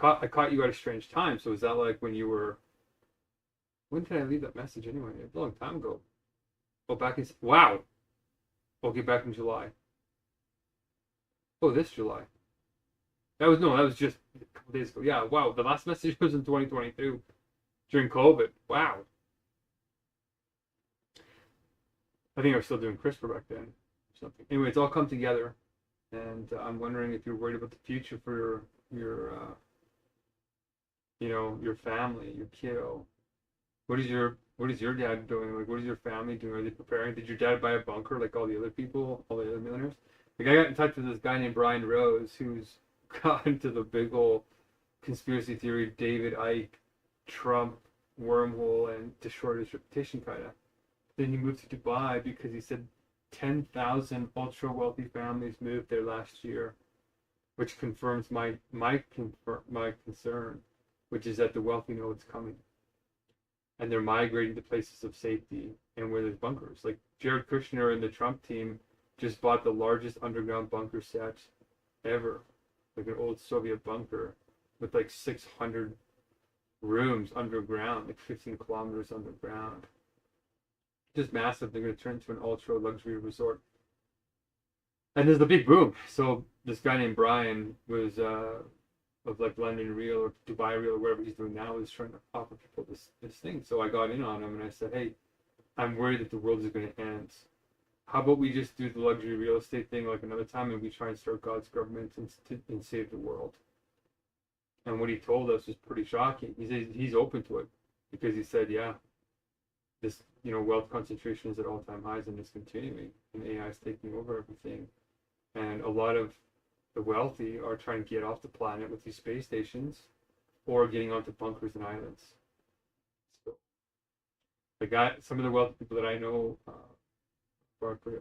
I caught you at a strange time. So is that like when you were... When did I leave that message anyway? A long time ago. Oh, back in... Wow! Okay, back in July. Oh, this July. That was just a couple days ago. Yeah, wow. The last message was in 2022 during COVID. Wow. I think I was still doing CRISPR back then or something. Anyway, it's all come together, and I'm wondering if you're worried about the future for your family, your kiddo. What is your dad doing? Like, what is your family doing? Are they preparing? Did your dad buy a bunker like all the other people, all the other millionaires? Like, I got in touch with this guy named Brian Rose, who's got into the big old conspiracy theory, David Icke, Trump, wormhole, and destroyed his reputation, kind of. Then he moved to Dubai because he said 10,000 ultra wealthy families moved there last year, which confirms my concern, which is that the wealthy know it's coming, and they're migrating to places of safety and where there's bunkers. Like Jared Kushner and the Trump team just bought the largest underground bunker set ever, like an old Soviet bunker with like 600 rooms underground, like 15 kilometers underground. Just massive. They're going to turn into an ultra luxury resort. And there's the big boom. So this guy named Brian was of like London Real or Dubai Real or whatever he's doing now, is trying to offer people this thing. So I got in on him and I said, hey, I'm worried that the world is going to end. How about we just do the luxury real estate thing like another time, and we try and start God's government and save the world? And what he told us was pretty shocking. He said he's open to it because he said, yeah, this wealth concentration is at all-time highs and it's continuing, and AI is taking over everything. And a lot of the wealthy are trying to get off the planet with these space stations or getting onto bunkers and islands. some of the wealthy people that I know, Berkeley,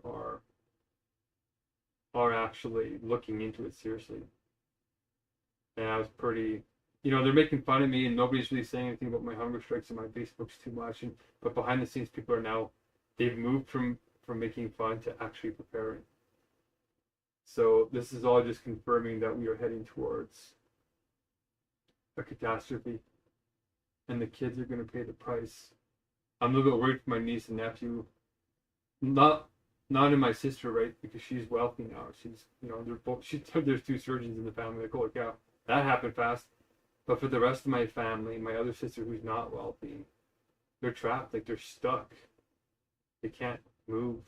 are actually looking into it seriously. And I was pretty, they're making fun of me, and nobody's really saying anything about my hunger strikes and my Facebooks too much. But behind the scenes, people are now, they've moved from making fun to actually preparing. So this is all just confirming that we are heading towards a catastrophe, and the kids are going to pay the price. I'm a little bit worried for my niece and nephew. Not in my sister, right? Because she's wealthy now. She's, they're both. There's 2 surgeons in the family. Like, holy cow, that happened fast. But for the rest of my family, my other sister who's not wealthy, they're trapped. Like, they're stuck. They can't move.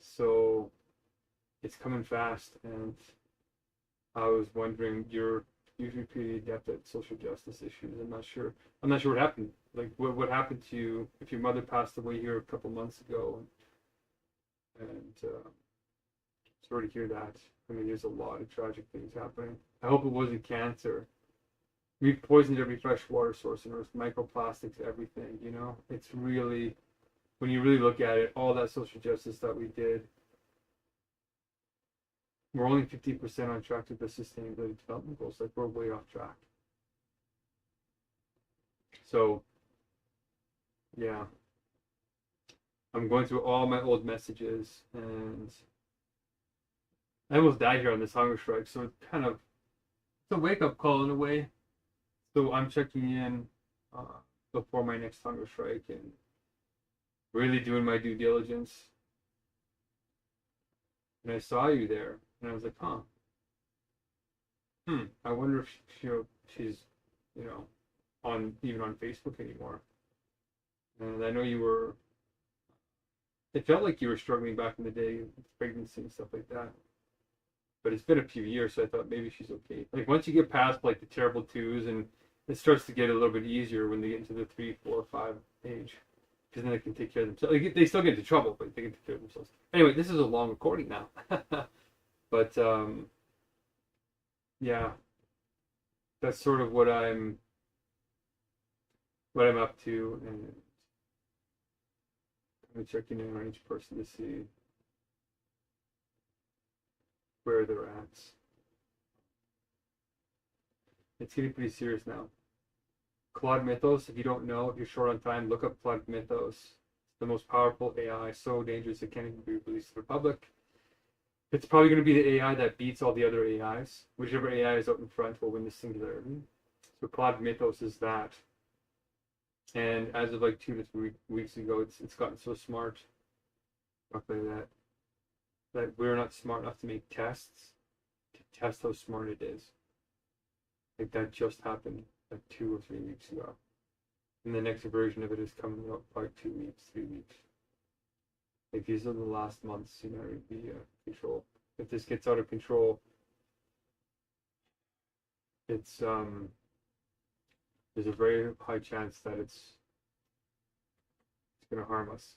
So it's coming fast, and I was wondering, you're usually pretty adept at social justice issues. I'm not sure what happened. Like, what happened to you if your mother passed away here a couple months ago, and sorry to hear that. I mean, there's a lot of tragic things happening. I hope it wasn't cancer. We've poisoned every fresh water source in Earth, microplastics, everything, It's really, when you really look at it, all that social justice that we did, we're only 50% on track to the sustainability development goals. Like, we're way off track. So, yeah. I'm going through all my old messages, and I almost died here on this hunger strike, so it's a wake-up call in a way. So I'm checking in before my next hunger strike and really doing my due diligence. And I saw you there, and I was like, I wonder if she's, even on Facebook anymore. And I know it felt like you were struggling back in the day with pregnancy and stuff like that. But it's been a few years, so I thought maybe she's okay. Like, once you get past, like, the terrible 2s, and it starts to get a little bit easier when they get into the 3, 4, 5 age. Because then they can take care of themselves. Like, they still get into trouble, but they can take care of themselves. Anyway, this is a long recording now. But, yeah. That's sort of what I'm up to, and I'm checking in on each person to see where they're at. It's getting pretty serious now. Claude Mythos, if you don't know, if you're short on time, look up Claude Mythos. It's the most powerful AI, so dangerous it can't even be released to the public. It's probably going to be the AI that beats all the other AIs. Whichever AI is out in front will win the singularity. So Claude Mythos is that. And as of like 2 to 3 weeks ago, it's gotten so smart. Roughly that we're not smart enough to make tests to test how smart it is. Like, that just happened like 2 or 3 weeks ago. And the next version of it is coming out like 2 weeks, 3 weeks. Like, these are the last months, the control. If this gets out of control, it's there's a very high chance that it's going to harm us.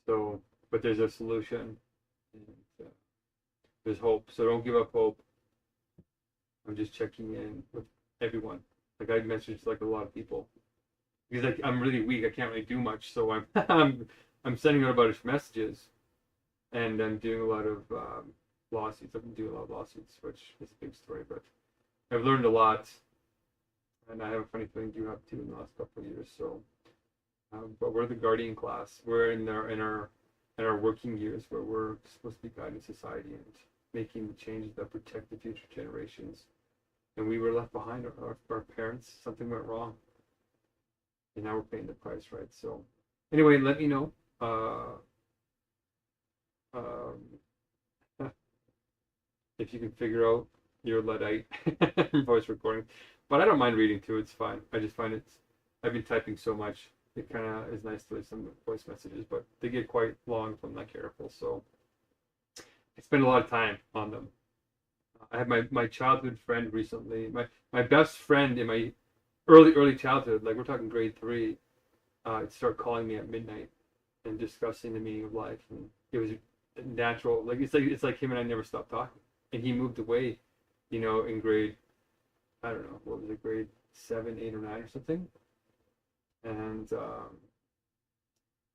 So, but there's a solution, and there's hope. So don't give up hope. I'm just checking in with everyone. Like, I messaged like a lot of people because, like, I'm really weak. I can't really do much. So I'm sending out a bunch of messages, and I'm doing a lot of lawsuits. I've been doing a lot of lawsuits, which is a big story, but I've learned a lot, and I have a funny feeling you have too in the last couple of years. So, but we're the guardian class. We're in our working years where we're supposed to be guiding society and making the changes that protect the future generations. And we were left behind. Our parents, something went wrong, and now we're paying the price, right? So, anyway, let me know. If you can figure out your Luddite voice recording, but I don't mind reading too. It's fine. I just find I've been typing so much. It kind of is nice to leave some voice messages, but they get quite long if I'm not careful. So I spend a lot of time on them. I had my childhood friend recently, my best friend in my early childhood, like we're talking grade 3, start calling me at midnight and discussing the meaning of life, and it was natural. Like, it's like him and I never stopped talking, and he moved away, in grade, I don't know, what was it, grade 7, 8, or 9 or something, And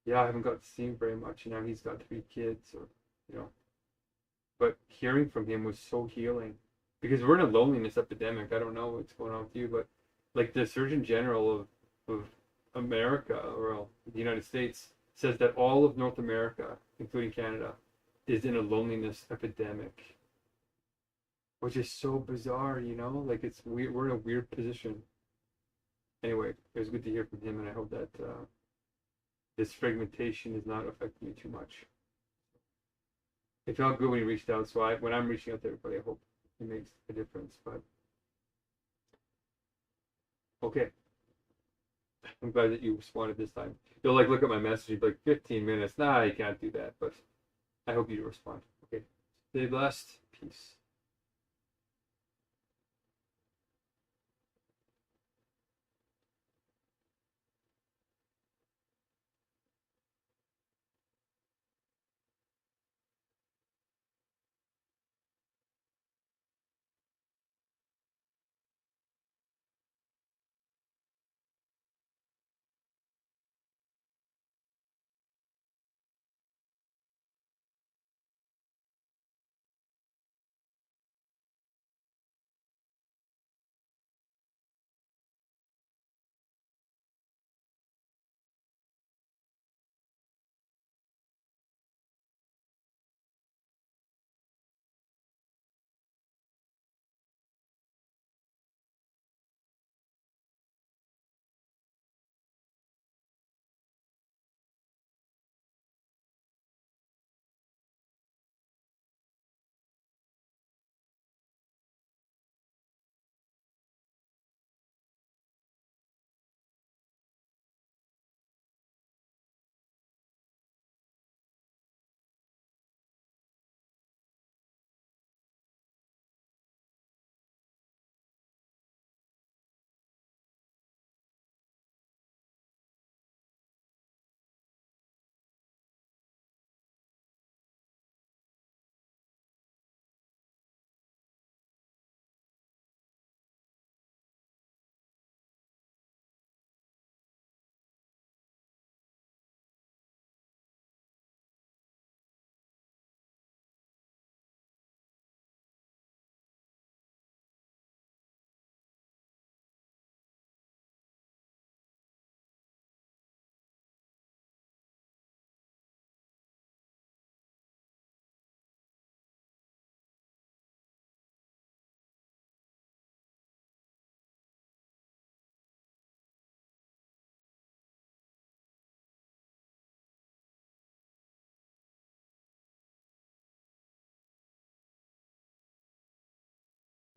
yeah, I haven't got to see him very much. Now he's got 3 kids, or you know. But hearing from him was so healing, because we're in a loneliness epidemic. I don't know what's going on with you, but like the Surgeon General of America, or the United States, says that all of North America, including Canada, is in a loneliness epidemic, which is so bizarre, you know? Like it's we're in a weird position. Anyway, it was good to hear from him, and I hope that this fragmentation is not affecting you too much. It felt good when he reached out, so when I'm reaching out to everybody, I hope it makes a difference. But okay, I'm glad that you responded this time. You'll like look at my message, you'll be like 15 minutes. Nah, you can't do that, but I hope you respond. Okay, stay blessed. Peace.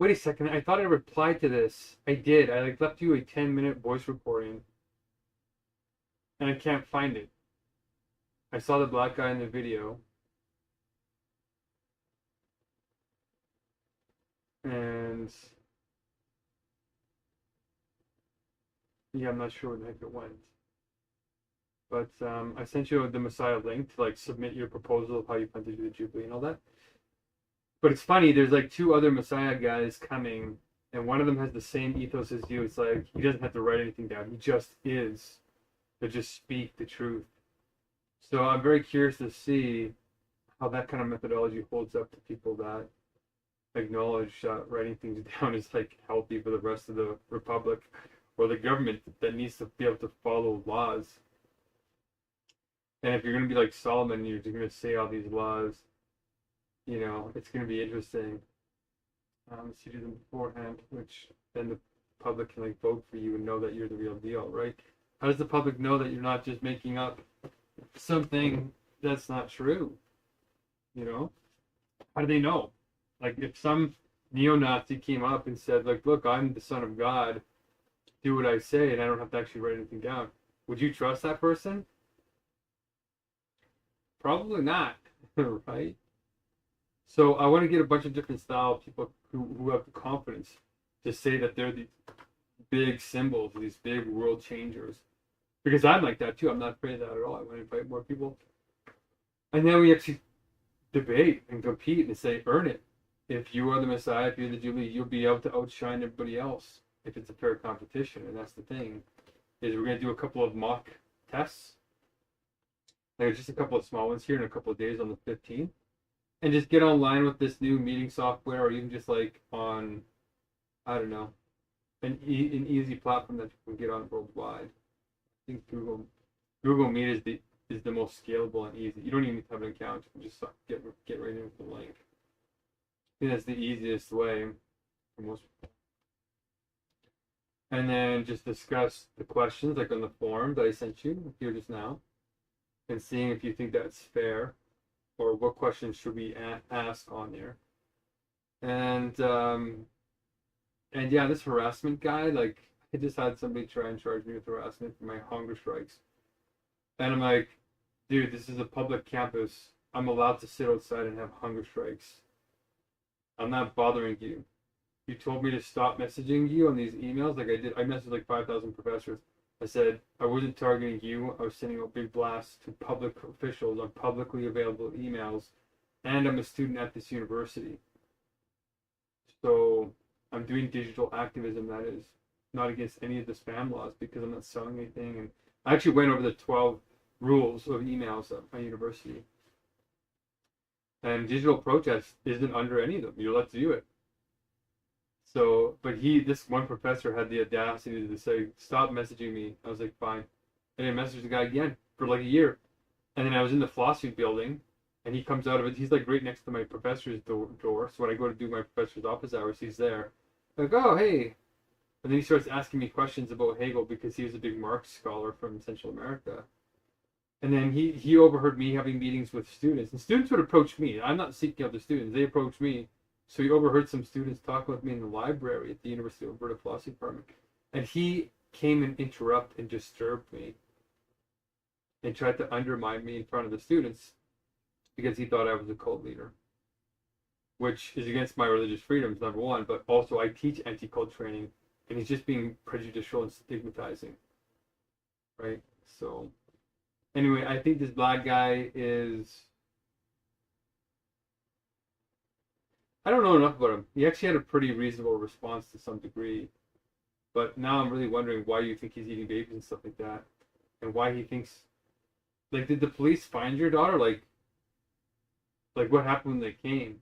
Wait a second, I thought I replied to this. I did. I like left you a 10-minute voice recording, and I can't find it. I saw the black guy in the video, and yeah, I'm not sure where the heck it went. But I sent you the Messiah link to like submit your proposal of how you plan to do the Jubilee and all that. But it's funny, there's like 2 other Messiah guys coming, and one of them has the same ethos as you. It's like he doesn't have to write anything down. He just is. To just speak the truth. So I'm very curious to see how that kind of methodology holds up to people that acknowledge writing things down is like healthy for the rest of the republic or the government that needs to be able to follow laws. And if you're going to be like Solomon, you're just going to say all these laws, you know, it's going to be interesting. So you do them beforehand, which then the public can like vote for you and know that you're the real deal, right? How does the public know that you're not just making up something that's not true? You know? How do they know? Like if some neo-Nazi came up and said, like, look, I'm the son of God, do what I say, and I don't have to actually write anything down. Would you trust that person? Probably not, right? So I want to get a bunch of different style of people who have the confidence to say that they're these big symbols, these big world changers. Because I'm like that too. I'm not afraid of that at all. I want to invite more people. And then we actually debate and compete and say, earn it. If you are the Messiah, if you're the Jubilee, you'll be able to outshine everybody else if it's a fair competition. And that's the thing. is we're gonna do a couple of mock tests. Like just a couple of small ones here in a couple of days on the 15th. And just get online with this new meeting software, or even just like on, I don't know, an easy platform that you can get on worldwide. I think Google Meet is the most scalable and easy. You don't even have an account. You can just get right in with the link. I think that's the easiest way for most people. And then just discuss the questions like on the form that I sent you here just now, and seeing if you think that's fair, or what questions should we ask on there. And yeah, this harassment guy, like I just had somebody try and charge me with harassment for my hunger strikes. And I'm like, dude, this is a public campus. I'm allowed to sit outside and have hunger strikes. I'm not bothering you. You told me to stop messaging you on these emails like I did. I messaged like 5,000 professors. I said I wasn't targeting you. I was sending out big blasts to public officials on publicly available emails, and I'm a student at this university. So I'm doing digital activism that is not against any of the spam laws, because I'm not selling anything. And I actually went over the 12 rules of emails at my university. And digital protest isn't under any of them. You're allowed to do it. So, but this one professor had the audacity to say, stop messaging me. I was like, fine. And I messaged the guy again for like a year. And then I was in the philosophy building, and he comes out of it. He's like right next to my professor's door. So when I go to do my professor's office hours, he's there. Like, oh, hey. And then he starts asking me questions about Hegel, because he was a big Marx scholar from Central America. And then he overheard me having meetings with students. And students would approach me. I'm not seeking out the students. They approach me. So he overheard some students talking with me in the library at the University of Alberta Philosophy Department. And he came and interrupted and disturbed me and tried to undermine me in front of the students because he thought I was a cult leader, which is against my religious freedoms, number one, but also I teach anti-cult training, and he's just being prejudicial and stigmatizing, right? So anyway, I think this black guy is... I don't know enough about him. He actually had a pretty reasonable response to some degree. But now I'm really wondering why you think he's eating babies and stuff like that. And why he thinks... Like, did the police find your daughter? Like what happened when they came?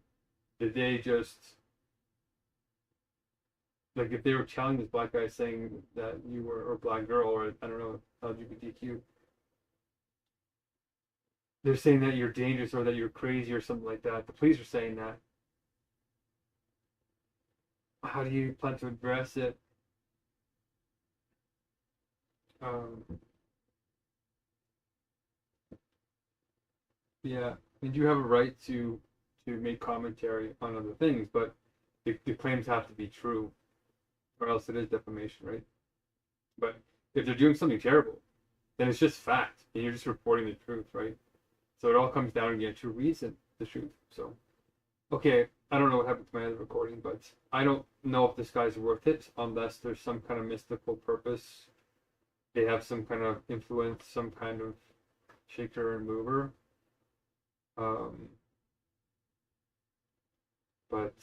Did they just... Like, if they were challenging this black guy saying that you were, or black girl, or, I don't know, LGBTQ, they're saying that you're dangerous or that you're crazy or something like that. The police are saying that. How do you plan to address it? Yeah, and you have a right to make commentary on other things, but the claims have to be true, or else it is defamation, right? But if they're doing something terrible, then it's just fact, and you're just reporting the truth, right? So it all comes down again to reason, the truth. So, okay, I don't know what happened to my other recording, but I don't know if this guy's worth it unless there's some kind of mystical purpose. They have some kind of influence, some kind of shaker and mover. But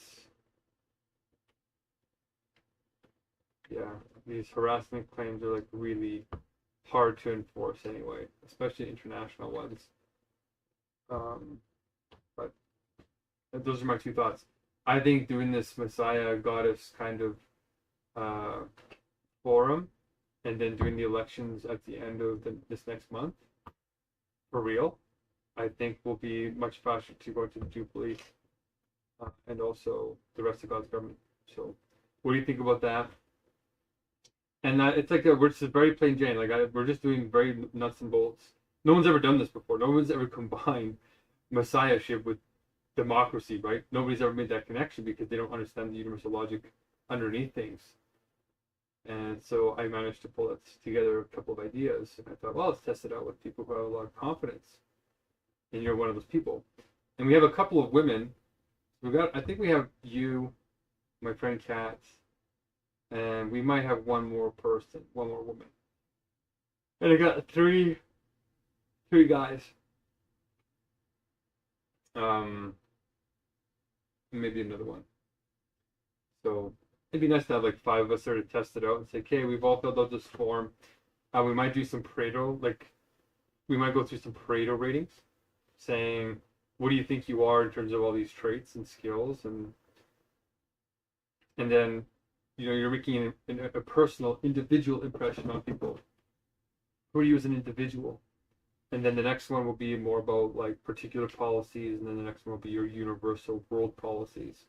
yeah, these harassment claims are like really hard to enforce anyway, especially international ones. But those are my two thoughts. I think doing this Messiah goddess kind of forum, and then doing the elections at the end of this next month, for real, I think will be much faster to go to the Jubilee and also the rest of God's government. So, what do you think about that? And it's like we're just very plain Jane. Like we're just doing very nuts and bolts. No one's ever done this before. No one's ever combined messiahship with democracy, right? Nobody's ever made that connection because they don't understand the universal logic underneath things. And so I managed to pull together a couple of ideas, and I thought, well, let's test it out with people who have a lot of confidence. And you're one of those people. And we have a couple of women. I think we have you, my friend Kat, and we might have one more woman. And I got three guys. Maybe another one. So it'd be nice to have like 5 of us there to test it out and say, okay, we've all filled out this form. We might do some Pareto, like we might go through some Pareto ratings, saying what do you think you are in terms of all these traits and skills, and then you're making a personal, individual impression on people. Who are you as an individual? And then the next one will be more about like particular policies, and then the next one will be your universal world policies.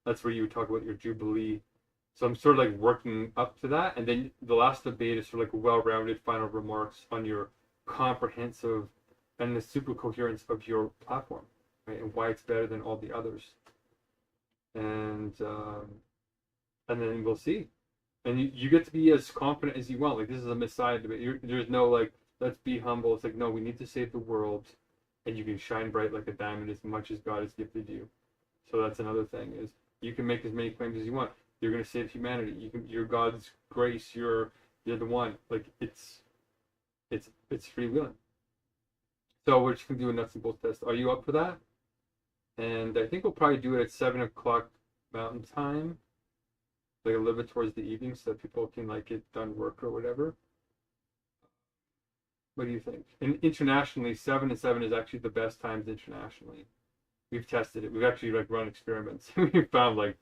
That's where you would talk about your jubilee. So I'm sort of like working up to that, and then the last debate is sort of like well-rounded final remarks on your comprehensive and the super coherence of your platform, right, and why it's better than all the others. And then we'll see. And you get to be as confident as you want. Like, this is a Messiah debate. There's no like, let's be humble. It's like, no, we need to save the world, and you can shine bright like a diamond as much as God has gifted you. So that's another thing, is you can make as many claims as you want. You're going to save humanity. You're God's grace. You're the one. Like, it's freewheeling. So we're just going to do a nuts and bolts test. Are you up for that? And I think we'll probably do it at 7 o'clock Mountain Time, like a little bit towards the evening, so that people can like get done work or whatever. What do you think? And internationally, 7 and 7 is actually the best times internationally. We've tested it. We've actually like run experiments. We found like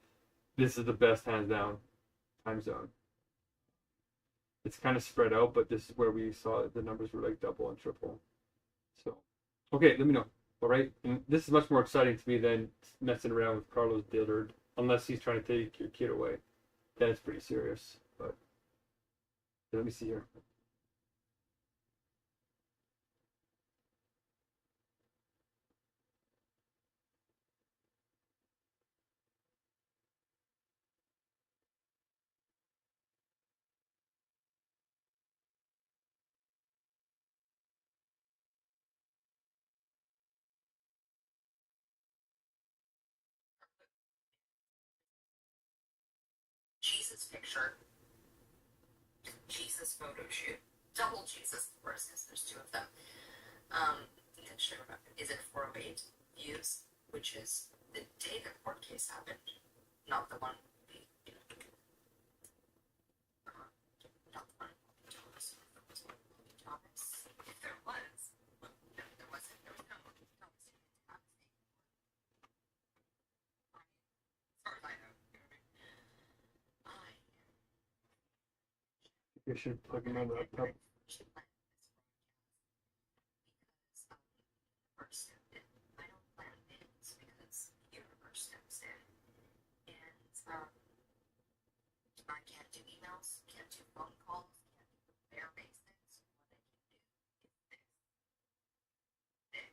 this is the best hands down time zone. It's kind of spread out, but this is where we saw the numbers were like double and triple. So, okay, let me know. All right, and this is much more exciting to me than messing around with Carlos Dillard, unless he's trying to take your kid away. Then it's pretty serious. But let me see here. Jesus picture, Jesus photo shoot, double Jesus, of course, because there's two of them. Is it 408 views, which is the day the court case happened, not the one not the one Thomas. If there was, no, there wasn't. There was no Thomas. As far as I know, You should plug in my laptop. I don't plan things because the universe steps in, and I can't do emails, can't do phone calls, can't do bare basics. What I can do is this.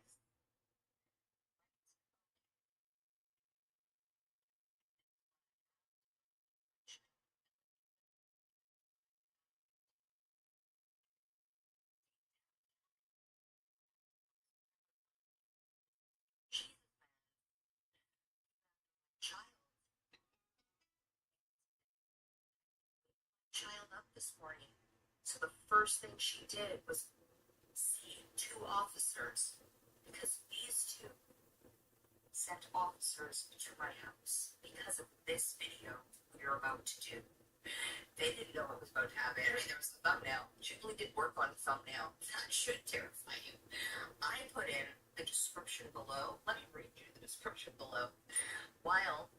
Child up this morning. So the first thing she did was see two officers, because these two sent officers to my house because of this video we are about to do. They didn't know what was about to happen. I mean, there was a thumbnail. Jubilee did work on the thumbnail. That should terrify you. I put in the description below. Let me read you the description below. While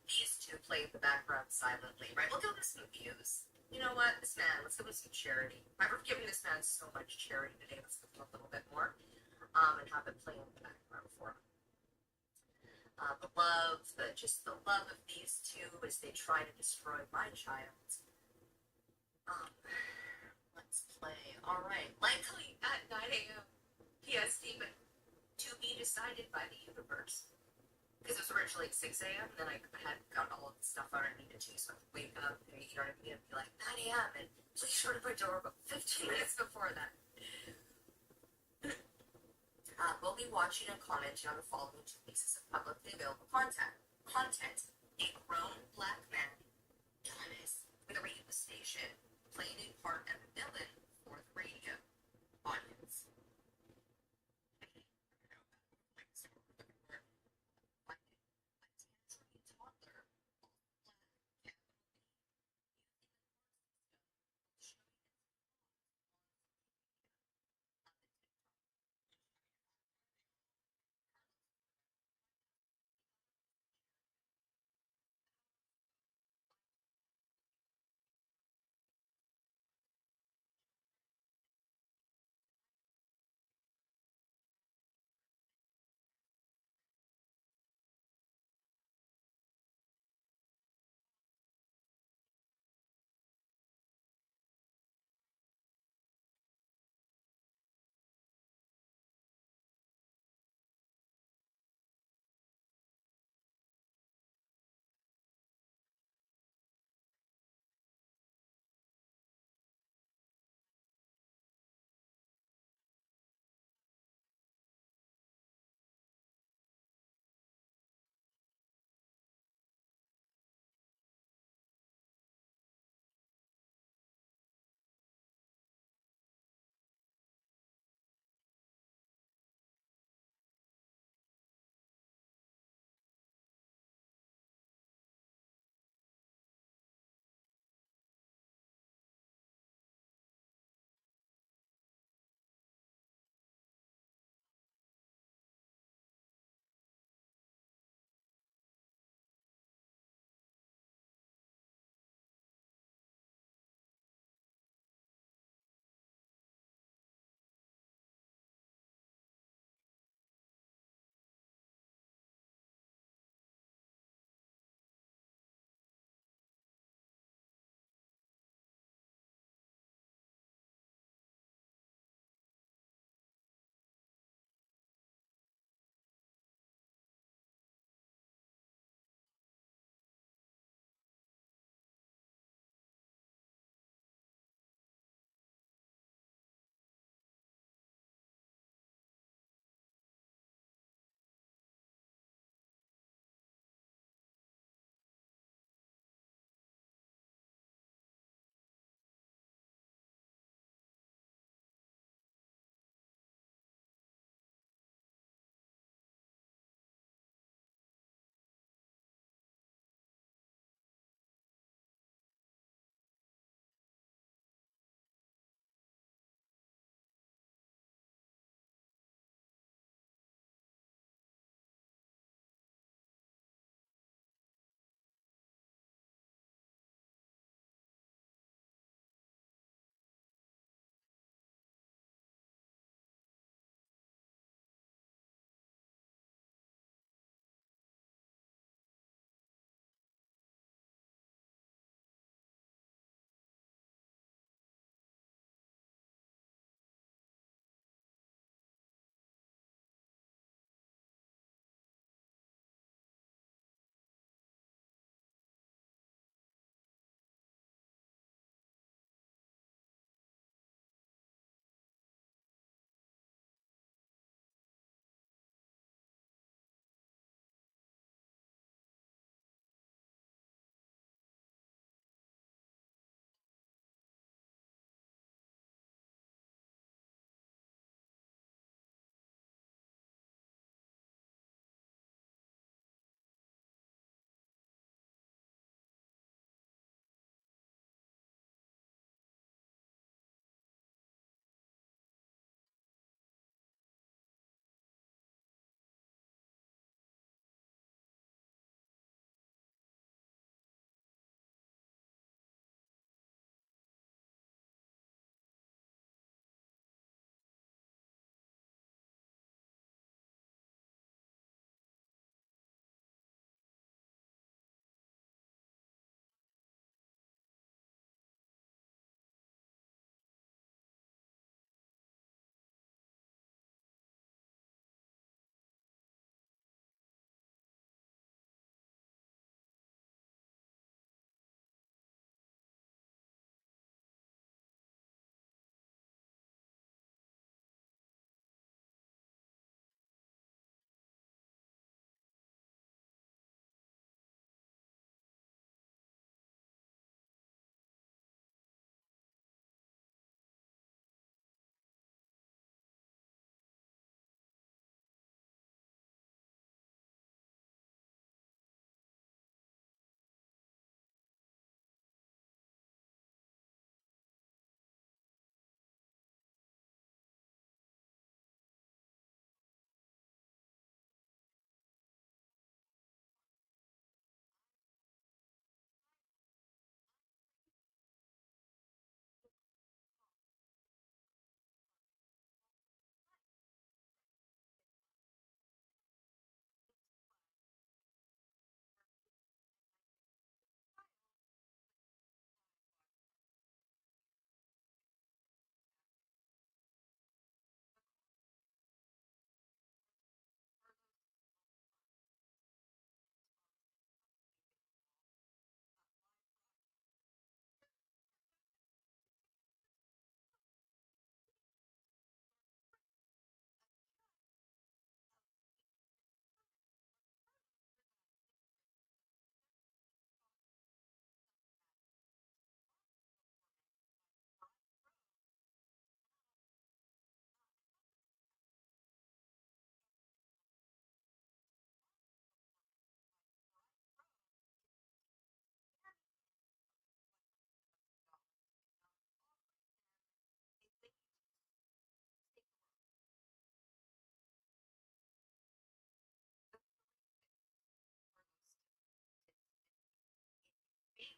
these two play the background silently, right? We'll give them some views. You know what? This man, let's give him some charity. I've given this man so much charity today. Let's give him a little bit more. And have it play in the background for him. The love of these two as they try to destroy my child. Let's play. All right, likely at 9 a.m. PST, but to be decided by the universe. Because it was originally at 6 a.m. and then I had got all of the stuff out I needed to, so I would wake up, you know what I mean, and be like, 9 a.m. and please shut my door about 15 minutes before that. We'll be watching and commenting on the following two pieces of publicly available content. A grown black man, Thomas, with a radio station, playing a part of a villain for the radio audience.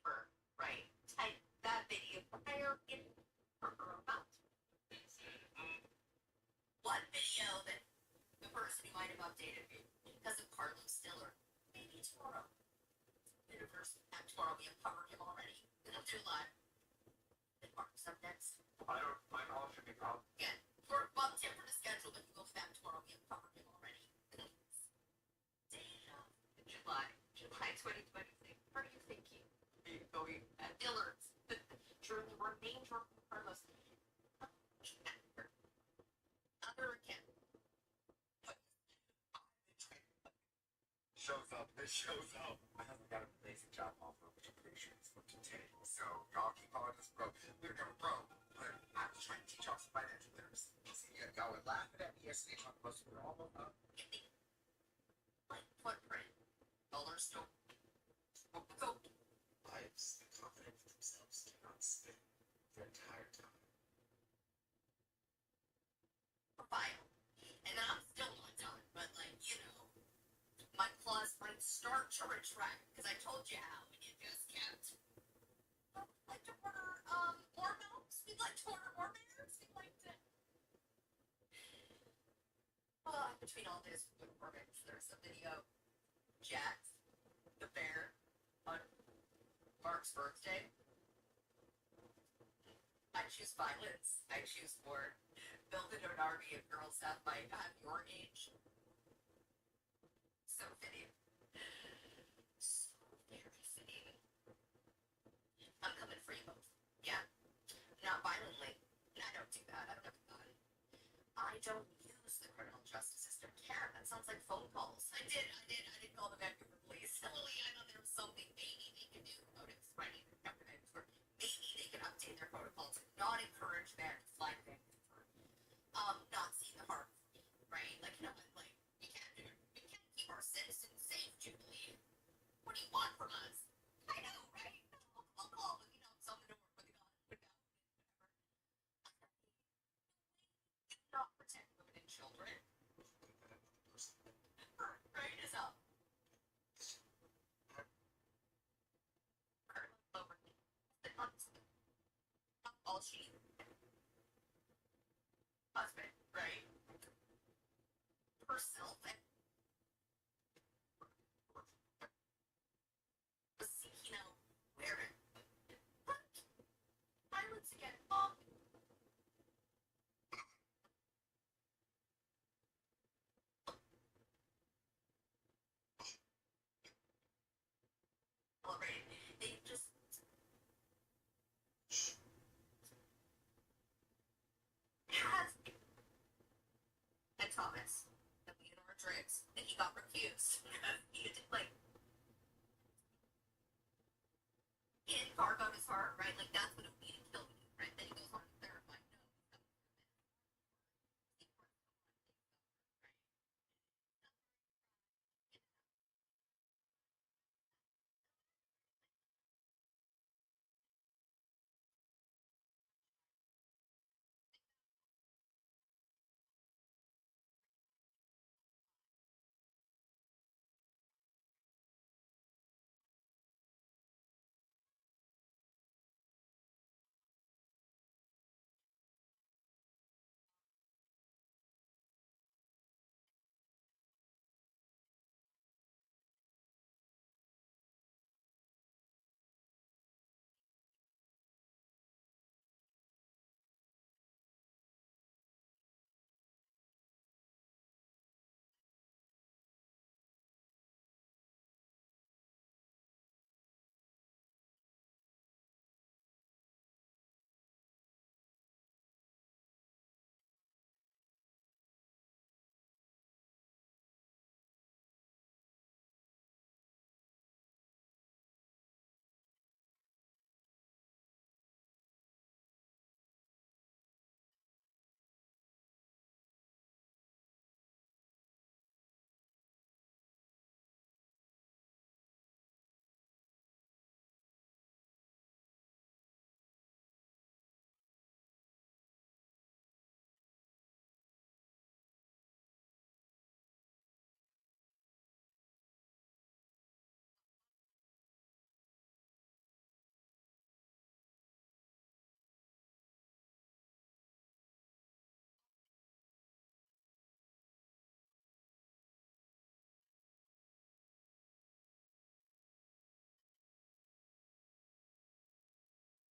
her, right? Type that video fire in her mouth. One video that the person who might have updated me because of Carlos Stiller. Maybe tomorrow. Universe, tomorrow we have covered him already. It'll do live. And Mark's up next. I don't, my call should be called. Again, we're bumped in for the schedule, but you go back tomorrow. We have covered him already. July 2026. What are you thinking? Going at Dillard's. Sure, the word name drop Carlos. Other again. Shows up, this shows up. I haven't got a basic job offer, which I'm pretty sure is for today. So y'all keep calling us broke. We're going broke, but I'm just trying to teach y'all some financial literacy. See, y'all were laughing at me yesterday talking about super all up. Like footprint. Dollar store. Go. Lives and confidence in themselves cannot spend their entire time. File. And I'm still not done, but like, you know, my claws might start to retract because I told you how and you just kept. We'd like to order more milks. We'd like to order more bears. We'd like to. Between all this performance, there's a video. Jax, the bear, on Mark's birthday. I choose violence. I choose war. Build an army of girls that might have your age. So fitting. So very fitting. I'm coming for you both. Yeah? Not violently. I don't do that. I don't have a gun. I don't use the criminal justice system. Karen, that sounds like phone calls. I did call the Vancouver police. Lily, I know there was something maybe they could do about it. Right? Maybe they could update their protocol to not encourage them to fly to Vancouver. Not see the harm, right? Like, you know, like, we can't do it. We can't keep our citizens safe, Jubilee. What do you want from us? I know, right? I'll call, you know, it's on the door with a gun, whatever. Not protect women and children. Right, is up. Colonel Lower. All she husband, right? Herself and was seeking out where but violence again. Celebrating. They just has and Thomas and Leonora Drake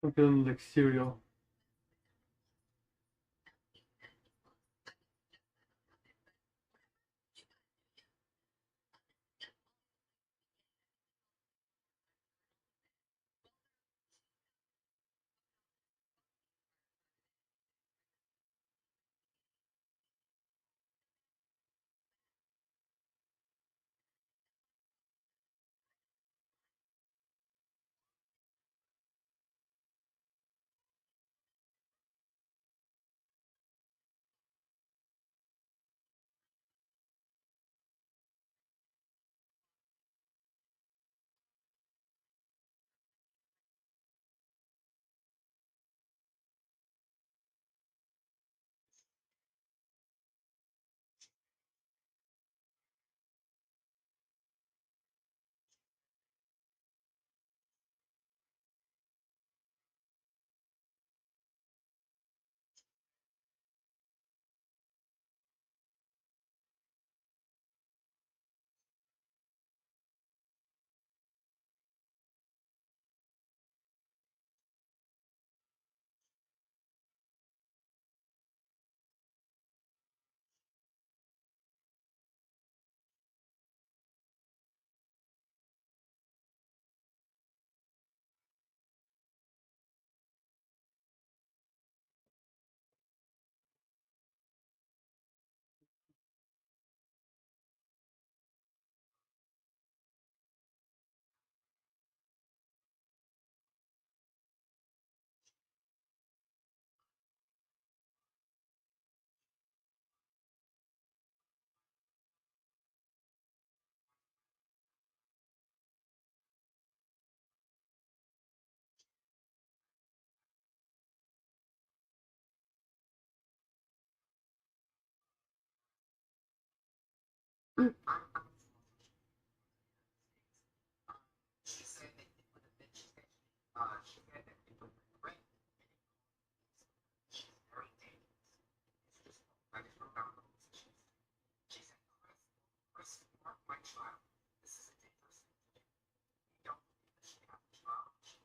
I'm feeling like cereal. She said that one of the bitches that she said that they put in the ring, she's very dangerous. It's just, I just wrote down the rules. She said, Chris, you are my child. This is a dangerous thing to do. You don't believe that she had a child. She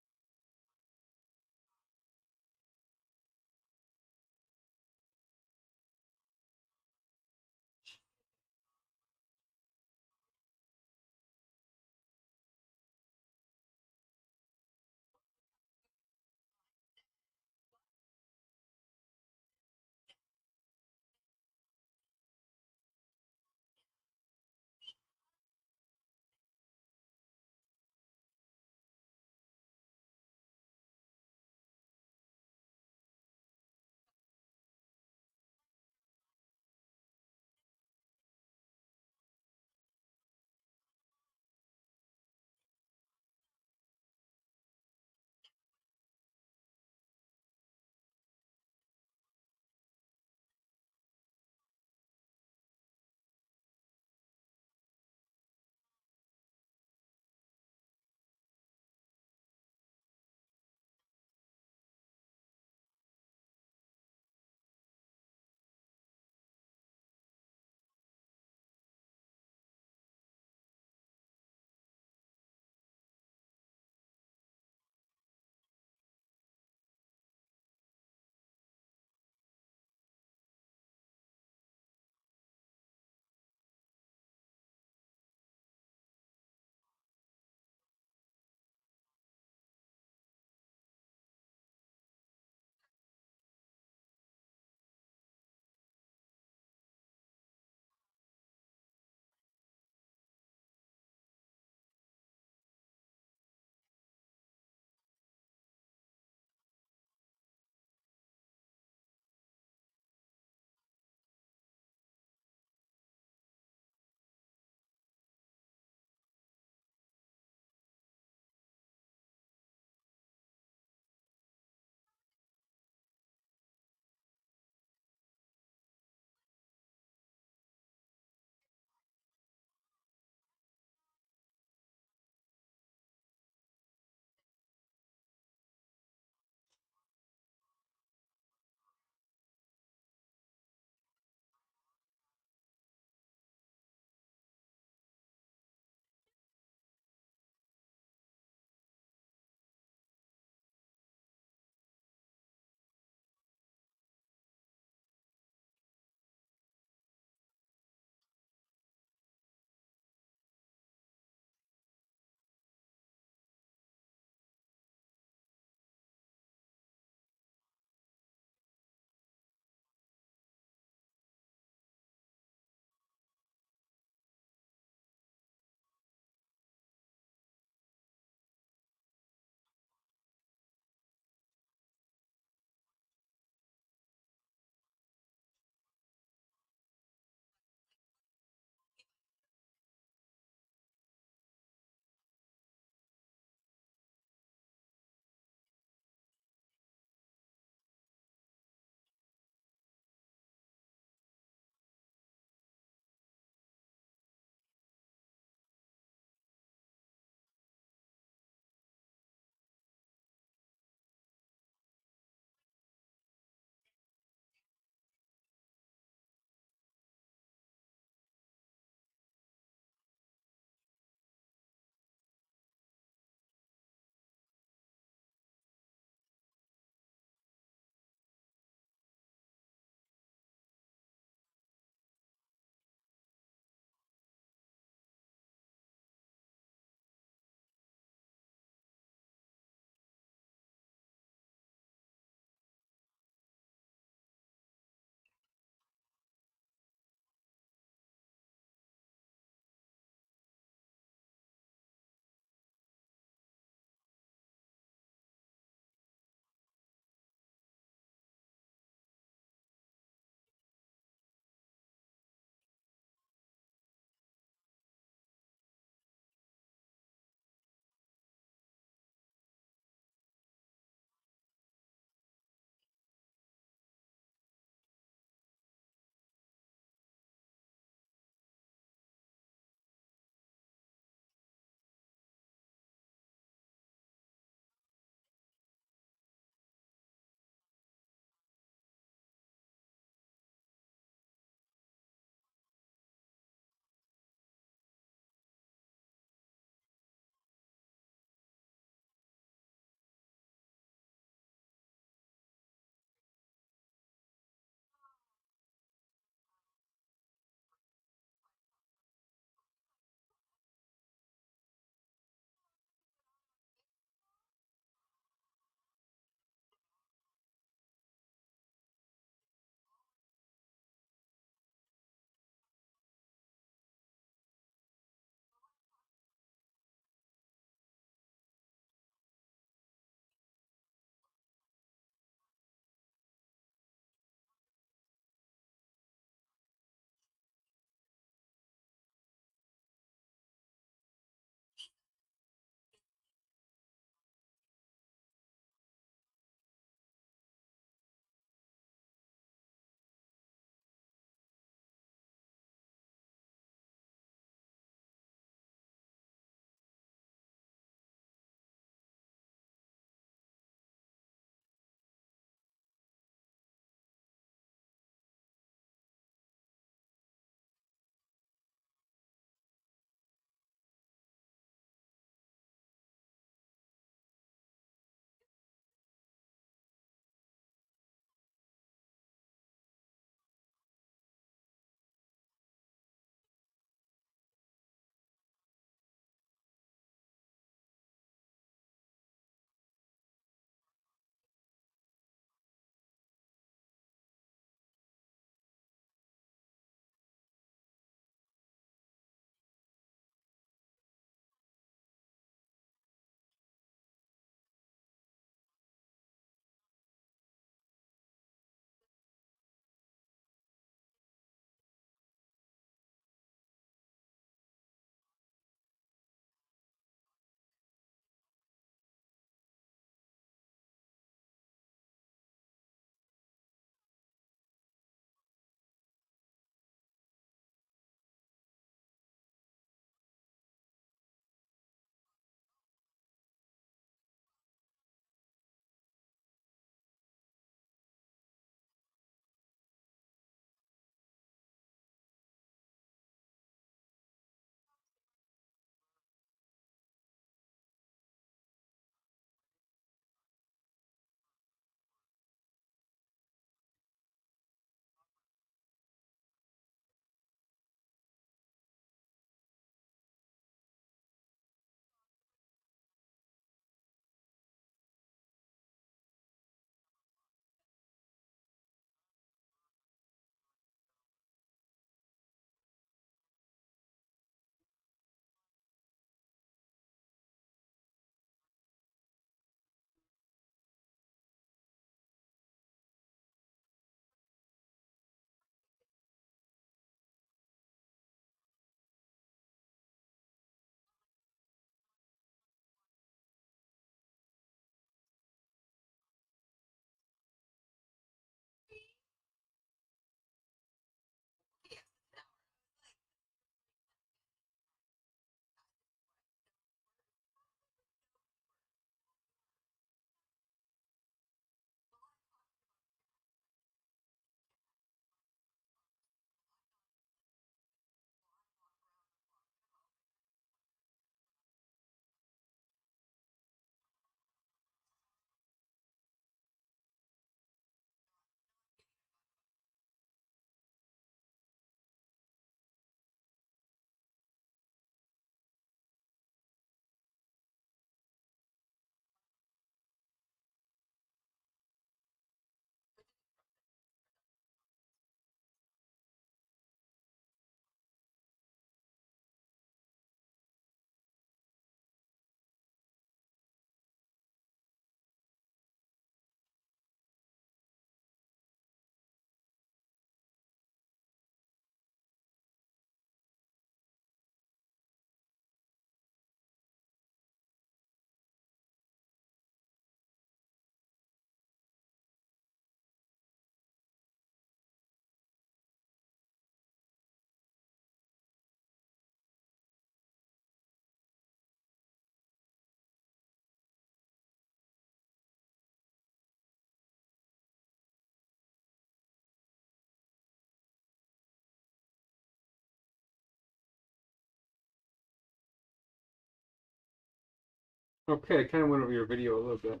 Okay, I kind of went over your video a little bit.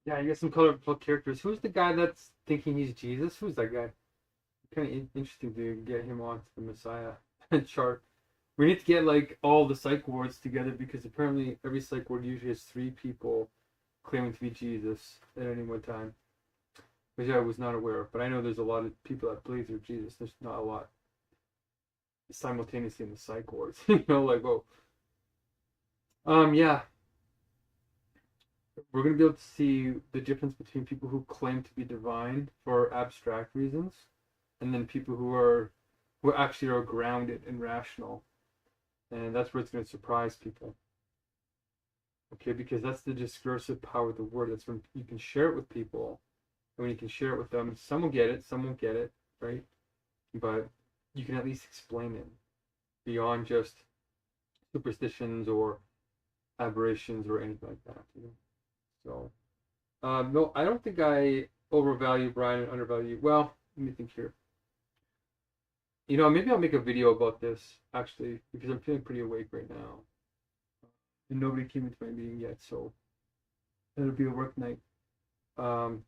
Yeah, you got some colorful characters. Who's the guy that's thinking he's Jesus? Who's that guy? Kind of interesting to get him onto the Messiah chart. We need to get like all the psych wards together because apparently every psych ward usually has 3 people claiming to be Jesus at any one time, which I was not aware of. But I know there's a lot of people that believe they're Jesus. There's not a lot simultaneously in the psych wards. Like, whoa. Yeah. We're going to be able to see the difference between people who claim to be divine for abstract reasons and then people who actually are grounded and rational. And that's where it's going to surprise people. Okay, because that's the discursive power of the word. That's when you can share it with people. And when you can share it with them, some will get it, some won't get it, right? But you can at least explain it beyond just superstitions or aberrations or anything like that. So, no, I don't think I overvalue Brian and undervalue. Well, let me think here. Maybe I'll make a video about this actually because I'm feeling pretty awake right now, and nobody came into my meeting yet, so it'll be a work night. I'm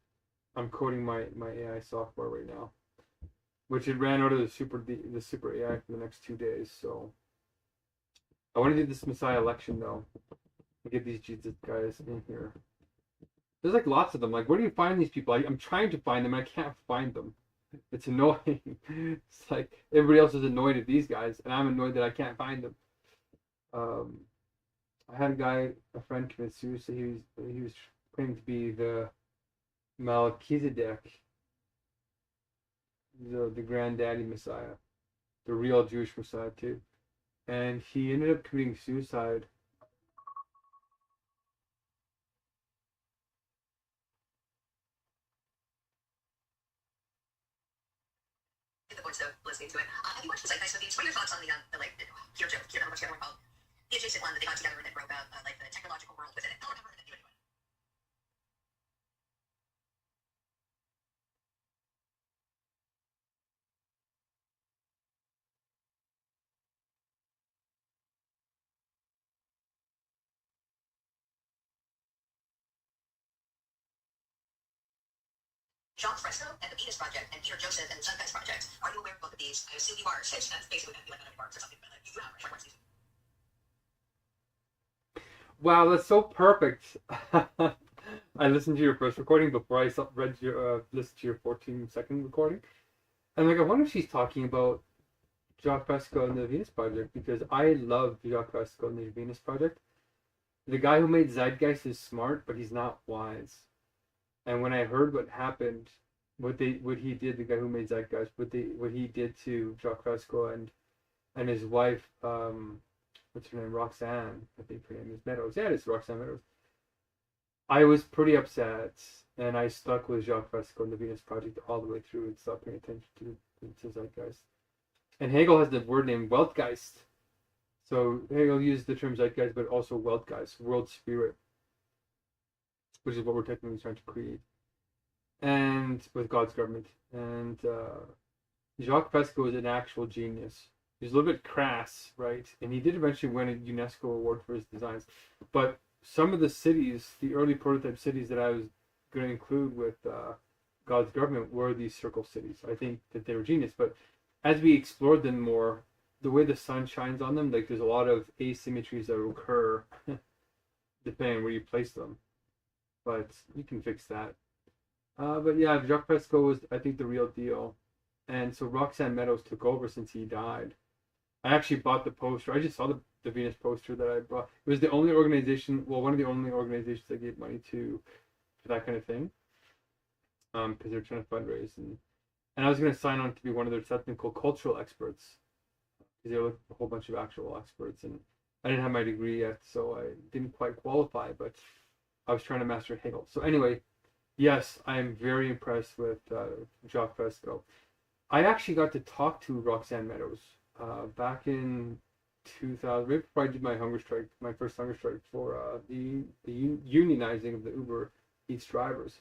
coding my AI software right now, which it ran out of the super AI for the next 2 days. So I want to do this Messiah election though. Get these Jesus guys in here. There's like lots of them. Like, where do you find these people? I'm trying to find them and I can't find them. It's annoying. It's like everybody else is annoyed at these guys, and I'm annoyed that I can't find them. I had a friend commit suicide. He was claiming to be the Melchizedek, the granddaddy Messiah, the real Jewish Messiah too, and he ended up committing suicide. The points of listening to it. Have you watched the Zeitgeist movies? What are your thoughts on the like hear how much the other one called the adjacent one that they got together that broke up like the technological world within it? Or whatever that you would do it. Jean Fresco and the Venus Project and Peter Joseph and the Zeitgeist Project. Are you aware of both of these? I assume you are, since that's basically going to be like another parts or something, but like, you have right? Watch these. Wow, that's so perfect. I listened to your first recording before I listened to your 14-second recording. And like, I wonder if she's talking about Jacques Fresco and the Venus Project, because I love Jacques Fresco and the Venus Project. The guy who made Zeitgeist is smart, but he's not wise. And when I heard what happened, what he did, the guy who made Zeitgeist, what he did to Jacques Fresco and his wife, what's her name, Roxanne, I think her name is Meadows. Yeah, it's Roxanne Meadows. I was pretty upset, and I stuck with Jacques Fresco and the Venus Project all the way through and stopped paying attention to Zeitgeist. And Hegel has the word name Weltgeist. So Hegel used the term Zeitgeist, but also Weltgeist, world spirit, which is what we're technically trying to create, and with God's government. And Jacques Fresco is an actual genius. He's a little bit crass, right? And he did eventually win a UNESCO award for his designs. But some of the cities, the early prototype cities that I was going to include with God's government were these circle cities. I think that they were genius. But as we explored them more, the way the sun shines on them, like there's a lot of asymmetries that occur depending on where you place them. But you can fix that. But yeah, Jacques Fresco was, I think, the real deal. And so Roxanne Meadows took over since he died. I actually bought the poster. I just saw the Venus poster that I bought. It was the only organization, well, one of the only organizations that gave money to for that kind of thing. Because they're trying to fundraise. And I was going to sign on to be one of their technical cultural experts. Because they were a whole bunch of actual experts. And I didn't have my degree yet, so I didn't quite qualify. But I was trying to master Hegel. So anyway, yes, I am very impressed with Jacques Fresco. I actually got to talk to Roxanne Meadows back in 2000, right before I did my Hungerstrike, my first Hungerstrike for the unionizing of the Uber Eats drivers.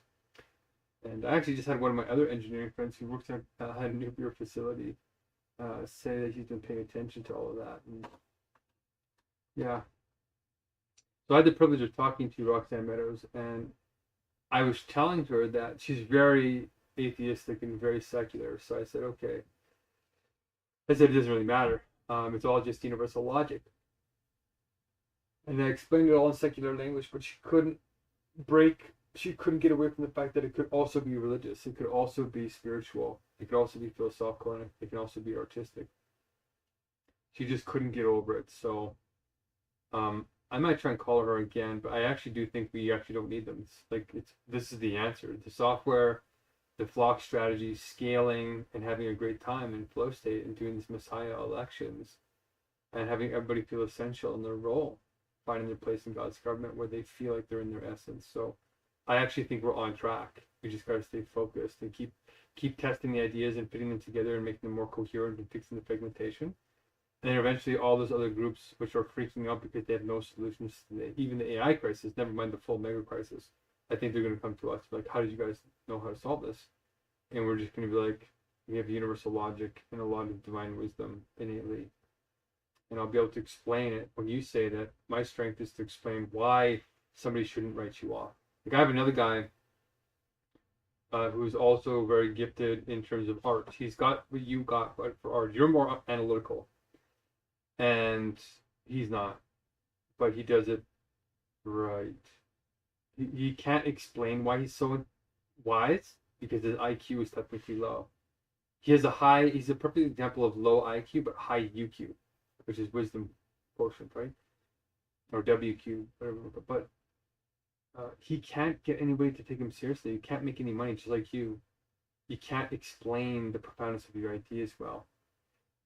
And I actually just had one of my other engineering friends who works at a nuclear facility say that he's been paying attention to all of that. And yeah. So I had the privilege of talking to Roxanne Meadows, and I was telling her that she's very atheistic and very secular. So I said, okay. I said, it doesn't really matter. It's all just universal logic. And I explained it all in secular language, but she couldn't get away from the fact that it could also be religious. It could also be spiritual. It could also be philosophical, and it can also be artistic. She just couldn't get over it. So I might try and call her again, but I actually do think we actually don't need them. This is the answer. The software, the flock strategy, scaling, and having a great time in flow state, and doing these Messiah elections, and having everybody feel essential in their role, finding their place in God's government where they feel like they're in their essence. So I actually think we're on track. We just gotta stay focused and keep testing the ideas and fitting them together and making them more coherent and fixing the fragmentation. And then eventually all those other groups which are freaking out because they have no solutions to even the AI crisis, never mind the full Megacrisis, I think they're going to come to us like, how did you guys know how to solve this? And we're just going to be like, we have universal logic and a lot of divine wisdom innately. And I'll be able to explain it when you say that my strength is to explain why somebody shouldn't write you off. Like I have another guy who's also very gifted in terms of art. He's got what you got, but for art, you're more analytical. And he's not, but he does it right. He can't explain why he's so wise because his IQ is technically low. He's a perfect example of low IQ but high UQ, which is wisdom quotient, right? Or WQ, whatever. But he can't get anybody to take him seriously. You can't make any money, just like you. You can't explain the profoundness of your ideas well.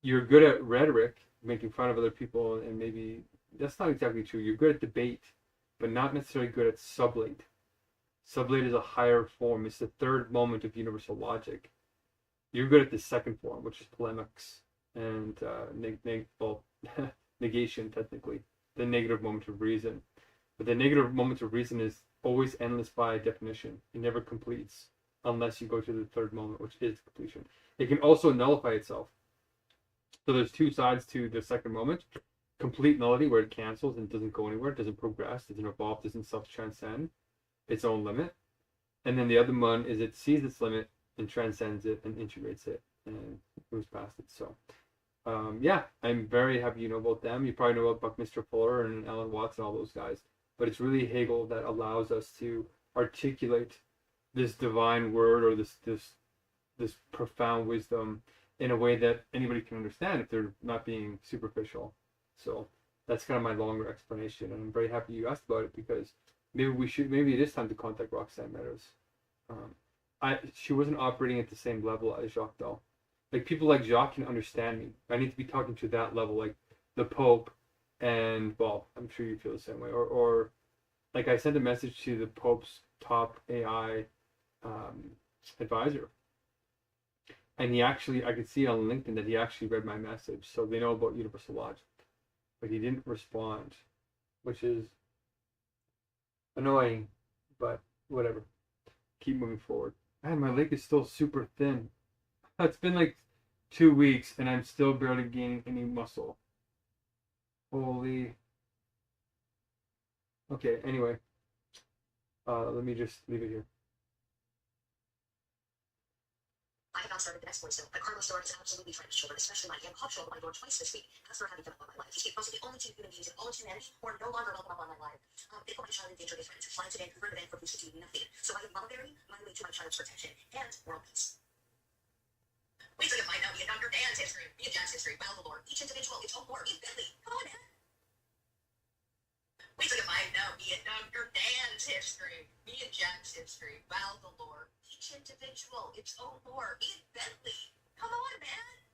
You're good at rhetoric, making fun of other people, and maybe that's not exactly true. You're good at debate, but not necessarily good at sublate. Sublate is a higher form. It's the third moment of universal logic. You're good at the second form, which is polemics and negation, technically, the negative moment of reason. But the negative moment of reason is always endless by definition. It never completes unless you go to the third moment, which is completion. It can also nullify itself. So there's two sides to the second moment. Complete nullity, where it cancels and doesn't go anywhere, doesn't progress, doesn't evolve, doesn't self-transcend its own limit. And then the other one is it sees its limit and transcends it and integrates it and moves past it. So yeah, I'm very happy you know about them. You probably know about Buckminster Fuller and Alan Watts and all those guys. But it's really Hegel that allows us to articulate this divine word or this profound wisdom in a way that anybody can understand if they're not being superficial. So that's kind of my longer explanation, and I'm very happy you asked about it because maybe it is time to contact Roxanne Meadows. She wasn't operating at the same level as Jacques though. Like people like Jacques can understand me. I need to be talking to that level, like the Pope, and well, I'm sure you feel the same way. Or like I sent a message to the Pope's top AI advisor. And I could see on LinkedIn that he actually read my message. So they know about universal logic. But he didn't respond, which is annoying, but whatever. Keep moving forward. Man, my leg is still super thin. It's been like 2 weeks and I'm still barely gaining any muscle. Holy. Okay, anyway. Let me just leave it here. I have not started the next voice note, but Carlos Dorn is absolutely trying to children, especially my young pop show on my door twice this week. After having them up on my life, these people are the only two human beings in all of humanity who are no longer welcome up on my life. They put my child in danger. They threaten to fly to Vancouver to Vancouver to do nothing. So I am volunteering my way to my child's protection and world peace. Wait till you find out me and Dr. Dan's history, me and Jack's history, well, the Lord, each individual, its own lore, each Bentley. Come on, man. Wait till you find out me and Dr. Dan's history, me and Jack's history, well, the Lord, each individual, its own lore, each Bentley. Come on, man.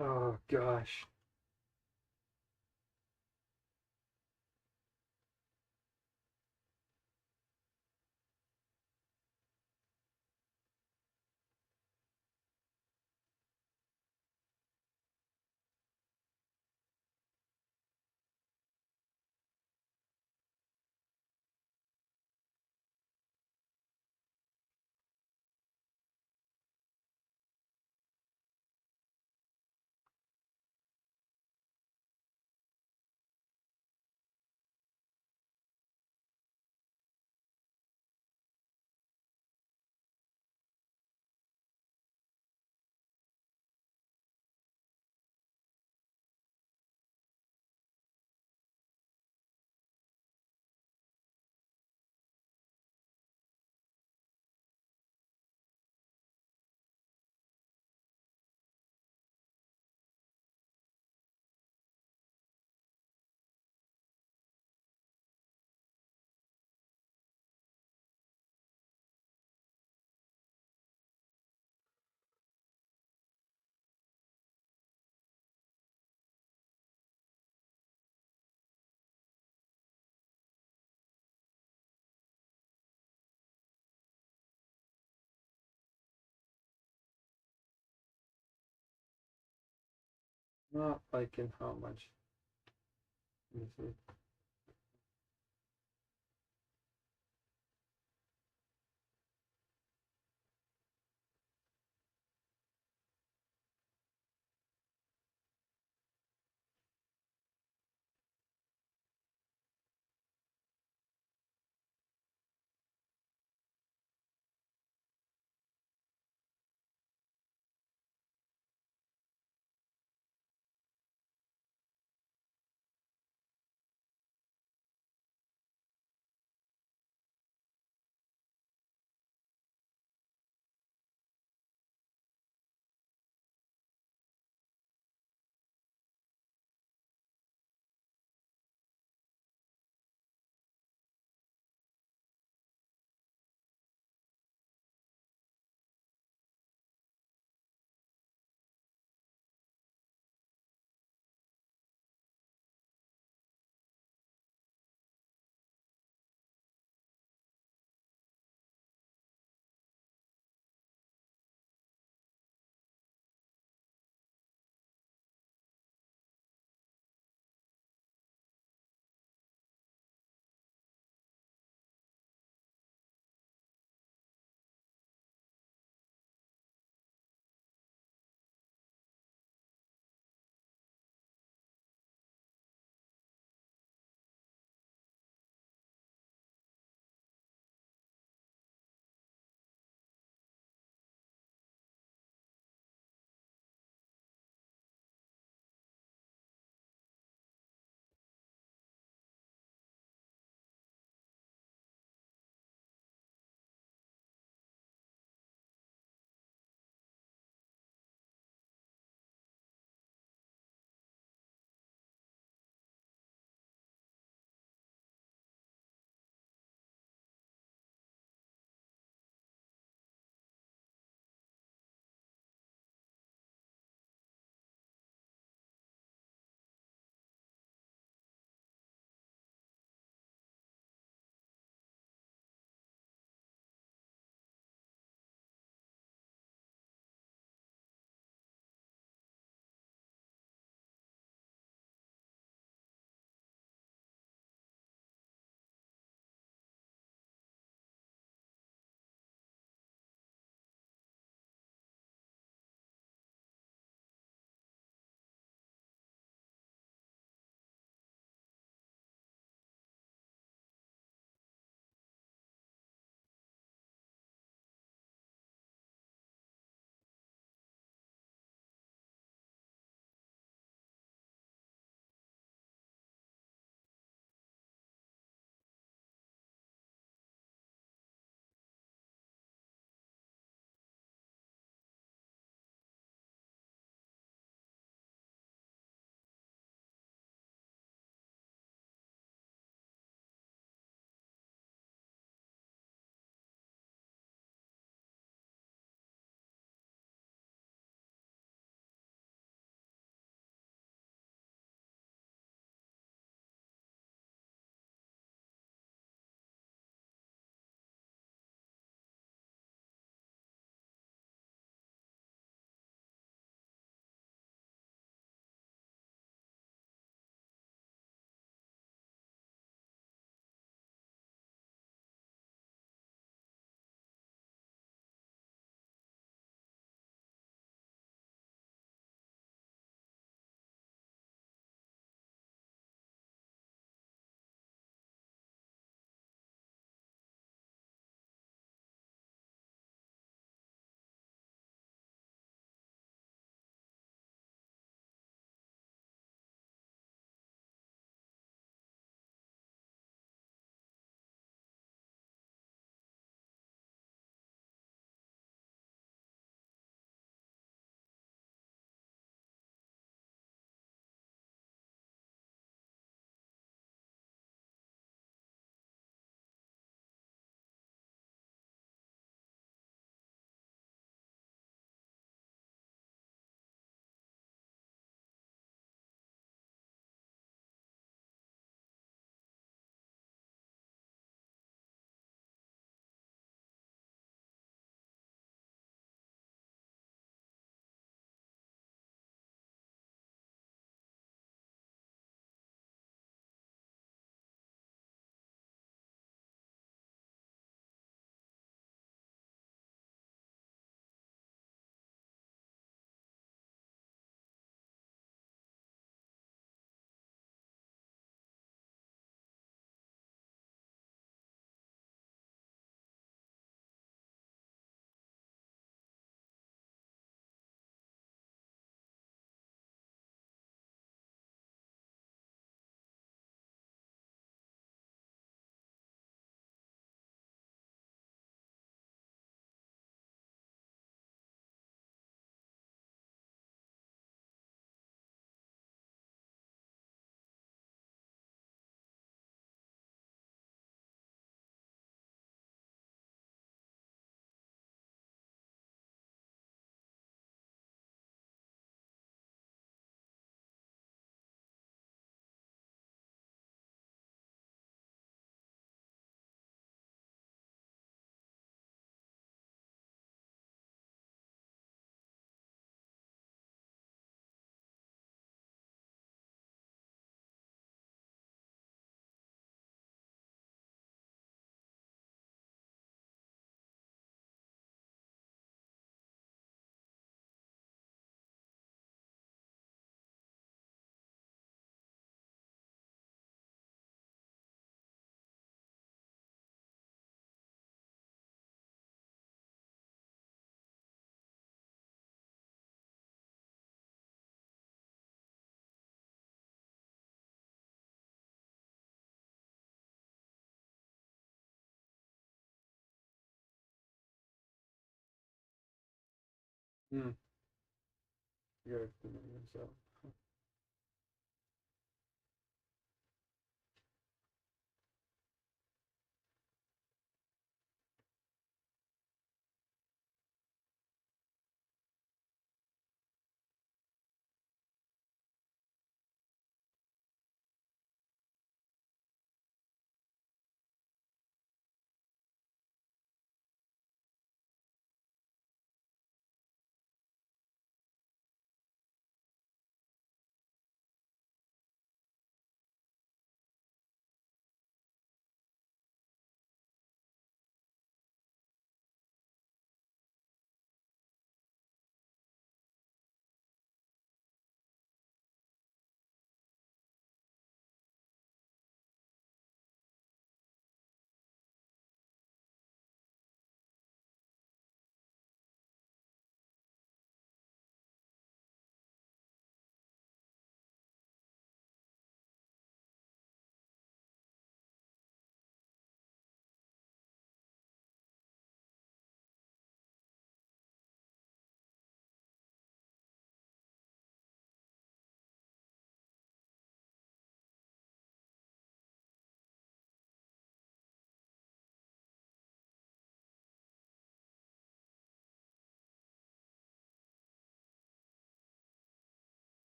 Oh gosh. Not liking how much. Let me see. Hmm. You gotta clean this out.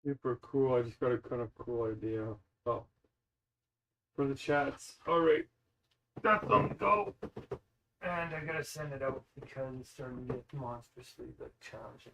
Super cool. I just got a kind of cool idea. Oh, for the chats. All right, that's on the go. And I gotta send it out because it's starting to get monstrously like challenging.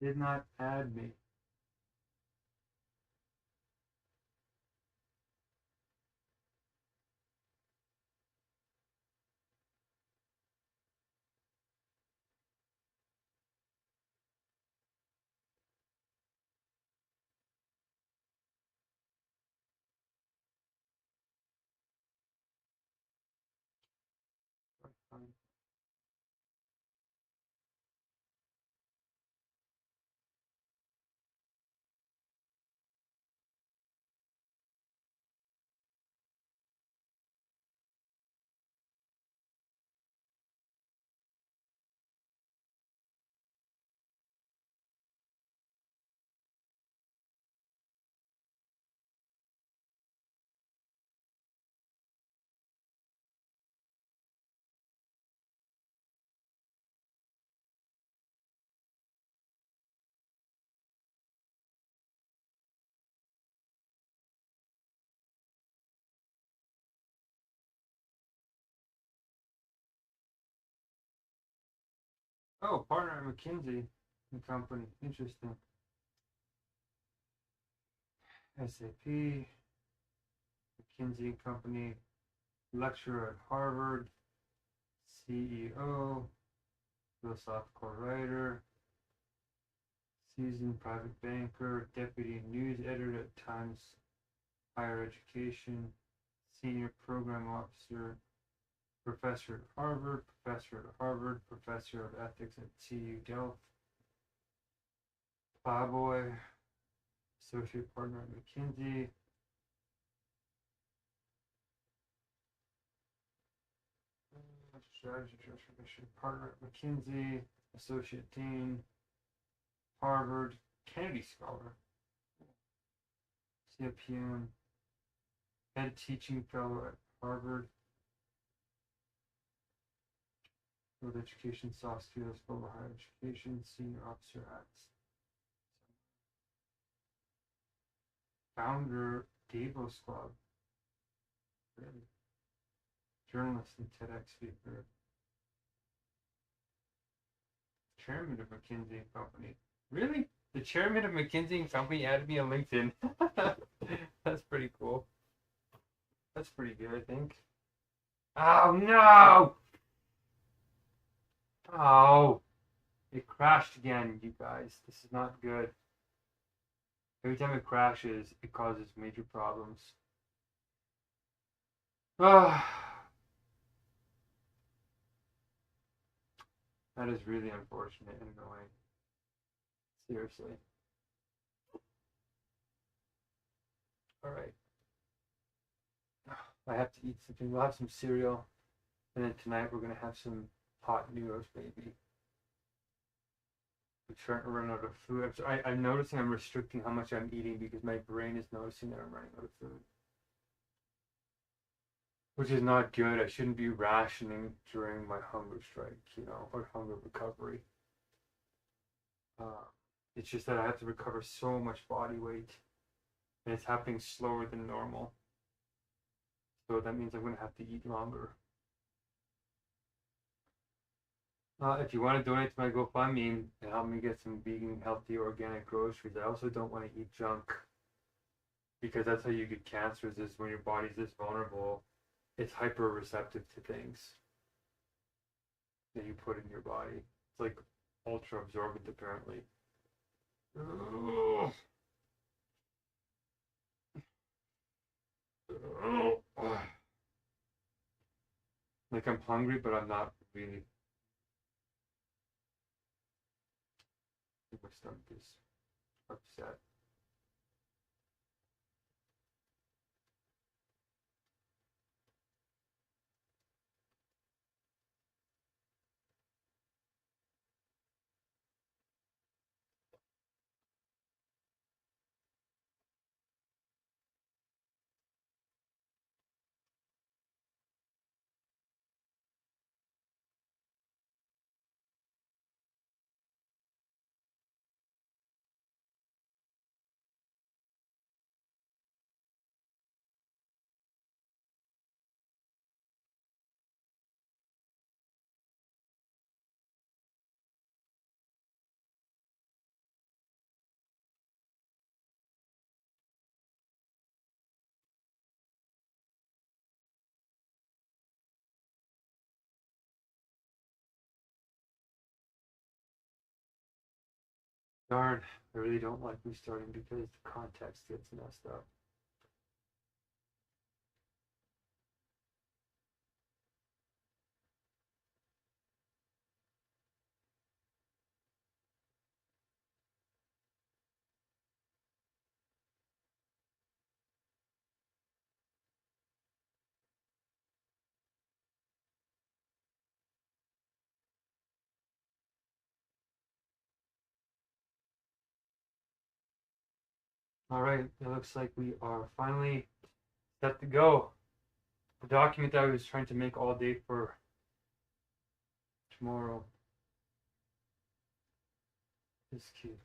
Did not add me. Oh, partner at McKinsey and Company. Interesting. SAP, McKinsey and Company, lecturer at Harvard, CEO, philosophical writer, seasoned private banker, deputy news editor at Times Higher Education, senior program officer, professor at Harvard, professor of ethics at TU Delft, Plowboy, associate partner at McKinsey, strategy transformation partner at McKinsey, associate dean, Harvard, Kennedy scholar, CFPM, head teaching fellow at Harvard, with education, soft skills, global higher education, senior officer at founder, Davos Club, journalist and TEDx speaker, chairman of McKinsey and Company. Really? The chairman of McKinsey and Company added me on LinkedIn. That's pretty cool. That's pretty good, I think. Oh no! Oh, it crashed again, you guys. This is not good. Every time it crashes, it causes major problems. Ah, that is really unfortunate and annoying. Seriously. Alright. I have to eat something. We'll have some cereal. And then tonight we're going to have some hot noodles, maybe. I'm starting to run out of food. I'm noticing I'm restricting how much I'm eating because my brain is noticing that I'm running out of food. Which is not good. I shouldn't be rationing during my hunger strike, or hunger recovery. It's just that I have to recover so much body weight. And it's happening slower than normal. So that means I'm going to have to eat longer. If you want to donate to my GoFundMe and help me get some vegan, healthy, organic groceries, I also don't want to eat junk. Because that's how you get cancers, is when your body's this vulnerable, it's hyper receptive to things that you put in your body. It's like ultra absorbent, apparently. Like I'm hungry, but I'm not really. My stomach is upset. Darn, I really don't like restarting because the context gets messed up. All right, it looks like we are finally set to go. The document that I was trying to make all day for tomorrow is cute.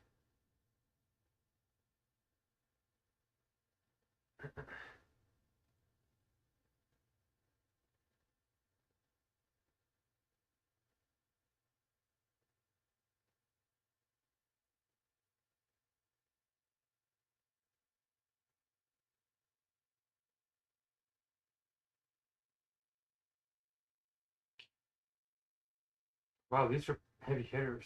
Wow, these are heavy hitters.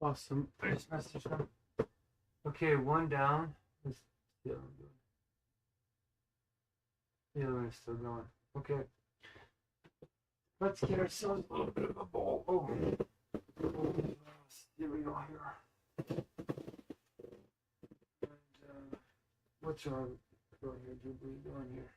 Awesome. I just messaged them. Okay, one down. Let's see how I'm doing. The other one's still going. Okay. Let's get ourselves a little bit of a bowl. Oh. Here we go here. And, what's our going here? Jubilee going here?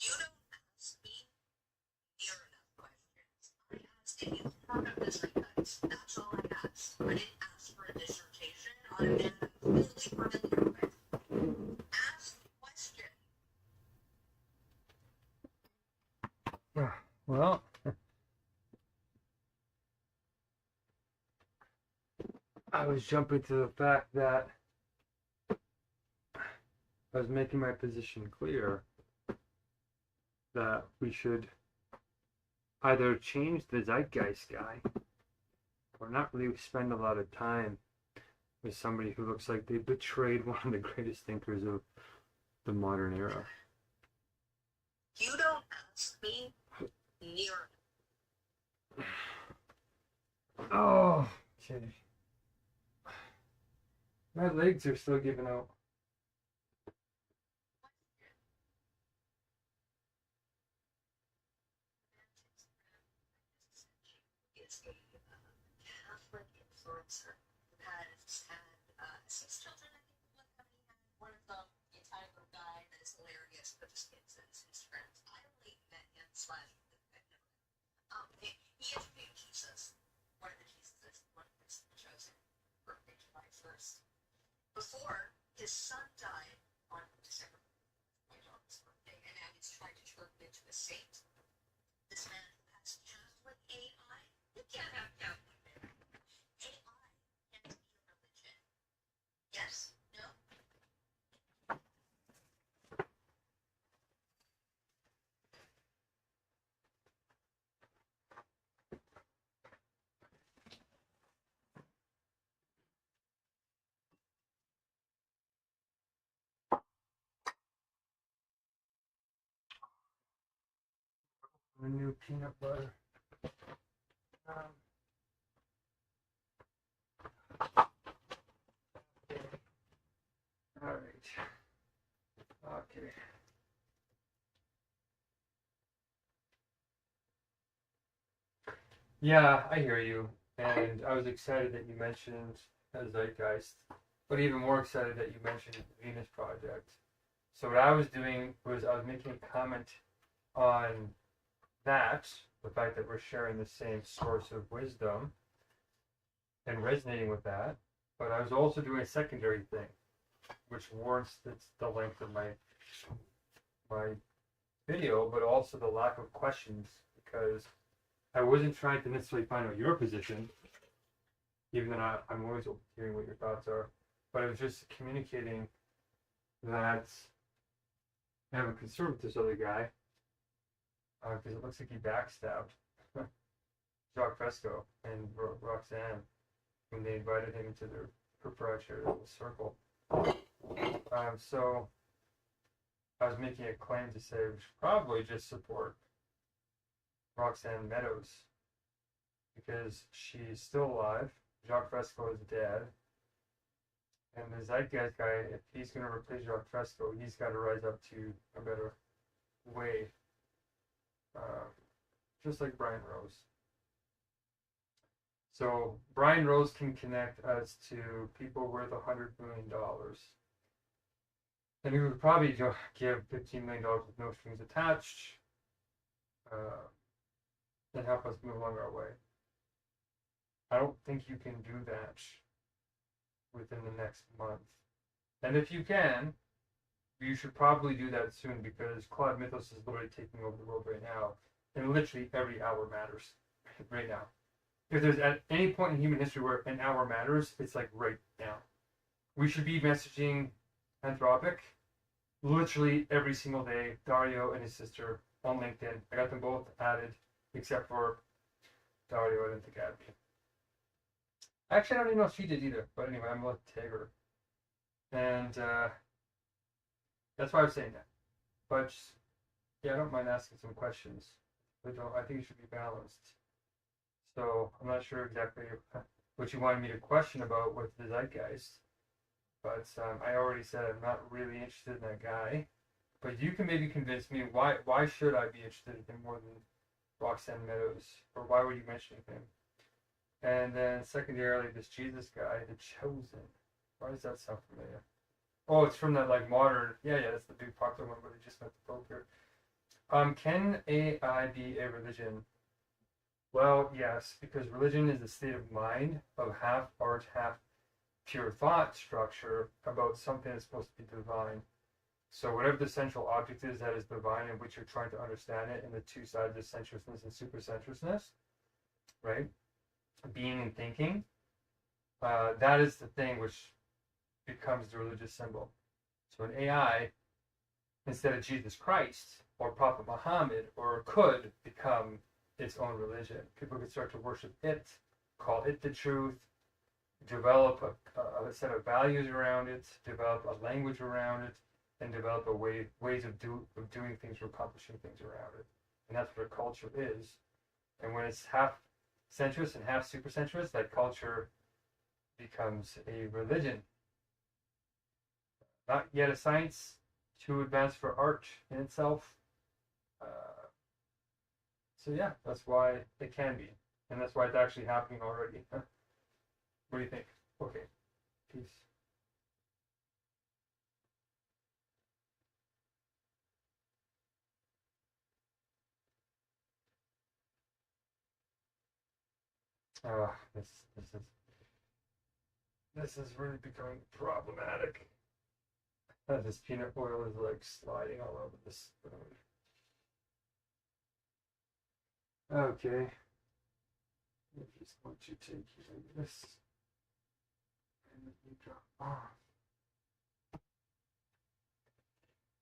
You don't ask me near enough questions. I asked if you've heard of this guys. That's all I asked. I didn't ask for a dissertation on a man I'm completely familiar with. Ask the question. Well, I was jumping to the fact that I was making my position clear that we should either change the zeitgeist guy or not really spend a lot of time with somebody who looks like they betrayed one of the greatest thinkers of the modern era. You don't ask me near enough. Oh, okay. My legs are still giving out. Is a Catholic influencer who has had 6 children, I think. One of them, the Italian little guy that is hilarious, but just kids and his friends. I only met him slash he interviewed Jesus. One of the Jesuses, one of his chosen birthday, July 1st. Before his son died on December 1st, my daughter's birthday, and now he's trying to turn him into a saint. This man who has Catholic AI. You can't have Catholic AI. AI can't be a religion. Yes? No? A new peanut butter. All right. Okay. Yeah, I hear you. And I was excited that you mentioned Zeitgeist, but even more excited that you mentioned the Venus Project. So what I was doing was I was making a comment on that, the fact that we're sharing the same source of wisdom and resonating with that, but I was also doing a secondary thing, which warrants the length of my video, but also the lack of questions, because I wasn't trying to necessarily find out your position, even though I'm always open to hearing what your thoughts are, but I was just communicating that I have a concern with this other guy, because it looks like he backstabbed Jacques Fresco and Roxanne when they invited him into their proprietary circle. So I was making a claim to say we should probably just support Roxanne Meadows because she's still alive. Jacques Fresco is dead. And the Zeitgeist guy, if he's going to replace Jacques Fresco, he's got to rise up to a better way. Just like Brian Rose. So Brian Rose can connect us to people worth $100 million. And he would probably give $15 million with no strings attached and help us move along our way. I don't think you can do that within the next month. And if you can, you should probably do that soon because Cloud Mythos is literally taking over the world right now. and literally every hour matters right now. If there's at any point in human history where an hour matters, it's like right now. We should be messaging Anthropic literally every single day. Dario and his sister on LinkedIn. I got them both added, except for Dario. I didn't think added me. Actually, I don't even know if she did either. But anyway, I'm going to tag her. And that's why I was saying that. But yeah, I don't mind asking some questions. I think it should be balanced. So I'm not sure exactly what you wanted me to question about with the zeitgeist. But I already said I'm not really interested in that guy. But you can maybe convince me why should I be interested in him more than Roxanne Meadows? Or why were you mentioning him? And then secondarily, this Jesus guy, the Chosen. Why does that sound familiar? Oh, it's from that like modern. Yeah, that's the big popular one where they just met the Pope here. Can AI be a religion? Well, yes, because religion is a state of mind of half art, half pure thought structure about something that's supposed to be divine. So whatever the central object is that is divine in which you're trying to understand it, and the two sides of sensuousness and supersensuousness, right? Being and thinking, that is the thing which becomes the religious symbol. So an AI, instead of Jesus Christ or Prophet Muhammad, or could become its own religion. People could start to worship it, call it the truth, develop a set of values around it, develop a language around it, and develop ways of doing things or accomplishing things around it. And that's what a culture is. And when it's half sensuous and half supersensuous, that culture becomes a religion. Not yet a science, too advanced for art in itself. So yeah, that's why it can be. And that's why it's actually happening already. What do you think? Okay. Peace. This is really becoming problematic. This peanut oil is like sliding all over the spoon. Okay. I just want you to take this and let me drop off.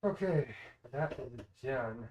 Okay, that is done.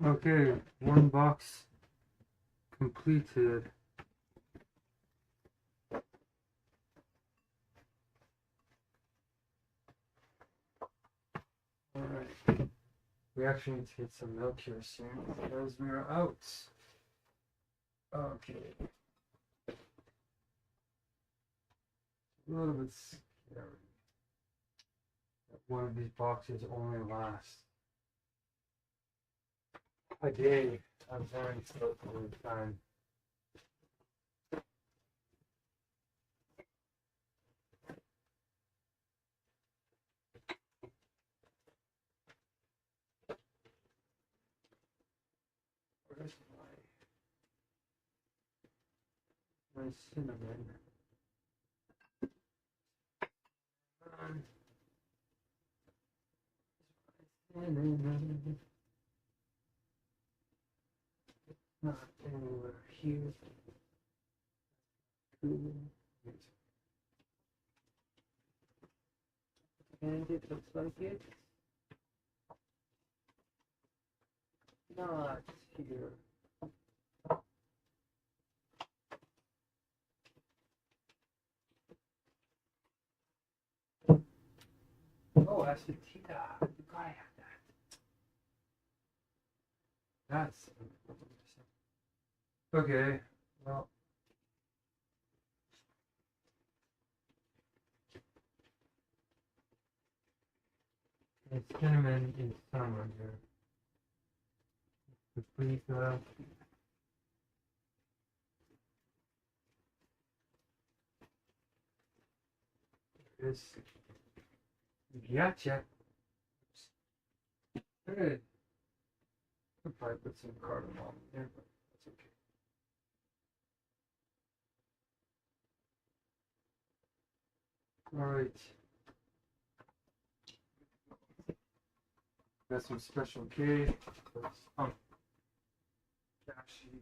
Okay, one box completed. Alright. We actually need to get some milk here soon because we are out. Okay. A little bit scary that one of these boxes only lasts a day. I'm very slow all the time. Where's my cinnamon? Cinnamon. Not anywhere here. Cool. And it looks like it. Not here. Oh, asafoetida. I forgot I had that. That's okay. Well, it's cinnamon is somewhere here. Paprika. There it is. Gotcha. Good. I'll probably put some cardamom in there, but that's okay. Alright. Got some special K. Cashew.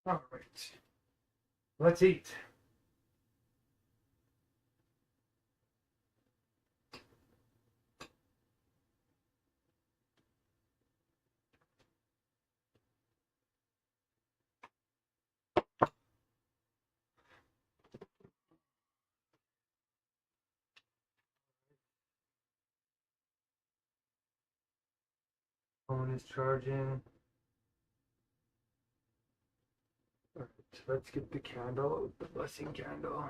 Alright. Let's eat. Phone is charging. Alright, let's get the candle, the blessing candle.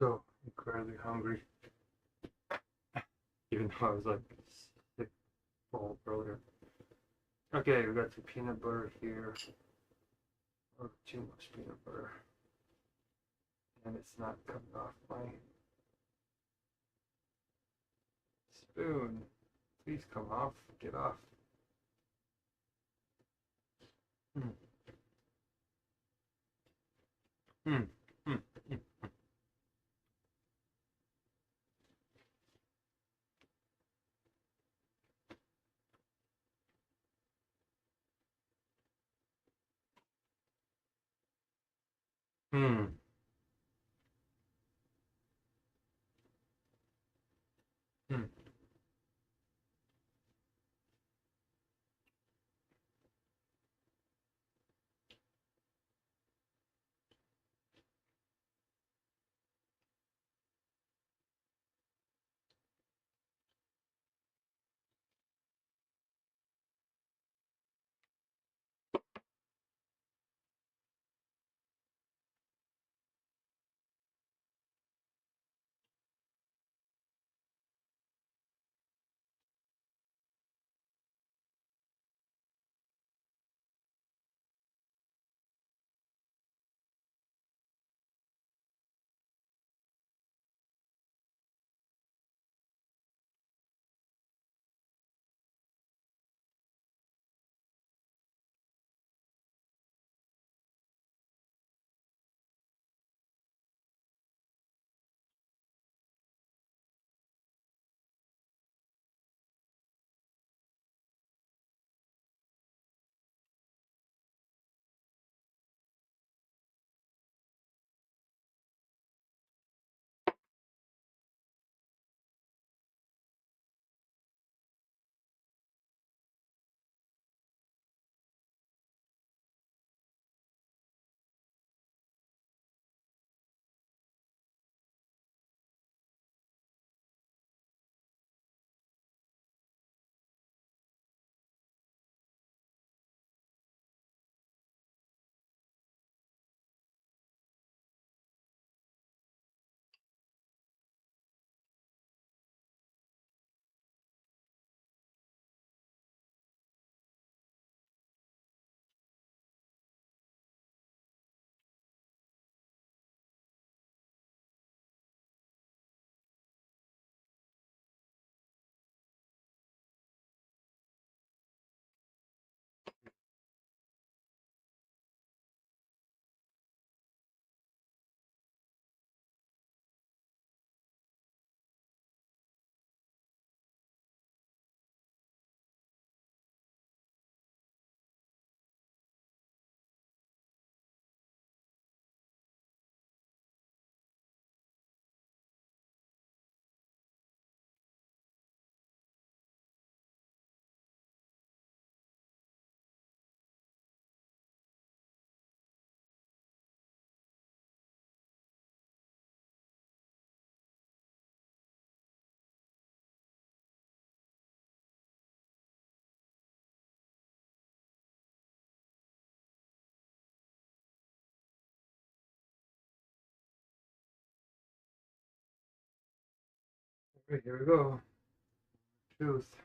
So incredibly hungry. Even though I was like sick full earlier. Okay, we got some peanut butter here. Or too much peanut butter. And it's not coming off my spoon. Please come off. Get off. Hmm. Hmm. Hmm. Hmm. Hmm. Alright, here we go. Truth.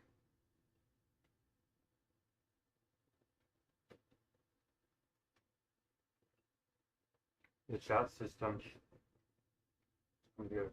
The chat system. Good.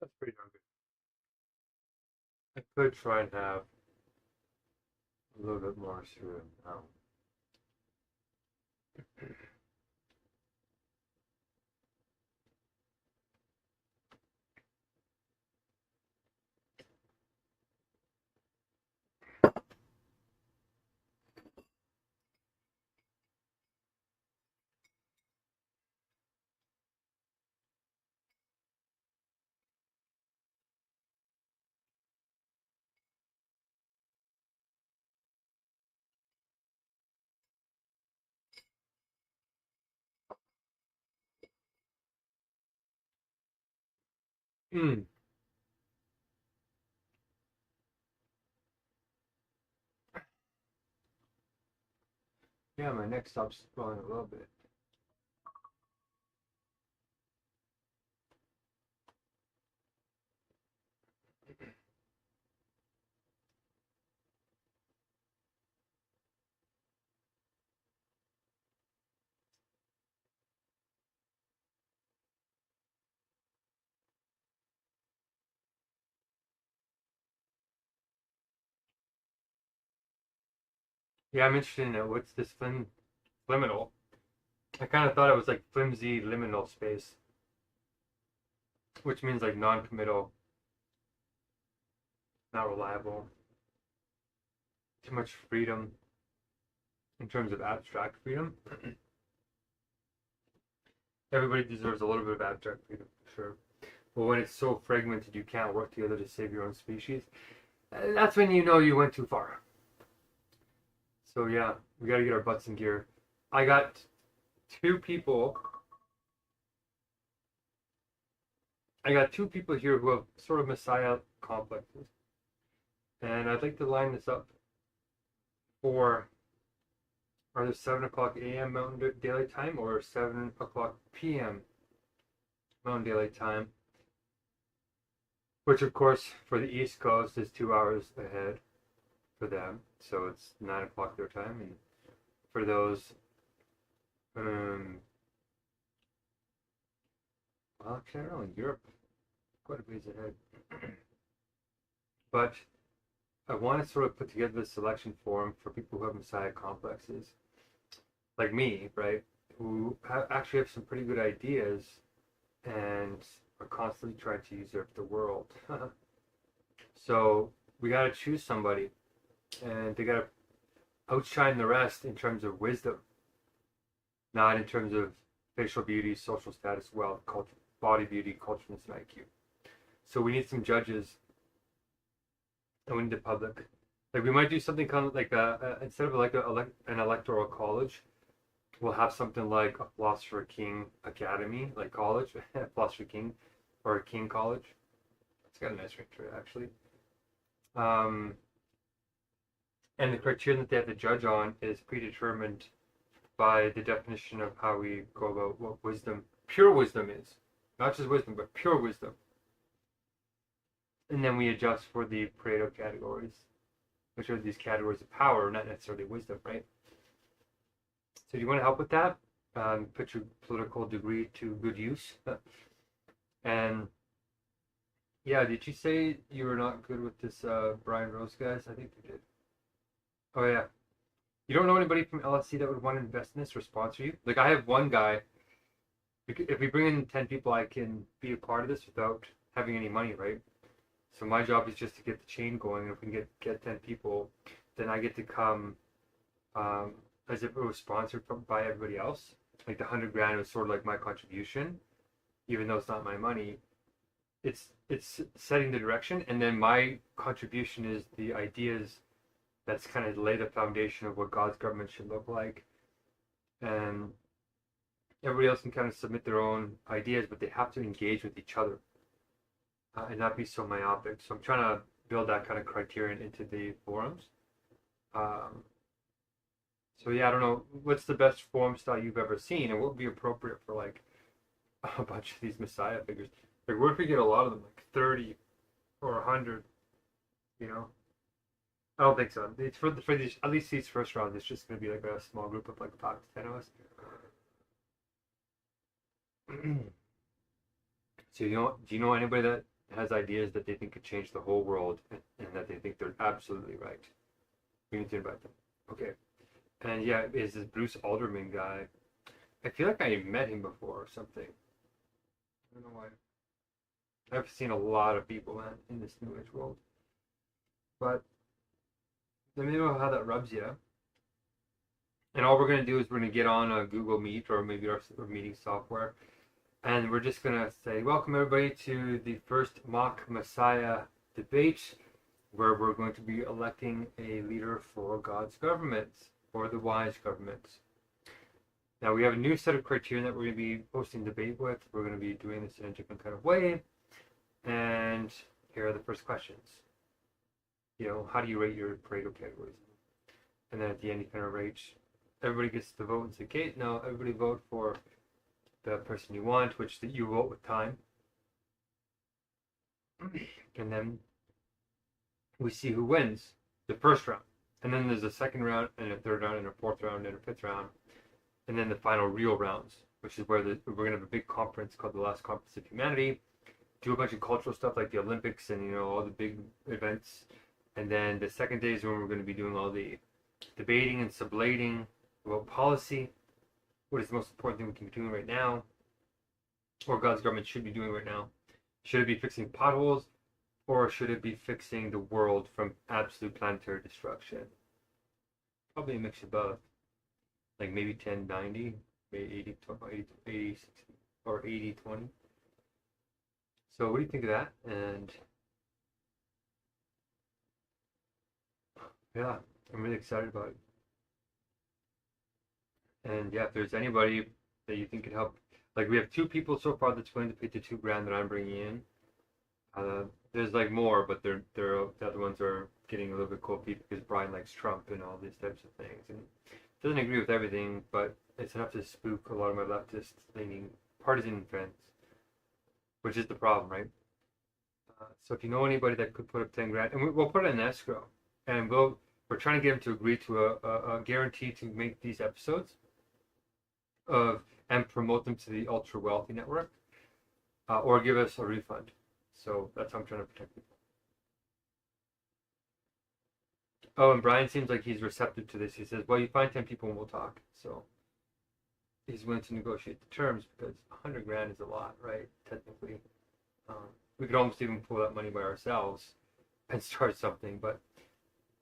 That's pretty darn good. I could try and have a little bit more through now. Mm. Yeah, my neck stops swelling a little bit. Yeah, I'm interested in it. What's this liminal? I kind of thought it was like flimsy liminal space, which means like non-committal, not reliable, too much freedom in terms of abstract freedom. Everybody deserves a little bit of abstract freedom, for sure. But when it's so fragmented you can't work together to save your own species, that's when you know you went too far. So yeah, we gotta get our butts in gear. I got two people here who have sort of messiah complexes. And I'd like to line this up for either 7 o'clock a.m. Mountain Daylight Time or 7 o'clock p.m. Mountain Daylight Time, which of course for the East Coast is 2 hours ahead for them. So it's 9 o'clock their time. And for those, well, actually, I don't know, in Europe, quite a ways ahead. But I want to sort of put together this selection form for people who have messiah complexes, like me, right? Who actually have some pretty good ideas and are constantly trying to usurp the world. So we got to choose somebody, and they got to outshine the rest in terms of wisdom, not in terms of facial beauty, social status, wealth, culture, body beauty, cultureness, and IQ. So we need some judges, and we need the public. Like we might do something kind of like instead of like an electoral college, we'll have something like a philosopher king academy, like college, philosopher king, or a king college. It's got a nice ring to it actually. And the criterion that they have to judge on is predetermined by the definition of how we go about what wisdom, pure wisdom is. Not just wisdom, but pure wisdom. And then we adjust for the Pareto categories, which are these categories of power, not necessarily wisdom, right? So do you want to help with that? Put your political degree to good use. And yeah, did you say you were not good with this Brian Rose guys? I think you did. Oh yeah. You don't know anybody from LSC that would want to invest in this or sponsor you? Like I have one guy. If we bring in 10 people, I can be a part of this without having any money, right? So my job is just to get the chain going. And if we can get 10 people, then I get to come as if it was sponsored by everybody else. Like the 100 grand was sort of like my contribution, even though it's not my money. It's setting the direction, and then my contribution is the ideas that's kind of lay the foundation of what God's government should look like. And everybody else can kind of submit their own ideas, but they have to engage with each other and not be so myopic. So I'm trying to build that kind of criterion into the forums. So yeah, I don't know, what's the best forum style you've ever seen, and what would be appropriate for like a bunch of these messiah figures? Like, what if we get a lot of them, like 30 or 100? You know, I don't think so. It's for these, at least these first rounds. It's just gonna be like a small group of like 5 to 10 of us. So do you know anybody that has ideas that they think could change the whole world, and that they think they're absolutely right. We need to invite them. Okay. And yeah, is this Bruce Alderman guy. I feel like I met him before or something. I don't know why. I've seen a lot of people, man, in this New Age world. But let me know how that rubs you. And all we're going to do is we're going to get on a Google Meet or maybe our meeting software. And we're just going to say, welcome everybody to the first mock Messiah debate, where we're going to be electing a leader for God's government, or the wise government. Now we have a new set of criteria that we're going to be posting debate with. We're going to be doing this in a different kind of way. And here are the first questions. How do you rate your Pareto categories? And then at the end, you kind of rate. Everybody gets to vote and say, okay, now everybody vote for the person you want, which you vote with time. And then we see who wins the first round. And then there's a second round, and a third round, and a fourth round, and a fifth round. And then the final real rounds, which is where we're going to have a big conference called the Last Conference of Humanity. Do a bunch of cultural stuff like the Olympics and, all the big events. And then the second day is when we're going to be doing all the debating and sublating about policy. What is the most important thing we can be doing right now? Or God's government should be doing right now? Should it be fixing potholes? Or should it be fixing the world from absolute planetary destruction? Probably a mix of both. Like maybe 10-90, maybe 80-60, or 80-20. So what do you think of that? And yeah, I'm really excited about it. And yeah, if there's anybody that you think could help, like we have 2 people so far that's willing to pay the $2,000 that I'm bringing in. There's like more, but the other ones are getting a little bit cold feet because Brian likes Trump and all these types of things, and doesn't agree with everything, but it's enough to spook a lot of my leftist leaning partisan friends, which is the problem, right? So if you know anybody that could put up $10,000, and we'll put it in escrow, and we're trying to get them to agree to a guarantee to make these episodes and promote them to the ultra wealthy network, or give us a refund. So that's how I'm trying to protect people. Oh, and Brian seems like he's receptive to this. He says, well, you find 10 people and we'll talk. So he's willing to negotiate the terms, because $100,000 is a lot, right? Technically. We could almost even pull that money by ourselves and start something, but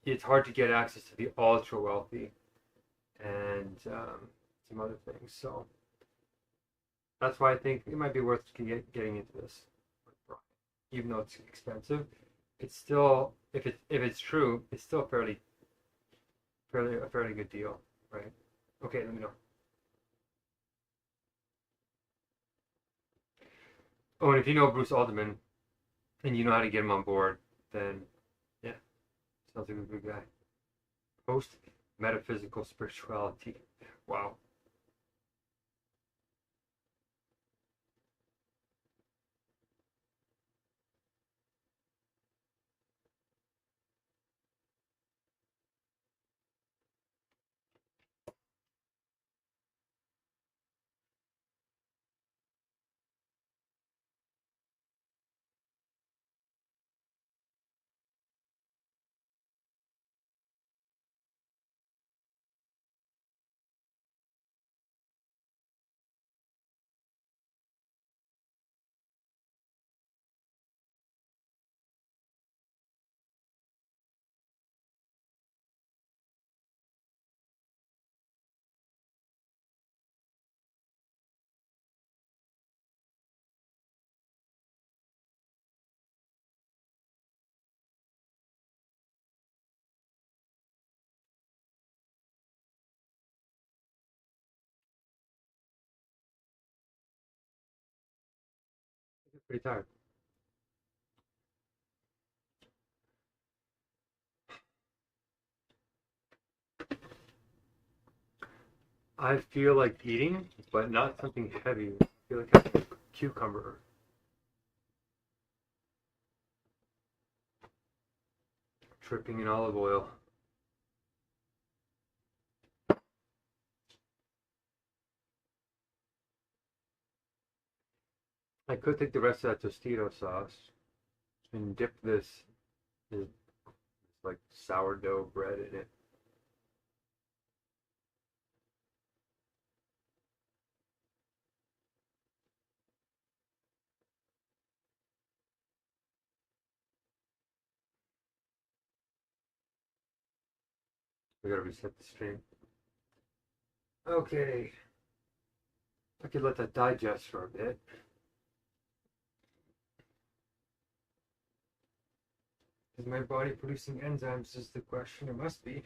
it's hard to get access to the ultra wealthy and some other things. So that's why I think it might be worth getting into this with Brian. Even though it's expensive, it's still, if it's true, it's still a fairly good deal, right? Okay, let me know. Oh, and if you know Bruce Alderman and you know how to get him on board, then yeah, sounds like a good guy. Post metaphysical spirituality. Wow. Pretty tired. I feel like eating, but not something heavy. I feel like having a cucumber. Dripping in olive oil. I could take the rest of that Tostito sauce. and dip this like sourdough bread in it. We gotta reset the stream. Okay. I could let that digest for a bit. Is my body producing enzymes is the question. It must be.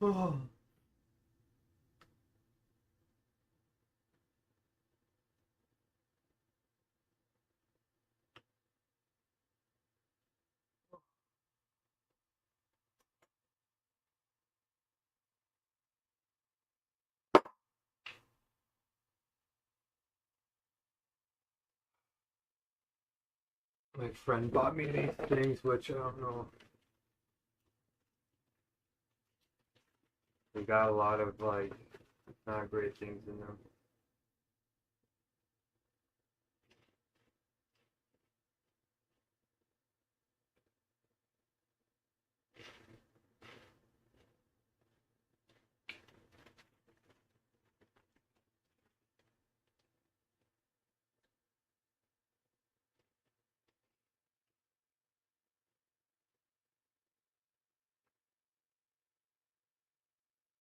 Oh. My friend bought me these things, which I don't know. They got a lot of like not great things in them.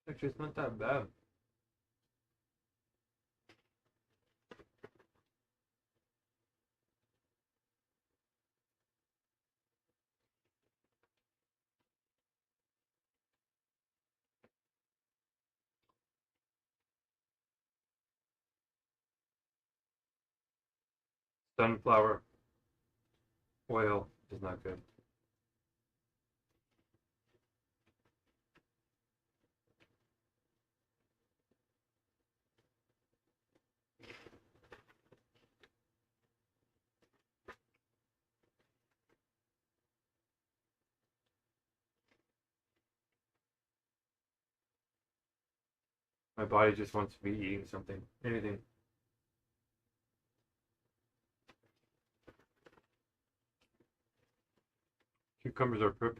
Actually, it's not that bad. Sunflower oil is not good. My body just wants to be eating something, anything. Cucumbers are perfect.